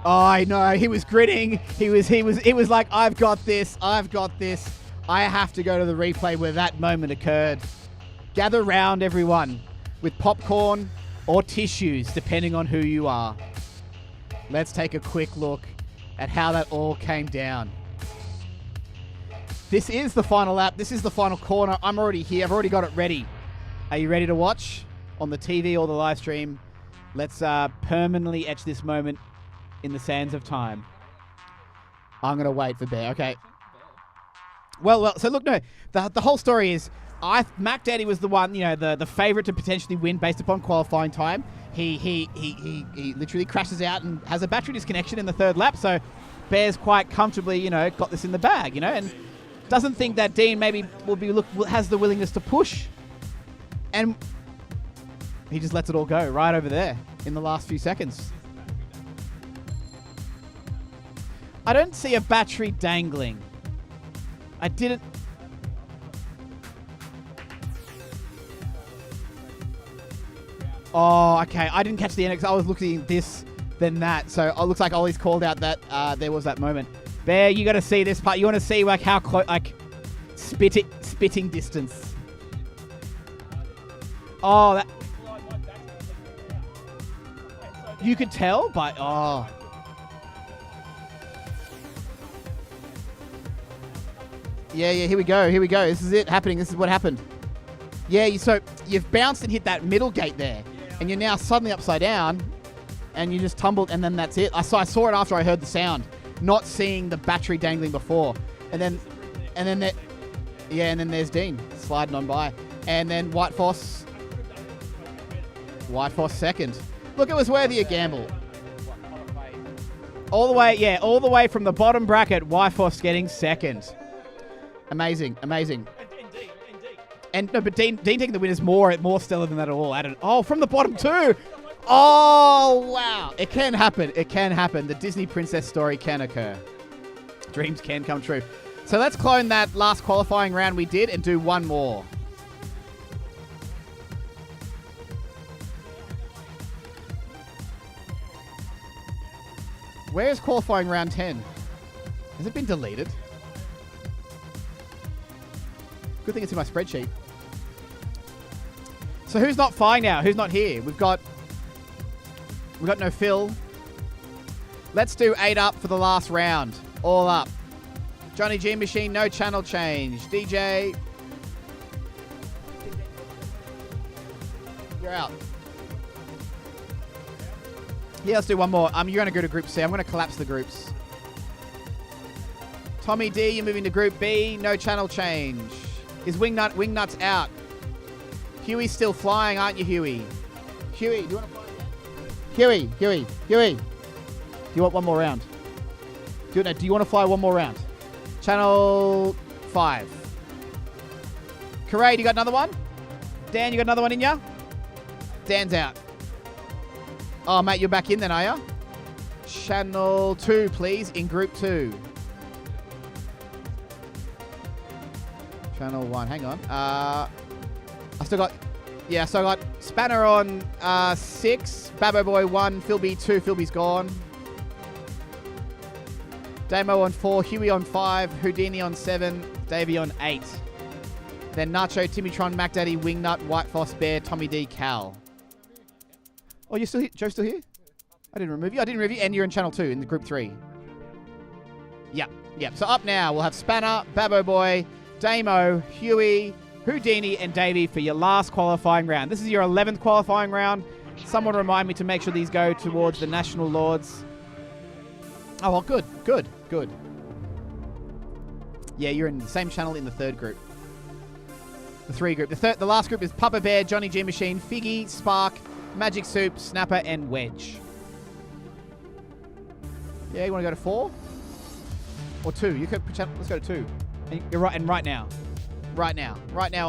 Oh, I know. He was grinning. It was like, I've got this. I have to go to the replay where that moment occurred. Gather round, everyone, with popcorn or tissues, depending on who you are. Let's take a quick look at how that all came down. This is the final lap. This is the final corner. I'm already here. I've already got it ready. Are you ready to watch on the TV or the live stream? Let's permanently etch this moment in the sands of time. I'm going to wait for Bear. Okay. Well, so look, no. The whole story is Mac Daddy was the one, the favorite to potentially win based upon qualifying time. He literally crashes out and has a battery disconnection in the 3rd lap. So Bear's quite comfortably, got this in the bag, and doesn't think that Dean maybe has the willingness to push. And he just lets it all go right over there in the last few seconds. I don't see a battery dangling. I didn't. Oh, okay. I didn't catch the end because I was looking at this, then that. So it looks like Ollie's called out that there was that moment. Bear, you got to see this part. You want to see like how close, like spitting distance. Oh, that. You could tell, but oh. Yeah, here we go. This is it happening. This is what happened. Yeah, so you've bounced and hit that middle gate there, and you're now suddenly upside down, and you just tumbled, and then that's it. I saw it after I heard the sound, not seeing the battery dangling before, and then there's Dean sliding on by, and then White Force second. Look, it was worthy a gamble. All the way from the bottom bracket, White Force getting second. Amazing. And no, but Dean taking the win is more stellar than that at all. Oh, from the bottom too. Oh, wow. It can happen. The Disney princess story can occur. Dreams can come true. So let's clone that last qualifying round we did and do one more. Where's qualifying round 10? Has it been deleted? Good thing it's in my spreadsheet. So who's not flying now? Who's not here? We've got no Phil. Let's do 8 up for the last round. All up. Johnny G Machine, no channel change. DJ. You're out. Yeah, let's do one more. You're going to go to Group C. I'm going to collapse the groups. Tommy D, you're moving to Group B. No channel change. Is Wingnut's out? Huey's still flying, aren't you, Huey? Huey, do you want to fly again? Huey. Do you want one more round? Do you want to fly one more round? Channel 5. Karay, you got another one? Dan, you got another one in ya? Dan's out. Oh, mate, you're back in then, are ya? Channel 2, please, in Group 2. Channel 1, hang on. I got Spanner on 6, Babbo Boy 1, Philby 2, Philby's gone. Damo on 4, Huey on 5, Houdini on 7, Davey on 8. Then Nacho, Timmytron, MacDaddy, Wingnut, White Foss, Bear, Tommy D, Cal. Oh, you're still here? Joe's still here? I didn't remove you. I didn't remove you. And you're in channel 2 in the group 3. Yep. So up now, we'll have Spanner, Babbo Boy, Damo, Huey, Houdini, and Davey for your last qualifying round. This is your 11th qualifying round. Someone remind me to make sure these go towards the National Lords. Oh, well, good. Yeah, you're in the same channel in the 3rd group. The 3 group. The last group is Papa Bear, Johnny G Machine, Figgy, Spark, Magic Soup, Snapper, and Wedge. Yeah, you want to go to 4? Or 2? You could. Let's go to 2. And you're right. And right now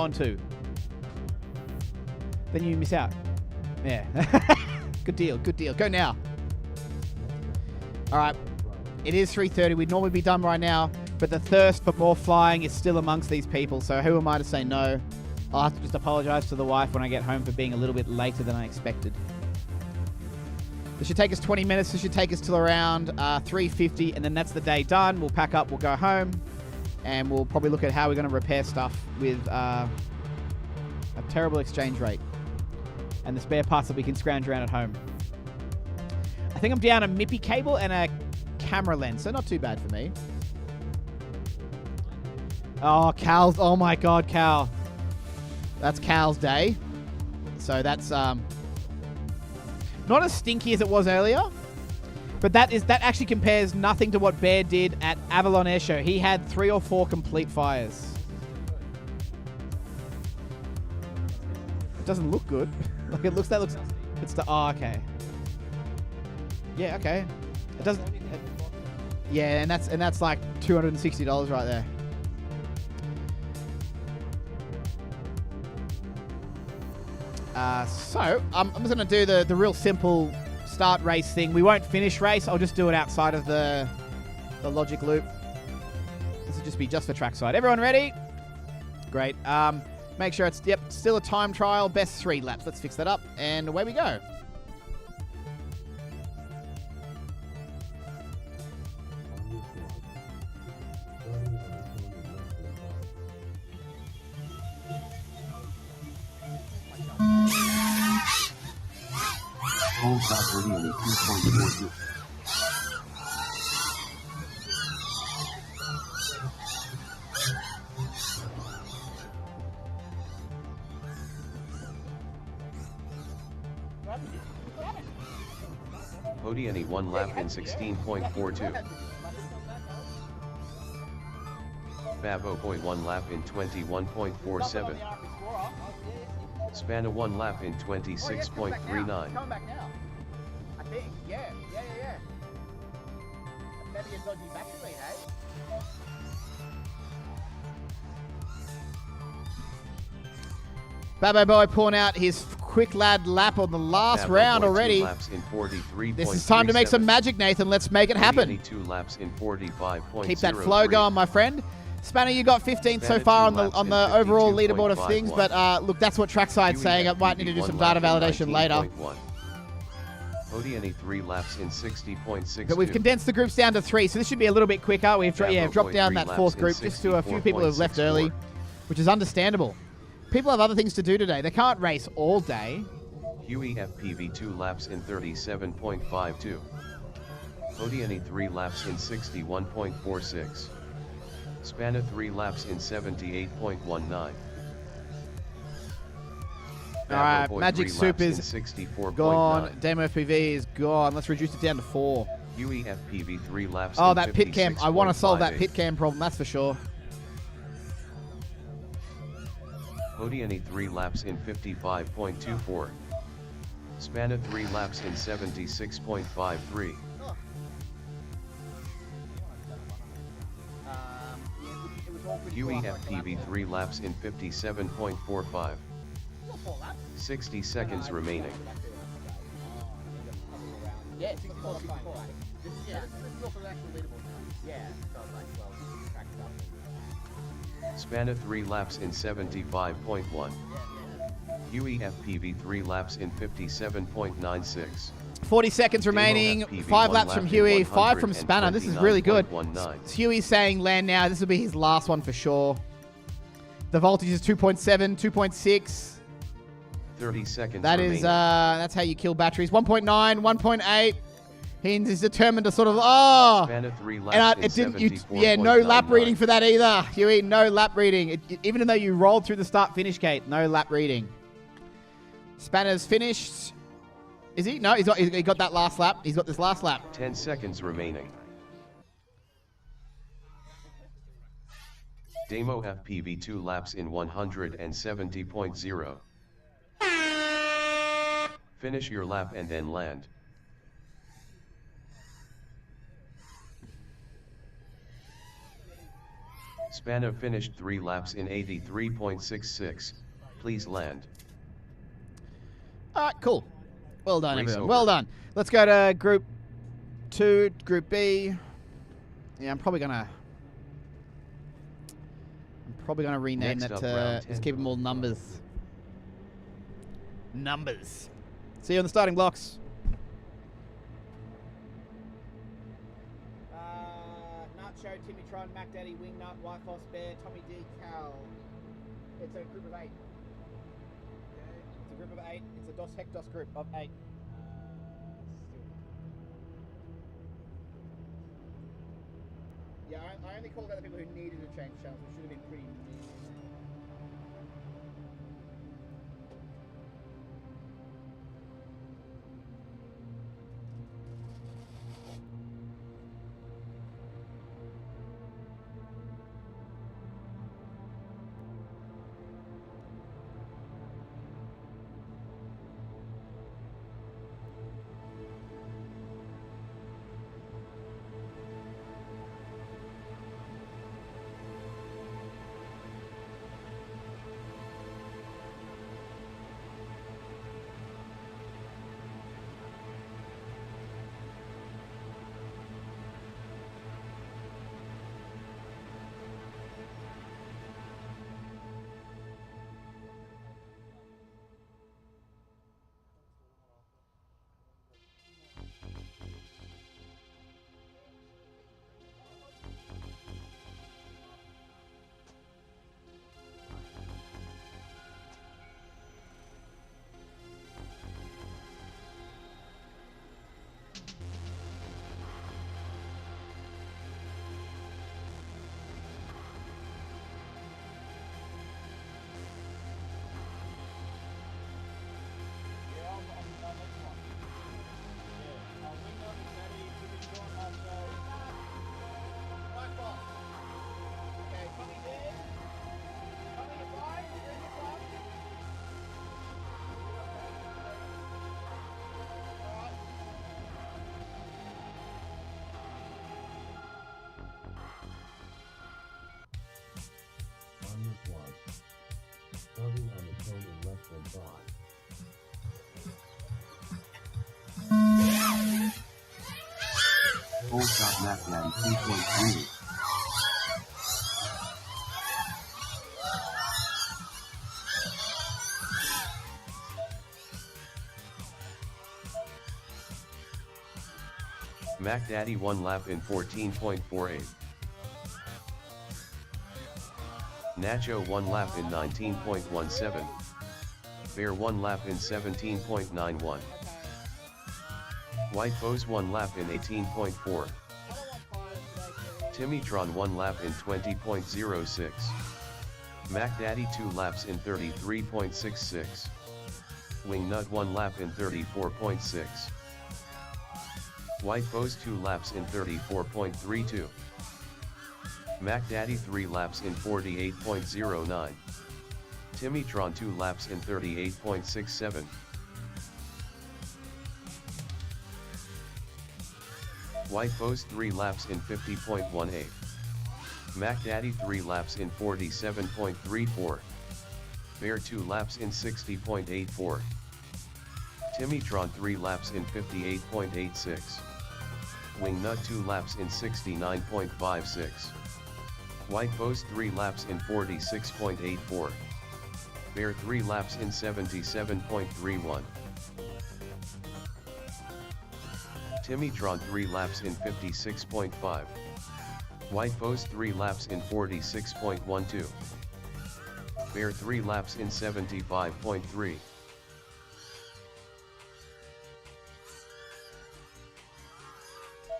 on 2. Then you miss out. Yeah. Good deal. Go now. All right. It is 3:30. We'd normally be done right now, but the thirst for more flying is still amongst these people. So who am I to say no? I'll have to just apologize to the wife when I get home for being a little bit later than I expected. This should take us 20 minutes. This should take us till around 3:50, and then that's the day done. We'll pack up, we'll go home, and we'll probably look at how we're going to repair stuff with a terrible exchange rate and the spare parts that we can scrounge around at home. I think I'm down a MIPI cable and a camera lens, so not too bad for me. Oh, Cal's. Oh my God, Cal. That's Cal's day. So that's not as stinky as it was earlier, but that actually compares nothing to what Bear did at Avalon Airshow. He had 3 or 4 complete fires. It doesn't look good. Like it looks. It's the. Oh, okay. Yeah, okay. It doesn't. Yeah, and that's like $260 right there. So I'm just going to do the real simple start race thing. We won't finish race. I'll just do it outside of the logic loop. This will just be just for trackside. Everyone ready? Great. Make sure it's still a time trial. Best 3 laps. Let's fix that up, and away we go. Hodiani 1 lap in 16.42. Babbo Boy 1 lap in 21.47. Spanna 1 lap in 26.39. Come back now. I think. Yeah. Maybe a dodgy backstreet, hey? Babbo Boy pulling out his quick lad lap on the last round already. This is time to make some magic, Nathan. Let's make it happen. 2 laps in 45.03. Keep that flow going, my friend. Spanner, you got 15th so far on the overall leaderboard of things, but look, that's what Trackside's saying. I might need to do some data validation later. Hodiani 3 laps in 60.6. But we've condensed the groups down to 3, so this should be a little bit quicker. We've dropped down that 4th group just to a few people who have left early, which is understandable. People have other things to do today. They can't race all day. Huey FPV 2 laps in 37.52. Hodiani 3 laps in 61.46. Spanna 3 laps in 78.19. Alright, Magic Soup is 64.9. gone. Demo FPV is gone. Let's reduce it down to 4. Huey FPV 3 laps Oh, in that pit cam. I want to solve that 56.58. pit cam problem, that's for sure. Hodiani 3 laps in 55.24. Spanna 3 laps in 76.53. Huey FPV 3 laps in 57.45. 60 seconds remaining. Yeah, 64. This is your actual leaderboard. Yeah, so it's like 12 tracks up. Spanna 3 laps in 75.1. Huey FPV 3 laps in 57.96. 40 seconds remaining. FPV 5 one laps lap from in Huey, 5 from Spanner. This is really good. 129.19. Huey's saying land now. This will be his last one for sure. The voltage is 2.7, 2.6. 30 seconds That remaining. is, that's how you kill batteries. 1.9, 1.8. Haynes is determined to sort of, oh. Spanner 3 laps And in it didn't, yeah, no lap 74.99. reading for that either. Huey, no lap reading. Even though you rolled through the start-finish gate, no lap reading. Spanner's finished. Is he? No, he got that last lap. He's got this last lap. 10 seconds remaining. Demo FPV 2 laps in 170.0. Finish your lap and then land. Spanner finished 3 laps in 83.66. Please land. All right, cool. Well done, Race everyone. over. Well done. Let's go to Group 2, Group B. Yeah, I'm probably gonna rename Next that up, to round 10. just keep them all numbers. Numbers. See you on the starting blocks. Nacho, Timitron, Mac Daddy, Wingnut, White Foss Bear, Tommy D, Cal. It's a group of 8. It's a group of 8. It's a DOS Hectos group of 8. Yeah, I only called out the people who needed to change channels, which should have been pretty mean. Starting on the tone in less than 5. Full stop lap down 2.3. Mac Daddy 1 lap in 14.48. Nacho 1 lap in 19.17. Bear 1 lap in 17.91. White Foes 1 lap in 18.4. Timitron 1 lap in 20.06. Mac Daddy 2 laps in 33.66. Wingnut 1 lap in 34.6. White Foes 2 laps in 34.32. Mac Daddy 3 laps in 48.09. Timitron 2 laps in 38.67. White Foes 3 laps in 50.18. Mac Daddy 3 laps in 47.34. Bear 2 laps in 60.84. Timitron 3 laps in 58.86. Wingnut 2 laps in 69.56. White Foes 3 laps in 46.84. Bear 3 laps in 77.31. Timitron 3 laps in 56.5. White Foes 3 laps in 46.12. Bear 3 laps in 75.3.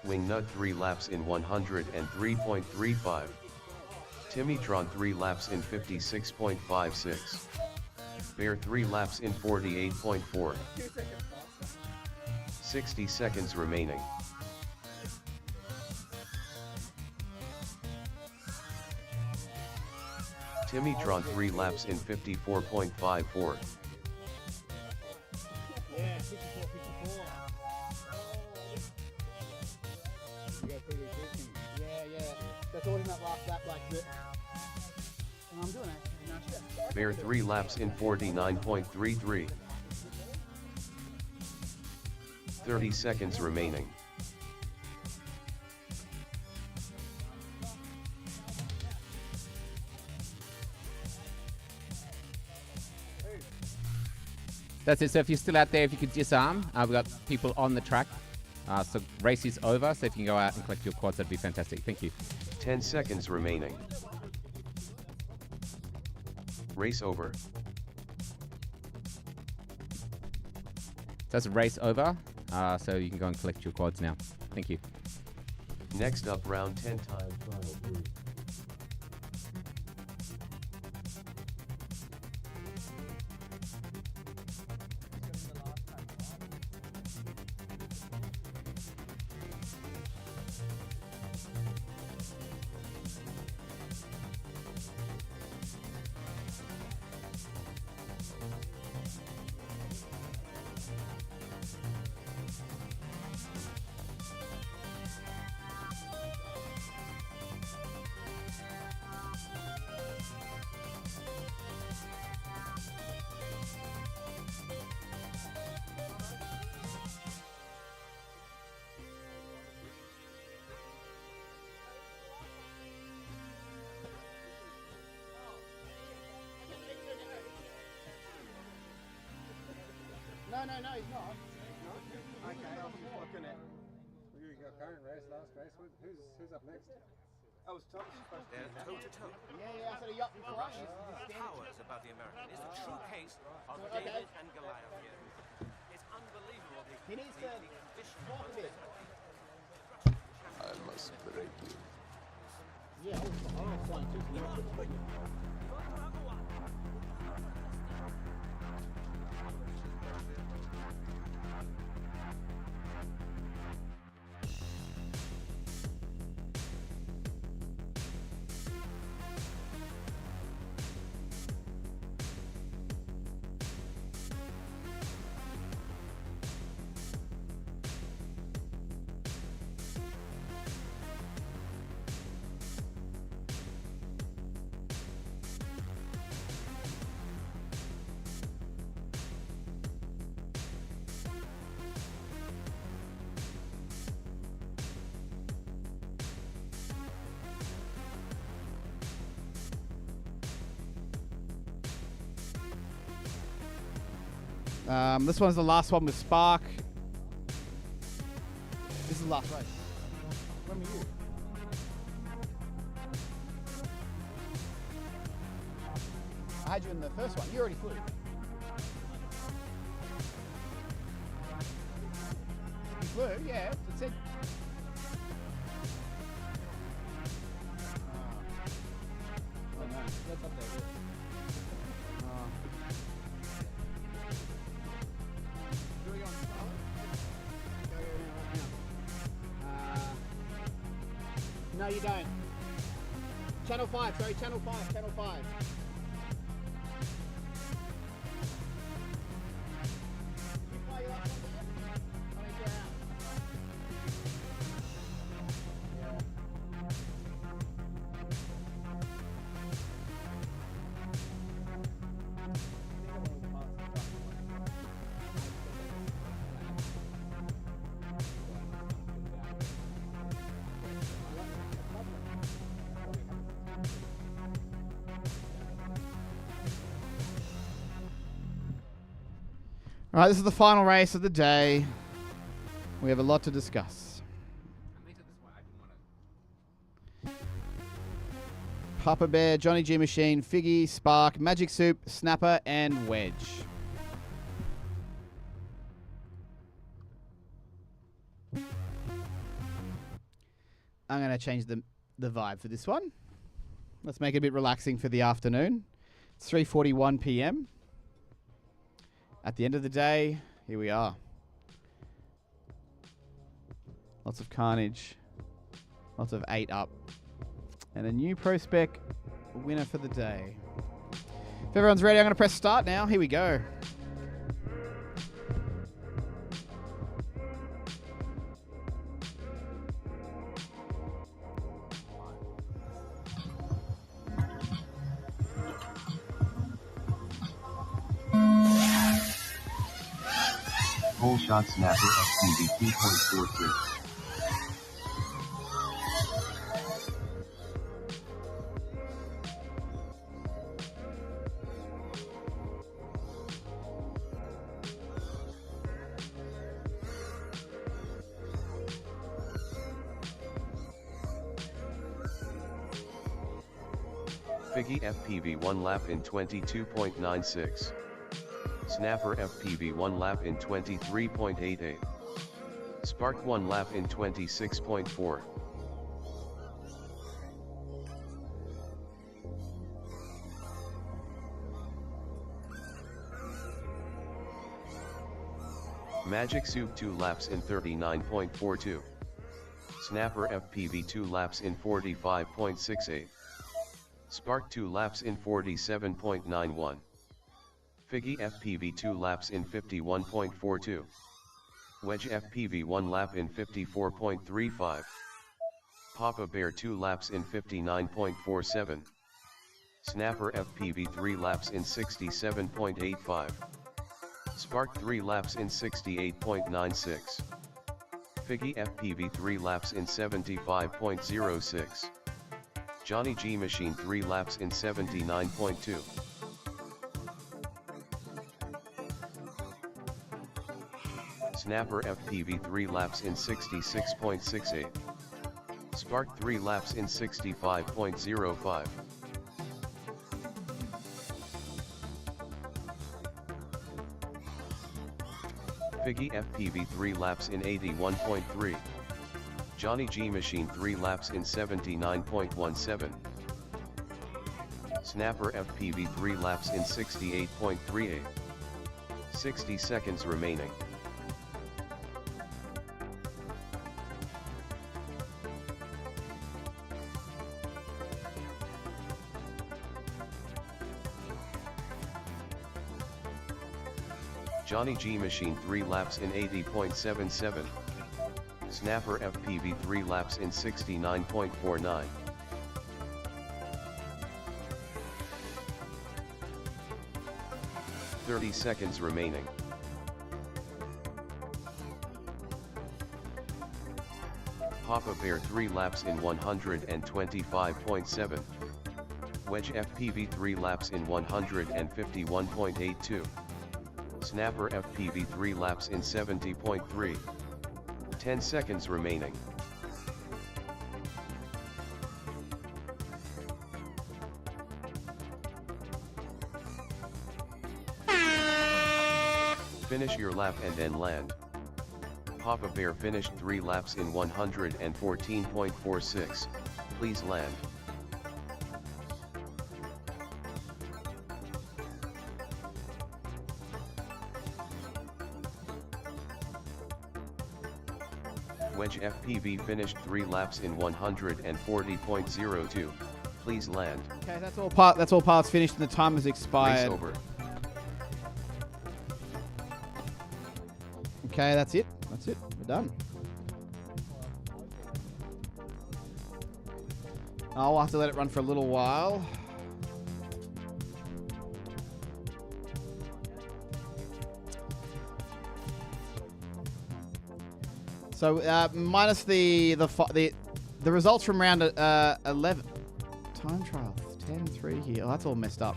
Wingnut 3 laps in 103.35. Timitron 3 laps in 56.56. Bear 3 laps in 48.4. 60 seconds remaining. Timitron 3 laps in 54.54. Yeah, 54, 54. Yeah. That's all in that last lap like that. And I'm doing it. No, shit. Bear 3 laps in 49.33. 30 seconds remaining. That's it. So if you're still out there, if you could disarm, we've got people on the track. So race is over. So if you can go out and collect your quads, that'd be fantastic. Thank you. 10 seconds remaining. Race over. That's race over. So you can go and collect your quads now. Thank you. Next up, round 10 time trial 3. No, he's not. Okay, I was just looking at. You got current race, last race. Who's up next? Oh, was Thomas supposed to be Toe to toe. Yeah, I said a yacht before us. Towers above the American. It's a true case of David and Goliath here. It's unbelievable. He needs to talk a bit. I must break you. Yeah, I was flying too. This one's the last one with Spark. This is the last race. When were you? I had you in the first one. You already flew. You flew, yeah. It said. Oh no, that's up there. No, you don't. Channel 5, sorry, Channel 5, Channel 5. You fly your last one there? I mean, get out. All right, this is the final race of the day. We have a lot to discuss. Papa Bear, Johnny G Machine, Figgy, Spark, Magic Soup, Snapper, and Wedge. I'm going to change the vibe for this one. Let's make it a bit relaxing for the afternoon. It's 3:41 p.m. At the end of the day, here we are. Lots of carnage. Lots of 8 up. And a new Pro Spec winner for the day. If everyone's ready, I'm going to press start now. Here we go. Whole shot snapper FPV 2.43. Figgy FPV 1 lap in 22.96. Snapper FPV 1 lap in 23.88. Spark 1 lap in 26.4. Magic Soup 2 laps in 39.42. Snapper FPV 2 laps in 45.68. Spark 2 laps in 47.91. Figgy FPV 2 laps in 51.42. Wedge FPV 1 lap in 54.35. Papa Bear 2 laps in 59.47. Snapper FPV 3 laps in 67.85. Spark 3 laps in 68.96. Figgy FPV 3 laps in 75.06. Johnny G Machine 3 laps in 79.2. Snapper FPV 3 laps in 66.68. Spark 3 laps in 65.05. Figgy FPV 3 laps in 81.3. Johnny G Machine 3 laps in 79.17. Snapper FPV 3 laps in 68.38. 60 seconds remaining. Johnny G Machine 3 laps in 80.77. Snapper FPV 3 laps in 69.49. "30 seconds remaining. Papa Bear 3 laps in 125.7. Wedge FPV 3 laps in 151.82. Snapper FPV 3 laps in 70.3. 10 seconds remaining. Finish your lap and then land. Papa Bear finished 3 laps in 114.46. Please land. Wedge FPV finished 3 laps in 140.02. Please land. Okay, that's all parts finished and the time has expired. Race over. Okay, that's it. That's it. We're done. I'll have to let it run for a little while. So minus the results from round 11. Time trial 10-3 here. Oh, that's all messed up.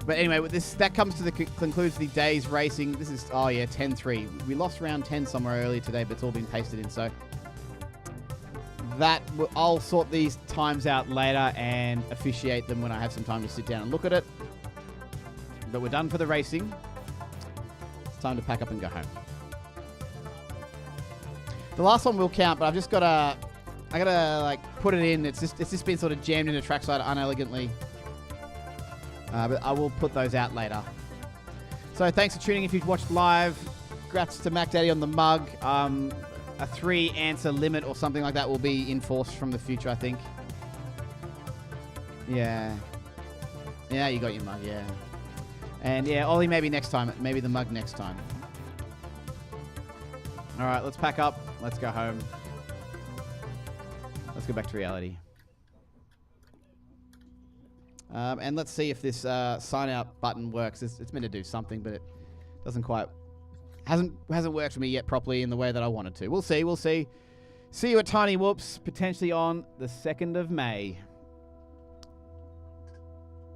But anyway, with this that comes to the concludes the day's racing. This is 10-3. We lost round 10 somewhere earlier today, but it's all been pasted in. So I'll sort these times out later and officiate them when I have some time to sit down and look at it. But we're done for the racing. It's time to pack up and go home. The last one will count, but I've just I gotta like put it in. It's just been sort of jammed into trackside unelegantly. But I will put those out later. So thanks for tuning in if you've watched live. Congrats to Mac Daddy on the mug. A 3-answer limit or something like that will be enforced from the future, I think. Yeah. Yeah, you got your mug, yeah. And yeah, Ollie, maybe next time. Maybe the mug next time. All right, let's pack up. Let's go home. Let's go back to reality. And let's see if this sign out button works. It's meant to do something, but it doesn't quite... Hasn't worked for me yet properly in the way that I wanted to. We'll see. We'll see. See you at Tiny Whoops, potentially on the 2nd of May.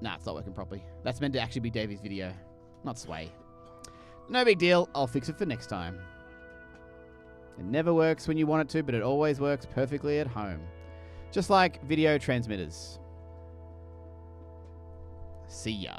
Nah, it's not working properly. That's meant to actually be Davey's video, not Sway. No big deal. I'll fix it for next time. It never works when you want it to, but it always works perfectly at home. Just like video transmitters. See ya.